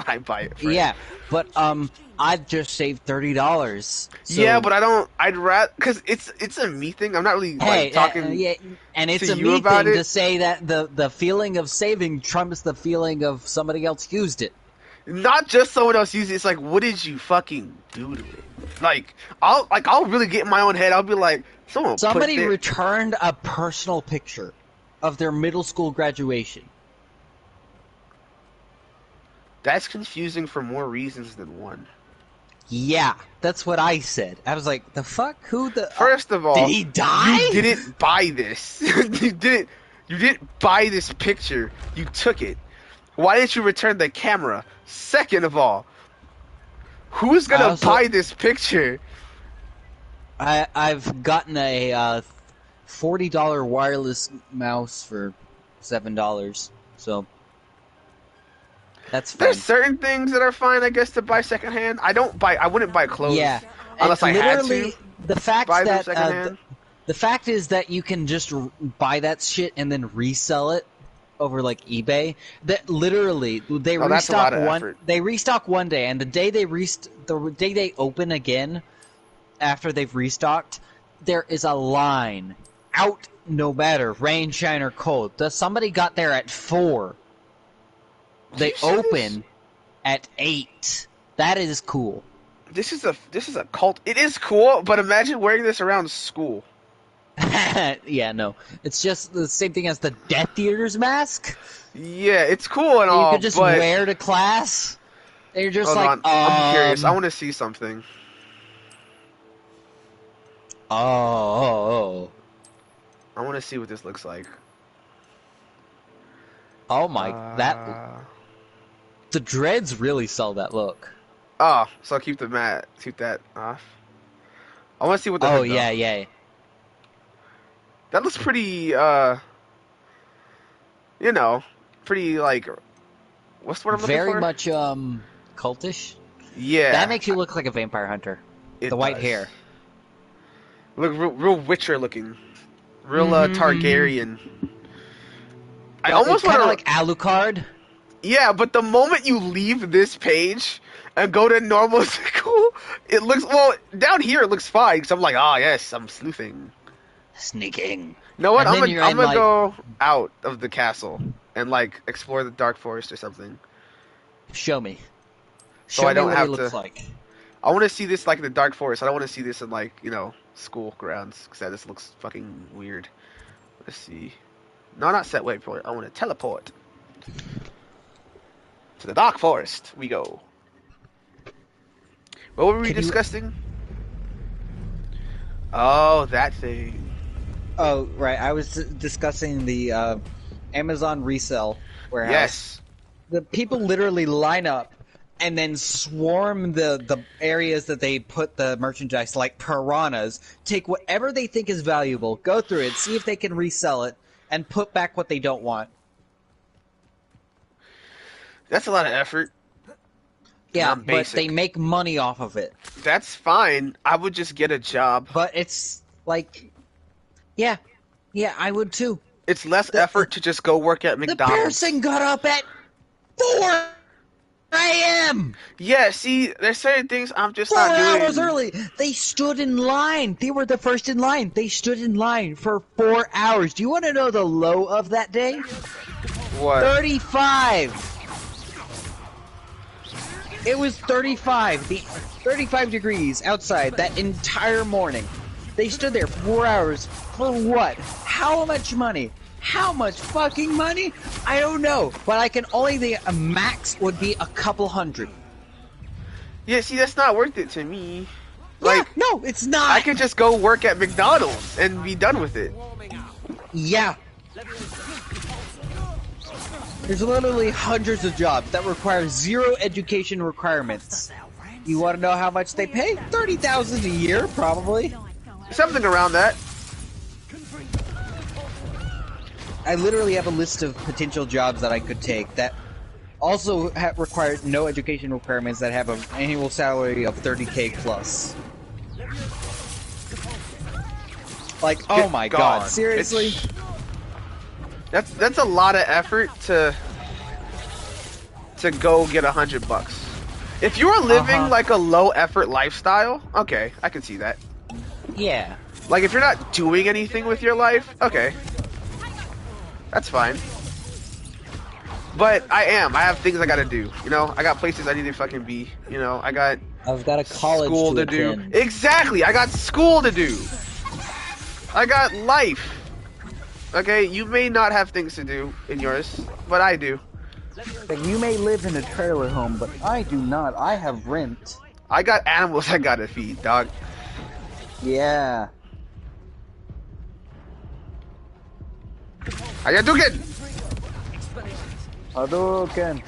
Speaker 1: I buy it fresh.
Speaker 6: Yeah, but I just saved $30. So,
Speaker 1: yeah, but I don't. I'd rather because it's a me thing. I'm not really like talking.
Speaker 6: Yeah, and it's
Speaker 1: to
Speaker 6: a
Speaker 1: you
Speaker 6: me
Speaker 1: about
Speaker 6: thing
Speaker 1: it.
Speaker 6: to say that the feeling of saving trumps the feeling of somebody else used it.
Speaker 1: Not just someone else used it. It's like, what did you fucking do to it? Like, I'll really get in my own head. I'll be like,
Speaker 6: Somebody returned a personal picture of their middle school graduation.
Speaker 1: That's confusing for more reasons than one.
Speaker 6: Yeah, that's what I said. I was like, the fuck? Who the...
Speaker 1: First of all,
Speaker 6: did he die?
Speaker 1: You didn't buy this. You didn't buy this picture. You took it. Why didn't you return the camera? Second of all, who's gonna buy this picture?
Speaker 6: I've gotten a $40 wireless mouse for $7, so that's fine.
Speaker 1: There's certain things that are fine, I guess, to buy secondhand. I wouldn't buy clothes.
Speaker 6: Yeah,
Speaker 1: unless I had to.
Speaker 6: The fact
Speaker 1: buy them
Speaker 6: that
Speaker 1: secondhand.
Speaker 6: the fact is that you can just buy that shit and then resell it over like eBay. That literally they restock one. They restock one day, and the day they open again after they've restocked, there is a line out. No matter rain, shine, or cold. Somebody got there at 4. They open at 8. That is cool.
Speaker 1: This is a cult. It is cool, but imagine wearing this around school.
Speaker 6: Yeah, no. It's just the same thing as the Death Eater's mask.
Speaker 1: Yeah, it's cool and all,
Speaker 6: you could just wear to class. And you're just
Speaker 1: Hold on. I'm curious. I want to see something.
Speaker 6: Oh.
Speaker 1: I want to see what this looks like.
Speaker 6: Oh my, the dreads really sell that look.
Speaker 1: Oh, so keep that off. I want to see what the
Speaker 6: Oh, yeah.
Speaker 1: That looks pretty, pretty, like, what's the word I'm looking for?
Speaker 6: Very much, cultish.
Speaker 1: Yeah.
Speaker 6: That makes you look like a vampire hunter. The white hair.
Speaker 1: Look real Witcher looking. Real, Targaryen. I almost want to...
Speaker 6: like Alucard.
Speaker 1: Yeah, but the moment you leave this page and go to normal school, it looks... Well, down here it looks fine, because I'm like, yes, I'm sleuthing.
Speaker 6: Sneaking.
Speaker 1: You know what? I'm gonna go out of the castle and, like, explore the Dark Forest or something.
Speaker 6: Show me.
Speaker 1: So I don't
Speaker 6: what
Speaker 1: have
Speaker 6: it looks
Speaker 1: to...
Speaker 6: like.
Speaker 1: I want to see this, like, in the Dark Forest. I don't want to see this in, like, school grounds, because that just looks fucking weird. Let's see. No, not set waypoint. I want to teleport. To the Dark Forest we go. What were we discussing? Oh, that thing.
Speaker 6: Oh, right. I was discussing the Amazon resale warehouse.
Speaker 1: Yes.
Speaker 6: The people literally line up and then swarm the areas that they put the merchandise, like piranhas, take whatever they think is valuable, go through it, see if they can resell it, and put back what they don't want.
Speaker 1: That's a lot of effort.
Speaker 6: Yeah, but they make money off of it.
Speaker 1: That's fine. I would just get a job.
Speaker 6: But it's like... Yeah, I would too.
Speaker 1: It's less effort to just go work at McDonald's.
Speaker 6: The person got up at 4 a.m.
Speaker 1: Yeah, see, there's certain things I'm just not doing.
Speaker 6: 4 hours early. They stood in line. They were the first in line. They stood in line for 4 hours. Do you want to know the low of that day?
Speaker 1: What?
Speaker 6: 35. It was 35. 35 degrees outside that entire morning. They stood there for 4 hours. For what? How much money? How much fucking money? I don't know. But I can only think a max would be a couple hundred.
Speaker 1: Yeah, see, that's not worth it to me.
Speaker 6: Like, yeah, no, it's not.
Speaker 1: I could just go work at McDonald's and be done with it.
Speaker 6: Yeah. There's literally hundreds of jobs that require 0 education requirements. You want to know how much they pay? $30,000 a year, probably.
Speaker 1: Something around that.
Speaker 6: I literally have a list of potential jobs that I could take that also require no education requirements, that have an annual salary of $30K plus. Like, oh my god, seriously?
Speaker 1: That's a lot of effort to go get $100. If you were living like a low effort lifestyle, okay, I can see that.
Speaker 6: Yeah.
Speaker 1: Like if you're not doing anything with your life, okay. That's fine. But I have things I gotta do. You know, I got places I need to fucking be. You know, I've got
Speaker 6: a college
Speaker 1: school to do. Exactly, I got school to do. I got life. Okay, you may not have things to do in yours, but I do.
Speaker 6: You may live in a trailer home, but I do not. I have rent.
Speaker 1: I got animals I gotta feed, dog.
Speaker 6: Yeah.
Speaker 1: Hadouken!
Speaker 6: Hadouken!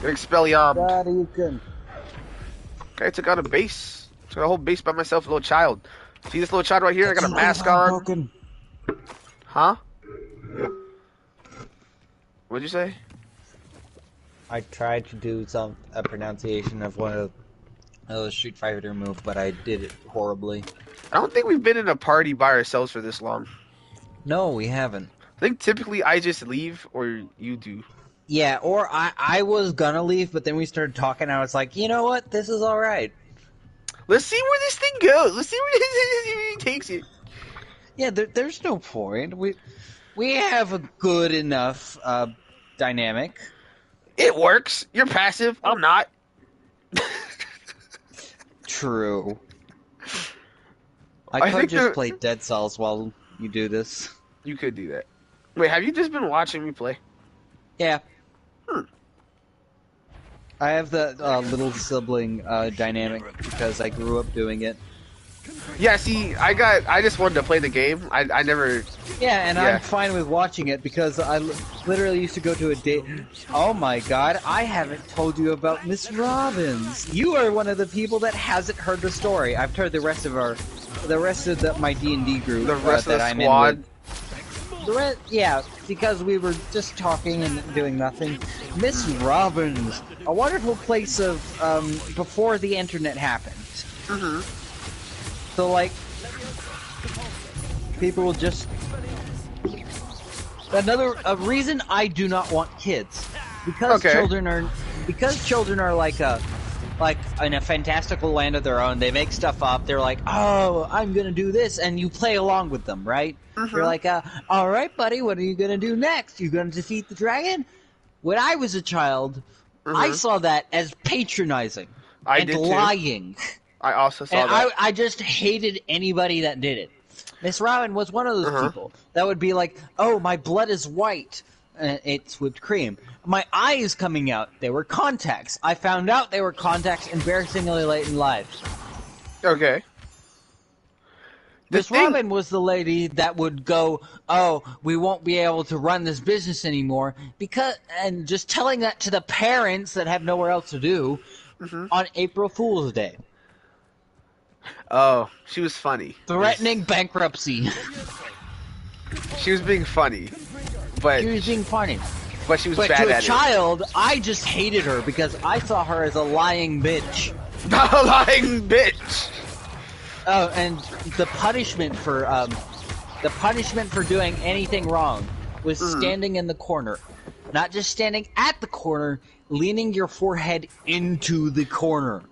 Speaker 1: Expelliarm.
Speaker 6: Hadouken!
Speaker 1: Okay, I took out a base. Took a whole base by myself, little child. See this little child right here? I got a mask on. Huh? What'd you say?
Speaker 6: I tried to do a pronunciation of one of those Street Fighter move, but I did it horribly.
Speaker 1: I don't think we've been in a party by ourselves for this long.
Speaker 6: No, we haven't.
Speaker 1: I think typically I just leave, or you do.
Speaker 6: Yeah, or I was gonna leave, but then we started talking, and I was like, you know what? This is alright.
Speaker 1: Let's see where this thing goes. Let's see where it takes it.
Speaker 6: Yeah, there's no point. We have a good enough dynamic.
Speaker 1: It works. You're passive. I'm not.
Speaker 6: True. I could just play Dead Cells while you do this.
Speaker 1: You could do that. Wait, have you just been watching me play?
Speaker 6: Yeah. I have the little sibling dynamic because I grew up doing it.
Speaker 1: Yeah, see, I just wanted to play the game. I never...
Speaker 6: Yeah, and I'm fine with watching it because I literally used to go to a date. Oh my god, I haven't told you about Miss Robbins. You are one of the people that hasn't heard the story. I've heard the rest of my D&D group.
Speaker 1: The rest of the
Speaker 6: I'm
Speaker 1: squad.
Speaker 6: in with. Yeah, because we were just talking and doing nothing. Miss Robbins, a wonderful place of before the internet happened.
Speaker 1: Mm-hmm.
Speaker 6: So like, people will just. A reason I do not want kids because children are like in a fantastical land of their own. They make stuff up. They're like, oh, I'm gonna do this, and you play along with them, right?
Speaker 1: Mm-hmm.
Speaker 6: You're like, all right, buddy, what are you gonna do next? You gonna defeat the dragon? When I was a child, I saw that as patronizing and lying.
Speaker 1: I also saw
Speaker 6: and
Speaker 1: that.
Speaker 6: I just hated anybody that did it. Miss Robin was one of those people that would be like, oh, my blood is white. It's whipped cream. My eyes coming out, they were contacts. I found out they were contacts embarrassingly late in life.
Speaker 1: Okay.
Speaker 6: Miss Robin was the lady that would go, oh, we won't be able to run this business anymore, and just telling that to the parents that have nowhere else to do on April Fool's Day.
Speaker 1: Oh, she was funny.
Speaker 6: Threatening bankruptcy.
Speaker 1: She was being funny, but
Speaker 6: she was being funny.
Speaker 1: But she was bad
Speaker 6: to a
Speaker 1: at
Speaker 6: child, I just hated her because I saw her as a lying bitch.
Speaker 1: A lying bitch.
Speaker 6: Oh, and the punishment for doing anything wrong was standing in the corner, not just standing at the corner, leaning your forehead into the corner.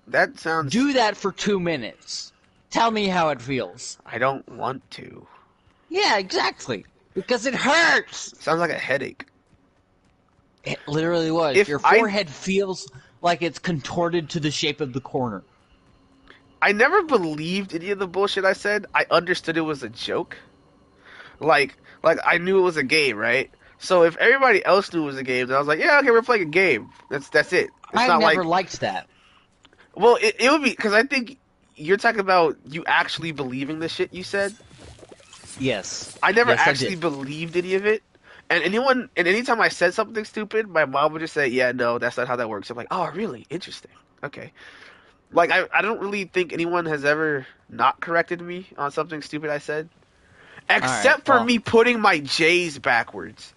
Speaker 1: That sounds...
Speaker 6: Do that for 2 minutes. Tell me how it feels.
Speaker 1: I don't want to.
Speaker 6: Yeah, exactly. Because it hurts!
Speaker 1: Sounds like a headache.
Speaker 6: It literally was. Your forehead feels like it's contorted to the shape of the corner.
Speaker 1: I never believed any of the bullshit I said. I understood it was a joke. Like I knew it was a game, right? So if everybody else knew it was a game, then I was like, yeah, okay, we're playing a game. That's it.
Speaker 6: I never liked that.
Speaker 1: Well, it would be, because I think you're talking about you actually believing the shit you said.
Speaker 6: Yes.
Speaker 1: I never actually believed any of it. And anytime I said something stupid, my mom would just say, yeah, no, that's not how that works. I'm like, oh, really? Interesting. Okay. Like, I don't really think anyone has ever not corrected me on something stupid I said. Except for me putting my J's backwards.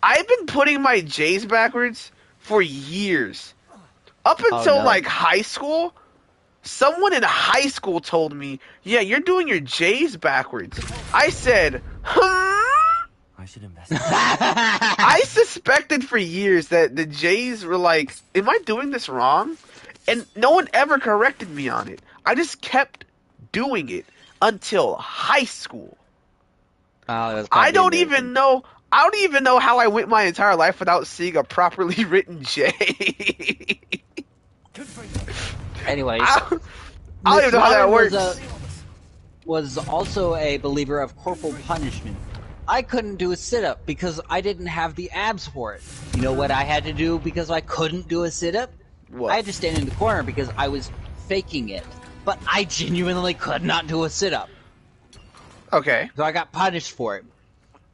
Speaker 1: I've been putting my J's backwards for years. Up until, high school, someone in high school told me, yeah, you're doing your J's backwards. I said,
Speaker 7: I should investigate.
Speaker 1: I suspected for years that the J's were like, am I doing this wrong? And no one ever corrected me on it. I just kept doing it until high school. I don't even know how I went my entire life without seeing a properly written J.
Speaker 6: Anyways,
Speaker 1: I don't even know how that works.
Speaker 6: Was also a believer of corporal punishment. I couldn't do a sit-up because I didn't have the abs for it. You know what I had to do because I couldn't do a sit-up?
Speaker 1: What?
Speaker 6: I had to stand in the corner because I was faking it. But I genuinely could not do a sit-up.
Speaker 1: Okay.
Speaker 6: So I got punished for it.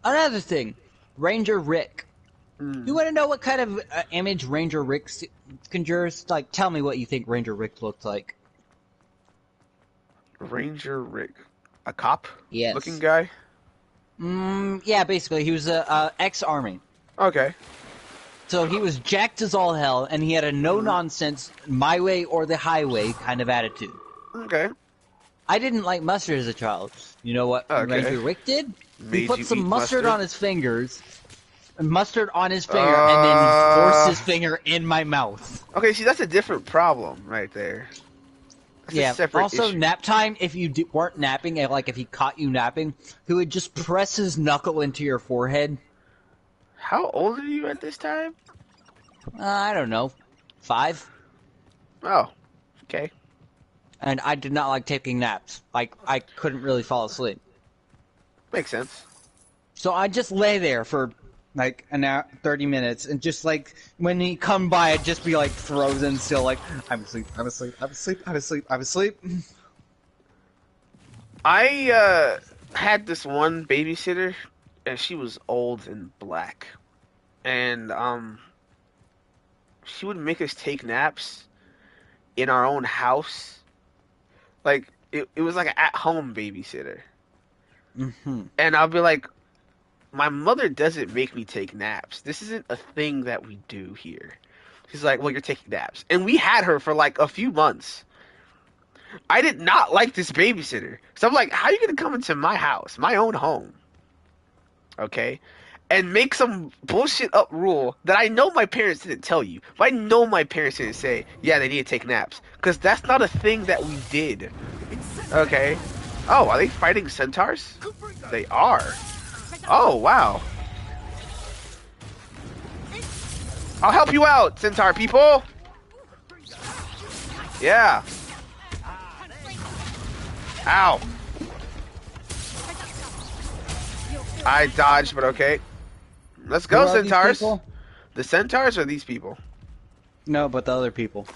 Speaker 6: Another thing, Ranger Rick. You want to know what kind of image Ranger Rick conjures? Like, tell me what you think Ranger Rick looked like.
Speaker 1: Ranger Rick. A cop?
Speaker 6: Yes.
Speaker 1: Looking guy?
Speaker 6: Yeah, basically. He was a ex-army.
Speaker 1: Okay.
Speaker 6: So he was jacked as all hell, and he had a no-nonsense, my way or the highway kind of attitude.
Speaker 1: Okay.
Speaker 6: I didn't like mustard as a child. You know what Ranger Rick did? He put some mustard on his fingers, and mustard on his finger, and then forced his finger in my mouth.
Speaker 1: Okay, see, that's a different problem right there. That's
Speaker 6: Yeah,
Speaker 1: a separate
Speaker 6: also
Speaker 1: issue.
Speaker 6: nap time, if you weren't napping, like if he caught you napping, he would just press his knuckle into your forehead.
Speaker 1: How old are you at this time?
Speaker 6: I don't know. 5?
Speaker 1: Oh, okay.
Speaker 6: And I did not like taking naps. Like, I couldn't really fall asleep.
Speaker 1: Makes sense.
Speaker 6: So I just lay there for like an hour, 30 minutes, and just like when he come by, I'd just be like frozen still, like I'm asleep, I'm asleep, I'm asleep, I'm asleep, I'm asleep.
Speaker 1: I had this one babysitter, and she was old and black, and she would make us take naps in our own house. Like it was like an at-home babysitter.
Speaker 6: Mm-hmm.
Speaker 1: And I'll be like, my mother doesn't make me take naps. This isn't a thing that we do here. She's like, well, you're taking naps. And we had her for like a few months. I did not like this babysitter. So I'm like, how are you going to come into my house, my own home, okay, and make some bullshit up rule that I know my parents didn't tell you. But I know my parents didn't say, yeah, they need to take naps. Because that's not a thing that we did. Okay. Oh, are they fighting centaurs? They are. Oh, wow. I'll help you out, centaur people. Yeah. Ow. I dodged, but okay. Let's go, centaurs. The centaurs or these people?
Speaker 6: No, but the other people.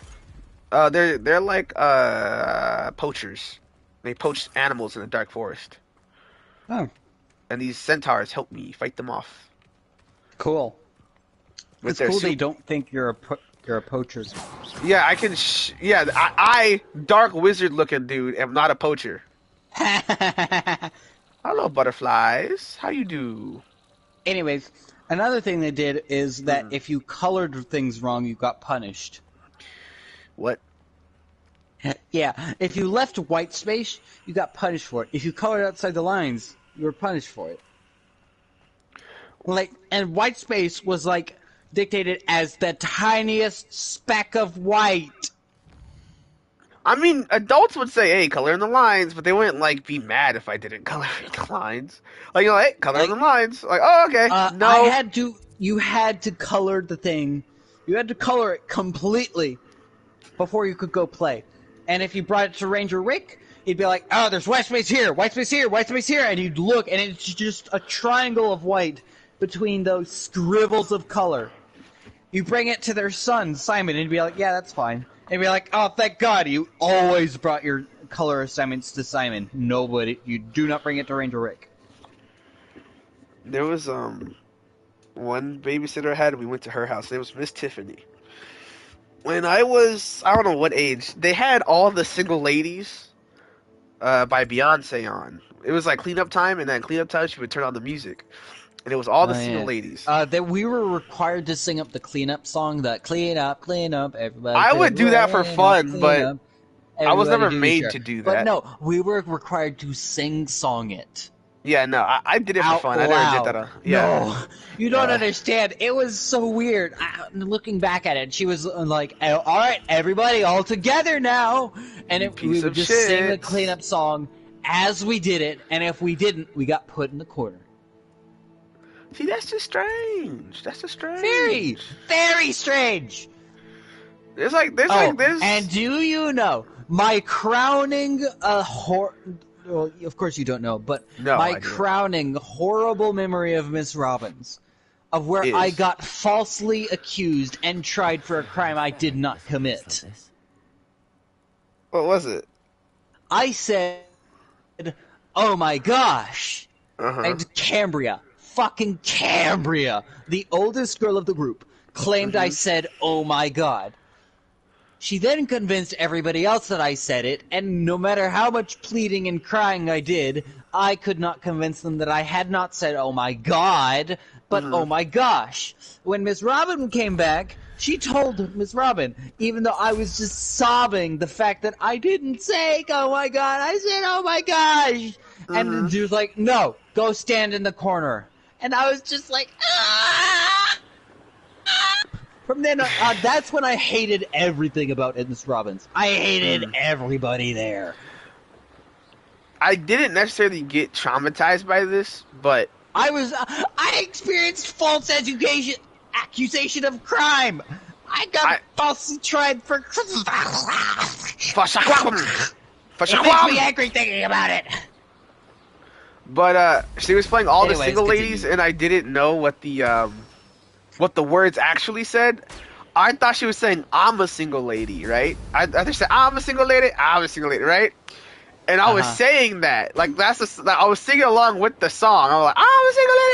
Speaker 1: They're like poachers. They poach animals in the dark forest.
Speaker 6: Oh.
Speaker 1: And these centaurs help me fight them off.
Speaker 6: Cool.
Speaker 1: With
Speaker 6: It's
Speaker 1: their
Speaker 6: cool they don't think you're a poacher.
Speaker 1: Yeah, I can. I dark wizard looking dude, am not a poacher. Hello, butterflies. How you do?
Speaker 6: Anyways, another thing they did is that if you colored things wrong, you got punished.
Speaker 1: What?
Speaker 6: Yeah, if you left white space, you got punished for it. If you colored outside the lines, you were punished for it. Like, and white space was like dictated as the tiniest speck of white.
Speaker 1: I mean, adults would say, "Hey, color in the lines," but they wouldn't like be mad if I didn't color in the lines. Like, you know, hey, color in the lines. Like, oh, okay. No,
Speaker 6: You had to color the thing. You had to color it completely before you could go play. And if you brought it to Ranger Rick, he'd be like, "Oh, there's white space here, white space here, white space here," and you'd look, and it's just a triangle of white between those scribbles of color. You bring it to their son, Simon, and he'd be like, "Yeah, that's fine." And he'd be like, "Oh, thank God, you always brought your color assignments to Simon. Nobody, you do not bring it to Ranger Rick."
Speaker 1: There was one babysitter I had. We went to her house. It was Miss Tiffany. When I was, I don't know what age, they had all the single ladies by Beyonce on. It was like cleanup time, and then cleanup time she would turn on the music. And it was all the single ladies.
Speaker 6: That we were required to sing up the cleanup song, the clean up, everybody.
Speaker 1: I would do that for fun, but I was never made
Speaker 6: your
Speaker 1: to do
Speaker 6: But
Speaker 1: that.
Speaker 6: no, we were required to sing song it.
Speaker 1: Yeah, no, I did it for
Speaker 6: Out
Speaker 1: fun.
Speaker 6: loud.
Speaker 1: I never did that. Yeah.
Speaker 6: No, you don't understand. It was so weird. Looking back at it, she was like, "All right, everybody, all together now," and we would just sing the cleanup song as we did it. And if we didn't, we got put in the corner.
Speaker 1: See, that's just strange. That's just strange.
Speaker 6: Very, very strange.
Speaker 1: There's like this.
Speaker 6: And do you know my crowning well, of course you don't know, but
Speaker 1: No,
Speaker 6: my
Speaker 1: I do.
Speaker 6: crowning horrible memory of Miss Robbins of where
Speaker 1: is.
Speaker 6: I got falsely accused and tried for a crime I did not commit.
Speaker 1: What was it?
Speaker 6: I said, "Oh my gosh,"
Speaker 1: Uh-huh.
Speaker 6: and Cambria, fucking Cambria, the oldest girl of the group, claimed I said, "Oh my god." She then convinced everybody else that I said it, and no matter how much pleading and crying I did, I could not convince them that I had not said, "Oh my god," but "Oh my gosh." When Miss Robin came back, she told Miss Robin, even though I was just sobbing the fact that I didn't say, "Oh my god," I said, "Oh my gosh." And she was like, "No, go stand in the corner." And I was just like, ah! From then on, that's when I hated everything about Miss Robbins. I hated everybody there.
Speaker 1: I didn't necessarily get traumatized by this, but
Speaker 6: I experienced false accusation of crime. I got falsely tried for. It makes me angry thinking about it.
Speaker 1: But she was playing all the
Speaker 6: Anyways,
Speaker 1: single
Speaker 6: continue.
Speaker 1: ladies, and I didn't know what the words actually said. I thought she was saying I'm a single lady, right? I just said I'm a single lady, right? And I was saying that, like I was singing along with the song. I was like,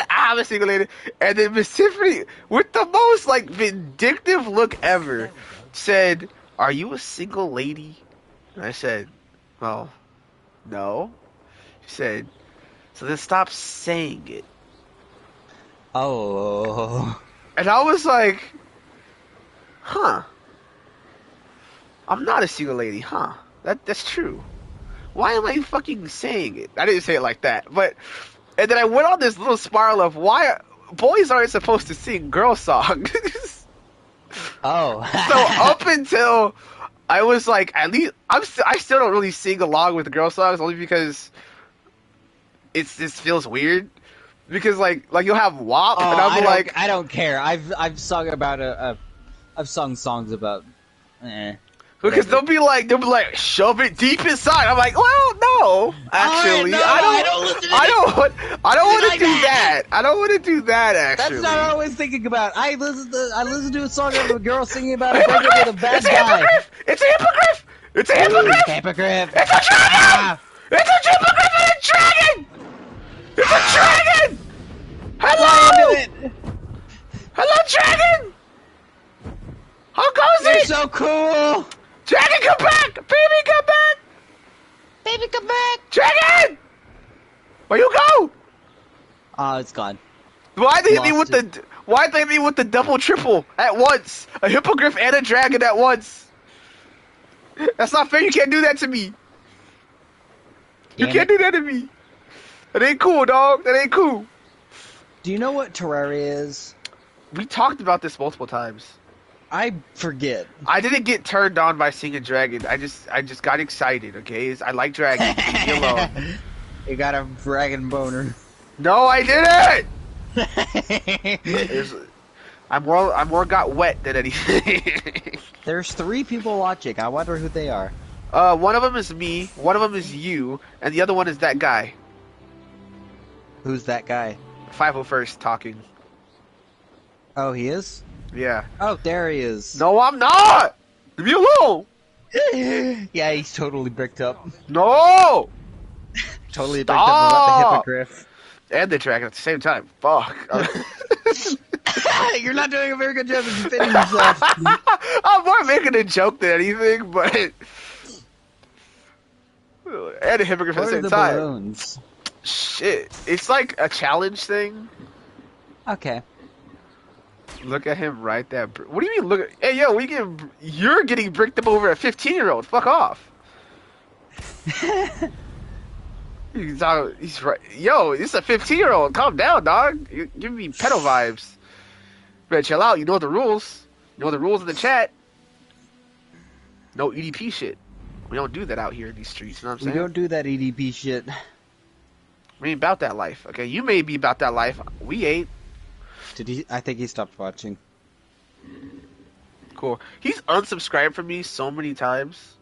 Speaker 1: I'm a single lady, and then Miss Tiffany, with the most like vindictive look ever, said, "Are you a single lady?" And I said, "Well, no." She said, "So then stop saying it."
Speaker 6: Oh.
Speaker 1: And I was like, huh. I'm not a single lady, huh? That's true. Why am I fucking saying it? I didn't say it like that, and then I went on this little spiral of why boys aren't supposed to sing girl songs.
Speaker 6: Oh.
Speaker 1: So up until I was like, at least I still don't really sing along with the girl songs, only because it feels weird. Because like you'll have WAP, and I'm like,
Speaker 6: I don't care. I've sung about I've sung songs about.
Speaker 1: Because they'll be like, shove it deep inside. I'm like, well, no, actually, I don't want to do that. I don't want to do that. Actually,
Speaker 6: that's not what I was thinking about. I listened to a song of a girl singing about a breakup with a bad guy.
Speaker 1: It's a hippogriff. It's a hippogriff.
Speaker 6: Hippogriff.
Speaker 1: It's a dragon. It's a hippogriff and a dragon. It's a dragon. Hello. Hello, dragon. How goes
Speaker 6: You're
Speaker 1: it?
Speaker 6: so cool.
Speaker 1: Dragon, come back! Baby, come back!
Speaker 6: Baby, come back!
Speaker 1: Dragon! Where you go?
Speaker 6: Oh, it's gone.
Speaker 1: Why'd they hit me with the double triple at once? A hippogriff and a dragon at once. That's not fair. You can't do that to me. You can't do that to me. That ain't cool, dog. That ain't cool.
Speaker 6: Do you know what Terraria is?
Speaker 1: We talked about this multiple times.
Speaker 6: I forget.
Speaker 1: I didn't get turned on by seeing a dragon. I just got excited. Okay, I like dragons. Leave me alone.
Speaker 6: You got a dragon boner.
Speaker 1: No, I didn't. I'm more got wet than anything.
Speaker 6: There's 3 people watching. I wonder who they are.
Speaker 1: One of them is me. One of them is you, and the other one is that guy.
Speaker 6: Who's that guy?
Speaker 1: 501st talking.
Speaker 6: Oh, he is?
Speaker 1: Yeah.
Speaker 6: Oh, there he is.
Speaker 1: No, I'm not! Leave me alone!
Speaker 6: Yeah, he's totally bricked up.
Speaker 1: No!
Speaker 6: Totally bricked up about the hippogriff.
Speaker 1: And the dragon at the same time. Fuck.
Speaker 6: You're not doing a very good job of defending yourself.
Speaker 1: I'm more making a joke than anything, but... And a hippogriff at the same time.
Speaker 6: Balloons?
Speaker 1: Shit. It's like a challenge thing.
Speaker 6: Okay.
Speaker 1: Look at him right there. What do you mean? Look at? Hey, yo, you're getting bricked up over a 15-year-old. Fuck off. He's right. Yo, this is a 15-year-old. Calm down, dog. You're giving me pedo vibes. Better chill out. You know the rules. You know the rules in the chat. No EDP shit. We don't do that out here in these streets. You know what I'm saying?
Speaker 6: We don't do that EDP shit.
Speaker 1: We ain't about that life. Okay, you may be about that life. We ain't.
Speaker 6: Did he? I think he stopped watching.
Speaker 1: Cool. He's unsubscribed from me so many times.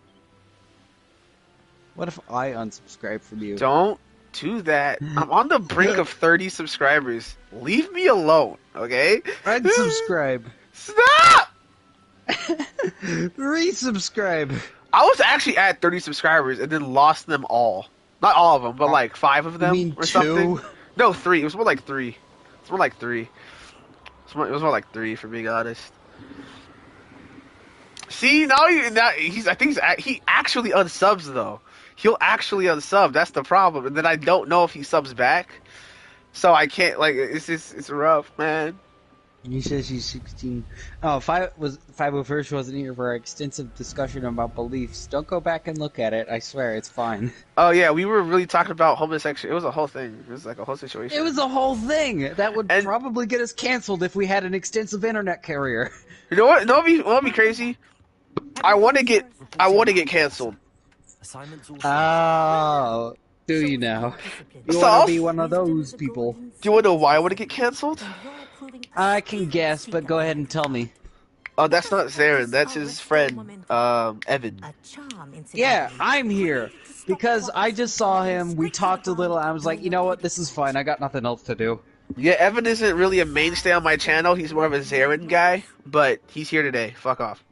Speaker 6: What if I unsubscribe from you?
Speaker 1: Don't do that. I'm on the brink of 30 subscribers. Leave me alone. Okay?
Speaker 6: Unsubscribe.
Speaker 1: Stop!
Speaker 6: Resubscribe.
Speaker 1: I was actually at 30 subscribers and then lost them all. Not all of them, but like 5 of them
Speaker 6: You mean
Speaker 1: or
Speaker 6: 2?
Speaker 1: something. No, 3. It was more like 3. It's more like 3. It was more like 3, for being honest. See, now he's. I think he actually unsubs though. He'll actually unsub. That's the problem. And then I don't know if he subs back, so I can't. Like, it's rough, man.
Speaker 6: He says he's 16. Oh, 501st wasn't here for our extensive discussion about beliefs. Don't go back and look at it. I swear, it's fine.
Speaker 1: Oh yeah, we were really talking about homosexuality. It was a whole thing. It was like a whole situation.
Speaker 6: It was a whole thing. That would probably get us canceled if we had an extensive internet carrier.
Speaker 1: You know what? You know what would be crazy? I want to get canceled.
Speaker 6: Oh, do you now? You want to be one of those people?
Speaker 1: Do you want to know why I want to get canceled?
Speaker 6: I can guess, but go ahead and tell me.
Speaker 1: Oh, that's not Zarin. That's his friend, Evan.
Speaker 6: Yeah, I'm here because I just saw him. We talked a little. I was like, you know what? This is fine. I got nothing else to do.
Speaker 1: Yeah, Evan isn't really a mainstay on my channel. He's more of a Zarin guy, but he's here today. Fuck off.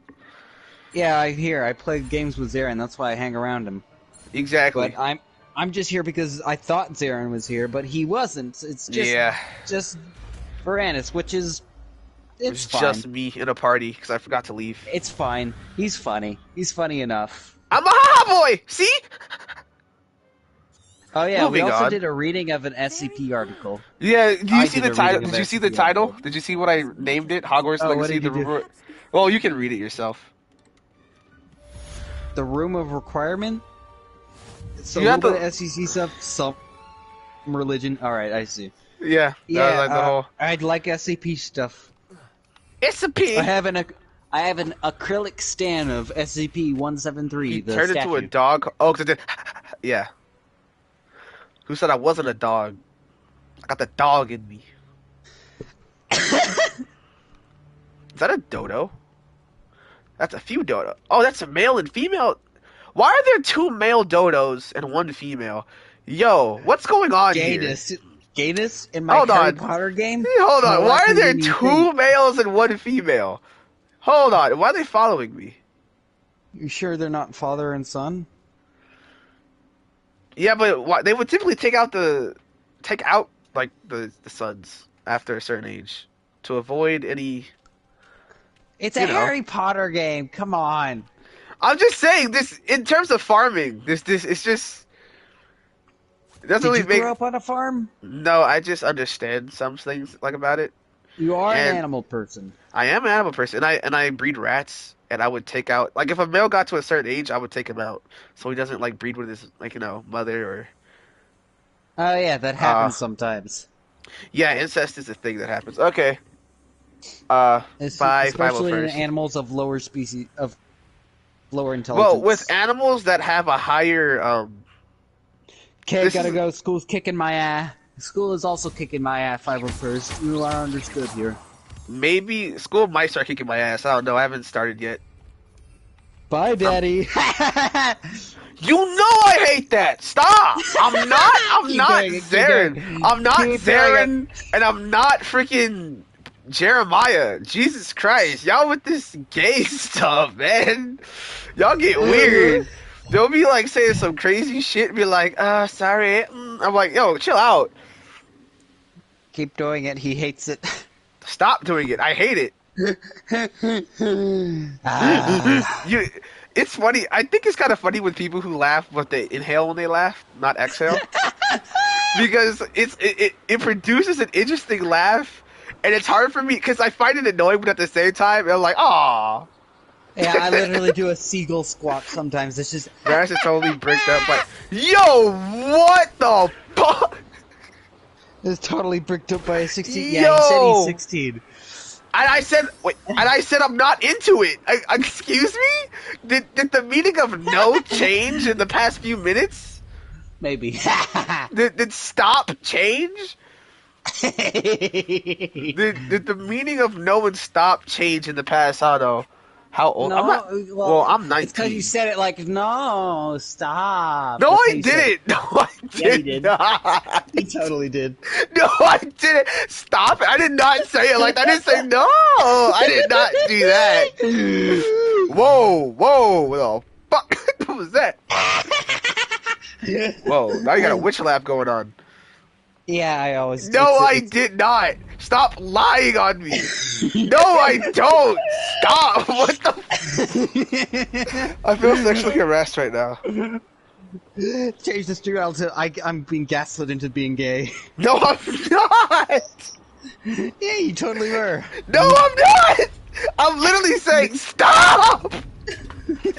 Speaker 6: Yeah, I'm here. I play games with Zarin. That's why I hang around him.
Speaker 1: Exactly.
Speaker 6: But I'm just here because I thought Zarin was here, but he wasn't. It's just Varanus, which is it's fine.
Speaker 1: Just me in a party because I forgot to leave.
Speaker 6: It's fine. He's funny. He's funny enough.
Speaker 1: I'm a haha boy. See?
Speaker 6: Oh yeah, we also
Speaker 1: on.
Speaker 6: did a reading of an SCP article.
Speaker 1: Yeah, did you see the title? Did you see the title? Did you see what I named it? Hogwarts Legacy. Well, you can read it yourself.
Speaker 6: The Room of Requirement. So a little bit of SCP stuff, some religion. All right, I see.
Speaker 1: Yeah,
Speaker 6: yeah.
Speaker 1: Like the whole...
Speaker 6: I'd like SCP stuff.
Speaker 1: SCP.
Speaker 6: I have an acrylic stand of SCP-173.
Speaker 1: He
Speaker 6: the
Speaker 1: turned
Speaker 6: statue.
Speaker 1: into a dog. Oh, because I did. Yeah. Who said I wasn't a dog? I got the dog in me. Is that a dodo? That's a few dodo. Oh, that's a male and female. Why are there 2 male dodos and 1 female? Yo, what's going on here?
Speaker 6: Gayness in my Harry Potter game?
Speaker 1: Hey, hold on. Why are there 2 males and 1 female? Hold on. Why are they following me?
Speaker 6: You sure they're not father and son?
Speaker 1: Yeah, but why, they would typically take out the sons after a certain age to avoid any.
Speaker 6: It's a Harry Potter game. Come on.
Speaker 1: I'm just saying this in terms of farming. This it's just. It doesn't really
Speaker 6: grow up on a farm?
Speaker 1: No, I just understand some things about it.
Speaker 6: You are an animal person.
Speaker 1: I am an animal person, and I breed rats. And I would take out, if a male got to a certain age, I would take him out so he doesn't breed with his mother or.
Speaker 6: Oh yeah, that happens sometimes.
Speaker 1: Yeah, incest is a thing that happens. Okay.
Speaker 6: Especially in animals of lower species of lower intelligence.
Speaker 1: Well, with animals that have a higher.
Speaker 6: Okay, gotta go. School's kicking my ass. School is also kicking my ass. 501st. You are understood here.
Speaker 1: Maybe school might start kicking my ass. I don't know. I haven't started yet.
Speaker 6: Bye, Daddy.
Speaker 1: You know I hate that. Stop. I'm not Zarin. I'm not Zarin, and I'm not freaking Jeremiah. Jesus Christ, y'all with this gay stuff, man. Y'all get weird. They'll be saying some crazy shit. And be like, sorry. I'm like, yo, chill out.
Speaker 6: Keep doing it. He hates it.
Speaker 1: Stop doing it. I hate it. It's funny. I think it's kind of funny with people who laugh, but they inhale when they laugh, not exhale. Because it produces an interesting laugh, and it's hard for me because I find it annoying, but at the same time, I'm like, aww.
Speaker 6: Yeah, I literally do a seagull squawk sometimes. It's just.
Speaker 1: Grass is totally bricked up. Yo, what the fuck?
Speaker 6: It's totally bricked up by a 16. Yeah, he said he's 16.
Speaker 1: And I said I'm not into it. Excuse me? Did the meaning of no change in the past few minutes?
Speaker 6: Maybe.
Speaker 1: Did stop change? did the meaning of no and stop change in the past, I don't know, How old?
Speaker 6: No,
Speaker 1: I'm not. Well, I'm
Speaker 6: it's because
Speaker 1: 19.
Speaker 6: you said it like, no, stop.
Speaker 1: No,
Speaker 6: That's how
Speaker 1: I
Speaker 6: you said it.
Speaker 1: didn't. No, I
Speaker 6: Yeah, you
Speaker 1: did
Speaker 6: did.
Speaker 1: not.
Speaker 6: You totally did.
Speaker 1: No, I didn't. Stop it. I did not say it like that. I didn't say no. I did not do that. Whoa, whoa. What the fuck? What was that? Whoa, now you got a witch laugh going on.
Speaker 6: Yeah, I always do.
Speaker 1: No, I did not. Stop lying on me. No, I don't. Stop. What the? I feel sexually harassed right now.
Speaker 6: Change the stream out to I'm being gaslit into being gay.
Speaker 1: No, I'm not.
Speaker 6: Yeah, you totally were.
Speaker 1: No, I'm not. I'm literally saying stop. Here's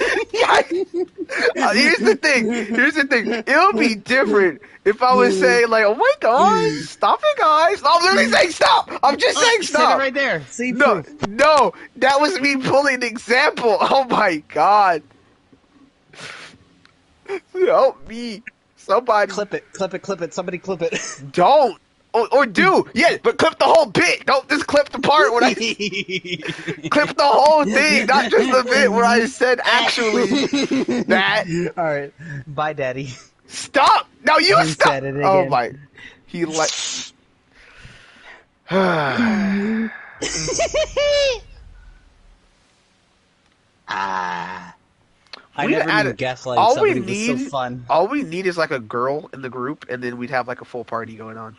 Speaker 1: the thing. It'll be different if I was saying like, "Oh my god, stop it, guys!" No, I'm literally saying stop. I'm just saying
Speaker 6: You
Speaker 1: stop.
Speaker 6: said it right there. See,
Speaker 1: No,
Speaker 6: proof.
Speaker 1: no, that was me pulling an example. Oh my god. Help me. Somebody.
Speaker 6: Clip it. Somebody clip it.
Speaker 1: Don't. Or do. Yeah, but clip the whole bit. Don't just clip the part when I... clip the whole thing, not just the bit where I said actually that.
Speaker 6: Alright. Bye, Daddy.
Speaker 1: Stop! No, you
Speaker 6: He
Speaker 1: stop!
Speaker 6: said it
Speaker 1: Oh
Speaker 6: again.
Speaker 1: my... He like...
Speaker 6: I never knew gaslighting
Speaker 1: all we
Speaker 6: somebody
Speaker 1: need,
Speaker 6: was so fun.
Speaker 1: All we need is like a girl in the group, and then we'd have like a full party going on.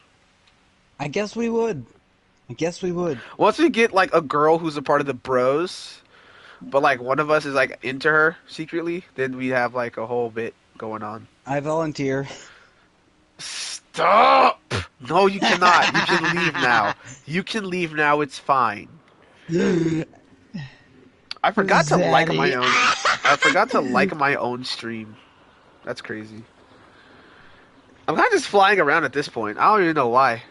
Speaker 6: I guess we would.
Speaker 1: Once we get like a girl who's a part of the bros, but like one of us is like into her secretly, then we have like a whole bit going on.
Speaker 6: I volunteer.
Speaker 1: Stop! No, you cannot. You can leave now. You can leave now. It's fine. I forgot to like my own. I forgot to like my own stream. That's crazy. I'm kind of just flying around at this point. I don't even know why.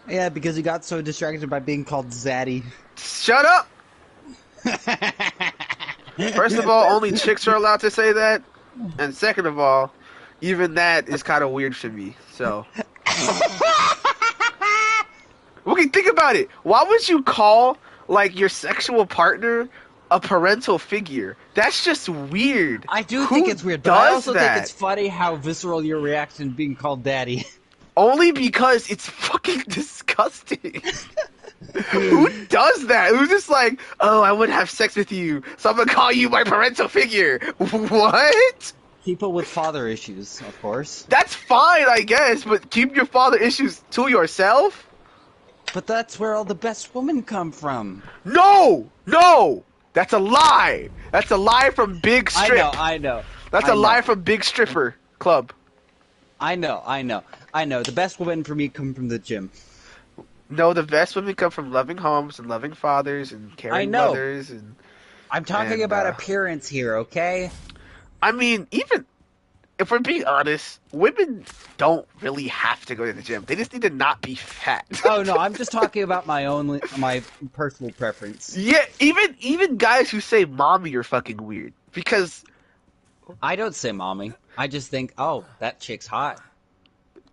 Speaker 6: Yeah, because you got so distracted by being called Zaddy.
Speaker 1: Shut up! First of all, only chicks are allowed to say that. And second of all, even that is kind of weird for me. So. Okay, think about it. Why would you call, like, your sexual partner a parental figure? That's just weird.
Speaker 6: I do think it's weird, but I also think it's funny how visceral your reaction being called Daddy.
Speaker 1: Only because it's fucking disgusting. Who does that? Who's just like, oh, I would have sex with you, so I'm gonna call you my parental figure. What?
Speaker 6: People with father issues, of course.
Speaker 1: That's fine, I guess, but keep your father issues to yourself?
Speaker 6: But that's where all the best women come from.
Speaker 1: No! No! That's a lie! That's a lie from Big Strip.
Speaker 6: I know.
Speaker 1: That's a lie from Big Stripper Club.
Speaker 6: I know. The best women for me come from the gym.
Speaker 1: No, the best women come from loving homes and loving fathers and caring mothers. And
Speaker 6: I'm talking about appearance here, okay?
Speaker 1: I mean, even if we're being honest, women don't really have to go to the gym. They just need to not be fat.
Speaker 6: Oh no, I'm just talking about my personal preference.
Speaker 1: Yeah, even guys who say mommy are fucking weird. Because
Speaker 6: I don't say mommy. I just think, oh, that chick's hot.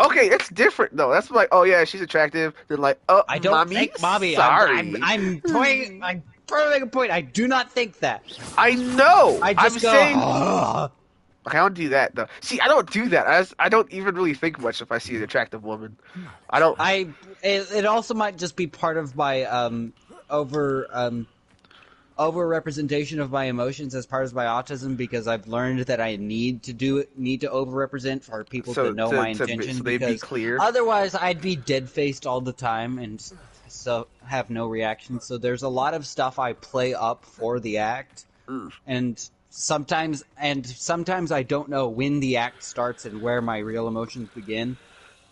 Speaker 1: Okay, it's different though. That's like, oh yeah, she's attractive. They're like, oh,
Speaker 6: I don't think mommy.
Speaker 1: Sorry,
Speaker 6: I'm trying to make a point. I do not think that.
Speaker 1: I know.
Speaker 6: I'm
Speaker 1: saying. Okay, I don't do that though. See, I don't do that. I don't even really think much if I see an attractive woman. I don't.
Speaker 6: It also might just be part of my over representation of my emotions as part of my autism, because I've learned that I need to over represent for people to know my intention.
Speaker 1: So they'd be clear.
Speaker 6: Otherwise, I'd be dead faced all the time and so have no reaction. So there's a lot of stuff I play up for the act, and sometimes I don't know when the act starts and where my real emotions begin.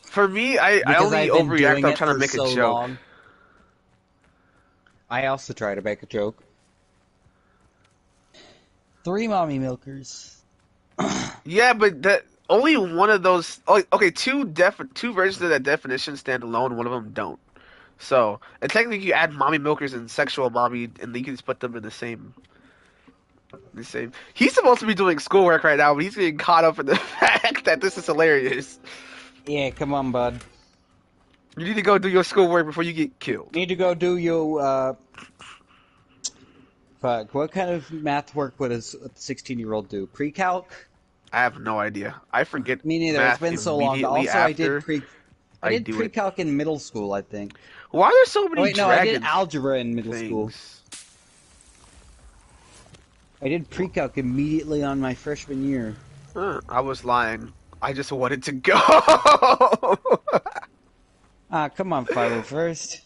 Speaker 1: For me, I only overreact. I'm trying to make a joke.
Speaker 6: Long. I also try to make a joke. 3 mommy milkers.
Speaker 1: Yeah, but that only one of those. Okay, two versions of that definition stand alone. One of them don't. So, and technically, you add mommy milkers and sexual mommy, and you can just put them in the same. He's supposed to be doing schoolwork right now, but he's getting caught up in the fact that this is hilarious.
Speaker 6: Yeah, come on, bud.
Speaker 1: You need to go do your schoolwork before you get killed.
Speaker 6: Need to go do your Fuck, what kind of math work would a 16-year-old do? Pre-calc?
Speaker 1: I have no idea. I forget
Speaker 6: Me neither. It's
Speaker 1: math
Speaker 6: been so long.
Speaker 1: immediately
Speaker 6: Also,
Speaker 1: after
Speaker 6: I
Speaker 1: I
Speaker 6: did
Speaker 1: do it.
Speaker 6: pre-calc in middle school, I think.
Speaker 1: Why are there so
Speaker 6: Oh
Speaker 1: many
Speaker 6: wait, no, I did
Speaker 1: dragon
Speaker 6: algebra in middle school.
Speaker 1: things?
Speaker 6: I did pre-calc immediately on my freshman year.
Speaker 1: I was lying. I just wanted to go.
Speaker 6: Ah, come on, 501st.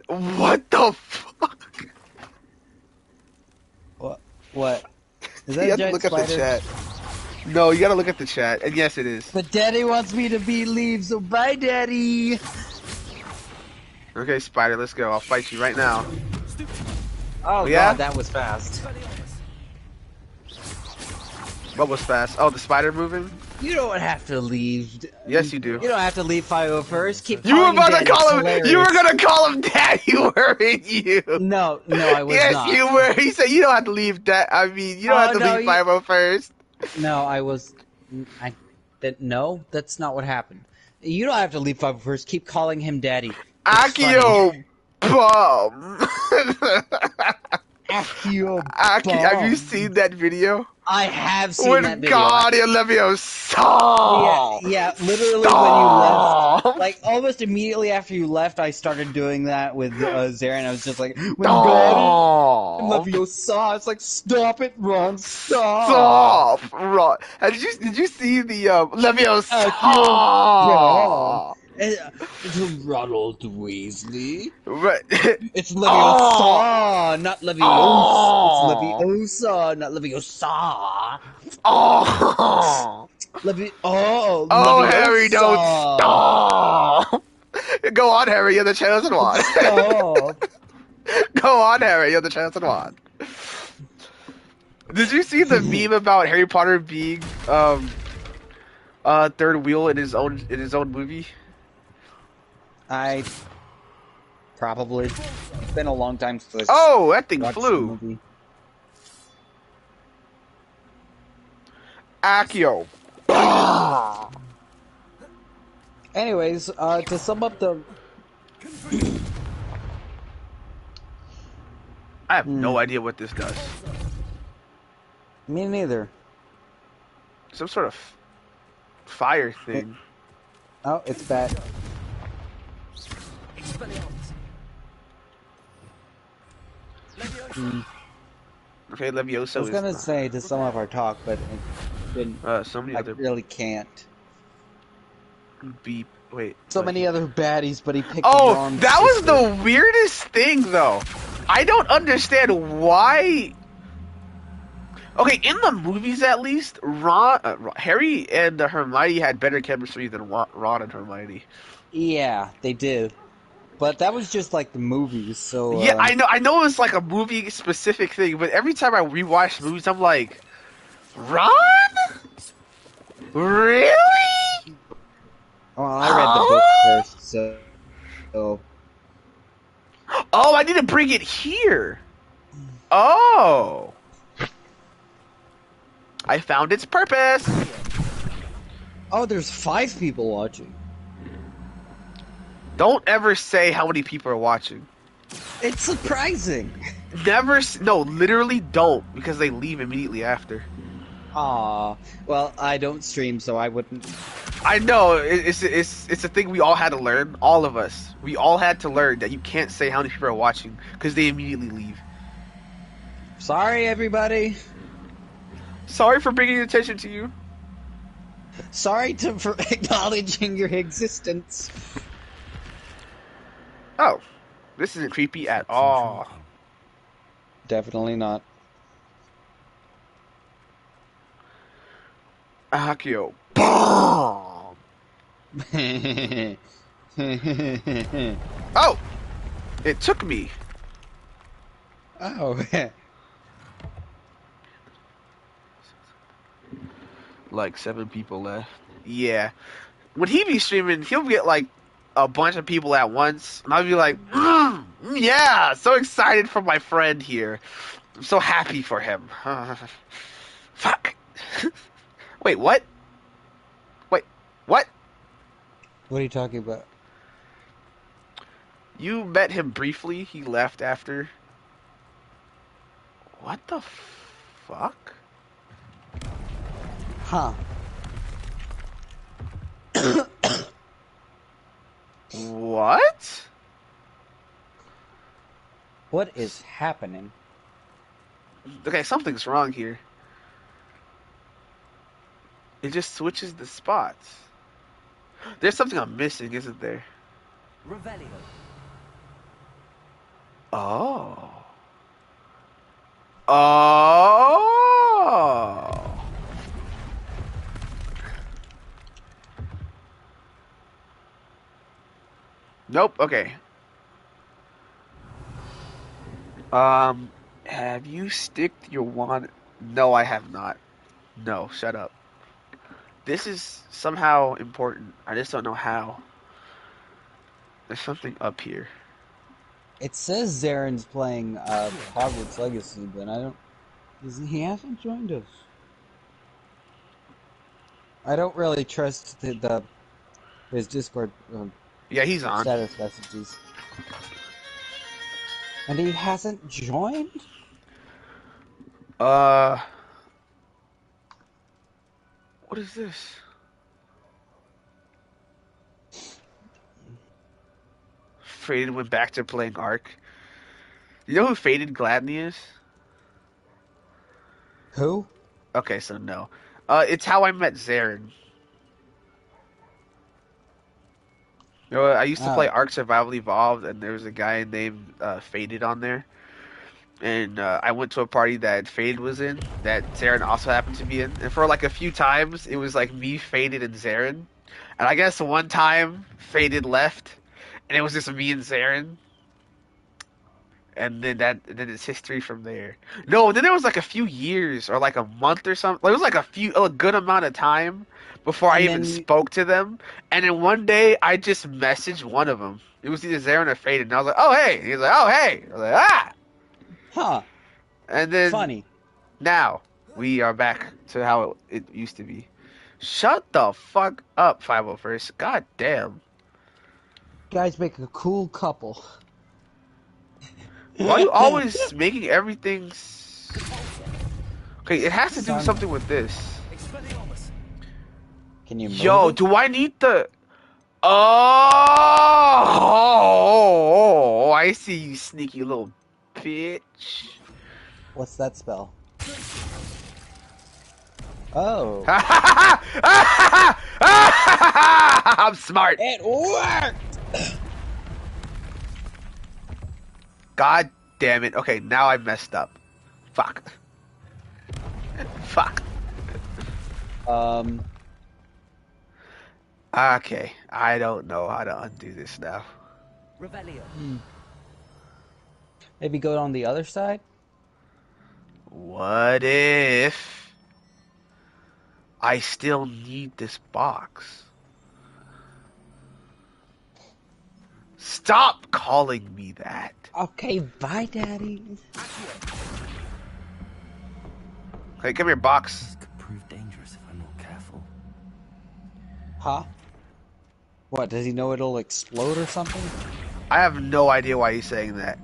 Speaker 1: What the fuck?
Speaker 6: What? Is
Speaker 1: You
Speaker 6: that a
Speaker 1: have to
Speaker 6: giant
Speaker 1: look
Speaker 6: spider?
Speaker 1: at the chat. No, you gotta look at the chat. And yes, it is.
Speaker 6: But Daddy wants me to be leave, so bye, Daddy.
Speaker 1: Okay, Spider, let's go. I'll fight you right now.
Speaker 6: Oh
Speaker 1: yeah?
Speaker 6: God, that was fast.
Speaker 1: What was fast? Oh, the spider moving?
Speaker 6: You don't have to leave.
Speaker 1: Yes, you do.
Speaker 6: You don't have to leave 501st. Keep
Speaker 1: You were
Speaker 6: calling
Speaker 1: about
Speaker 6: Daddy.
Speaker 1: to call
Speaker 6: It's
Speaker 1: him.
Speaker 6: hilarious.
Speaker 1: You were gonna call him Daddy, weren't you?
Speaker 6: No, I was
Speaker 1: yes,
Speaker 6: not.
Speaker 1: Yes, you were. He said you don't have to leave that. I mean, you don't have to leave 501st.
Speaker 6: No, I was. No, that's not what happened. You don't have to leave 501st. Keep calling him Daddy.
Speaker 1: Akio bum.
Speaker 6: Akio
Speaker 1: Aki,
Speaker 6: bum.
Speaker 1: have you seen that video?
Speaker 6: I have seen
Speaker 1: With
Speaker 6: that video.
Speaker 1: Guardian Leviosa.
Speaker 6: Yeah, literally when you left, like almost immediately after you left, I started doing that with Zarin. I was just like, when Guardian Leviosa, it's like, stop it, Ron, stop.
Speaker 1: Stop, Ron. And did you see the Leviosa?
Speaker 6: It's Ronald Weasley.
Speaker 1: Right.
Speaker 6: It's Leviosa, not Leviosa. It's Leviosa, not Leviosa. Leviosa.
Speaker 1: Harry, don't stop. Go on, Harry, you're the chosen one.
Speaker 6: Stop.
Speaker 1: Go on, Harry, you're the chosen one. Did you see the meme about Harry Potter being third wheel in his own movie?
Speaker 6: Probably. It's been a long time since
Speaker 1: that thing flew. Akio.
Speaker 6: Anyways, to sum up the...
Speaker 1: I have no idea what this does.
Speaker 6: Me neither.
Speaker 1: Some sort of fire thing.
Speaker 6: Oh, it's bad.
Speaker 1: Okay, Leviosa.
Speaker 6: I was gonna say to sum up our talk, but I really can't.
Speaker 1: Beep. Wait.
Speaker 6: So many other baddies, but he picked the wrong
Speaker 1: that was
Speaker 6: sister.
Speaker 1: the weirdest thing, though. I don't understand why. Okay, in the movies at least, Harry and Hermione had better chemistry than Ron and Hermione.
Speaker 6: Yeah, they did. But that was just like the movies, so...
Speaker 1: Yeah, I know it's like a movie-specific thing, but every time I rewatch movies, I'm like, Ron? Really?
Speaker 6: Well, I read the book first, so...
Speaker 1: Oh, I need to bring it here. Oh. I found its purpose.
Speaker 6: Oh, there's 5 people watching.
Speaker 1: Don't ever say how many people are watching.
Speaker 6: It's surprising.
Speaker 1: No, literally don't, because they leave immediately after.
Speaker 6: Aw, well, I don't stream, so I wouldn't.
Speaker 1: I know, it's a thing we all had to learn, all of us. We all had to learn that you can't say how many people are watching, because they immediately leave.
Speaker 6: Sorry, everybody.
Speaker 1: Sorry for bringing attention to you.
Speaker 6: Sorry for acknowledging your existence.
Speaker 1: Oh, this isn't creepy at all.
Speaker 6: Definitely not.
Speaker 1: Akio. Bomb! Oh! It took me.
Speaker 6: Oh.
Speaker 1: Like 7 people left. Yeah. When he be streaming, he'll get like a bunch of people at once, and I'll be like, yeah, so excited for my friend here. I'm so happy for him. Fuck. Wait, what? Wait, what?
Speaker 6: What are you talking about?
Speaker 1: You met him briefly. He left after. What the fuck?
Speaker 6: Huh.
Speaker 1: What?
Speaker 6: What is happening?
Speaker 1: Okay, something's wrong here. It just switches the spots. There's something I'm missing, isn't there?
Speaker 7: Revelio.
Speaker 1: Oh. Oh. Nope. Okay. Have you sticked your wand? No, I have not. No, shut up. This is somehow important. I just don't know how. There's something up here.
Speaker 6: It says Zaren's playing Hogwarts Legacy, but I don't. He hasn't joined us. I don't really trust his Discord.
Speaker 1: Yeah, he's on.
Speaker 6: Status messages. And he hasn't joined?
Speaker 1: What is this? Faded went back to playing Ark. You know who Faded Gladney is?
Speaker 6: Who?
Speaker 1: Okay, so no. It's how I met Zaren. You know, I used to play Ark Survival Evolved, and there was a guy named Faded on there. And I went to a party that Faded was in, that Zaren also happened to be in. And for like a few times, it was like me, Faded, and Zaren. And I guess one time, Faded left, and it was just me and Zaren. And then then it's history from there. No, then there was like a few years or like a month or something. Like, it was like a good amount of time before I even spoke to them. And then one day I just messaged one of them. It was either Zaren or Faded, and I was like, "Oh hey," he was like, "Oh hey," I was like, "Ah."
Speaker 6: Huh.
Speaker 1: And then
Speaker 6: funny.
Speaker 1: Now we are back to how it used to be. Shut the fuck up, 501st. God damn.
Speaker 6: Guys make a cool couple.
Speaker 1: Why are you always making everything... Okay, it has to do something with this.
Speaker 6: Can you move
Speaker 1: Yo,
Speaker 6: it?
Speaker 1: do I need the... Oh, I see you, sneaky little bitch.
Speaker 6: What's that spell? Oh.
Speaker 1: I'm smart.
Speaker 6: It worked!
Speaker 1: God damn it. Okay, now I messed up. Fuck. Fuck. Okay, I don't know how to undo this now.
Speaker 7: Revelio.
Speaker 6: Maybe go on the other side?
Speaker 1: What if I still need this box? Stop calling me that.
Speaker 6: Okay, bye, Daddy.
Speaker 1: Hey, come here, box.
Speaker 7: This could prove dangerous if I'm not careful.
Speaker 6: Huh? What, does he know it'll explode or something?
Speaker 1: I have no idea why he's saying that.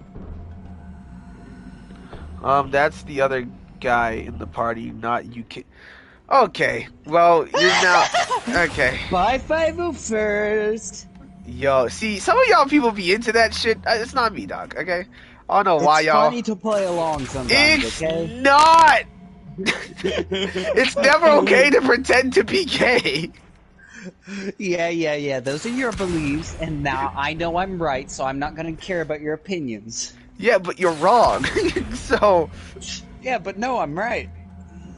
Speaker 1: That's the other guy in the party, not you. Okay, well, you're now... Okay.
Speaker 6: Bye, 501st.
Speaker 1: Yo, see, some of y'all people be into that shit. It's not me, dog, okay? I don't know why y'all...
Speaker 6: It's funny to play along sometimes,
Speaker 1: It's
Speaker 6: okay?
Speaker 1: not! It's never okay to pretend to be gay.
Speaker 6: Yeah. Those are your beliefs, and now I know I'm right, so I'm not gonna care about your opinions.
Speaker 1: Yeah, but you're wrong. So...
Speaker 6: Yeah, but no, I'm right.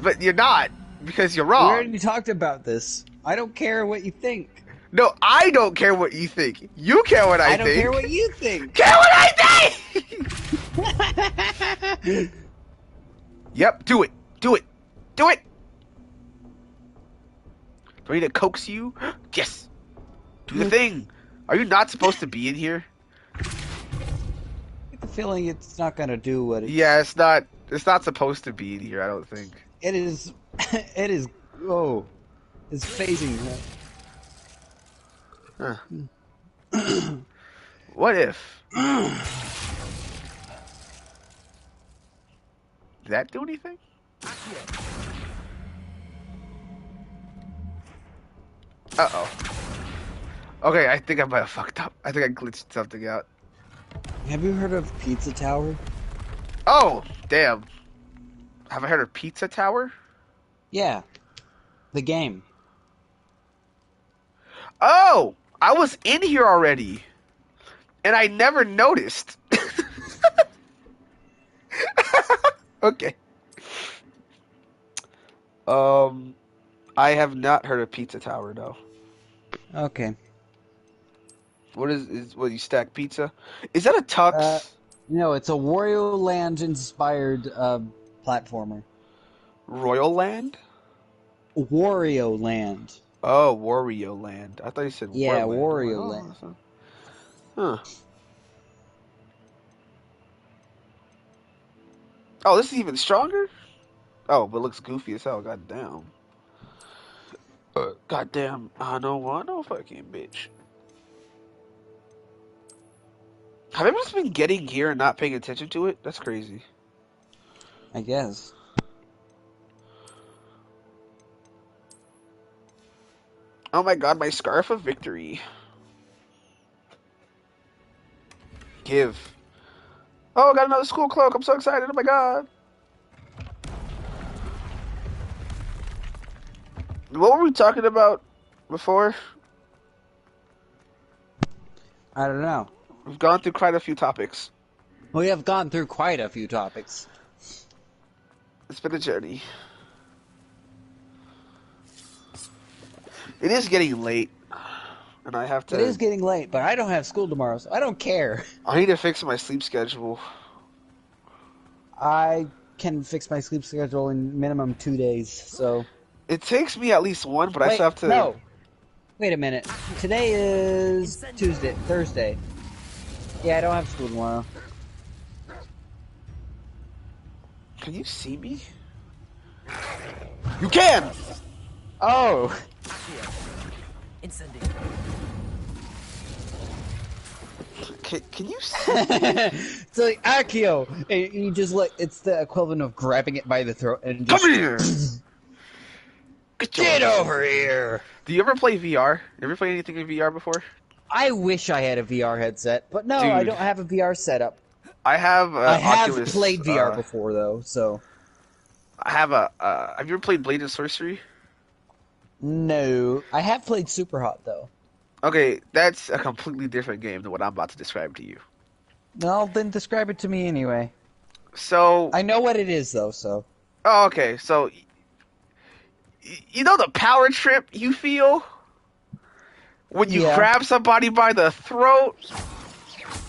Speaker 1: But you're not, because you're wrong.
Speaker 6: We already talked about this. I don't care what you think.
Speaker 1: No, I don't care what you think. You care what I think.
Speaker 6: I don't care what you think.
Speaker 1: Care what I think! Yep, do it. Do it. Do it! Do I need to coax you? Yes! Do the thing! Are you not supposed to be in here?
Speaker 6: I get the feeling it's not gonna do what it...
Speaker 1: Yeah, it's not supposed to be in here, I don't think.
Speaker 6: It is... It is... Oh. It's phasing.
Speaker 1: Huh. What if? Did that do anything? Uh-oh. Okay, I think I might have fucked up. I think I glitched something out.
Speaker 6: Have you heard of Pizza Tower?
Speaker 1: Oh, damn. Have I heard of Pizza Tower?
Speaker 6: Yeah, the game.
Speaker 1: Oh, I was in here already, and I never noticed. Okay. I have not heard of Pizza Tower, though.
Speaker 6: Okay.
Speaker 1: What is what you stack pizza? Is that a tux?
Speaker 6: No, it's a Wario Land inspired platformer.
Speaker 1: Royal Land?
Speaker 6: Wario Land.
Speaker 1: Oh, Wario Land. I thought you said
Speaker 6: Yeah,
Speaker 1: Warland.
Speaker 6: Wario Land.
Speaker 1: Huh. Oh, this is even stronger? Oh, but it looks goofy as hell. Goddamn. Goddamn. I don't want no fucking bitch. Have I just been getting here and not paying attention to it? That's crazy.
Speaker 6: I guess.
Speaker 1: Oh my god, my Scarf of Victory. Give. Oh, I got another school cloak. I'm so excited. Oh my god. What were we talking about before?
Speaker 6: I don't know.
Speaker 1: We've gone through quite a few topics.
Speaker 6: We have gone through quite a few topics.
Speaker 1: It's been a journey. It is getting late. And I have to...
Speaker 6: It is getting late, but I don't have school tomorrow, so I don't care.
Speaker 1: I need to fix my sleep schedule.
Speaker 6: I can fix my sleep schedule in minimum 2 days, so...
Speaker 1: It takes me at least one, but I still have to...
Speaker 6: No! Wait a minute. Today is Thursday. Yeah, I don't have school tomorrow.
Speaker 1: Can you see me? You can!
Speaker 6: Oh!
Speaker 1: Can you see?
Speaker 6: It's like Akio, and you just like it's the equivalent of grabbing it by the throat and just
Speaker 1: come here.
Speaker 6: Get over here.
Speaker 1: Do you ever play VR? You ever play anything in VR before?
Speaker 6: I wish I had a VR headset, but no,
Speaker 1: Dude.
Speaker 6: I don't have a VR setup.
Speaker 1: I have.
Speaker 6: I have
Speaker 1: Oculus,
Speaker 6: played VR before though, so.
Speaker 1: I have a. Have you ever played Blade and Sorcery?
Speaker 6: No, I have played Super Hot though.
Speaker 1: Okay, that's a completely different game than what I'm about to describe to you.
Speaker 6: Well, then describe it to me anyway.
Speaker 1: So
Speaker 6: I know what it is though, so.
Speaker 1: Oh, okay. So you know the power trip you feel when you grab somebody by the throat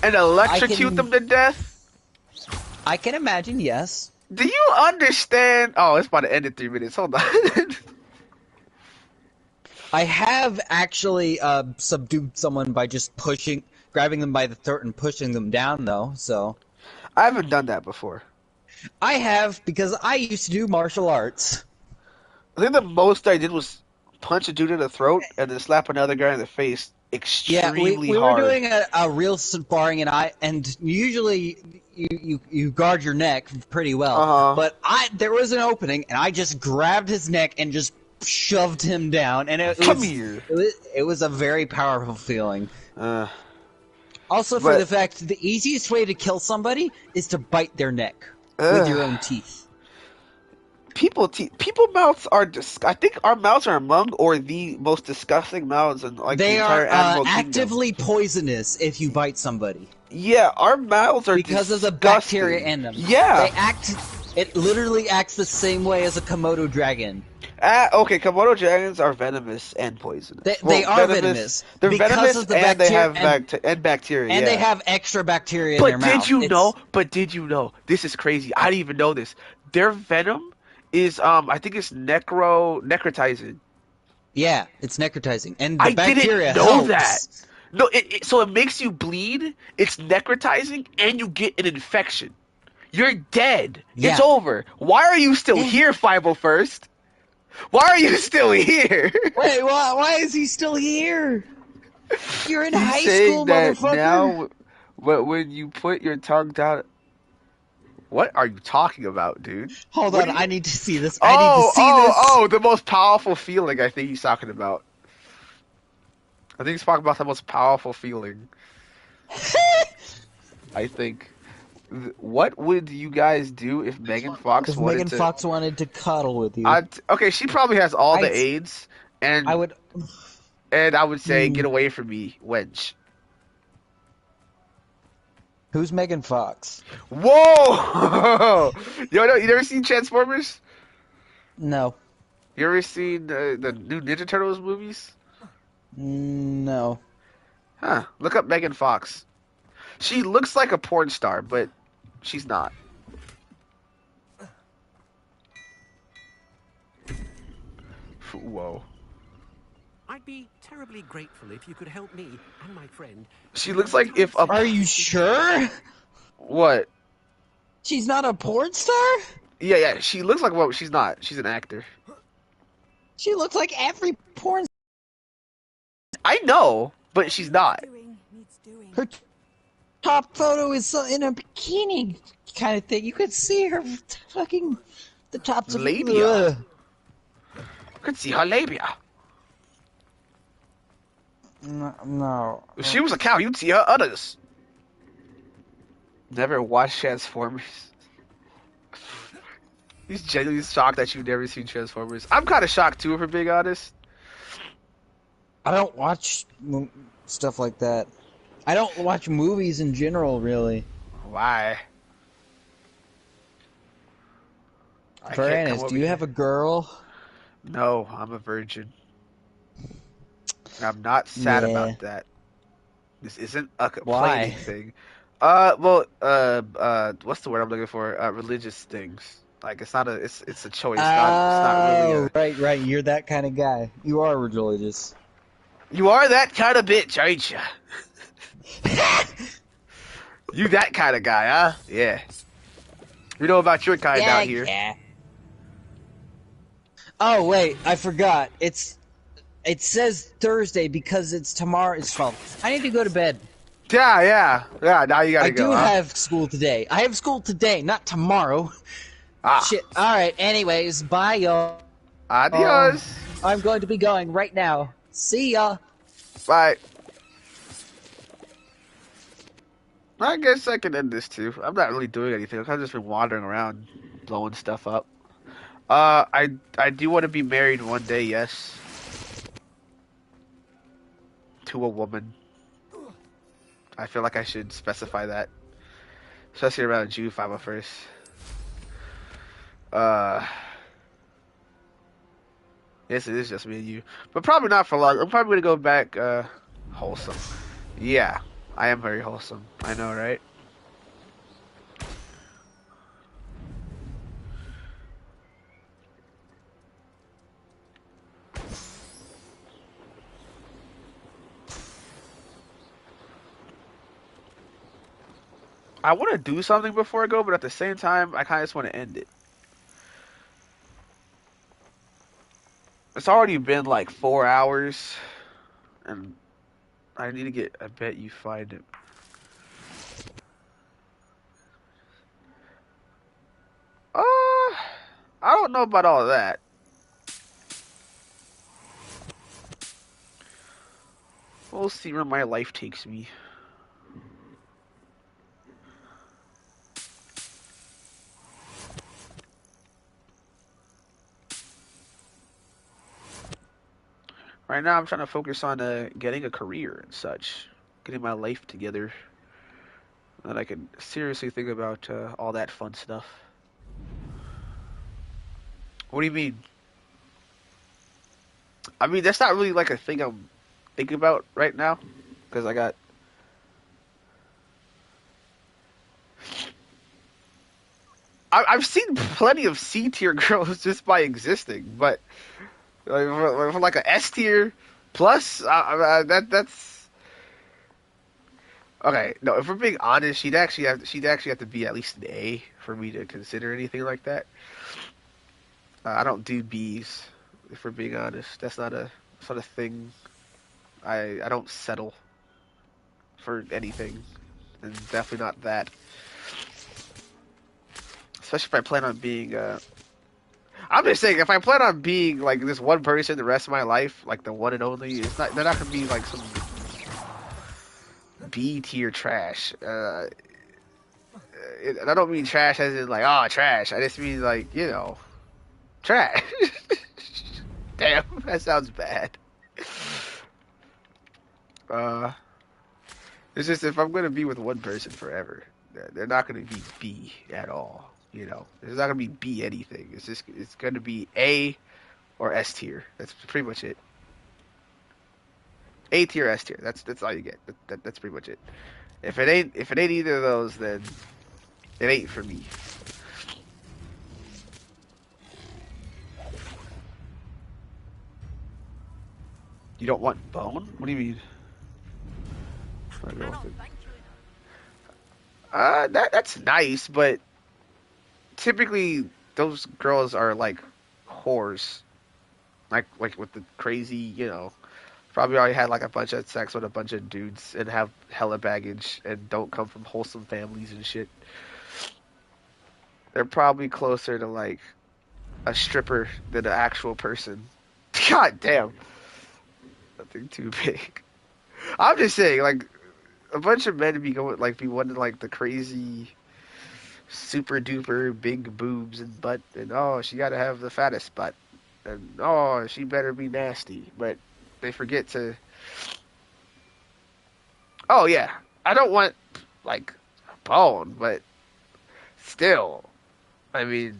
Speaker 1: and electrocute them to death?
Speaker 6: I can imagine, yes.
Speaker 1: Do you understand? Oh, it's about to end in 3 minutes. Hold on.
Speaker 6: I have actually subdued someone by just grabbing them by the throat and pushing them down, though, so...
Speaker 1: I haven't done that before.
Speaker 6: I have, because I used to do martial arts.
Speaker 1: I think the most I did was punch a dude in the throat and then slap another guy in the face extremely
Speaker 6: we
Speaker 1: hard.
Speaker 6: were doing a real sparring, and usually you guard your neck pretty well. But there was an opening, and I just grabbed his neck and just shoved him down, and it was a very powerful feeling. Also, for the fact the easiest way to kill somebody is to bite their neck with your own teeth.
Speaker 1: People mouths are I think our mouths are among or the most disgusting mouths in like
Speaker 6: they
Speaker 1: the entire animal kingdom.
Speaker 6: Actively poisonous if you bite somebody.
Speaker 1: Yeah, our mouths are
Speaker 6: because
Speaker 1: disgusting.
Speaker 6: of the bacteria in them.
Speaker 1: Yeah,
Speaker 6: it literally acts the same way as a Komodo dragon.
Speaker 1: Okay, Komodo dragons are venomous and poisonous.
Speaker 6: They are venomous.
Speaker 1: They're
Speaker 6: because
Speaker 1: venomous
Speaker 6: of the
Speaker 1: and they have
Speaker 6: bacteria. And
Speaker 1: yeah.
Speaker 6: they have extra bacteria in their mouth.
Speaker 1: But did you know? This is crazy. I didn't even know this. Their venom is I think it's necrotizing.
Speaker 6: Yeah, it's necrotizing. And the
Speaker 1: I
Speaker 6: bacteria
Speaker 1: didn't know
Speaker 6: helps.
Speaker 1: that. No, so it makes you bleed, it's necrotizing, and you get an infection. You're dead.
Speaker 6: Yeah.
Speaker 1: It's over. Why are you still here, 501st? Why are you still here?
Speaker 6: Wait, why is he still here? You're in high school, motherfucker.
Speaker 1: Now, but when you put your tongue down... What are you talking about, dude?
Speaker 6: Hold
Speaker 1: What
Speaker 6: on,
Speaker 1: do you...
Speaker 6: I need to see this. I need to
Speaker 1: Oh,
Speaker 6: see this.
Speaker 1: the most powerful feeling I think he's talking about. I think he's talking about the most powerful feeling. I think. What would you guys do if Megan Fox
Speaker 6: If
Speaker 1: wanted
Speaker 6: Megan
Speaker 1: to...
Speaker 6: Fox wanted to cuddle with you,
Speaker 1: Okay, she probably has all the
Speaker 6: I
Speaker 1: AIDS, and
Speaker 6: I would.
Speaker 1: I would say,
Speaker 6: Hmm.
Speaker 1: get away from me, wench.
Speaker 6: Who's Megan Fox?
Speaker 1: Whoa! Yo, no, you never seen Transformers?
Speaker 6: No.
Speaker 1: You ever seen the new Ninja Turtles movies?
Speaker 6: No.
Speaker 1: Huh. Look up Megan Fox. She looks like a porn star, but she's not. Whoa.
Speaker 12: I'd be terribly grateful if you could help me and my friend.
Speaker 1: She looks like if a...
Speaker 6: Are you sure?
Speaker 1: What?
Speaker 6: She's not a porn star?
Speaker 1: Yeah. She looks like... Well, she's not. She's an actor.
Speaker 6: She looks like every porn.
Speaker 1: I know, but she's not.
Speaker 6: Her top photo is in a bikini kind of thing. You could see her fucking the tops of
Speaker 1: Labia. Could see her labia.
Speaker 6: No.
Speaker 1: If she was a cow, you'd see her udders. Never watched Transformers. He's genuinely shocked that you've never seen Transformers. I'm kind of shocked too, if we're being honest.
Speaker 6: I don't watch stuff like that. I don't watch movies in general, really.
Speaker 1: Why?
Speaker 6: Fernandez, do you have a girl?
Speaker 1: No, I'm a virgin. I'm not sad about that. This isn't a complaining thing. What's the word I'm looking for? Religious things. Like it's not a, it's a choice. It's not really a...
Speaker 6: Right. You're that kind of guy. You are religious.
Speaker 1: You are that kind of bitch, ain't you? You that kind of guy, huh? Yeah. We know about your kind out here.
Speaker 6: Yeah. Oh wait, I forgot. It says Thursday because it's tomorrow. It's 12. I need to go to bed.
Speaker 1: Yeah. Now you gotta go.
Speaker 6: I do have school today. I have school today, not tomorrow. Shit. All right. Anyways, bye, y'all.
Speaker 1: Adios.
Speaker 6: I'm going to be going right now. See ya.
Speaker 1: Bye. I guess I can end this too. I'm not really doing anything. I've just been wandering around, blowing stuff up. I do want to be married one day. Yes. To a woman. I feel like I should specify that. Especially around June 501st. Yes, it is just me and you. But probably not for long. I'm probably going to go back, wholesome. Yeah, I am very wholesome. I know, right? I want to do something before I go, but at the same time, I kind of just want to end it. It's already been like 4 hours, and I need to get... I bet you find it. I don't know about all of that. We'll see where my life takes me. Right now, I'm trying to focus on getting a career and such, getting my life together, and I can seriously think about all that fun stuff. What do you mean? I mean, that's not really like a thing I'm thinking about right now, because I got... I've seen plenty of C tier girls just by existing, but for like a S tier plus, that's okay. No, if we're being honest, she'd actually have to be at least an A for me to consider anything like that. I don't do B's. If we're being honest, that's not a thing. I don't settle for anything, and definitely not that. Especially if I plan on being. I'm just saying, if I plan on being like this one person the rest of my life, like the one and only, it's not. They're not gonna be like some B tier trash. I don't mean trash as in like, oh, trash. I just mean like, trash. Damn, that sounds bad. It's just if I'm gonna be with one person forever, they're not gonna be B at all. It's not gonna be B anything. It's gonna be A or S tier. That's pretty much it. A tier, S tier. That's all you get. That's pretty much it. If it ain't either of those, then it ain't for me. You don't want bone? What do you mean? That's nice, but typically those girls are like whores, like with the crazy, probably already had like a bunch of sex with a bunch of dudes and have hella baggage and don't come from wholesome families and shit. They're probably closer to like a stripper than an actual person. God damn, nothing too big. I'm just saying, like, a bunch of men be wanting like the crazy, super duper big boobs and butt, and oh, she gotta have the fattest butt, and oh, she better be nasty. But they forget to. Oh yeah, I don't want like bone, but still, I mean,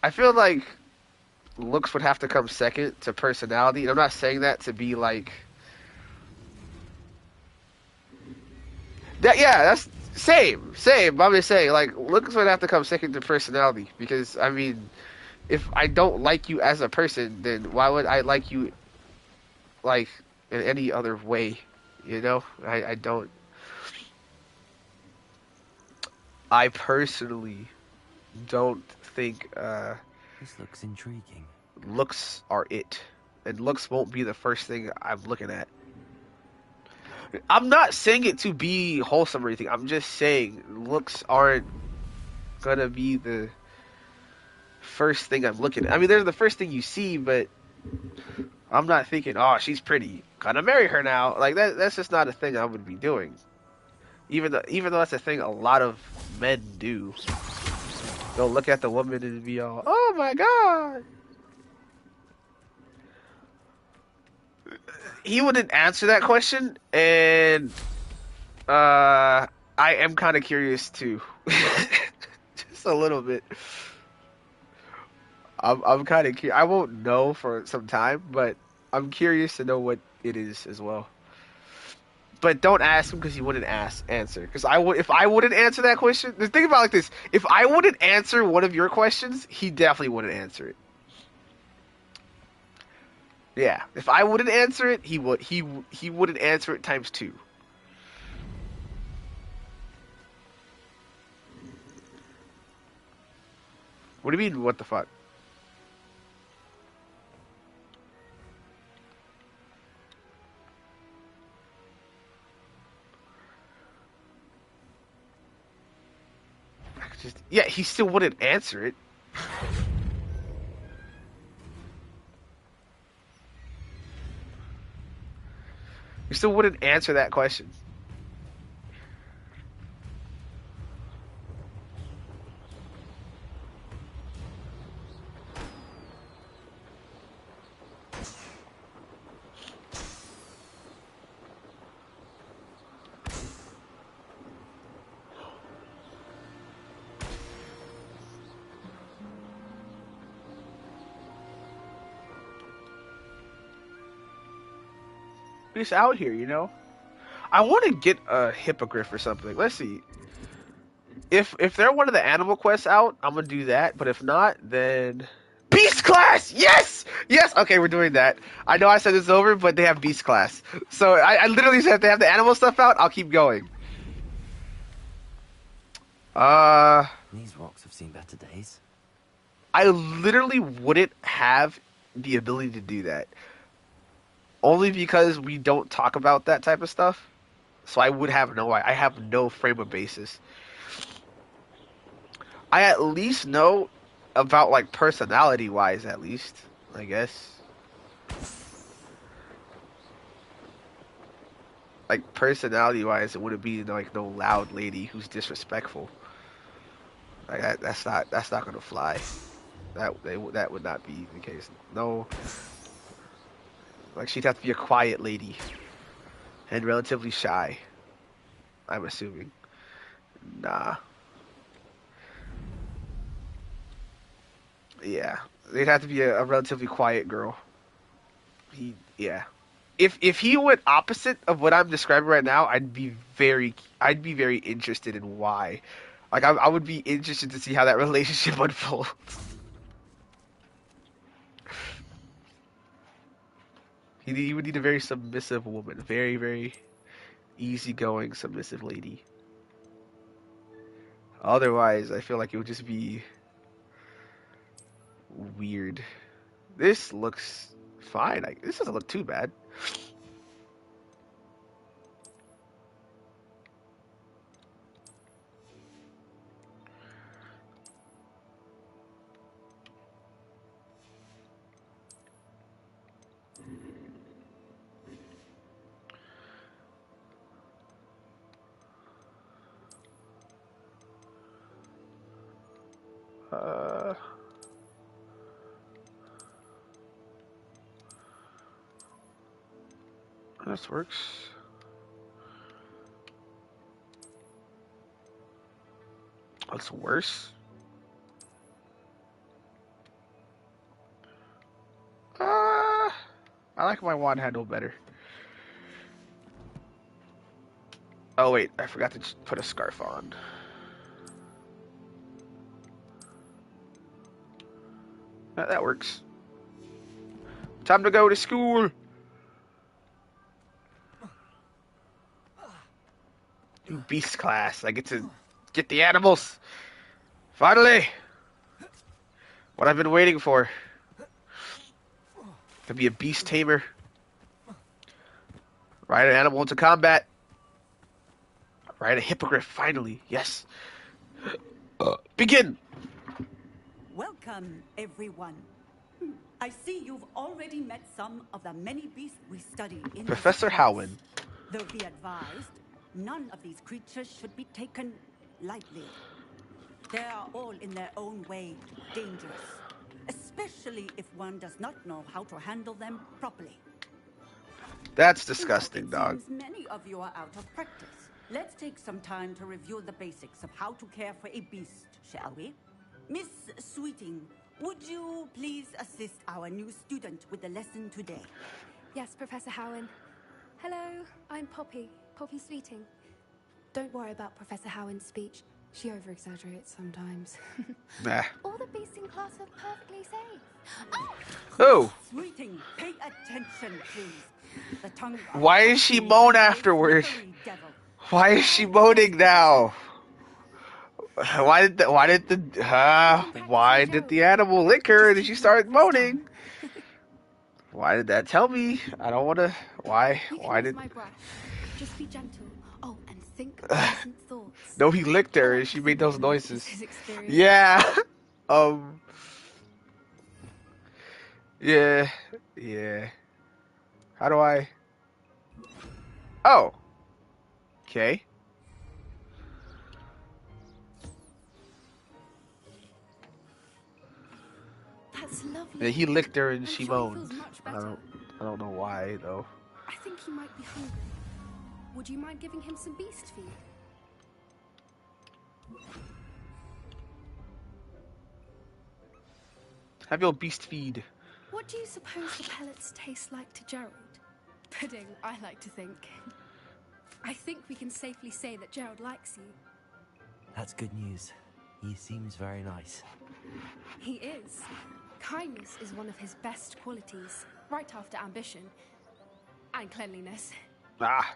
Speaker 1: I feel like looks would have to come second to personality. And I'm not saying that to be like that. Yeah, that's same. I'm just saying like looks would have to come second to personality because I mean, if I don't like you as a person, then why would I like you like in any other way? I don't. I personally don't think
Speaker 7: this looks intriguing.
Speaker 1: Looks are it, and looks won't be the first thing I'm looking at. I'm not saying it to be wholesome or anything. I'm just saying looks aren't gonna be the first thing I'm looking at. I mean, they're the first thing you see, but I'm not thinking, oh, she's pretty, gonna marry her now. Like that's just not a thing I would be doing. Even though that's a thing a lot of men do. They'll look at the woman and be all, oh my god. He wouldn't answer that question, and I am kind of curious too. Just a little bit. I'm kind of curious. I won't know for some time, but I'm curious to know what it is as well. But don't ask him because he wouldn't answer. Because if I wouldn't answer that question, think about it like this: if I wouldn't answer one of your questions, he definitely wouldn't answer it. Yeah, if I wouldn't answer it, he would. He wouldn't answer it times 2. What do you mean? What the fuck? Yeah, he still wouldn't answer it. He still wouldn't answer that question. Just out here, I want to get a hippogriff or something. Let's see. If they're one of the animal quests out, I'm gonna do that. But if not, then beast class. Yes. Okay, we're doing that. I know I said it's over, but they have beast class. So I literally said if they have the animal stuff out, I'll keep going.
Speaker 7: These rocks have seen better days.
Speaker 1: I literally wouldn't have the ability to do that. Only because we don't talk about that type of stuff. So I would have I have no frame of basis. I at least know about like personality wise, at least I guess. Like personality wise, it wouldn't be like no loud lady who's disrespectful. Like that's not gonna fly. That would not be the case. No, like she'd have to be a quiet lady and relatively shy. I'm assuming. Nah. Yeah, they'd have to be a relatively quiet girl. Yeah. If he went opposite of what I'm describing right now, I'd be very interested in why. Like I would be interested to see how that relationship unfolds. He would need a very submissive woman, very easygoing submissive lady. Otherwise, I feel like it would just be weird. This looks fine. This doesn't look too bad. This works. Looks worse. I like my wand handle better. Oh wait, I forgot to put a scarf on. That works. Time to go to school. New beast class. I get to get the animals. Finally. What I've been waiting for. To be a beast tamer. Ride an animal into combat. Ride a hippogriff, finally. Yes. Begin.
Speaker 16: Welcome, everyone. I see you've already met some of the many beasts we study in
Speaker 1: Professor
Speaker 16: this class.
Speaker 1: Howen.
Speaker 16: Though be advised, none of these creatures should be taken lightly. They are all in their own way dangerous, especially if one does not know how to handle them properly.
Speaker 1: That's disgusting,
Speaker 16: Now,
Speaker 1: dog.
Speaker 16: it seems many of you are out of practice. Let's take some time to review the basics of how to care for a beast, shall we? Miss Sweeting, would you please assist our new student with the lesson today?
Speaker 17: Yes, Professor Howen. Hello, I'm Poppy Sweeting. Don't worry about Professor Howen's speech. She over-exaggerates sometimes.
Speaker 1: Nah.
Speaker 17: All the beasts in class are perfectly safe.
Speaker 1: Oh.
Speaker 16: Sweeting, pay attention, please. The tongue.
Speaker 1: Why is she moan afterward? Why is she moaning now? Why did the animal lick her and she started moaning? Why did that tell me? I don't want to. Why did?
Speaker 17: My brush. Just be gentle. Oh, and think pleasant thoughts.
Speaker 1: No, he licked her and she made those noises.
Speaker 17: His experience.
Speaker 1: Yeah. Yeah. How do I? Oh. Okay.
Speaker 17: That's lovely.
Speaker 1: Yeah, he licked her and
Speaker 17: I'm
Speaker 1: she
Speaker 17: sure he
Speaker 1: moaned.
Speaker 17: feels much
Speaker 1: I
Speaker 17: better.
Speaker 1: don't know why though.
Speaker 17: I think he might be hungry. Would you mind giving him some beast feed?
Speaker 1: Have your beast feed.
Speaker 17: What do you suppose the pellets taste like to Gerald? Pudding, I like to think. I think we can safely say that Gerald likes you.
Speaker 7: That's good news. He seems very nice.
Speaker 17: He is. Kindness is one of his best qualities, right after ambition. And cleanliness.
Speaker 1: Ah.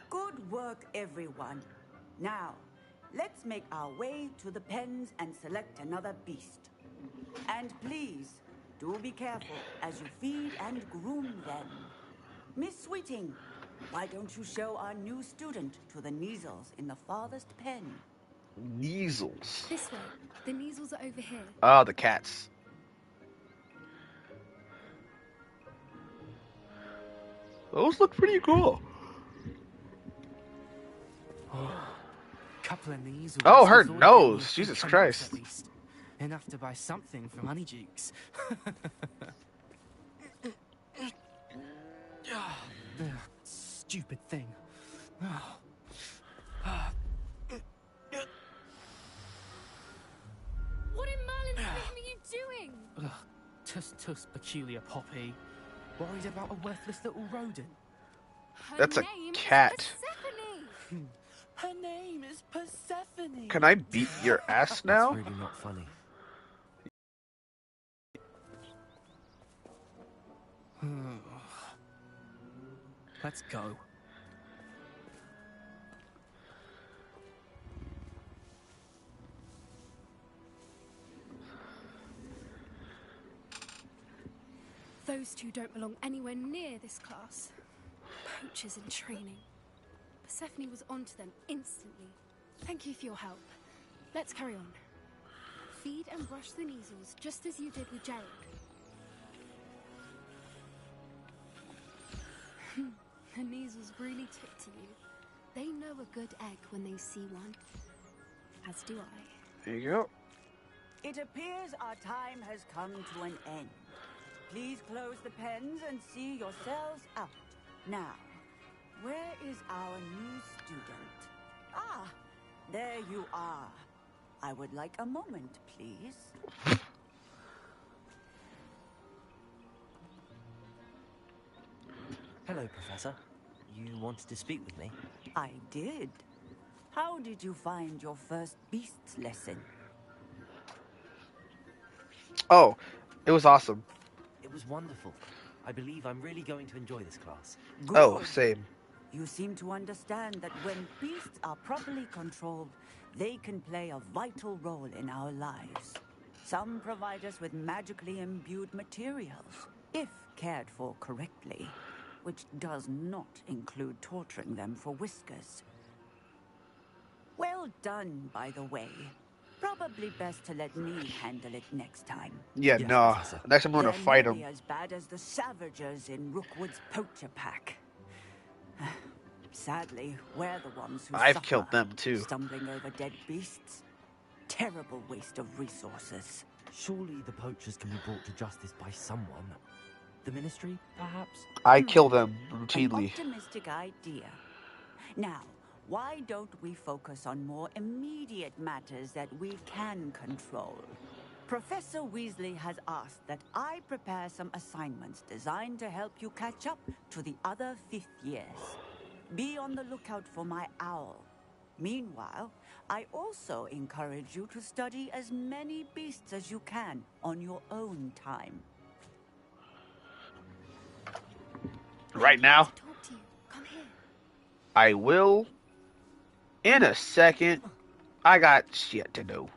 Speaker 16: Good work, everyone. Now, let's make our way to the pens and select another beast. And please, do be careful as you feed and groom them. Miss Sweeting, why don't you show our new student to the measles in the farthest pen?
Speaker 1: Measles.
Speaker 17: This way. The measles are over here.
Speaker 1: Oh, the cats. Those look pretty cool.
Speaker 18: Couple of these.
Speaker 1: Oh, her
Speaker 18: whiskers ought to get me a
Speaker 1: nose.
Speaker 18: few
Speaker 1: Jesus
Speaker 18: trinkets
Speaker 1: Christ.
Speaker 18: at least. Enough to buy something from Honeydukes. Stupid thing.
Speaker 17: What in Merlin's name are you doing?
Speaker 18: Tuss, peculiar Poppy. Worried about a worthless little rodent.
Speaker 1: That's a cat.
Speaker 18: Her name is Persephone.
Speaker 1: Can I beat your ass now?
Speaker 7: That's really not funny.
Speaker 18: Let's go.
Speaker 17: Those two don't belong anywhere near this class. Poachers in training. Persephone was onto them instantly. Thank you for your help. Let's carry on. Feed and brush the measles, just as you did with Jared. The measles really took to you. They know a good egg when they see one. As do I.
Speaker 1: There you go.
Speaker 16: It appears our time has come to an end. Please close the pens and see yourselves out. Now, where is our new student? Ah, there you are. I would like a moment, please.
Speaker 7: Hello, Professor. You wanted to speak with me?
Speaker 16: I did. How did you find your first beasts lesson?
Speaker 1: Oh, it was awesome.
Speaker 7: It was wonderful. I believe I'm really going to enjoy this class.
Speaker 16: Good.
Speaker 1: Oh, same.
Speaker 16: You seem to understand that when beasts are properly controlled, they can play a vital role in our lives. Some provide us with magically imbued materials, if cared for correctly, which does not include torturing them for whiskers. Well done, by the way. Probably best to let me handle it next time.
Speaker 1: Yeah,
Speaker 7: Yes,
Speaker 1: no.
Speaker 7: Professor.
Speaker 1: Next I'm gonna fight
Speaker 16: Nearly
Speaker 1: him.
Speaker 16: as bad as the Savagers in Rookwood's poacher pack. Sadly, we're the ones who
Speaker 1: I've
Speaker 16: suffer,
Speaker 1: killed them too.
Speaker 16: stumbling over dead beasts. Terrible waste of resources.
Speaker 7: Surely the poachers can be brought to justice by someone. The Ministry, perhaps?
Speaker 1: I kill them
Speaker 16: An
Speaker 1: routinely.
Speaker 16: optimistic idea. Now, why don't we focus on more immediate matters that we can control? Professor Weasley has asked that I prepare some assignments designed to help you catch up to the other 5th years. Be on the lookout for my owl. Meanwhile, I also encourage you to study as many beasts as you can on your own time.
Speaker 1: Right now?
Speaker 17: Talk to you. Come here.
Speaker 1: I will. In a second. I got shit to do.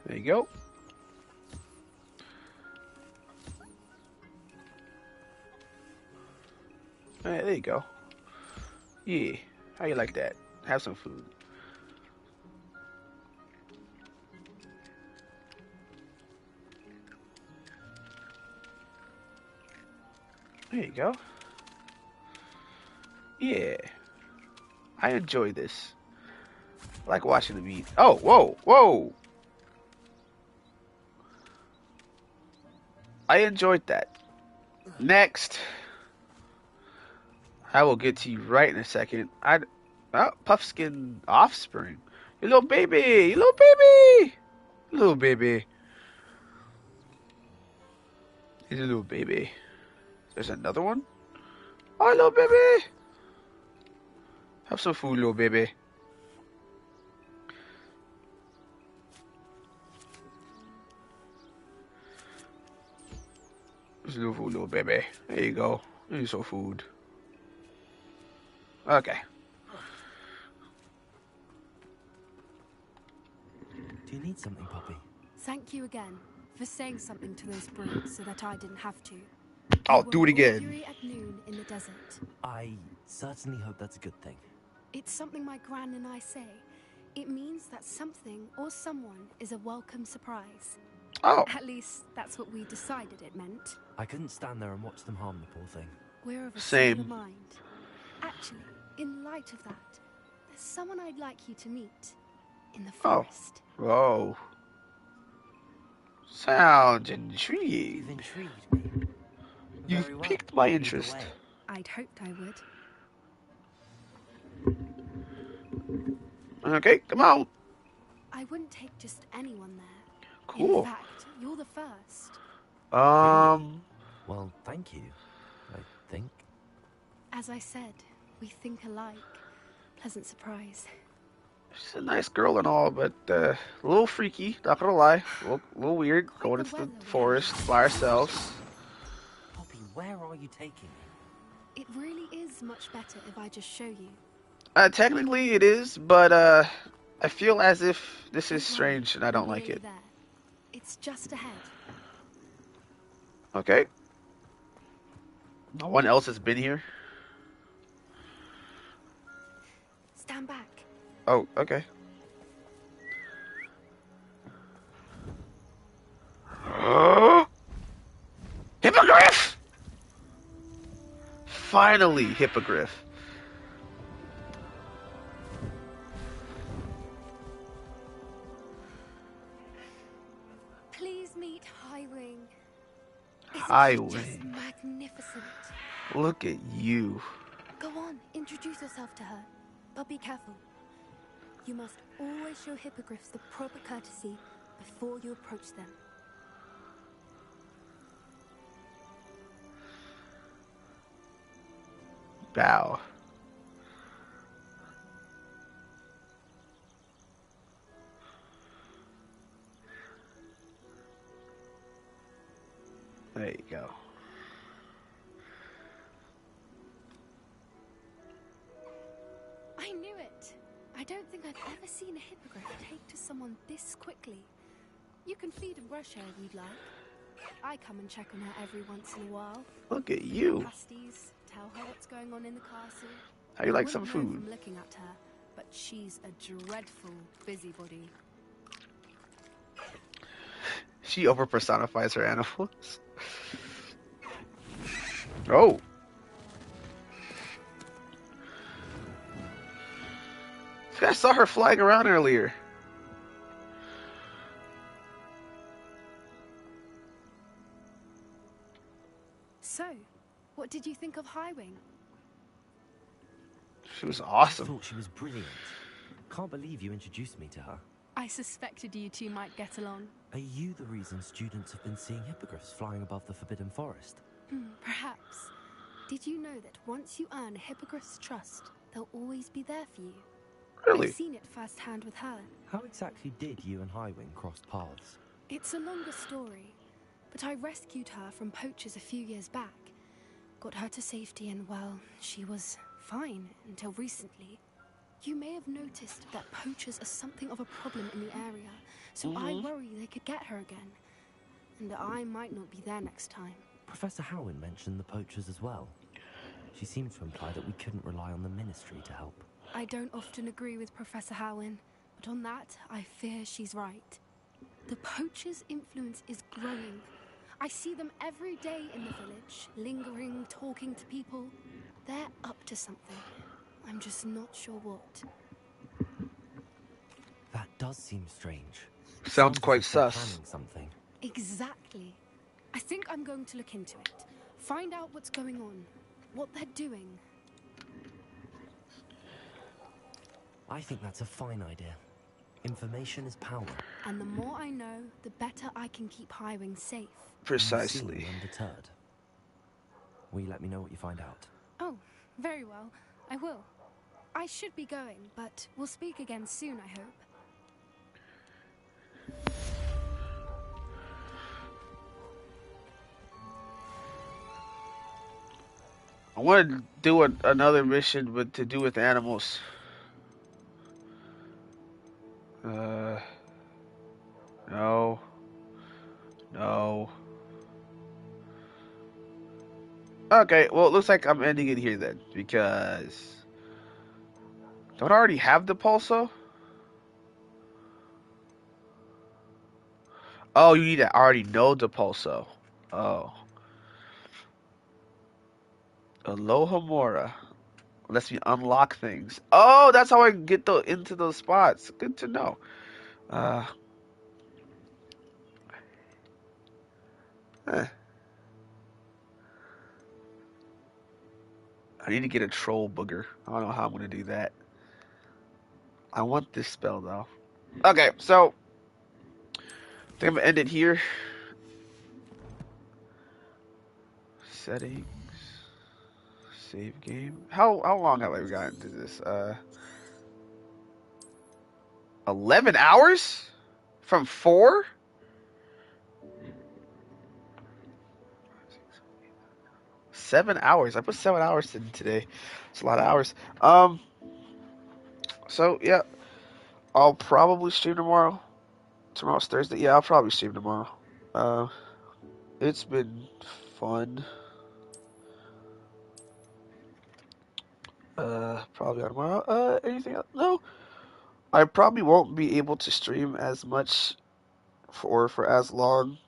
Speaker 1: There you go. Alright, there you go. Yeah. How you like that? Have some food. There you go. Yeah. I enjoy this. I like watching the beat. Oh, whoa, whoa! I enjoyed that. Next. I will get to you right in a second. Puffskin offspring. You little baby! You little baby! You little baby. He's a little baby. There's another one? Oh, little baby! Have some food, little baby. There's no food, little baby. There you go. Here's some food. Okay.
Speaker 7: Do you need something, Poppy?
Speaker 17: Thank you again for saying something to those brutes so that I didn't have to. You
Speaker 1: I'll
Speaker 17: were
Speaker 1: do it
Speaker 17: a
Speaker 1: again.
Speaker 17: Valkyrie at noon in the desert.
Speaker 7: I certainly hope that's a good thing.
Speaker 17: It's something my gran and I say. It means that something or someone is a welcome surprise.
Speaker 1: Oh.
Speaker 17: At least that's what we decided it meant.
Speaker 7: I couldn't stand there and watch them harm the poor thing.
Speaker 17: We're of a
Speaker 1: Same.
Speaker 17: similar mind. Actually, in light of that, there's someone I'd like you to meet in the forest.
Speaker 1: Oh. Sounds intriguing.
Speaker 7: You've intrigued me.
Speaker 1: You've
Speaker 7: Very well.
Speaker 1: piqued my
Speaker 7: Either
Speaker 1: interest.
Speaker 7: way.
Speaker 17: I'd hoped I would.
Speaker 1: Okay, come on.
Speaker 17: I wouldn't take just anyone there.
Speaker 1: Cool.
Speaker 17: In fact, you're the first.
Speaker 7: Well, thank you. I think.
Speaker 17: As I said, we think alike. Pleasant surprise.
Speaker 1: She's a nice girl and all, but a little freaky, not gonna lie. A little weird, going into the forest by ourselves.
Speaker 7: Poppy, where are you taking me?
Speaker 17: It really is much better if I just show you.
Speaker 1: Technically it is, but I feel as if this is strange and I don't like it.
Speaker 17: There. It's just ahead.
Speaker 1: Okay. No one else has been here?
Speaker 17: Stand back.
Speaker 1: Oh, okay. Hippogriff! Finally, Hippogriff.
Speaker 17: Please meet Highwing.
Speaker 1: Highwing.
Speaker 17: Just magnificent.
Speaker 1: Look at you.
Speaker 17: Go on, introduce yourself to her. But be careful. You must always show hippogriffs the proper courtesy before you approach them.
Speaker 1: Bow. There you go.
Speaker 17: I knew it. I don't think I've ever seen a hippogriff take to someone this quickly. You can feed and brush her if you'd like. I come and check on her every once in a while.
Speaker 1: Look at you.
Speaker 17: Pasties, tell her what's going on in the castle.
Speaker 1: How you like some
Speaker 17: Wouldn't know
Speaker 1: food?
Speaker 17: from looking at her, but she's a dreadful busybody.
Speaker 1: She over personifies her animals. Oh. I saw her flying around earlier.
Speaker 17: So, what did you think of Highwing?
Speaker 1: She was
Speaker 7: I
Speaker 1: awesome.
Speaker 7: thought she was brilliant. Can't believe you introduced me to her.
Speaker 17: I suspected you two might get along.
Speaker 7: Are you the reason students have been seeing hippogriffs flying above the Forbidden Forest?
Speaker 17: Perhaps. Did you know that once you earn a hippogriff's trust, they'll always be there for you?
Speaker 1: Really?
Speaker 17: I've seen it firsthand with her.
Speaker 7: How exactly did you and Highwing cross paths?
Speaker 17: It's a longer story, but I rescued her from poachers a few years back. Got her to safety and, well, she was fine until recently. You may have noticed that poachers are something of a problem in the area, so I worry they could get her again. And I might not be there next time.
Speaker 7: Professor Howin mentioned the poachers as well. She seemed to imply that we couldn't rely on the Ministry to help.
Speaker 17: I don't often agree with Professor Howin, but on that, I fear she's right. The poachers' influence is growing. I see them every day in the village, lingering, talking to people. They're up to something. I'm just not sure what.
Speaker 7: That does seem strange.
Speaker 1: Sounds quite
Speaker 7: as if they're
Speaker 1: sus.
Speaker 7: planning something.
Speaker 17: Exactly. I think I'm going to look into it. Find out what's going on, what they're doing.
Speaker 7: I think that's a fine idea. Information is power.
Speaker 17: And the more I know, the better I can keep Highwing safe.
Speaker 1: Precisely.
Speaker 7: Seem undeterred. Will you let me know what you find out?
Speaker 17: Oh, very well. I will. I should be going, but we'll speak again soon, I hope.
Speaker 1: I want to do another mission, but to do with animals. No. No. Okay, well, it looks like I'm ending it here then, because don't I already have the pulso? Oh, you need to already know the pulso. Oh, Aloha Mora lets me unlock things. Oh, that's how I get into those spots. Good to know. Uh, eh. I need to get a troll booger. I don't know how I'm gonna do that. I want this spell though. Okay, so I think I'm gonna end it here. Settings, save game. How long have I gotten to this? 11 hours from 4. 7 hours. I put 7 hours in today. It's a lot of hours. So yeah, I'll probably stream tomorrow. Tomorrow's Thursday. Yeah, I'll probably stream tomorrow. Uh, it's been fun. Probably on tomorrow. Anything else? No. I probably won't be able to stream as much for as long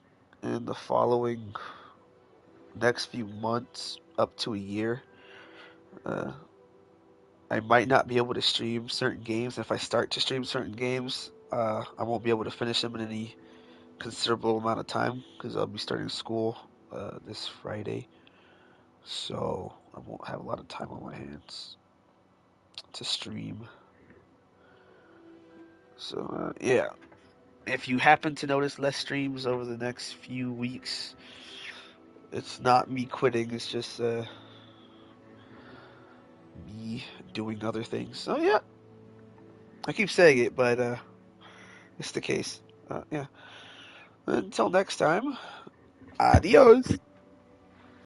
Speaker 1: in the following next few months up to a year. Uh, I might not be able to stream certain games. If I start to stream certain games, I won't be able to finish them in any considerable amount of time because I'll be starting school this Friday. So I won't have a lot of time on my hands to stream. So yeah, if you happen to notice less streams over the next few weeks, it's not me quitting. It's just me doing other things. So yeah, I keep saying it, but it's the case. Yeah. Until next time, adios.